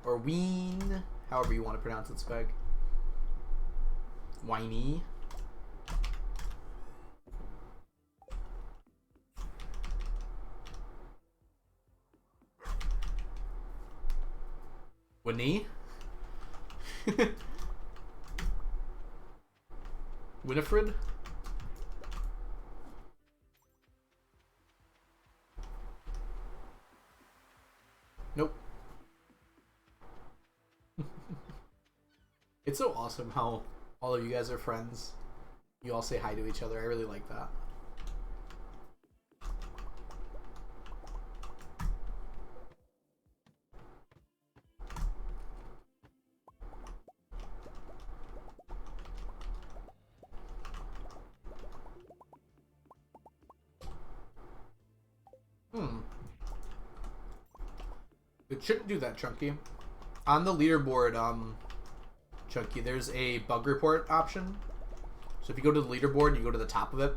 Or ween. However you want to pronounce it, Spag. Whiny. Winnie? Winifred? Nope. It's so awesome how all of you guys are friends. You all say hi to each other. I really like that. It shouldn't do that, Chunky. On the leaderboard, Chunky, there's a bug report option. So if you go to the leaderboard and you go to the top of it,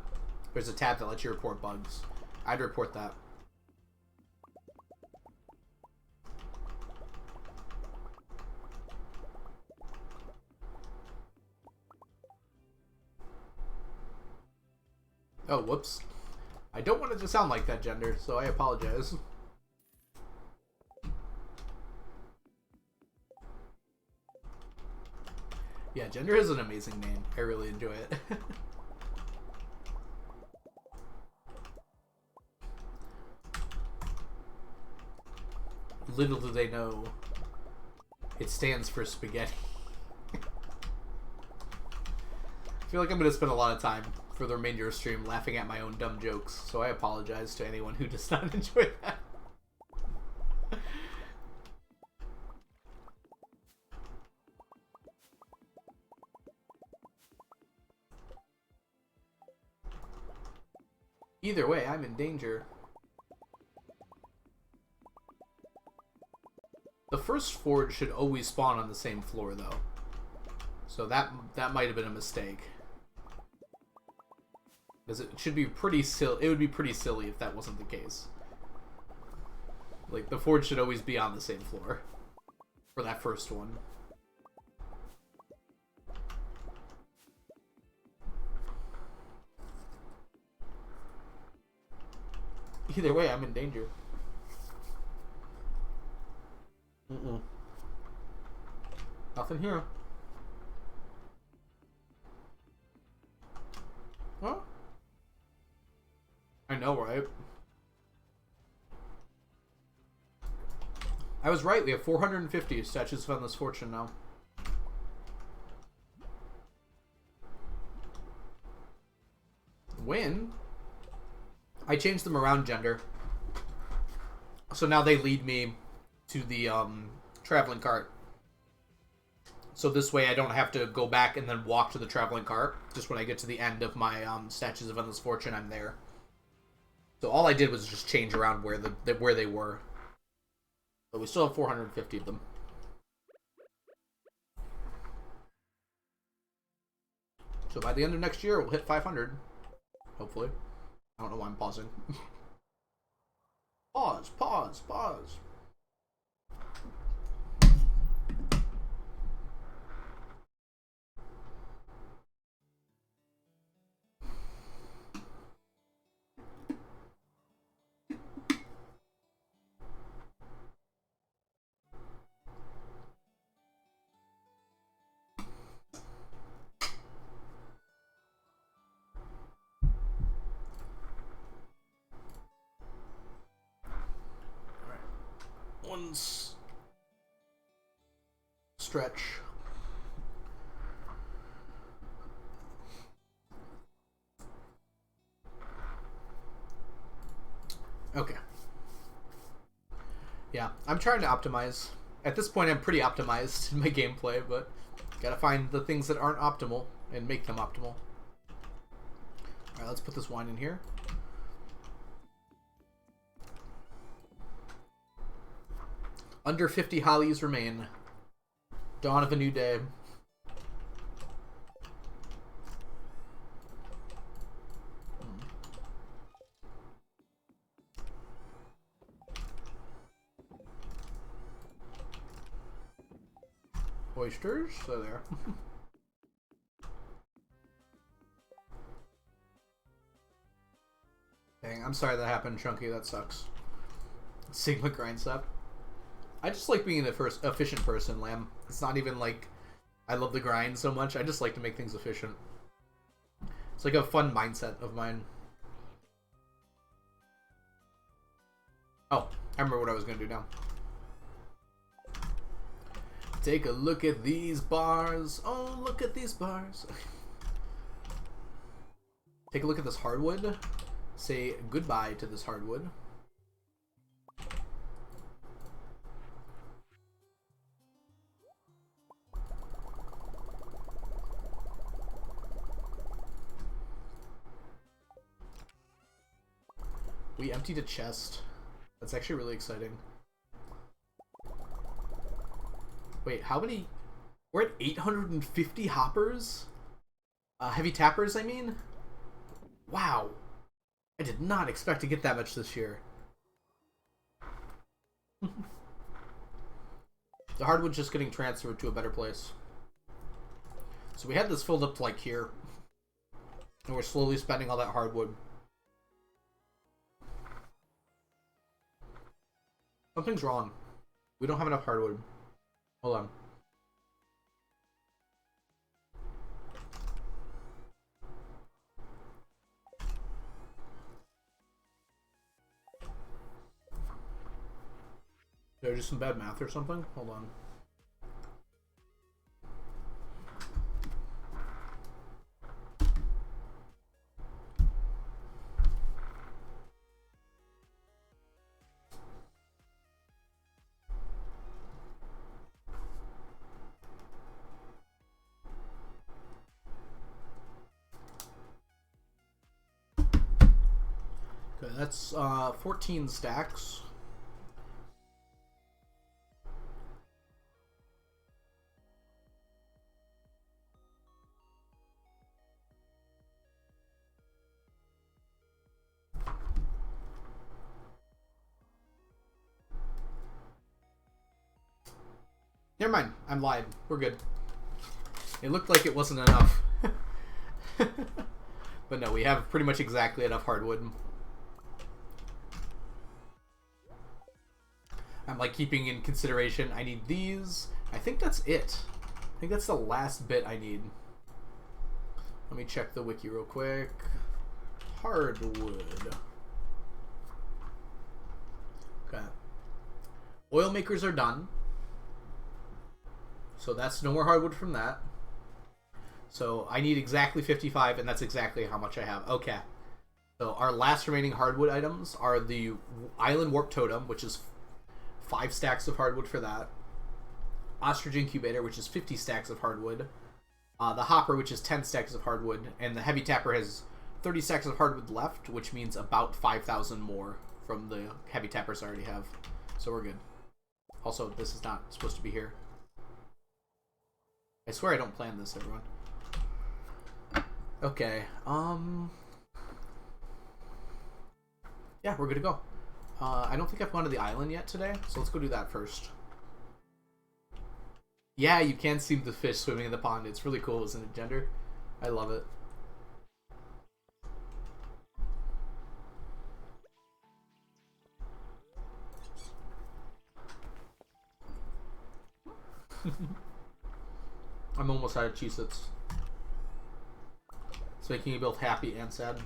there's a tab that lets you report bugs. I'd report that. Oh, whoops. I don't want it to sound like that, Gender, so I apologize. Yeah, Gender is an amazing name. I really enjoy it. Little do they know, it stands for spaghetti. I feel like I'm going to spend a lot of time for the remainder of the stream laughing at my own dumb jokes, so I apologize to anyone who does not enjoy that. Either way, I'm in danger. The first forge should always spawn on the same floor, though. So that might have been a mistake. Because it should be pretty silly. It would be pretty silly if that wasn't the case. Like, the forge should always be on the same floor. For that first one. Either way, I'm in danger. Nothing here. Huh? I know, right? I was right. We have 450 statues of endless fortune now. When? I changed them around, Gender. So now they lead me to the traveling cart. So this way I don't have to go back and then walk to the traveling cart. Just when I get to the end of my statues of endless fortune, I'm there. So all I did was just change around where they were. But we still have 450 of them. So by the end of next year, we'll hit 500. Hopefully. I don't know why I'm pausing. Pause, pause, pause. intense stretch. Okay. Yeah, I'm trying to optimize. At this point, I'm pretty optimized in my gameplay, but gotta find the things that aren't optimal and make them optimal. Alright, let's put this wine in here. Under 50 hollies remain. Dawn of a new day. Oysters, so there. Dang, I'm sorry that happened, Chunky. That sucks. Sigma grinds up. I just like being an efficient person, Lamb. It's not even like I love the grind so much. I just like to make things efficient. It's like a fun mindset of mine. Oh, I remember what I was going to do now. Take a look at these bars. Oh, look at these bars. Take a look at this hardwood. Say goodbye to this hardwood. We emptied a chest. That's actually really exciting. Wait, how many? We're at 850 hoppers? Heavy tappers, I mean? Wow. I did not expect to get that much this year. The hardwood's just getting transferred to a better place. So we had this filled up to like here. And we're slowly spending all that hardwood. Something's wrong. We don't have enough hardwood. Hold on. Did I do some bad math or something? Hold on. Okay, that's 14 stacks. Never mind, I'm lying. We're good. It looked like it wasn't enough. But no, we have pretty much exactly enough hardwood. I'm like keeping in consideration, I need these. I think that's it. I think that's the last bit I need. Let me check the wiki real quick. Hardwood. Okay. Oil makers are done. So that's no more hardwood from that. So I need exactly 55, and that's exactly how much I have. Okay. So our last remaining hardwood items are the Island Warp Totem, which is 5 stacks of hardwood for that. Ostrich Incubator, which is 50 stacks of hardwood. The Hopper, which is 10 stacks of hardwood. And the Heavy Tapper has 30 stacks of hardwood left, which means about 5,000 more from the Heavy Tappers I already have. So we're good. Also, this is not supposed to be here. I swear I don't plan this, everyone. Okay, yeah, we're good to go. I don't think I've gone to the island yet today, so let's go do that first. Yeah, you can see the fish swimming in the pond. It's really cool, isn't it, Gender? I love it. I'm almost out of Cheez-Its. It's making me both happy and sad.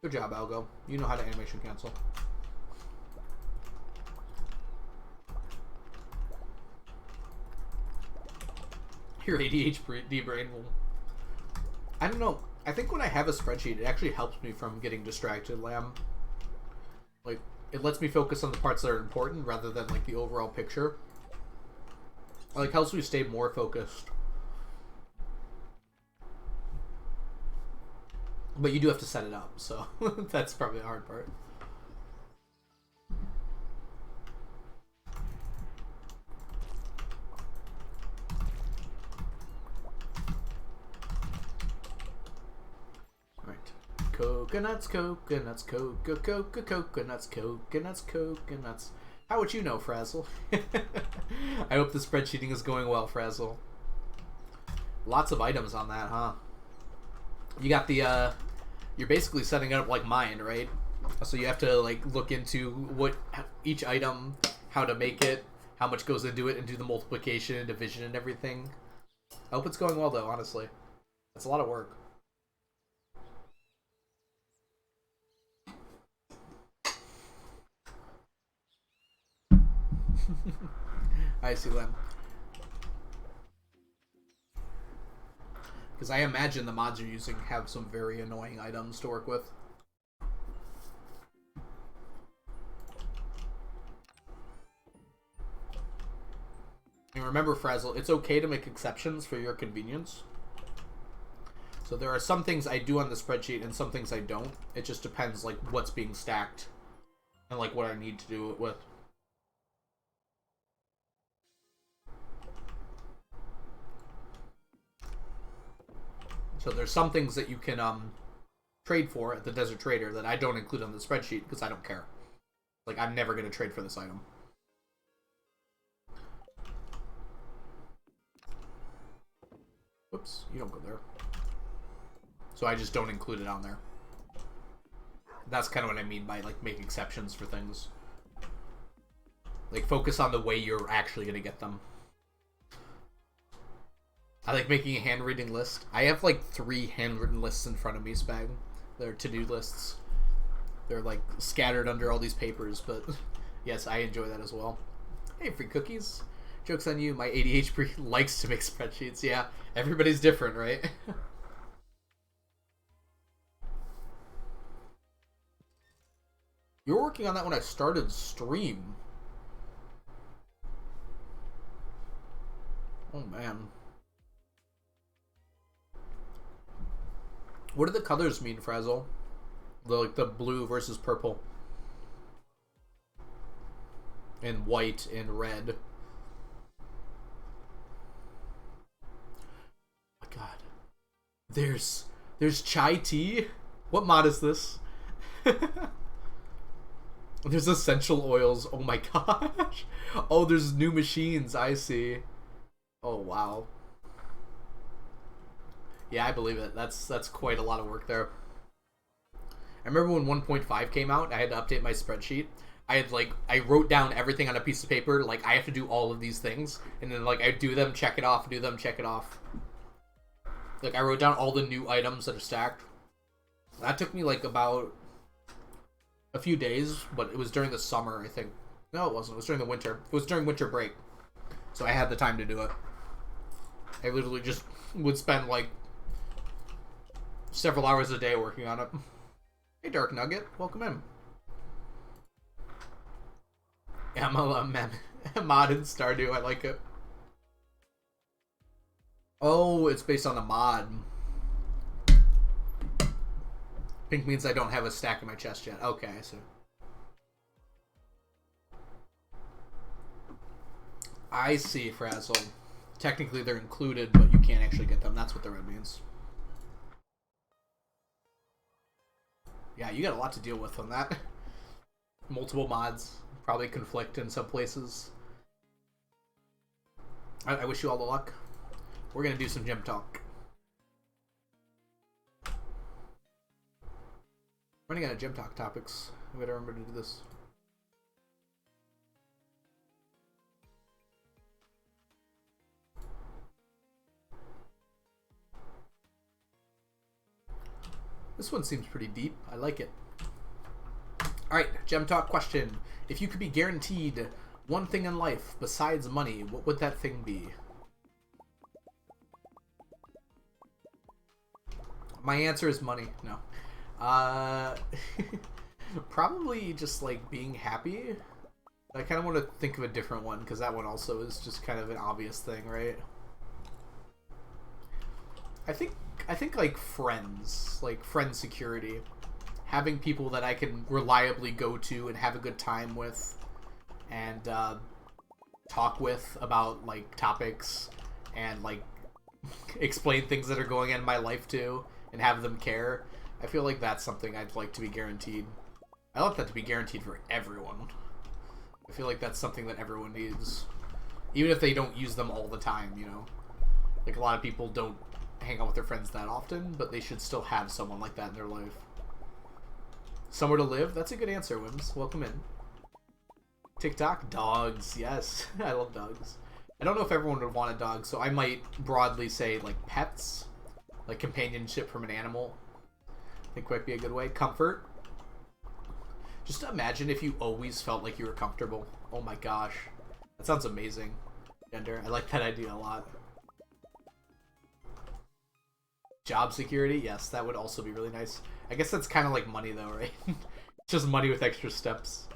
Good job, Algo. You know how to animation cancel. Your ADHD brain will... I don't know. I think when I have a spreadsheet, it actually helps me from getting distracted, Lamb. Like, it lets me focus on the parts that are important rather than, like, the overall picture. Like, helps me stay more focused. But you do have to set it up, so that's probably the hard part. Coconuts, coconuts, coconuts, coconuts, coconuts. How would you know, Frazzle? I hope the spreadsheeting is going well, Frazzle. Lots of items on that, huh? You got the, you're basically setting it up like mine, right? So you have to, like, look into what each item, how to make it, how much goes into it, and do the multiplication and division and everything. I hope it's going well, though, honestly. It's a lot of work. I see them. Because I imagine the mods you're using have some very annoying items to work with. And remember, Frazzle, it's okay to make exceptions for your convenience. So there are some things I do on the spreadsheet and some things I don't. It just depends, like, what's being stacked and, like, what I need to do it with. So there's some things that you can trade for at the Desert Trader that I don't include on the spreadsheet because I don't care. Like, I'm never going to trade for this item. Whoops, you don't go there. So I just don't include it on there. That's kind of what I mean by, like, make exceptions for things. Like, focus on the way you're actually going to get them. I like making a handwritten list. I have, like, 3 handwritten lists in front of me, Spag. They're to-do lists. They're, like, scattered under all these papers, but yes, I enjoy that as well. Hey, free cookies. Joke's on you, my ADHD likes to make spreadsheets. Yeah, everybody's different, right? You were working on that when I started stream. Oh, man. What do the colors mean, Frazzle? Like the blue versus purple. And white and red. Oh my god. There's chai tea? What mod is this? There's essential oils. Oh my gosh. Oh, there's new machines. I see. Oh, wow. Yeah, I believe it. That's quite a lot of work there. I remember when 1.5 came out, I had to update my spreadsheet. I wrote down everything on a piece of paper, like, I have to do all of these things, and then, like, I do them, check it off, do them, check it off. Like, I wrote down all the new items that are stacked. That took me, like, about a few days, but it was during the summer, I think. No, it wasn't. It was during the winter. It was during winter break. So I had the time to do it. I literally just would spend, like, several hours a day working on it. Hey, Dark Nugget. Welcome in. MLM mod in Stardew. I like it. Oh, it's based on a mod. Pink means I don't have a stack in my chest yet. Okay, I see. I see, Frazzle. Technically, they're included, but you can't actually get them. That's what the red means. Yeah, you got a lot to deal with on that. Multiple mods probably conflict in some places. I wish you all the luck. We're going to do some gym talk. Running out of gym talk topics. We gotta remember to do this. This one seems pretty deep. I like it. Alright, Gem Talk question. If you could be guaranteed one thing in life besides money, what would that thing be? My answer is money. No. Probably just, like, being happy. I kind of want to think of a different one, because that one also is just kind of an obvious thing, right? I think like friends, like friend security. Having people that I can reliably go to and have a good time with, and talk with about, like, topics, and, like, explain things that are going on in my life to, and have them care. I feel like that's something I'd like to be guaranteed. I want that to be guaranteed for everyone. I feel like that's something that everyone needs. Even if they don't use them all the time, you know? Like, a lot of people don't hang out with their friends that often, but they should still have someone like that in their life. Somewhere to live? That's a good answer, Wims. Welcome in. TikTok? Dogs. Yes. I love dogs. I don't know if everyone would want a dog, so I might broadly say, like, pets. Like, companionship from an animal. I think might be a good way. Comfort. Just imagine if you always felt like you were comfortable. Oh my gosh. That sounds amazing. Gender. I like that idea a lot. Job security? Yes, that would also be really nice. I guess that's kind of like money though, right? Just money with extra steps.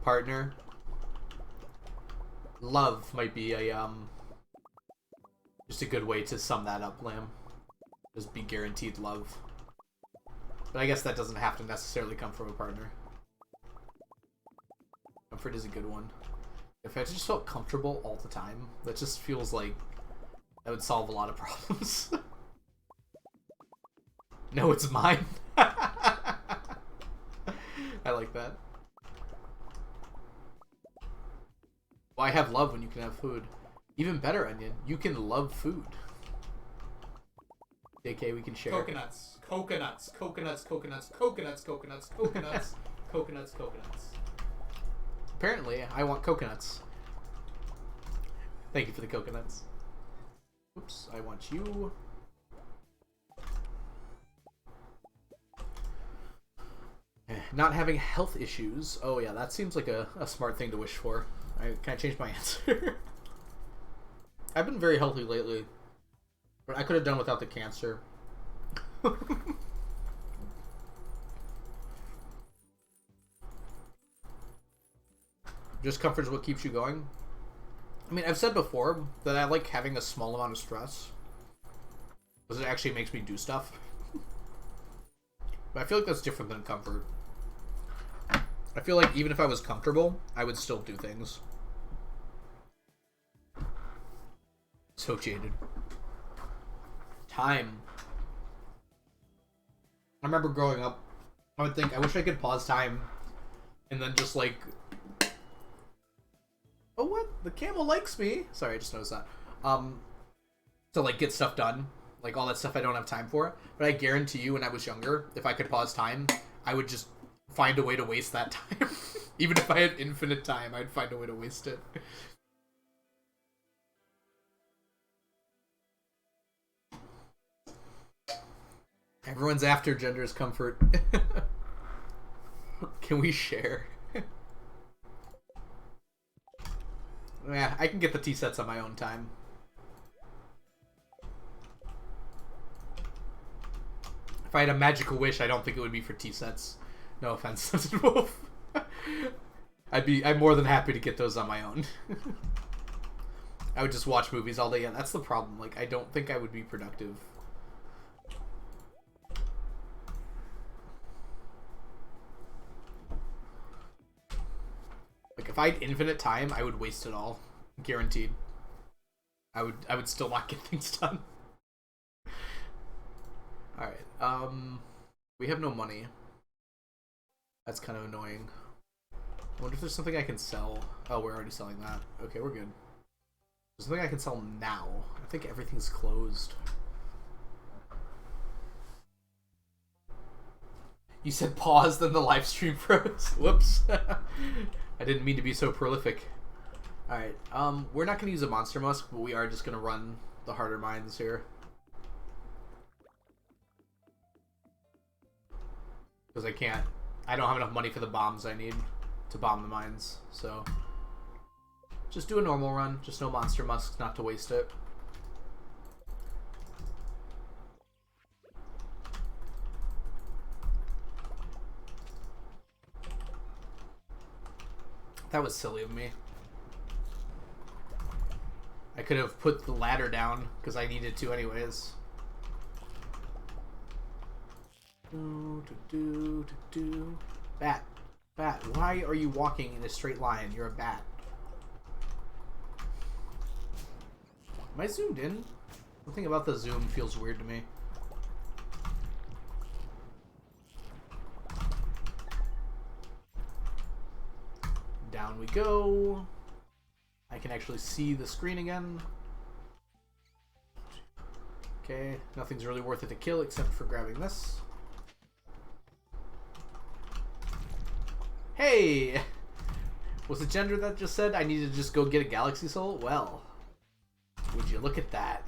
Partner. Love might be a, just a good way to sum that up, Lamb. Just be guaranteed love. But I guess that doesn't have to necessarily come from a partner. Comfort is a good one. If I just felt comfortable all the time, that just feels like that would solve a lot of problems. No, it's mine. I like that. Why have love when you can have food? Even better, Onion. You can love food. JK, we can share. Coconuts. Coconuts. Coconuts. Coconuts. Coconuts. Coconuts. Coconuts. Coconuts. Coconuts. Apparently, I want coconuts. Thank you for the coconuts. Oops, I want you. Not having health issues. Oh yeah, that seems like a smart thing to wish for. Can I change my answer? I've been very healthy lately. But I could have done without the cancer. Just comfort is what keeps you going. I mean, I've said before that I like having a small amount of stress. Because it actually makes me do stuff. But I feel like that's different than comfort. I feel like even if I was comfortable, I would still do things. So jaded. Time. I remember growing up, I would think, I wish I could pause time and then just like... Oh, what? The camel likes me. Sorry, I just noticed that. To like get stuff done. Like all that stuff I don't have time for. But I guarantee you when I was younger, if I could pause time, I would just find a way to waste that time. Even if I had infinite time, I'd find a way to waste it. Everyone's after gender's comfort. Can we share? Yeah, I can get the tea sets on my own time. If I had a magical wish, I don't think it would be for tea sets. No offense, Sunset Wolf. I'm more than happy to get those on my own. I would just watch movies all day, and that's the problem. Like, I don't think I would be productive. Like, if I had infinite time, I would waste it all. Guaranteed. I would still not get things done. Alright, we have no money. That's kind of annoying. I wonder if there's something I can sell. Oh, we're already selling that. Okay, we're good. There's something I can sell now. I think everything's closed. You said pause, then the live stream froze. Whoops. I didn't mean to be so prolific. Alright, we're not going to use a monster musk, but we are just going to run the harder mines here. Because I don't have enough money for the bombs I need to bomb the mines. So, just do a normal run. Just no monster musks, not to waste it. That was silly of me. I could have put the ladder down because I needed to anyways. Bat. Bat, why are you walking in a straight line? You're a bat. Am I zoomed in? Something about the zoom feels weird to me. Down we go. I can actually see the screen again. Okay, nothing's really worth it to kill except for grabbing this. Hey! Was it Gender that just said I need to just go get a Galaxy Soul? Well, would you look at that?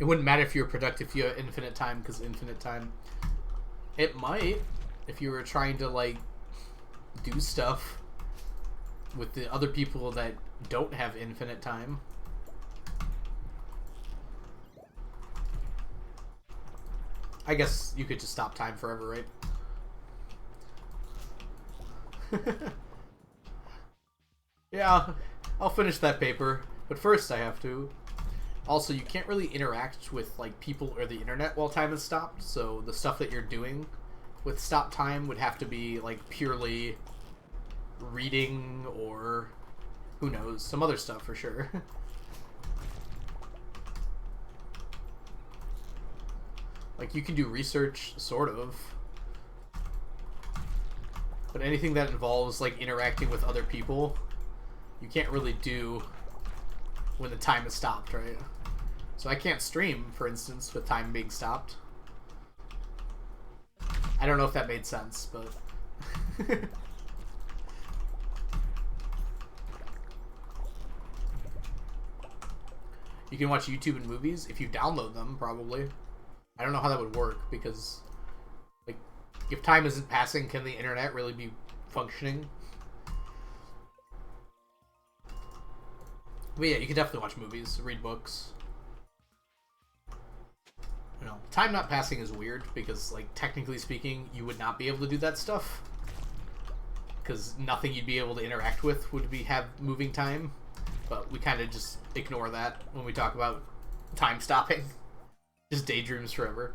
It wouldn't matter if you were productive if you had infinite time, because infinite time... It might, if you were trying to, like, do stuff with the other people that don't have infinite time. I guess you could just stop time forever, right? Yeah, I'll finish that paper, but first I have to... Also, you can't really interact with like people or the internet while time is stopped, so the stuff that you're doing with stop time would have to be like purely reading or who knows, some other stuff for sure. Like you can do research, sort of, but anything that involves like interacting with other people, you can't really do when the time is stopped, right? So I can't stream, for instance, with time being stopped. I don't know if that made sense, but... You can watch YouTube and movies if you download them, probably. I don't know how that would work, because... like, if time isn't passing, can the internet really be functioning? But yeah, you can definitely watch movies, read books. You know, time not passing is weird because, like, technically speaking, you would not be able to do that stuff. Because nothing you'd be able to interact with would have moving time. But we kind of just ignore that when we talk about time stopping. Just daydreams forever.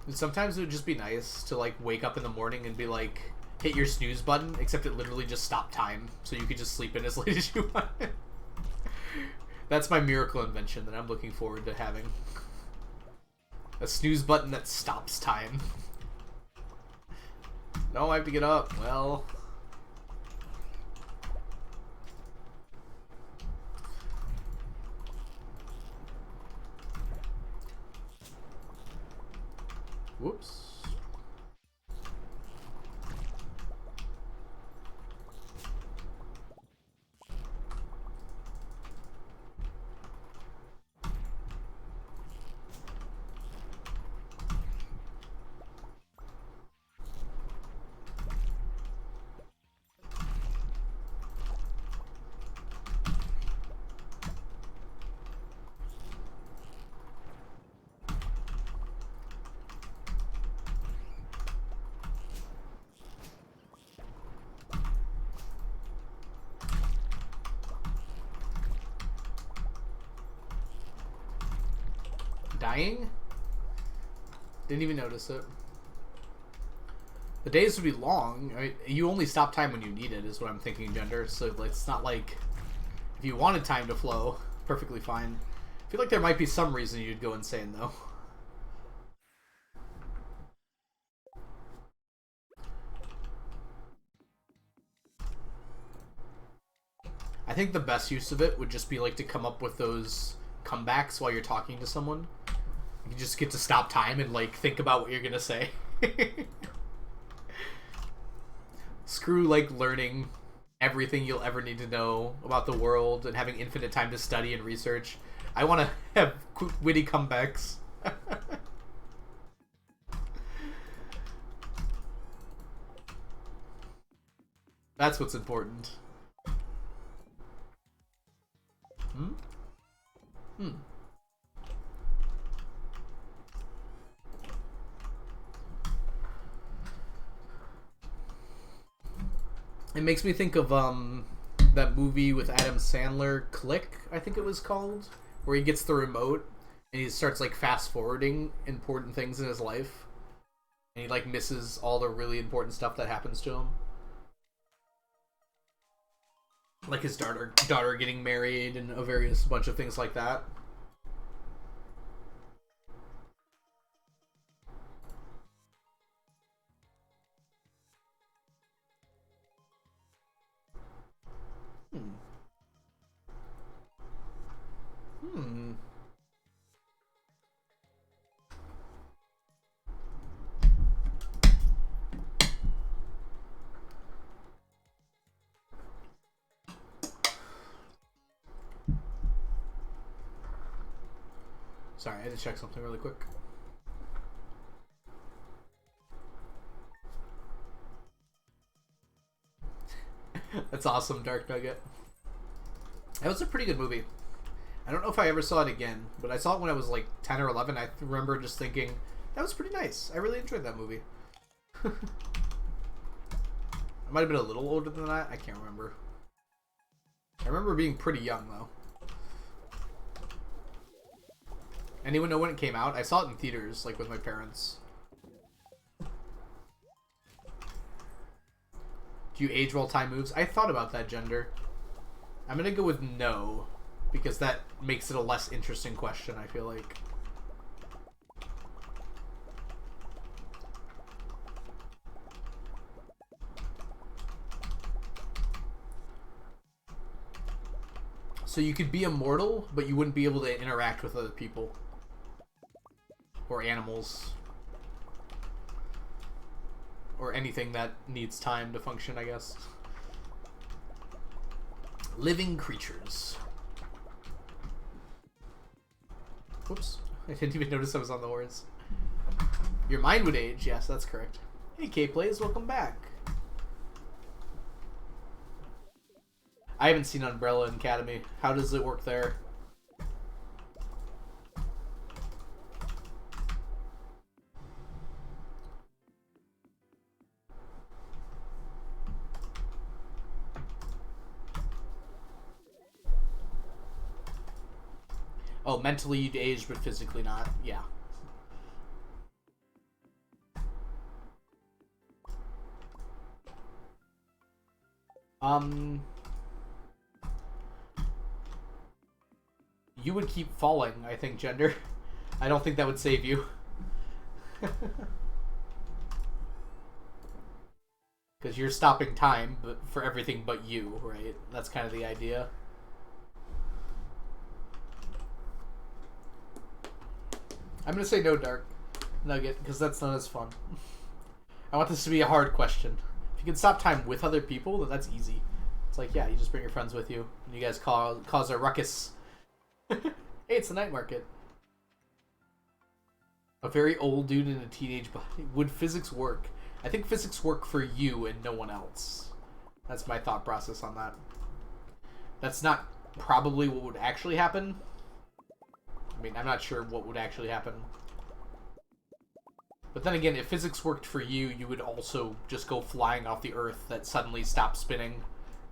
And sometimes it would just be nice to, like, wake up in the morning and be like, hit your snooze button, except it literally just stopped time, so you could just sleep in as late as you want. That's my miracle invention that I'm looking forward to having. A snooze button that stops time. No, I have to get up. Well... Whoops. Dying? Didn't even notice it. The days would be long. I mean, you only stop time when you need it, is what I'm thinking, Gender. So it's not like If you wanted time to flow, perfectly fine. I feel like there might be some reason you'd go insane, though. I think the best use of it would just be like to come up with those comebacks while you're talking to someone. You just get to stop time and like think about what you're gonna say. Screw like learning everything you'll ever need to know about the world and having infinite time to study and research. I want to have witty comebacks. That's what's important. It makes me think of that movie with Adam Sandler, Click, I think it was called, where he gets the remote and he starts like fast forwarding important things in his life, and he like misses all the really important stuff that happens to him, like his daughter getting married and a various bunch of things like that. Sorry, I had to check something really quick. That's awesome, Dark Nugget. That was a pretty good movie. I don't know if I ever saw it again, but I saw it when I was like 10 or 11. I remember just thinking, that was pretty nice. I really enjoyed that movie. I might have been a little older than that. I can't remember. I remember being pretty young, though. Anyone know when it came out? I saw it in theaters, like with my parents. Do you age while time moves? I thought about that, Gender. I'm gonna go with no, because that makes it a less interesting question, I feel like. So you could be immortal, but you wouldn't be able to interact with other people. Or animals. Or anything that needs time to function, I guess. Living creatures. Whoops. I didn't even notice I was on the words. Your mind would age. Yes, that's correct. Hey, K-Plays, welcome back. I haven't seen Umbrella Academy. How does it work there? Oh, mentally you'd age, but physically not. Yeah. You would keep falling, I think, Gender. I don't think that would save you. Because you're stopping time but for everything but you, right? That's kind of the idea. I'm going to say no, Dark Nugget, because that's not as fun. I want this to be a hard question. If you can stop time with other people, then that's easy. It's like, yeah, you just bring your friends with you, and you guys cause a ruckus. Hey, it's the night market. A very old dude in a teenage body. Would physics work? I think physics work for you and no one else. That's my thought process on that. That's not probably what would actually happen. I mean, I'm not sure what would actually happen. But then again, if physics worked for you, you would also just go flying off the Earth that suddenly stops spinning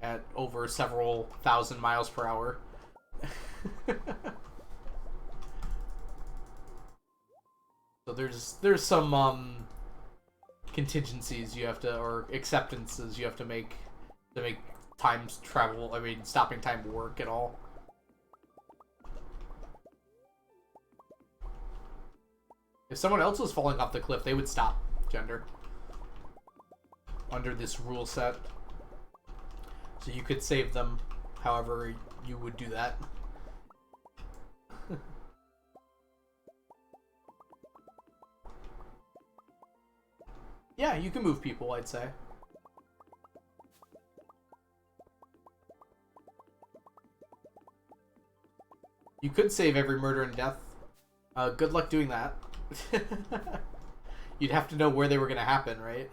at over several thousand miles per hour. So there's some contingencies you have to, or acceptances you have to make stopping time work at all. If someone else was falling off the cliff, they would stop, Gender. Under this rule set. So you could save them however you would do that. Yeah, you can move people, I'd say. You could save every murder and death. Good luck doing that. You'd have to know where they were going to happen, right?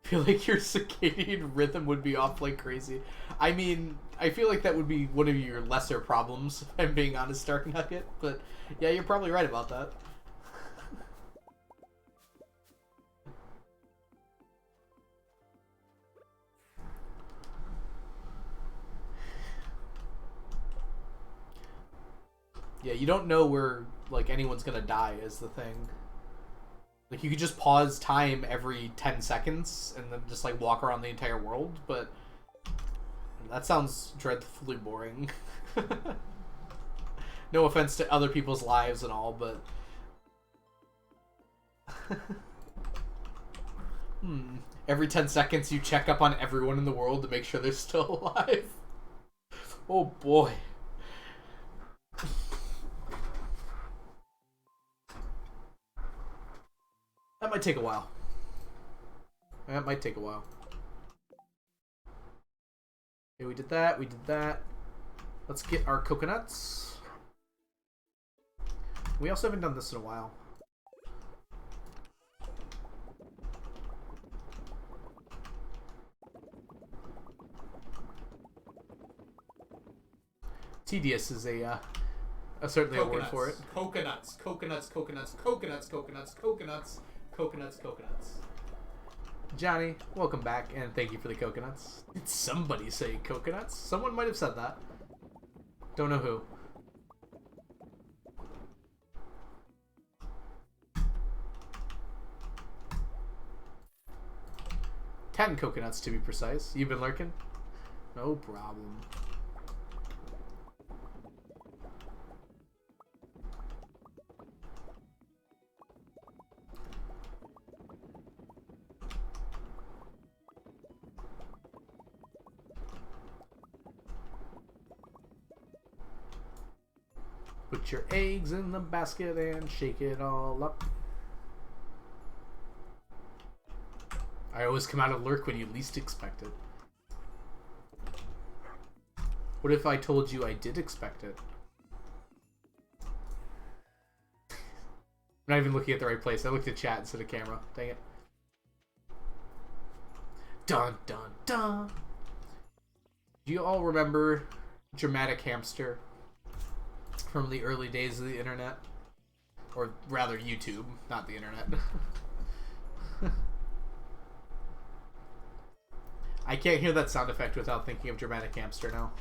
I feel like your circadian rhythm would be off like crazy. I mean, I feel like that would be one of your lesser problems, if I'm being honest, Dark Nugget. But yeah, you're probably right about that. Yeah, you don't know where, like, anyone's gonna die is the thing. Like, you could just pause time every 10 seconds and then just, like, walk around the entire world, but that sounds dreadfully boring. No offense to other people's lives and all, but... Every 10 seconds you check up on everyone in the world to make sure they're still alive. Oh boy. That might take a while. That might take a while. Okay, we did that, we did that. Let's get our coconuts. We also haven't done this in a while. Tedious is certainly a word for it. Coconuts, coconuts, coconuts, coconuts, coconuts, coconuts, coconuts, coconuts. Johnny, welcome back, and thank you for the coconuts. Did somebody say coconuts? Someone might have said that. Don't know who. Ten coconuts to be precise. You've been lurking? No problem. Put your eggs in the basket and shake it all up. I always come out of lurk when you least expect it. What if I told you I did expect it? I'm not even looking at the right place. I looked at chat instead of camera. Dang it. Dun dun dun. Do you all remember Dramatic Hamster from the early days of the internet? Or rather YouTube, not the internet. I can't hear that sound effect without thinking of Dramatic Hamster now.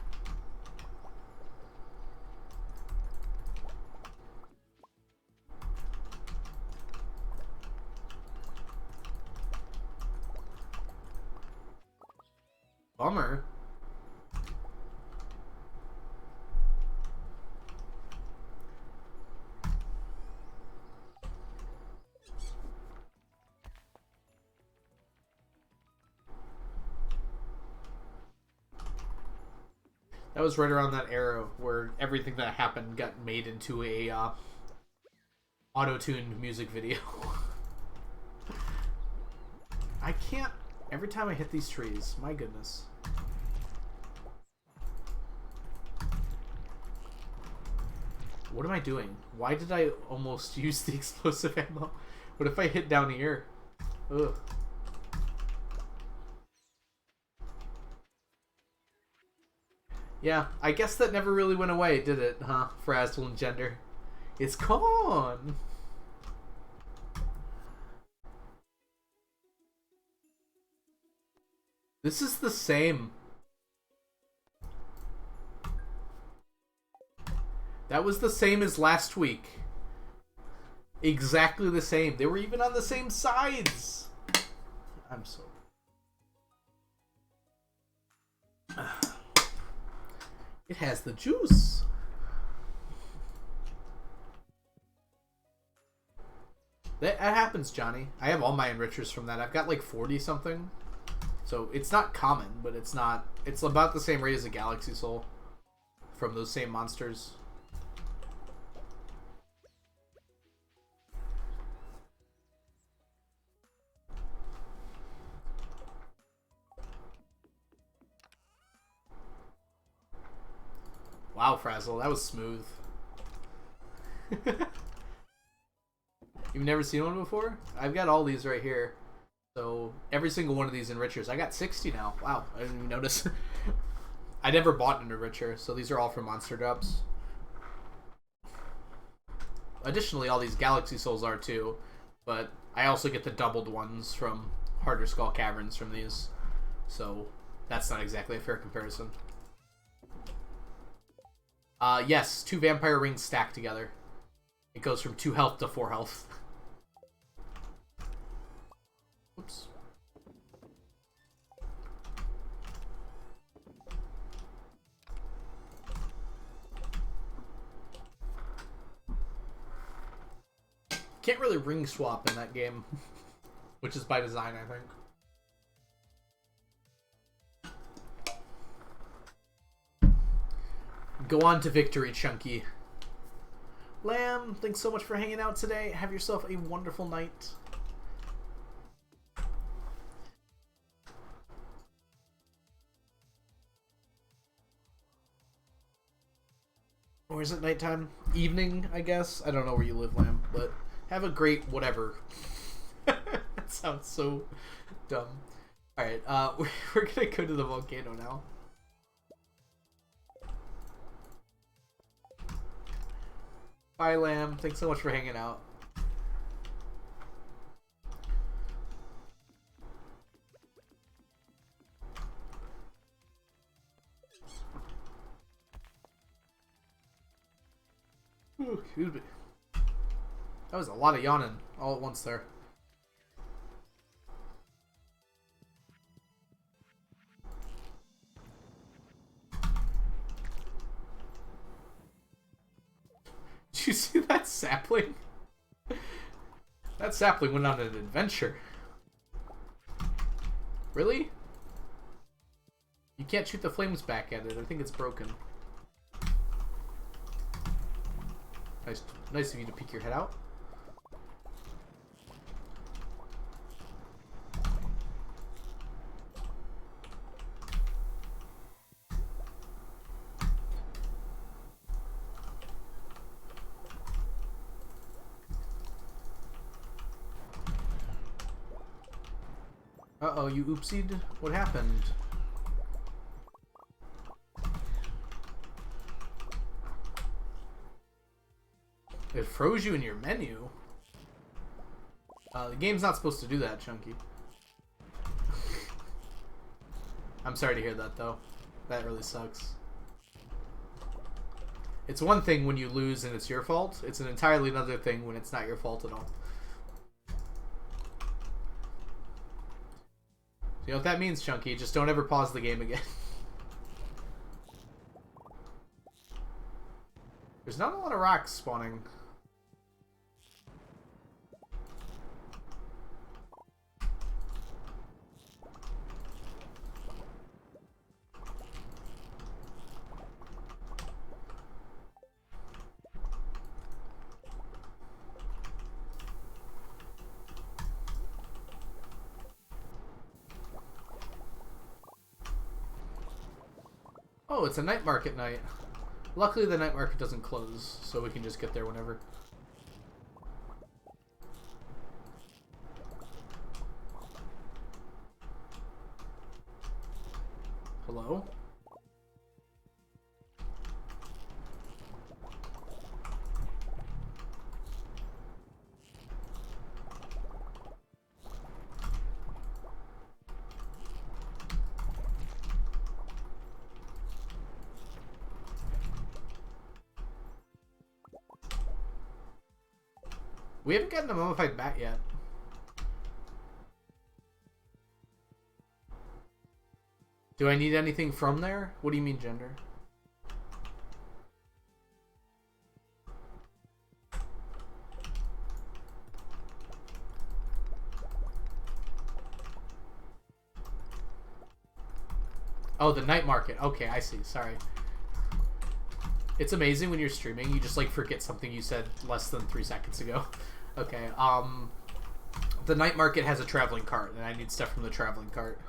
Bummer. That was right around that era where everything that happened got made into a auto-tuned music video. I can't... Every time I hit these trees, my goodness. What am I doing? Why did I almost use the explosive ammo? What if I hit down here? Ugh. Yeah, I guess that never really went away, did it, huh? Frazzle and Gender. It's gone! This is the same. That was the same as last week. Exactly the same. They were even on the same sides. I'm so... It has the juice. That happens, Johnny. I have all my enrichers from that. I've got like 40 something. So it's not common, but it's not... It's about the same rate as a Galaxy Soul from those same monsters. Wow, Frazzle, that was smooth. You've never seen one before? I've got all these right here. So, every single one of these enrichers. I got 60 now. Wow, I didn't even notice. I never bought an enricher, so these are all from Monster Drops. Additionally, all these Galaxy Souls are too, but I also get the doubled ones from Harder Skull Caverns from these. So, that's not exactly a fair comparison. Yes, 2 vampire rings stacked together. It goes from 2 health to 4 health. Oops. Can't really ring swap in that game, which is by design, I think. Go on to victory, Chunky. Lamb, thanks so much for hanging out today. Have yourself a wonderful night. Or is it nighttime? Evening, I guess? I don't know where you live, Lamb, but have a great whatever. That sounds so dumb. Alright, we're gonna go to the volcano now. Bye, Lamb. Thanks so much for hanging out. Ooh, excuse me. That was a lot of yawning all at once there. Did you see that sapling? That sapling went on an adventure. Really? You can't shoot the flames back at it. I think it's broken. Nice of you to peek your head out. Uh-oh, you oopsied? What happened? It froze you in your menu? The game's not supposed to do that, Chunky. I'm sorry to hear that, though. That really sucks. It's one thing when you lose and it's your fault. It's an entirely another thing when it's not your fault at all. You know what that means, Chunky? Just don't ever pause the game again. There's not a lot of rocks spawning. Oh, it's a night market night. Luckily the night market doesn't close, so we can just get there whenever. Hello? We haven't gotten a mummified bat yet. Do I need anything from there? What do you mean, gender? Oh, the night market. Okay, I see. Sorry. It's amazing when you're streaming, you just like forget something you said less than 3 seconds ago. Okay, the night market has a traveling cart, and I need stuff from the traveling cart.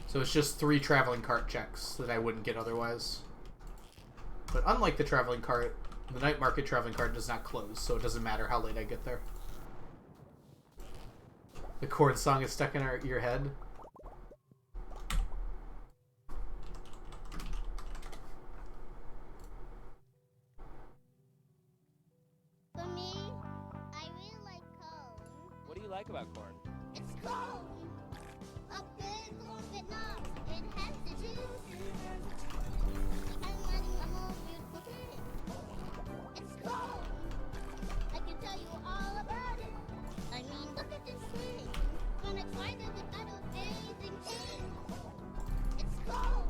So it's just 3 traveling cart checks that I wouldn't get otherwise. But unlike the traveling cart, the night market traveling cart does not close, so it doesn't matter how late I get there. The chord song is stuck in your head. For me, I really like corn. What do you like about corn? It's corn. A big corn Vietnam. It has the juice. I'm running a more beautiful thing. It's corn. I can tell you all about it. I mean, look at this thing. Gonna try to get that amazing thing. It's corn.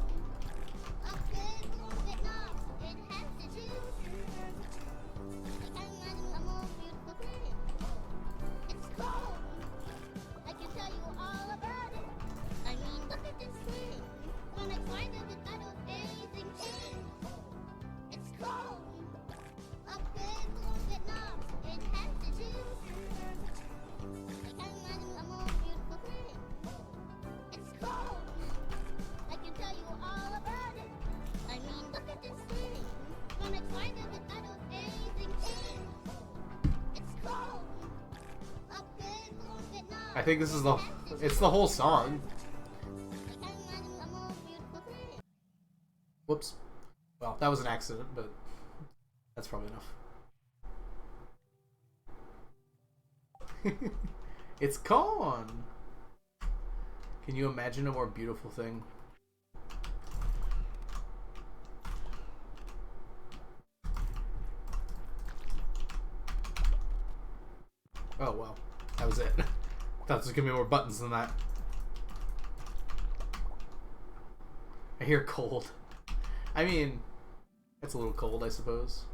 A big corn Vietnam. It has the juice. I'm running a more beautiful thing. It's corn. I can tell you all about it. I mean, look at this thing. Gonna try to get that amazing thing. It's corn. A big corn Vietnam. It has the juice. I'm running a more beautiful thing. It's corn. I can tell you all about it. I mean, look at this thing. Gonna try to get that amazing thing. It's corn. A big corn Vietnam. I think this is it's the whole song. I'm running a more beautiful thing. Whoops. Well, that was an accident, but that's probably enough. It's corn! Can you imagine a more beautiful thing? Oh, well. That was it. I thought there was gonna be more buttons than that. I hear cold. I mean, it's a little cold, I suppose.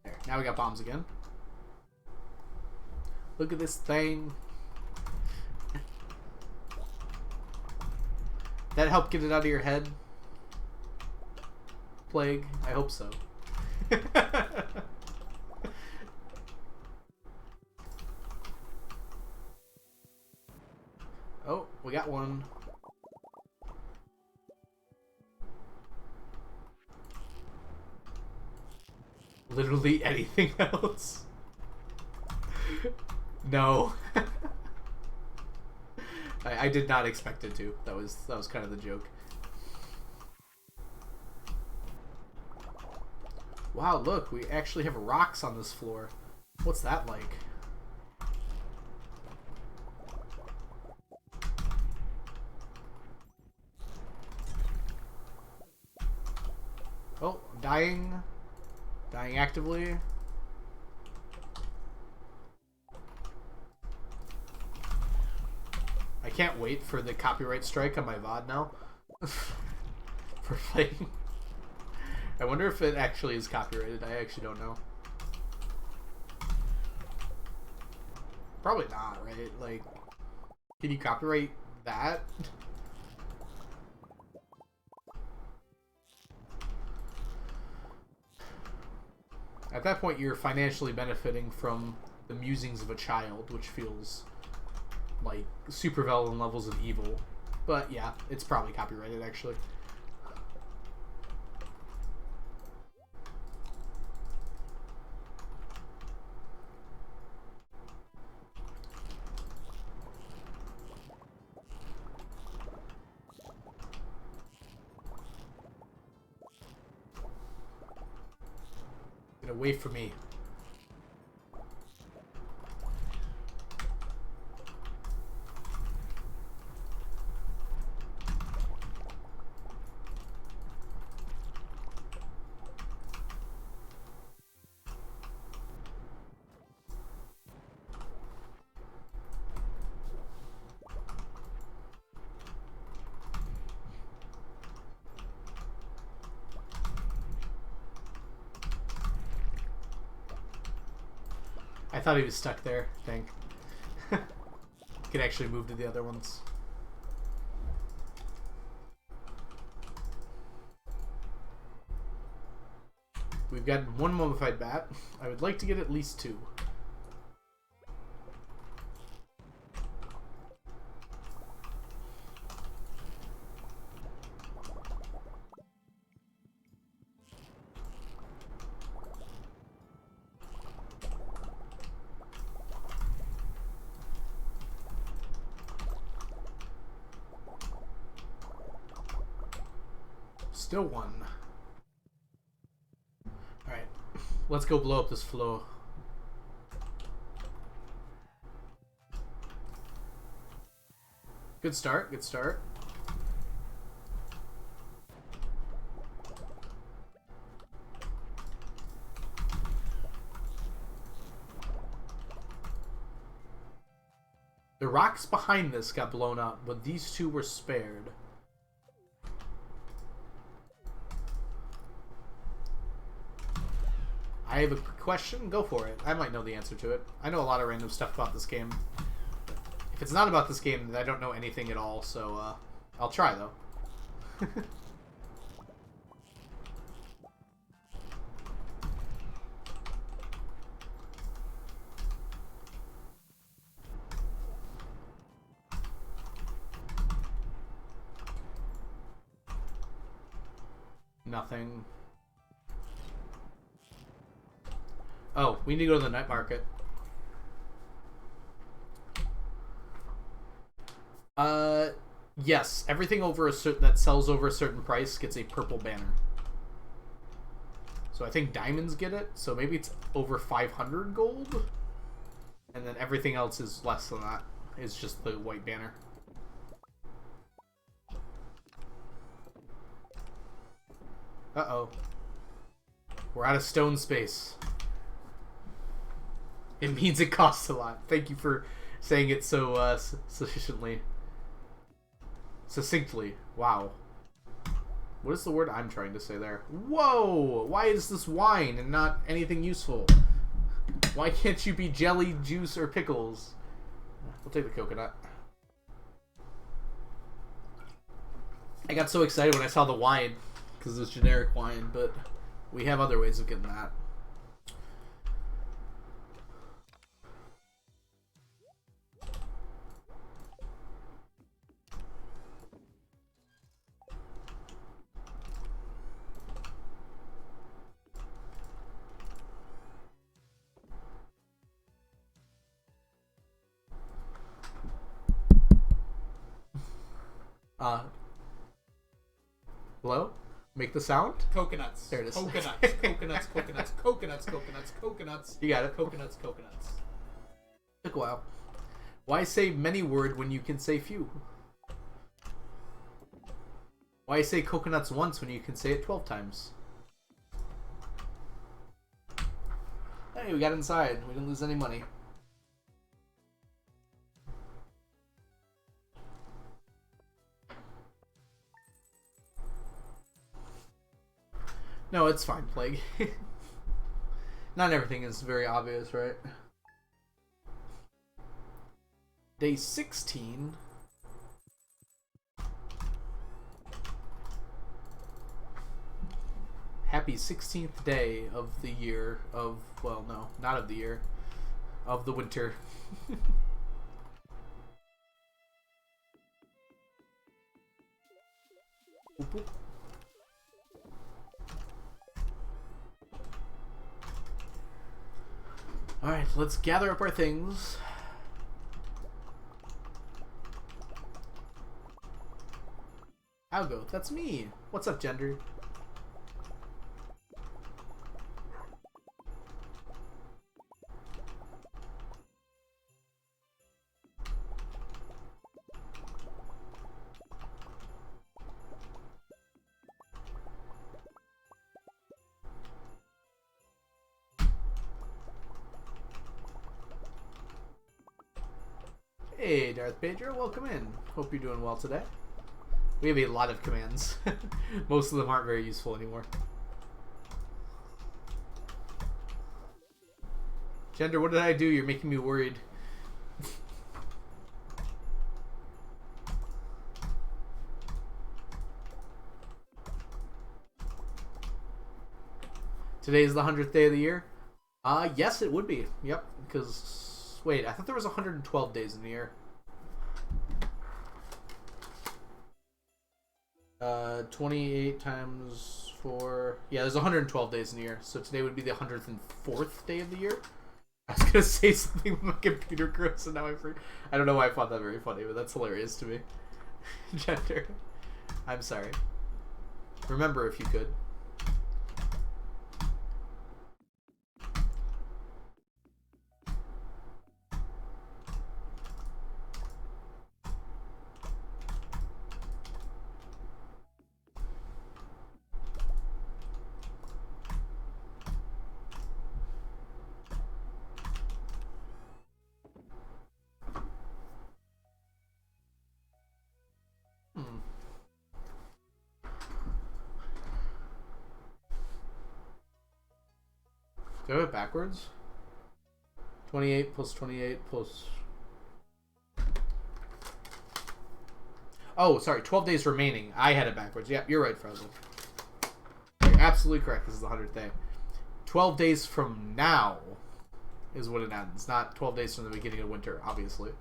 There. Now we got bombs again. Look at this thing. That helped get it out of your head? Plague? I hope so. Oh, we got one. Literally anything else? No. I did not expect it to. That was kind of the joke. Wow, look, we actually have rocks on this floor. What's that like? Oh, dying. Dying actively. I can't wait for the copyright strike on my VOD now. For playing. I wonder if it actually is copyrighted. I actually don't know. Probably not, right? Like, can you copyright that? At that point, you're financially benefiting from the musings of a child, which feels like super villain levels of evil. But yeah, it's probably copyrighted, actually. Get away from me. I thought he was stuck there, I think. Could actually move to the other ones. We've got one mummified bat. I would like to get at least 2. Still 1. Alright. Let's go blow up this floor. Good start, good start. The rocks behind this got blown up, but these 2 were spared. I have a question. Go for it. I might know the answer to it. I know a lot of random stuff about this game. If it's not about this game, then I don't know anything at all, so I'll try, though. Nothing. Oh, we need to go to the night market. Yes. Everything over that sells over a certain price gets a purple banner. So I think diamonds get it. So maybe it's over 500 gold. And then everything else is less than that. It's just the white banner. Uh-oh. We're out of stone space. It means it costs a lot. Thank you for saying it so succinctly. Wow. What is the word I'm trying to say there? Whoa! Why is this wine and not anything useful? Why can't you be jelly, juice, or pickles? We'll take the coconut. I got so excited when I saw the wine because it was generic wine, but we have other ways of getting that. Hello? Make the sound? Coconuts. There it is. Coconuts. Coconuts. Coconuts. Coconuts. Coconuts. Coconuts. You got it. Coconuts. Coconuts. Took a while. Why say many word when you can say few? Why say coconuts once when you can say it 12 times? Hey, we got inside. We didn't lose any money. No, it's fine, Plague. Not everything is very obvious, right? Day 16. Happy 16th day of the year of, well, no, not of the year, of the winter. Boop, boop. Alright, let's gather up our things. Algo, that's me. What's up, Gender? Hey, Darth Pedro, welcome in. Hope you're doing well today. We have a lot of commands. Most of them aren't very useful anymore. Gender, what did I do? You're making me worried. Today is the 100th day of the year? Yes, it would be. Yep, because... Wait, I thought there was 112 days in the year. 28 times 4... Yeah, there's 112 days in the year, so today would be the 104th day of the year. I was gonna say something with my computer gross, and now I don't know why I found that very funny, but that's hilarious to me. Gender. I'm sorry. Remember if you could. Do I have it backwards? 28 plus 28 plus... Oh, sorry. 12 days remaining. I had it backwards. Yeah, you're right, Frozen. You're absolutely correct. This is the 100th day. 12 days from now is when it ends. Not 12 days from the beginning of winter, obviously.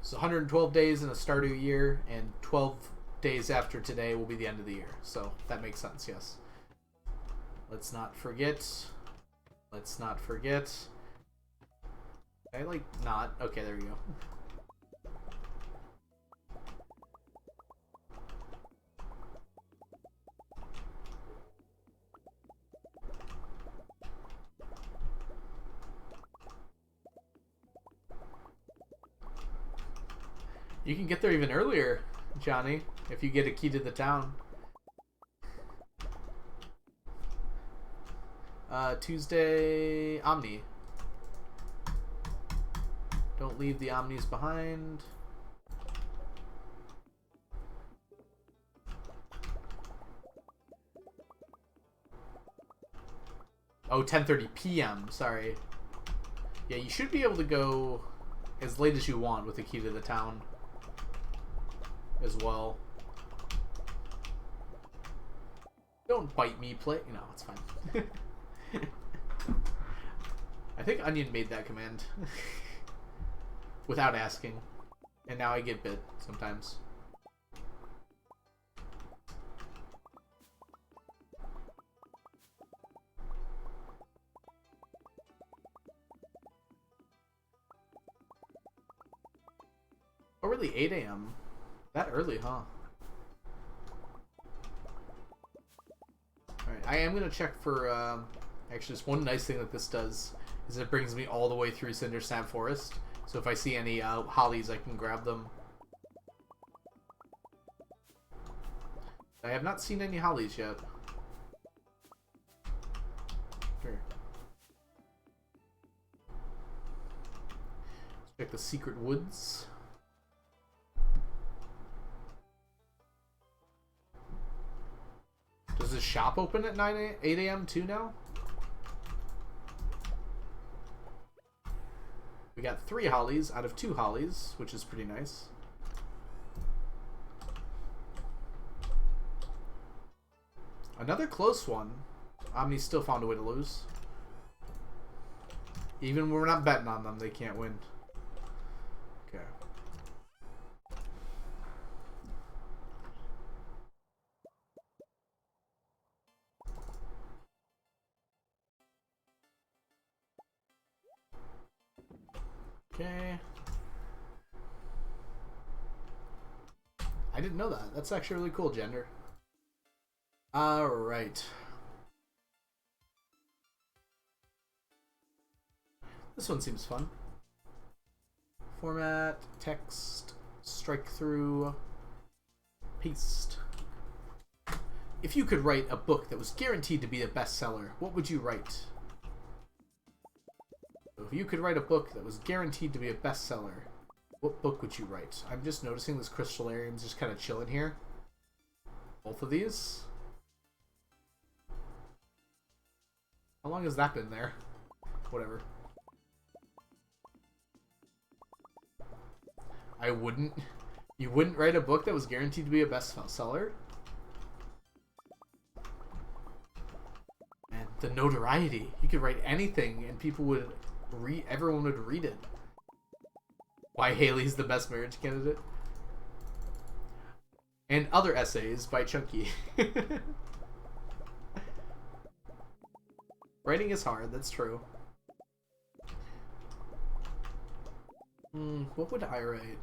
So 112 days in a Stardew year, and 12 days after today will be the end of the year. So that makes sense, yes. Let's not forget. Let's not forget. I like not. Okay, there we go. You can get there even earlier, Johnny, if you get a key to the town. Tuesday, Omni. Don't leave the Omnis behind. Oh, 10:30 p.m. Sorry. Yeah, you should be able to go as late as you want with the key to the town as well. Don't bite me, play. No, it's fine. I think Onion made that command without asking, and now I get bit sometimes. Oh, really? 8 a.m. That early, huh? Alright, I am going to check for, actually, just one nice thing that this does is it brings me all the way through Cindersnap Forest. So if I see any hollies, I can grab them. I have not seen any hollies yet. Sure. Let's check the secret woods. Does this shop open at 8 a.m. too now? We got 3 hollies out of 2 hollies, which is pretty nice. Another close one. Omni still found a way to lose. Even when we're not betting on them, they can't win. Okay. Okay. I didn't know that. That's actually really cool, Gender. Alright. This one seems fun. Format, text, strike through, paste. If you could write a book that was guaranteed to be a bestseller, what would you write? If you could write a book that was guaranteed to be a bestseller, what book would you write? I'm just noticing this Crystallarium's just kind of chilling here. Both of these. How long has that been there? Whatever. I wouldn't. You wouldn't write a book that was guaranteed to be a bestseller? And the notoriety. You could write anything and people would read. Everyone would read it. Why Haley's the best marriage candidate. And other essays by Chunky. Writing is hard, that's true. What would I write?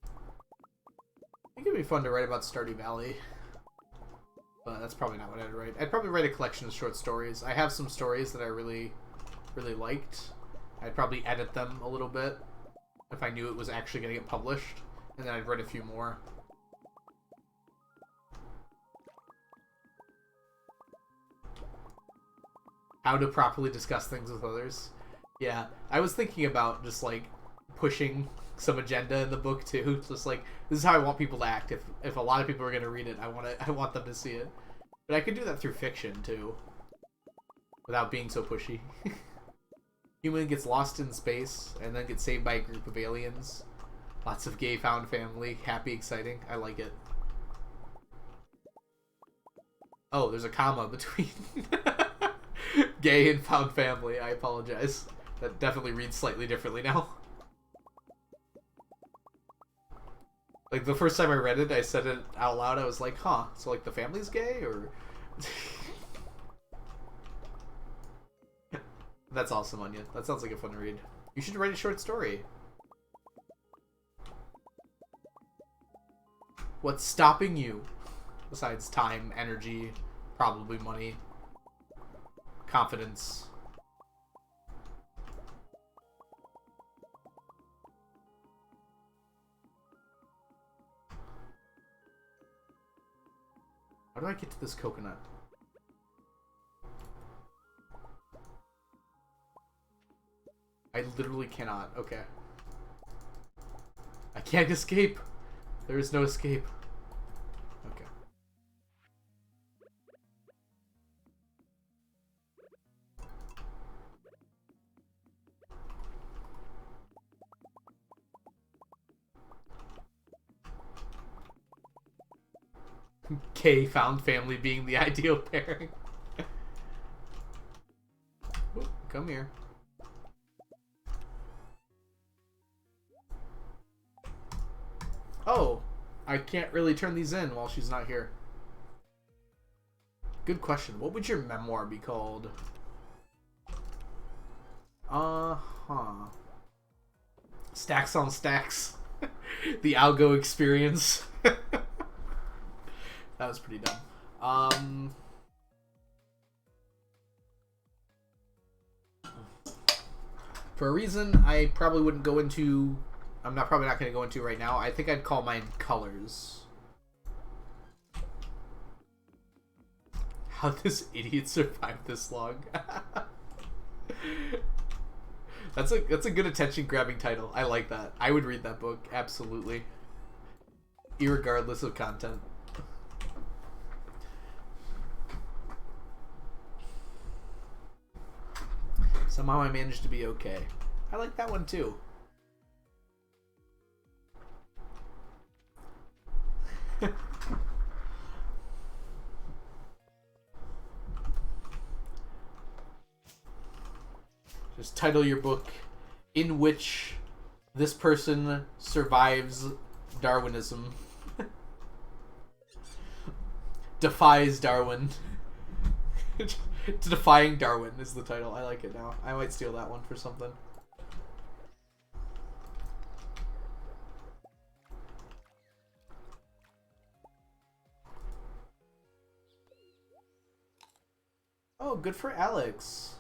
I think it'd be fun to write about Stardew Valley. But that's probably not what I'd write. I'd probably write a collection of short stories. I have some stories that I really liked. I'd probably edit them a little bit if I knew it was actually going to get published. And then I'd write a few more. How to properly discuss things with others. Yeah, I was thinking about just like pushing some agenda in the book too. Just like, this is how I want people to act. If a lot of people are gonna read it, I want them to see it. But I could do that through fiction too, without being so pushy. Human gets lost in space and then gets saved by a group of aliens. Lots of gay found family, happy, exciting. I like it. Oh, there's a comma between gay and found family. I apologize. That definitely reads slightly differently now. Like, the first time I read it, I said it out loud. I was like, huh, so, like, the family's gay, or... That's awesome, Anya. That sounds like a fun read. You should write a short story. What's stopping you? Besides time, energy, probably money, confidence. How do I get to this coconut? I literally cannot. Okay. I can't escape. There is no escape. Okay. Gay found family being the ideal pairing. Ooh, come here. Oh, I can't really turn these in while she's not here. Good question. What would your memoir be called? Uh-huh. Stacks on Stacks. The Algo Experience. That was pretty dumb. For a reason I probably wouldn't go into... I'm probably not going to go into right now. I think I'd call mine Colors. How this idiot survived this long. That's a good attention-grabbing title. I like that. I would read that book, absolutely. Irregardless of content. Somehow I managed to be okay. I like that one too. Just title your book, In Which This Person Survives Darwinism. Defies Darwin. Defying Darwin is the title. I like it now. I might steal that one for something. Oh, good for Alex.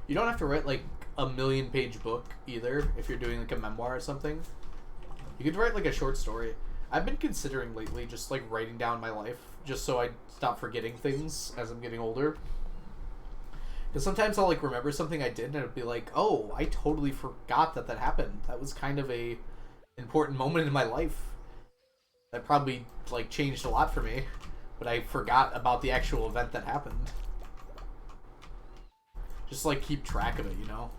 You don't have to write like a 1,000,000-page book either if you're doing like a memoir or something. You could write like a short story. I've been considering lately just like writing down my life just so I stop forgetting things as I'm getting older. Because sometimes I'll like remember something I did and it'll be like, oh, I totally forgot that that happened. That was kind of a important moment in my life. That probably like changed a lot for me, but I forgot about the actual event that happened. Just like keep track of it, you know?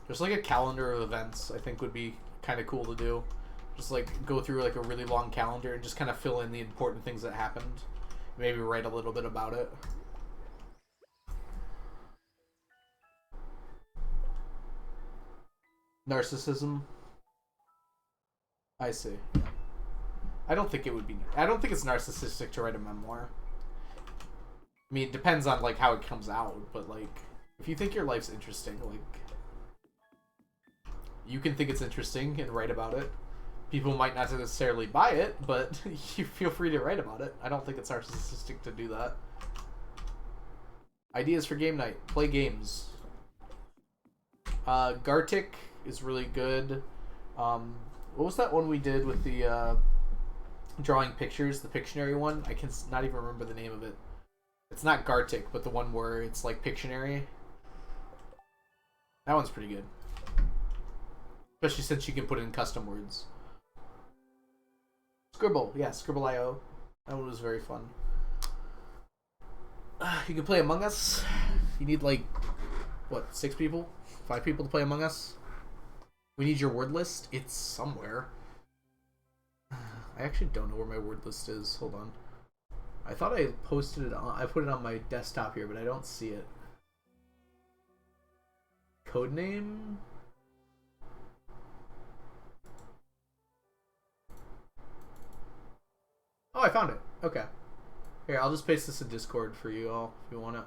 Just like a calendar of events, I think would be kind of cool to do. Just like go through like a really long calendar and just kind of fill in the important things that happened. Maybe write a little bit about it. Narcissism. I see. I don't think it would be. I don't think it's narcissistic to write a memoir. I mean, it depends on like how it comes out, but like if you think your life's interesting, like you can think it's interesting and write about it. People might not necessarily buy it, but you feel free to write about it. I don't think it's narcissistic to do that. Ideas for game night. Play games. Gartic is really good. What was that one we did with the drawing pictures? The Pictionary one? I can not even remember the name of it. It's not Gartic, but the one where it's like Pictionary. That one's pretty good. Especially since you can put in custom words. Scribble, yeah, Scribble.io. That one was very fun. You can play Among Us. You need like, what, 6 people? 5 people to play Among Us? We need your word list? It's somewhere. I actually don't know where my word list is. Hold on. I thought I posted it on... I put it on my desktop here, but I don't see it. Codename? Oh, I found it. Okay. Here, I'll just paste this in Discord for you all if you want it.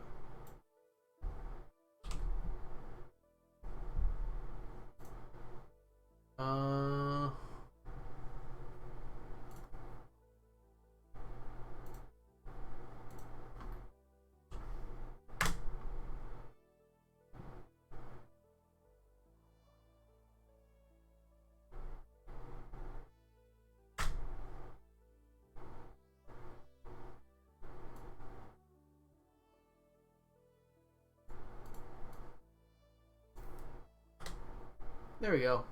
There we go.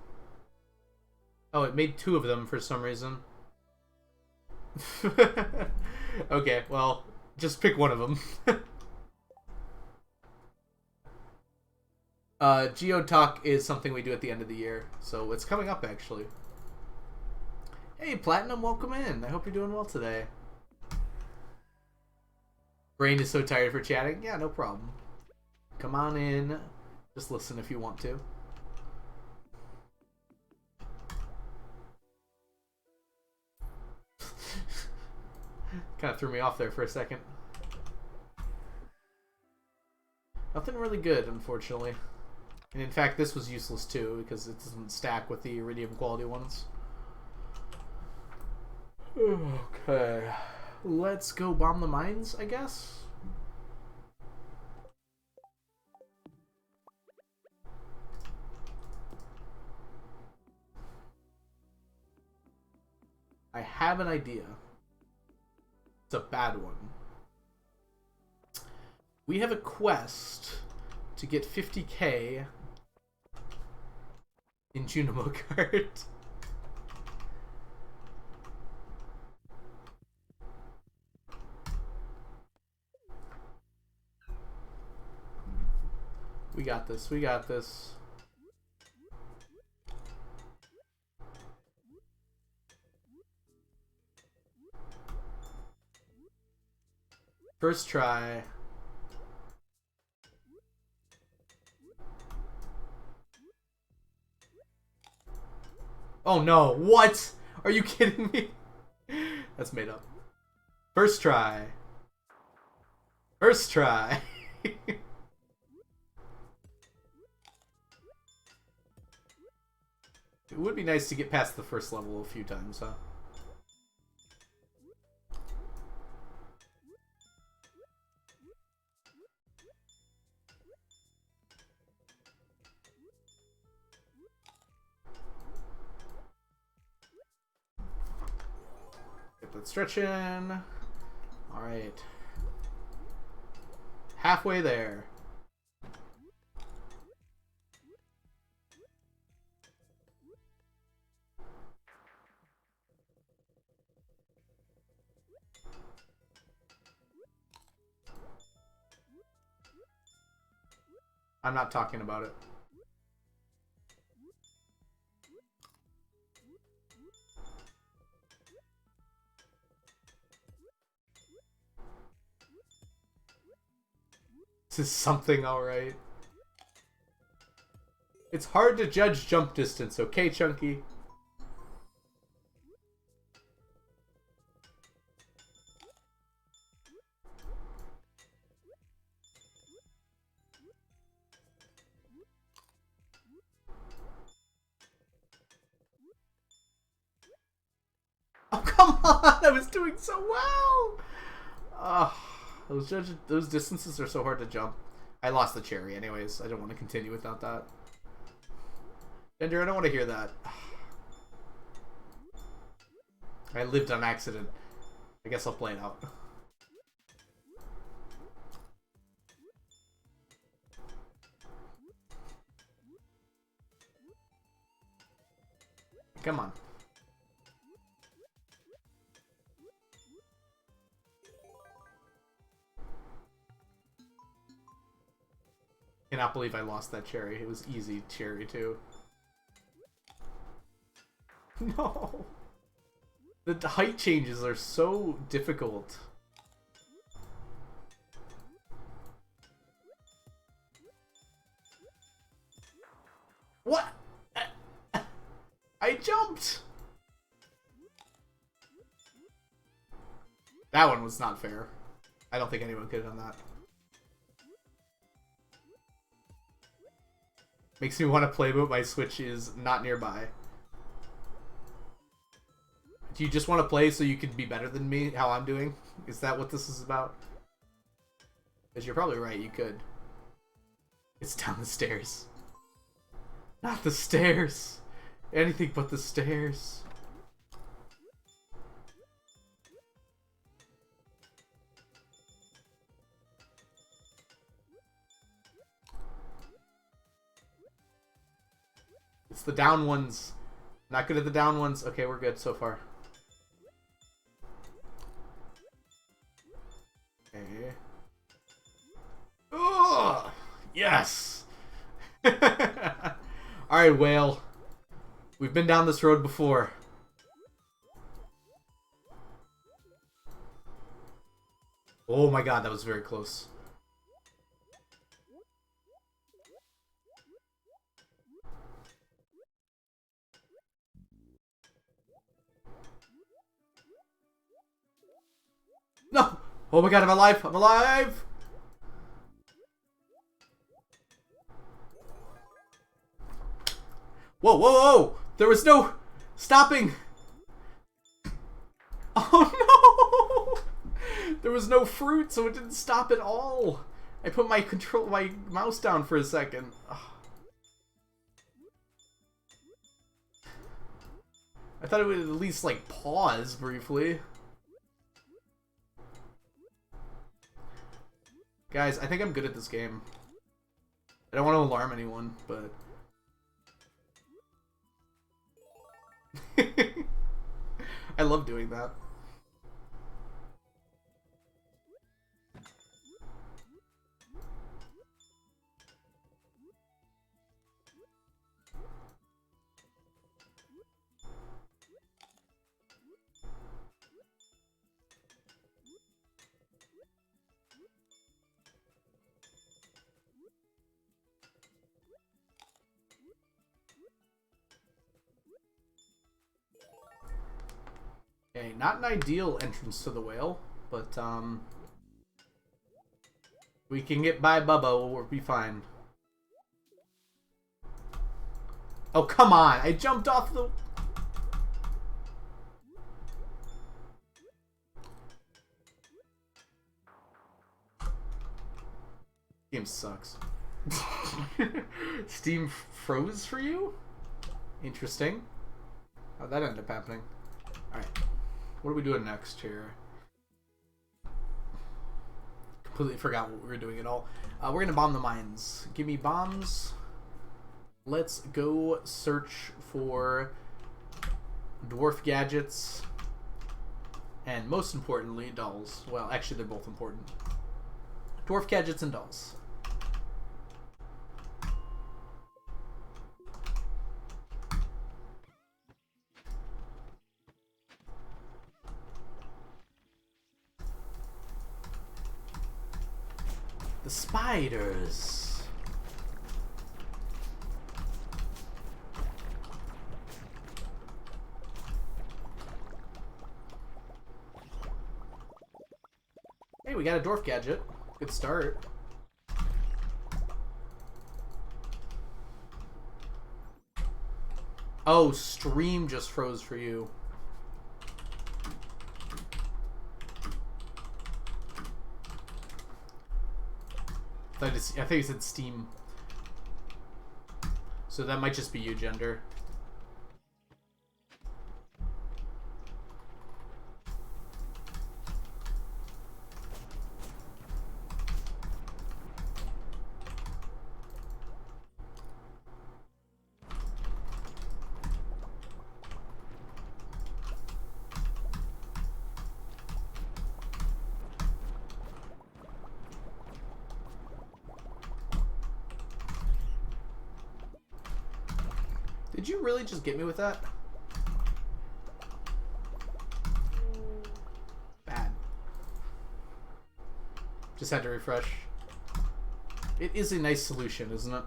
Oh, it made 2 of them for some reason. Okay, well, just pick one of them. Geotalk is something we do at the end of the year, so it's coming up actually. Hey, Platinum, welcome in. I hope you're doing well today. Brain is so tired for chatting. Yeah, no problem. Come on in. Just listen if you want to. Kind of threw me off there for a second. Nothing really good, unfortunately. And in fact, this was useless too, because it doesn't stack with the Iridium quality ones. Okay. Let's go bomb the mines, I guess? I have an idea. It's a bad one. We have a quest to get 50k in Junimo Kart. We got this. We got this. First try. Oh no, what? Are you kidding me? That's made up. First try. First try. It would be nice to get past the first level a few times, huh? Get that stretch in. Alright. Halfway there. I'm not talking about it. This is something alright. It's hard to judge jump distance, okay, Chunky? Oh, come on! I was doing so well! Those distances are so hard to jump. I lost the cherry anyways. I don't want to continue without that. Bender, I don't want to hear that. I lived on accident. I guess I'll play it out. Come on. Cannot believe I lost that cherry. It was easy cherry too. No. The height changes are so difficult. What? I jumped! That one was not fair. I don't think anyone could have done that. Makes me want to play, but my Switch is not nearby. Do you just want to play so you can be better than me, how I'm doing? Is that what this is about? Because you're probably right, you could. It's down the stairs. Not the stairs! Anything but the stairs. It's the down ones. Not good at the down ones. Okay, we're good so far. Okay. Ugh! Yes! Alright, whale. We've been down this road before. Oh my god, that was very close. No! Oh my god, I'm alive! I'm alive! Whoa, whoa, whoa! There was no stopping! Oh no! There was no fruit, so it didn't stop at all. I put my mouse down for a second. Ugh. I thought it would at least, like, pause briefly. Guys, I think I'm good at this game. I don't want to alarm anyone, but... I love doing that. Okay, not an ideal entrance to the whale, but we can get by Bubba, we'll be fine. Oh, come on. I jumped off the... Game sucks. Steam froze for you? Interesting. How'd that end up happening? Alright. What are we doing next here? Completely forgot what we were doing at all. We're gonna bomb the mines. Give me bombs. Let's go search for dwarf gadgets. And most importantly, dolls. Well, actually they're both important. Dwarf gadgets and dolls. The spiders. Hey, we got a dwarf gadget. Good start. Oh, stream just froze for you. I think you said Steam. So that might just be you, Gender. Did you really just get me with that? Bad. Just had to refresh. It is a nice solution, isn't it?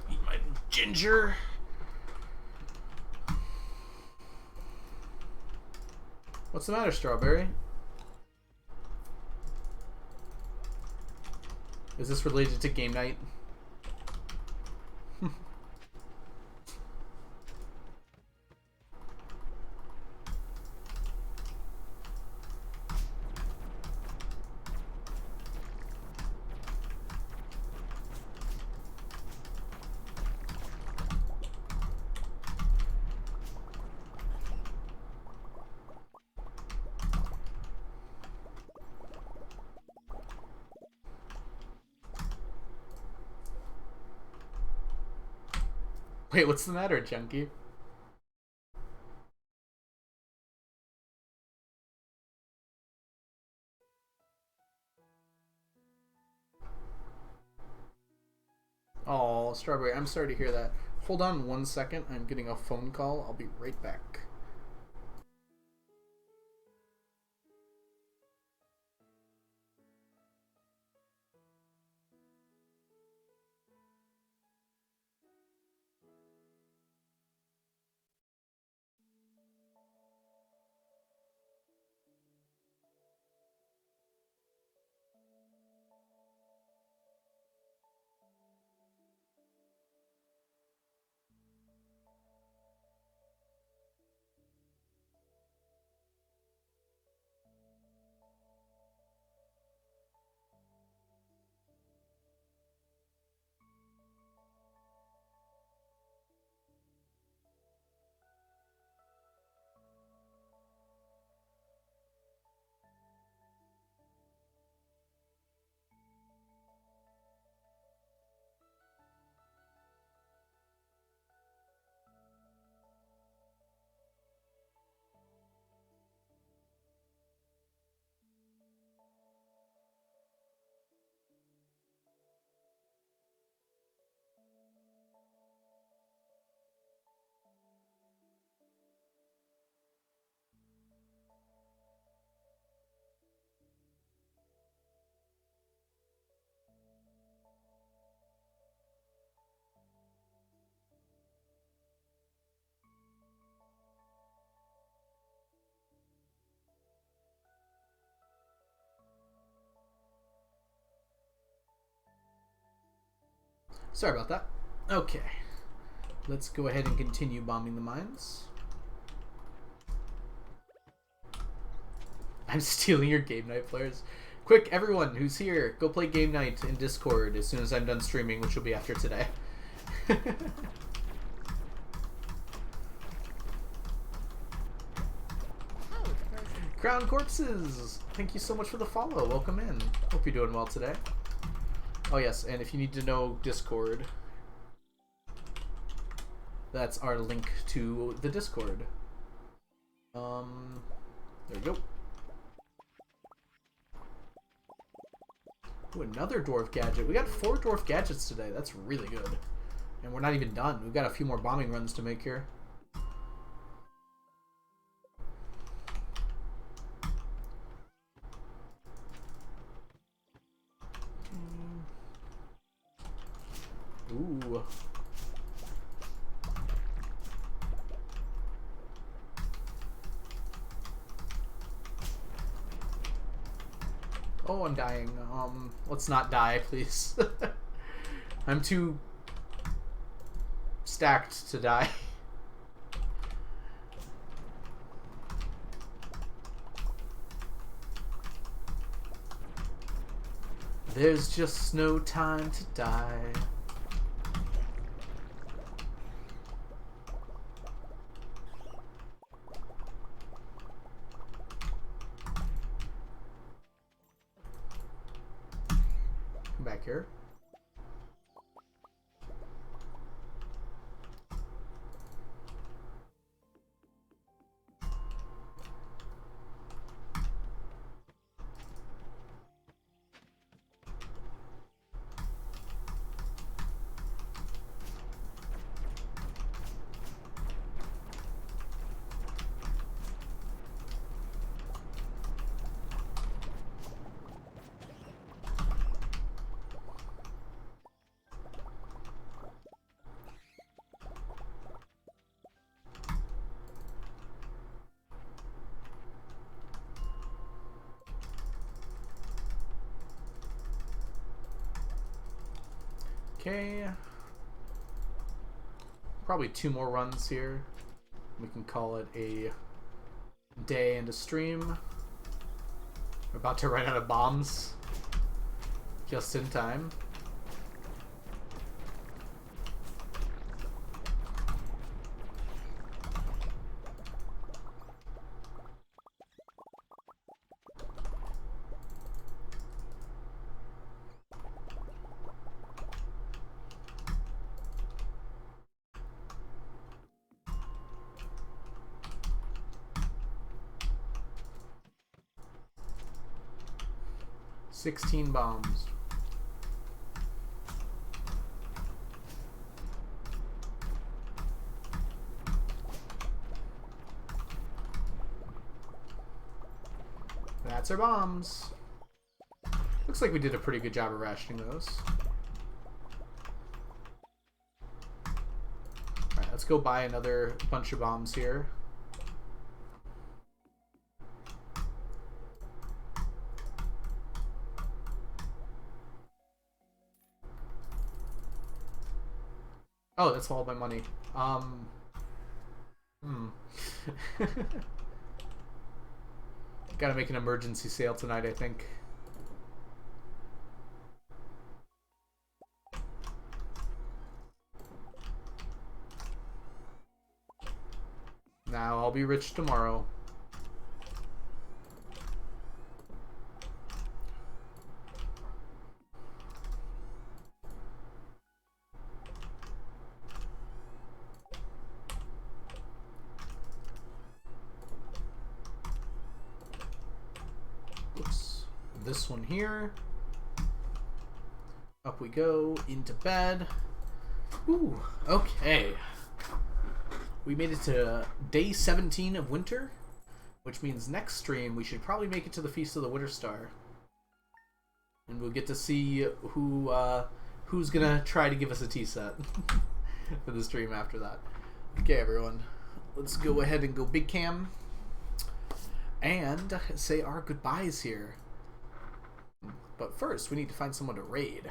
Eat my ginger. What's the matter, Strawberry? Is this related to game night? Wait, what's the matter, Chunky? Oh, Strawberry, I'm sorry to hear that. Hold on 1 second. I'm getting a phone call. I'll be right back. Sorry about that. Okay. Let's go ahead and continue bombing the mines. I'm stealing your game night players. Quick, everyone who's here, go play game night in Discord as soon as I'm done streaming, which will be after today. Oh, it's person. Crown Corpses! Thank you so much for the follow. Welcome in. Hope you're doing well today. Oh yes, and if you need to know Discord, that's our link to the Discord. There we go. Ooh, another dwarf gadget. We got 4 dwarf gadgets today. That's really good. And we're not even done. We've got a few more bombing runs to make here. Ooh. Oh, I'm dying. Let's not die, please. I'm too stacked to die. There's just no time to die. Come back here. Okay. Probably 2 more runs here. We can call it a day and a stream. We're about to run out of bombs. Just in time. $16 bombs. That's our bombs. Looks like we did a pretty good job of rationing those. Alright, let's go buy another bunch of bombs here. Oh, that's all my money. Gotta make an emergency sale tonight, I think. Now I'll be rich tomorrow. Oops. This one here. Up we go, into bed. Ooh, okay. We made it to day 17 of winter, which means next stream we should probably make it to the Feast of the Winter Star. And we'll get to see who's gonna try to give us a tea set for the stream after that. Okay, everyone. Let's go ahead and go big cam and say our goodbyes here. But first, we need to find someone to raid.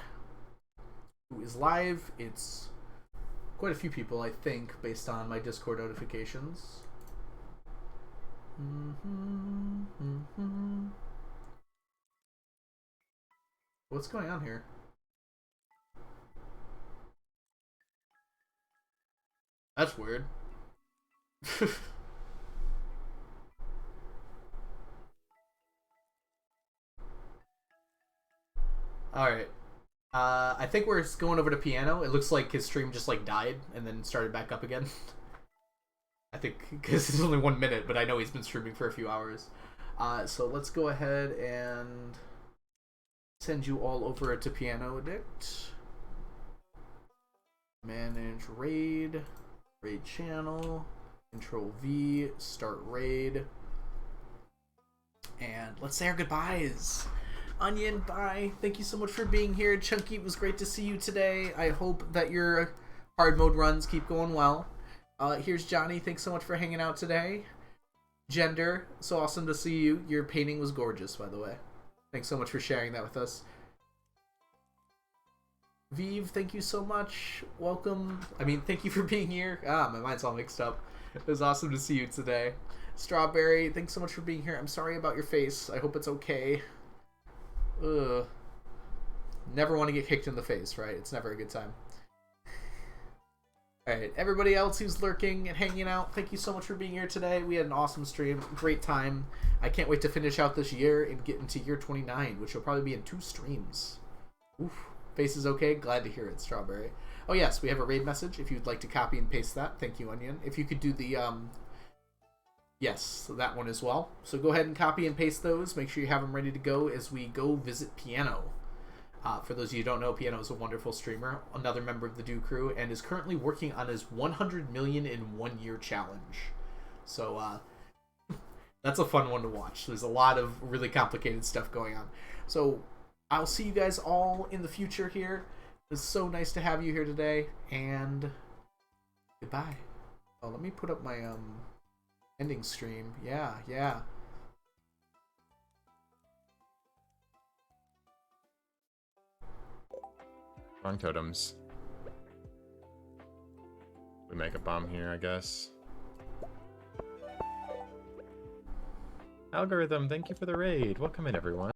who is live. It's quite a few people, I think, based on my Discord notifications. What's going on here? That's weird. Alright. I think we're going over to piano. It looks like his stream just like died and then started back up again. I think because it's only 1 minute, but I know he's been streaming for a few hours. So let's go ahead and send you all over to Piano Addict. Manage raid. Raid channel. Control V. Start raid. And let's say our goodbyes. Onion, bye. Thank you so much for being here. Chunky, it was great to see you today. I hope that your hard mode runs keep going well. Here's Johnny. Thanks so much for hanging out today. Gender, so awesome to see you. Your painting was gorgeous, by the way. Thanks so much for sharing that with us. Vive, thank you so much. Welcome. I mean, thank you for being here. My mind's all mixed up. It was awesome to see you today. Strawberry, thanks so much for being here. I'm sorry about your face. I hope it's okay. Ugh. Never want to get kicked in the face, right? It's never a good time. Alright, everybody else who's lurking and hanging out, thank you so much for being here today. We had an awesome stream, great time. I can't wait to finish out this year and get into year 29, which will probably be in 2 streams. Oof. Face is okay? Glad to hear it, Strawberry. Oh yes, we have a raid message if you'd like to copy and paste that. Thank you, Onion. If you could do the, yes, that one as well. So go ahead and copy and paste those. Make sure you have them ready to go as we go visit Piano. For those of you who don't know, Piano is a wonderful streamer, another member of the Do Crew, and is currently working on his 100 million in 1 year challenge. So, that's a fun one to watch. There's a lot of really complicated stuff going on. So, I'll see you guys all in the future here. It was so nice to have you here today, and goodbye. Oh, let me put up my, ending stream. Yeah. Wrong totems. We make a bomb here, I guess. Algorithm, thank you for the raid. Welcome in, everyone.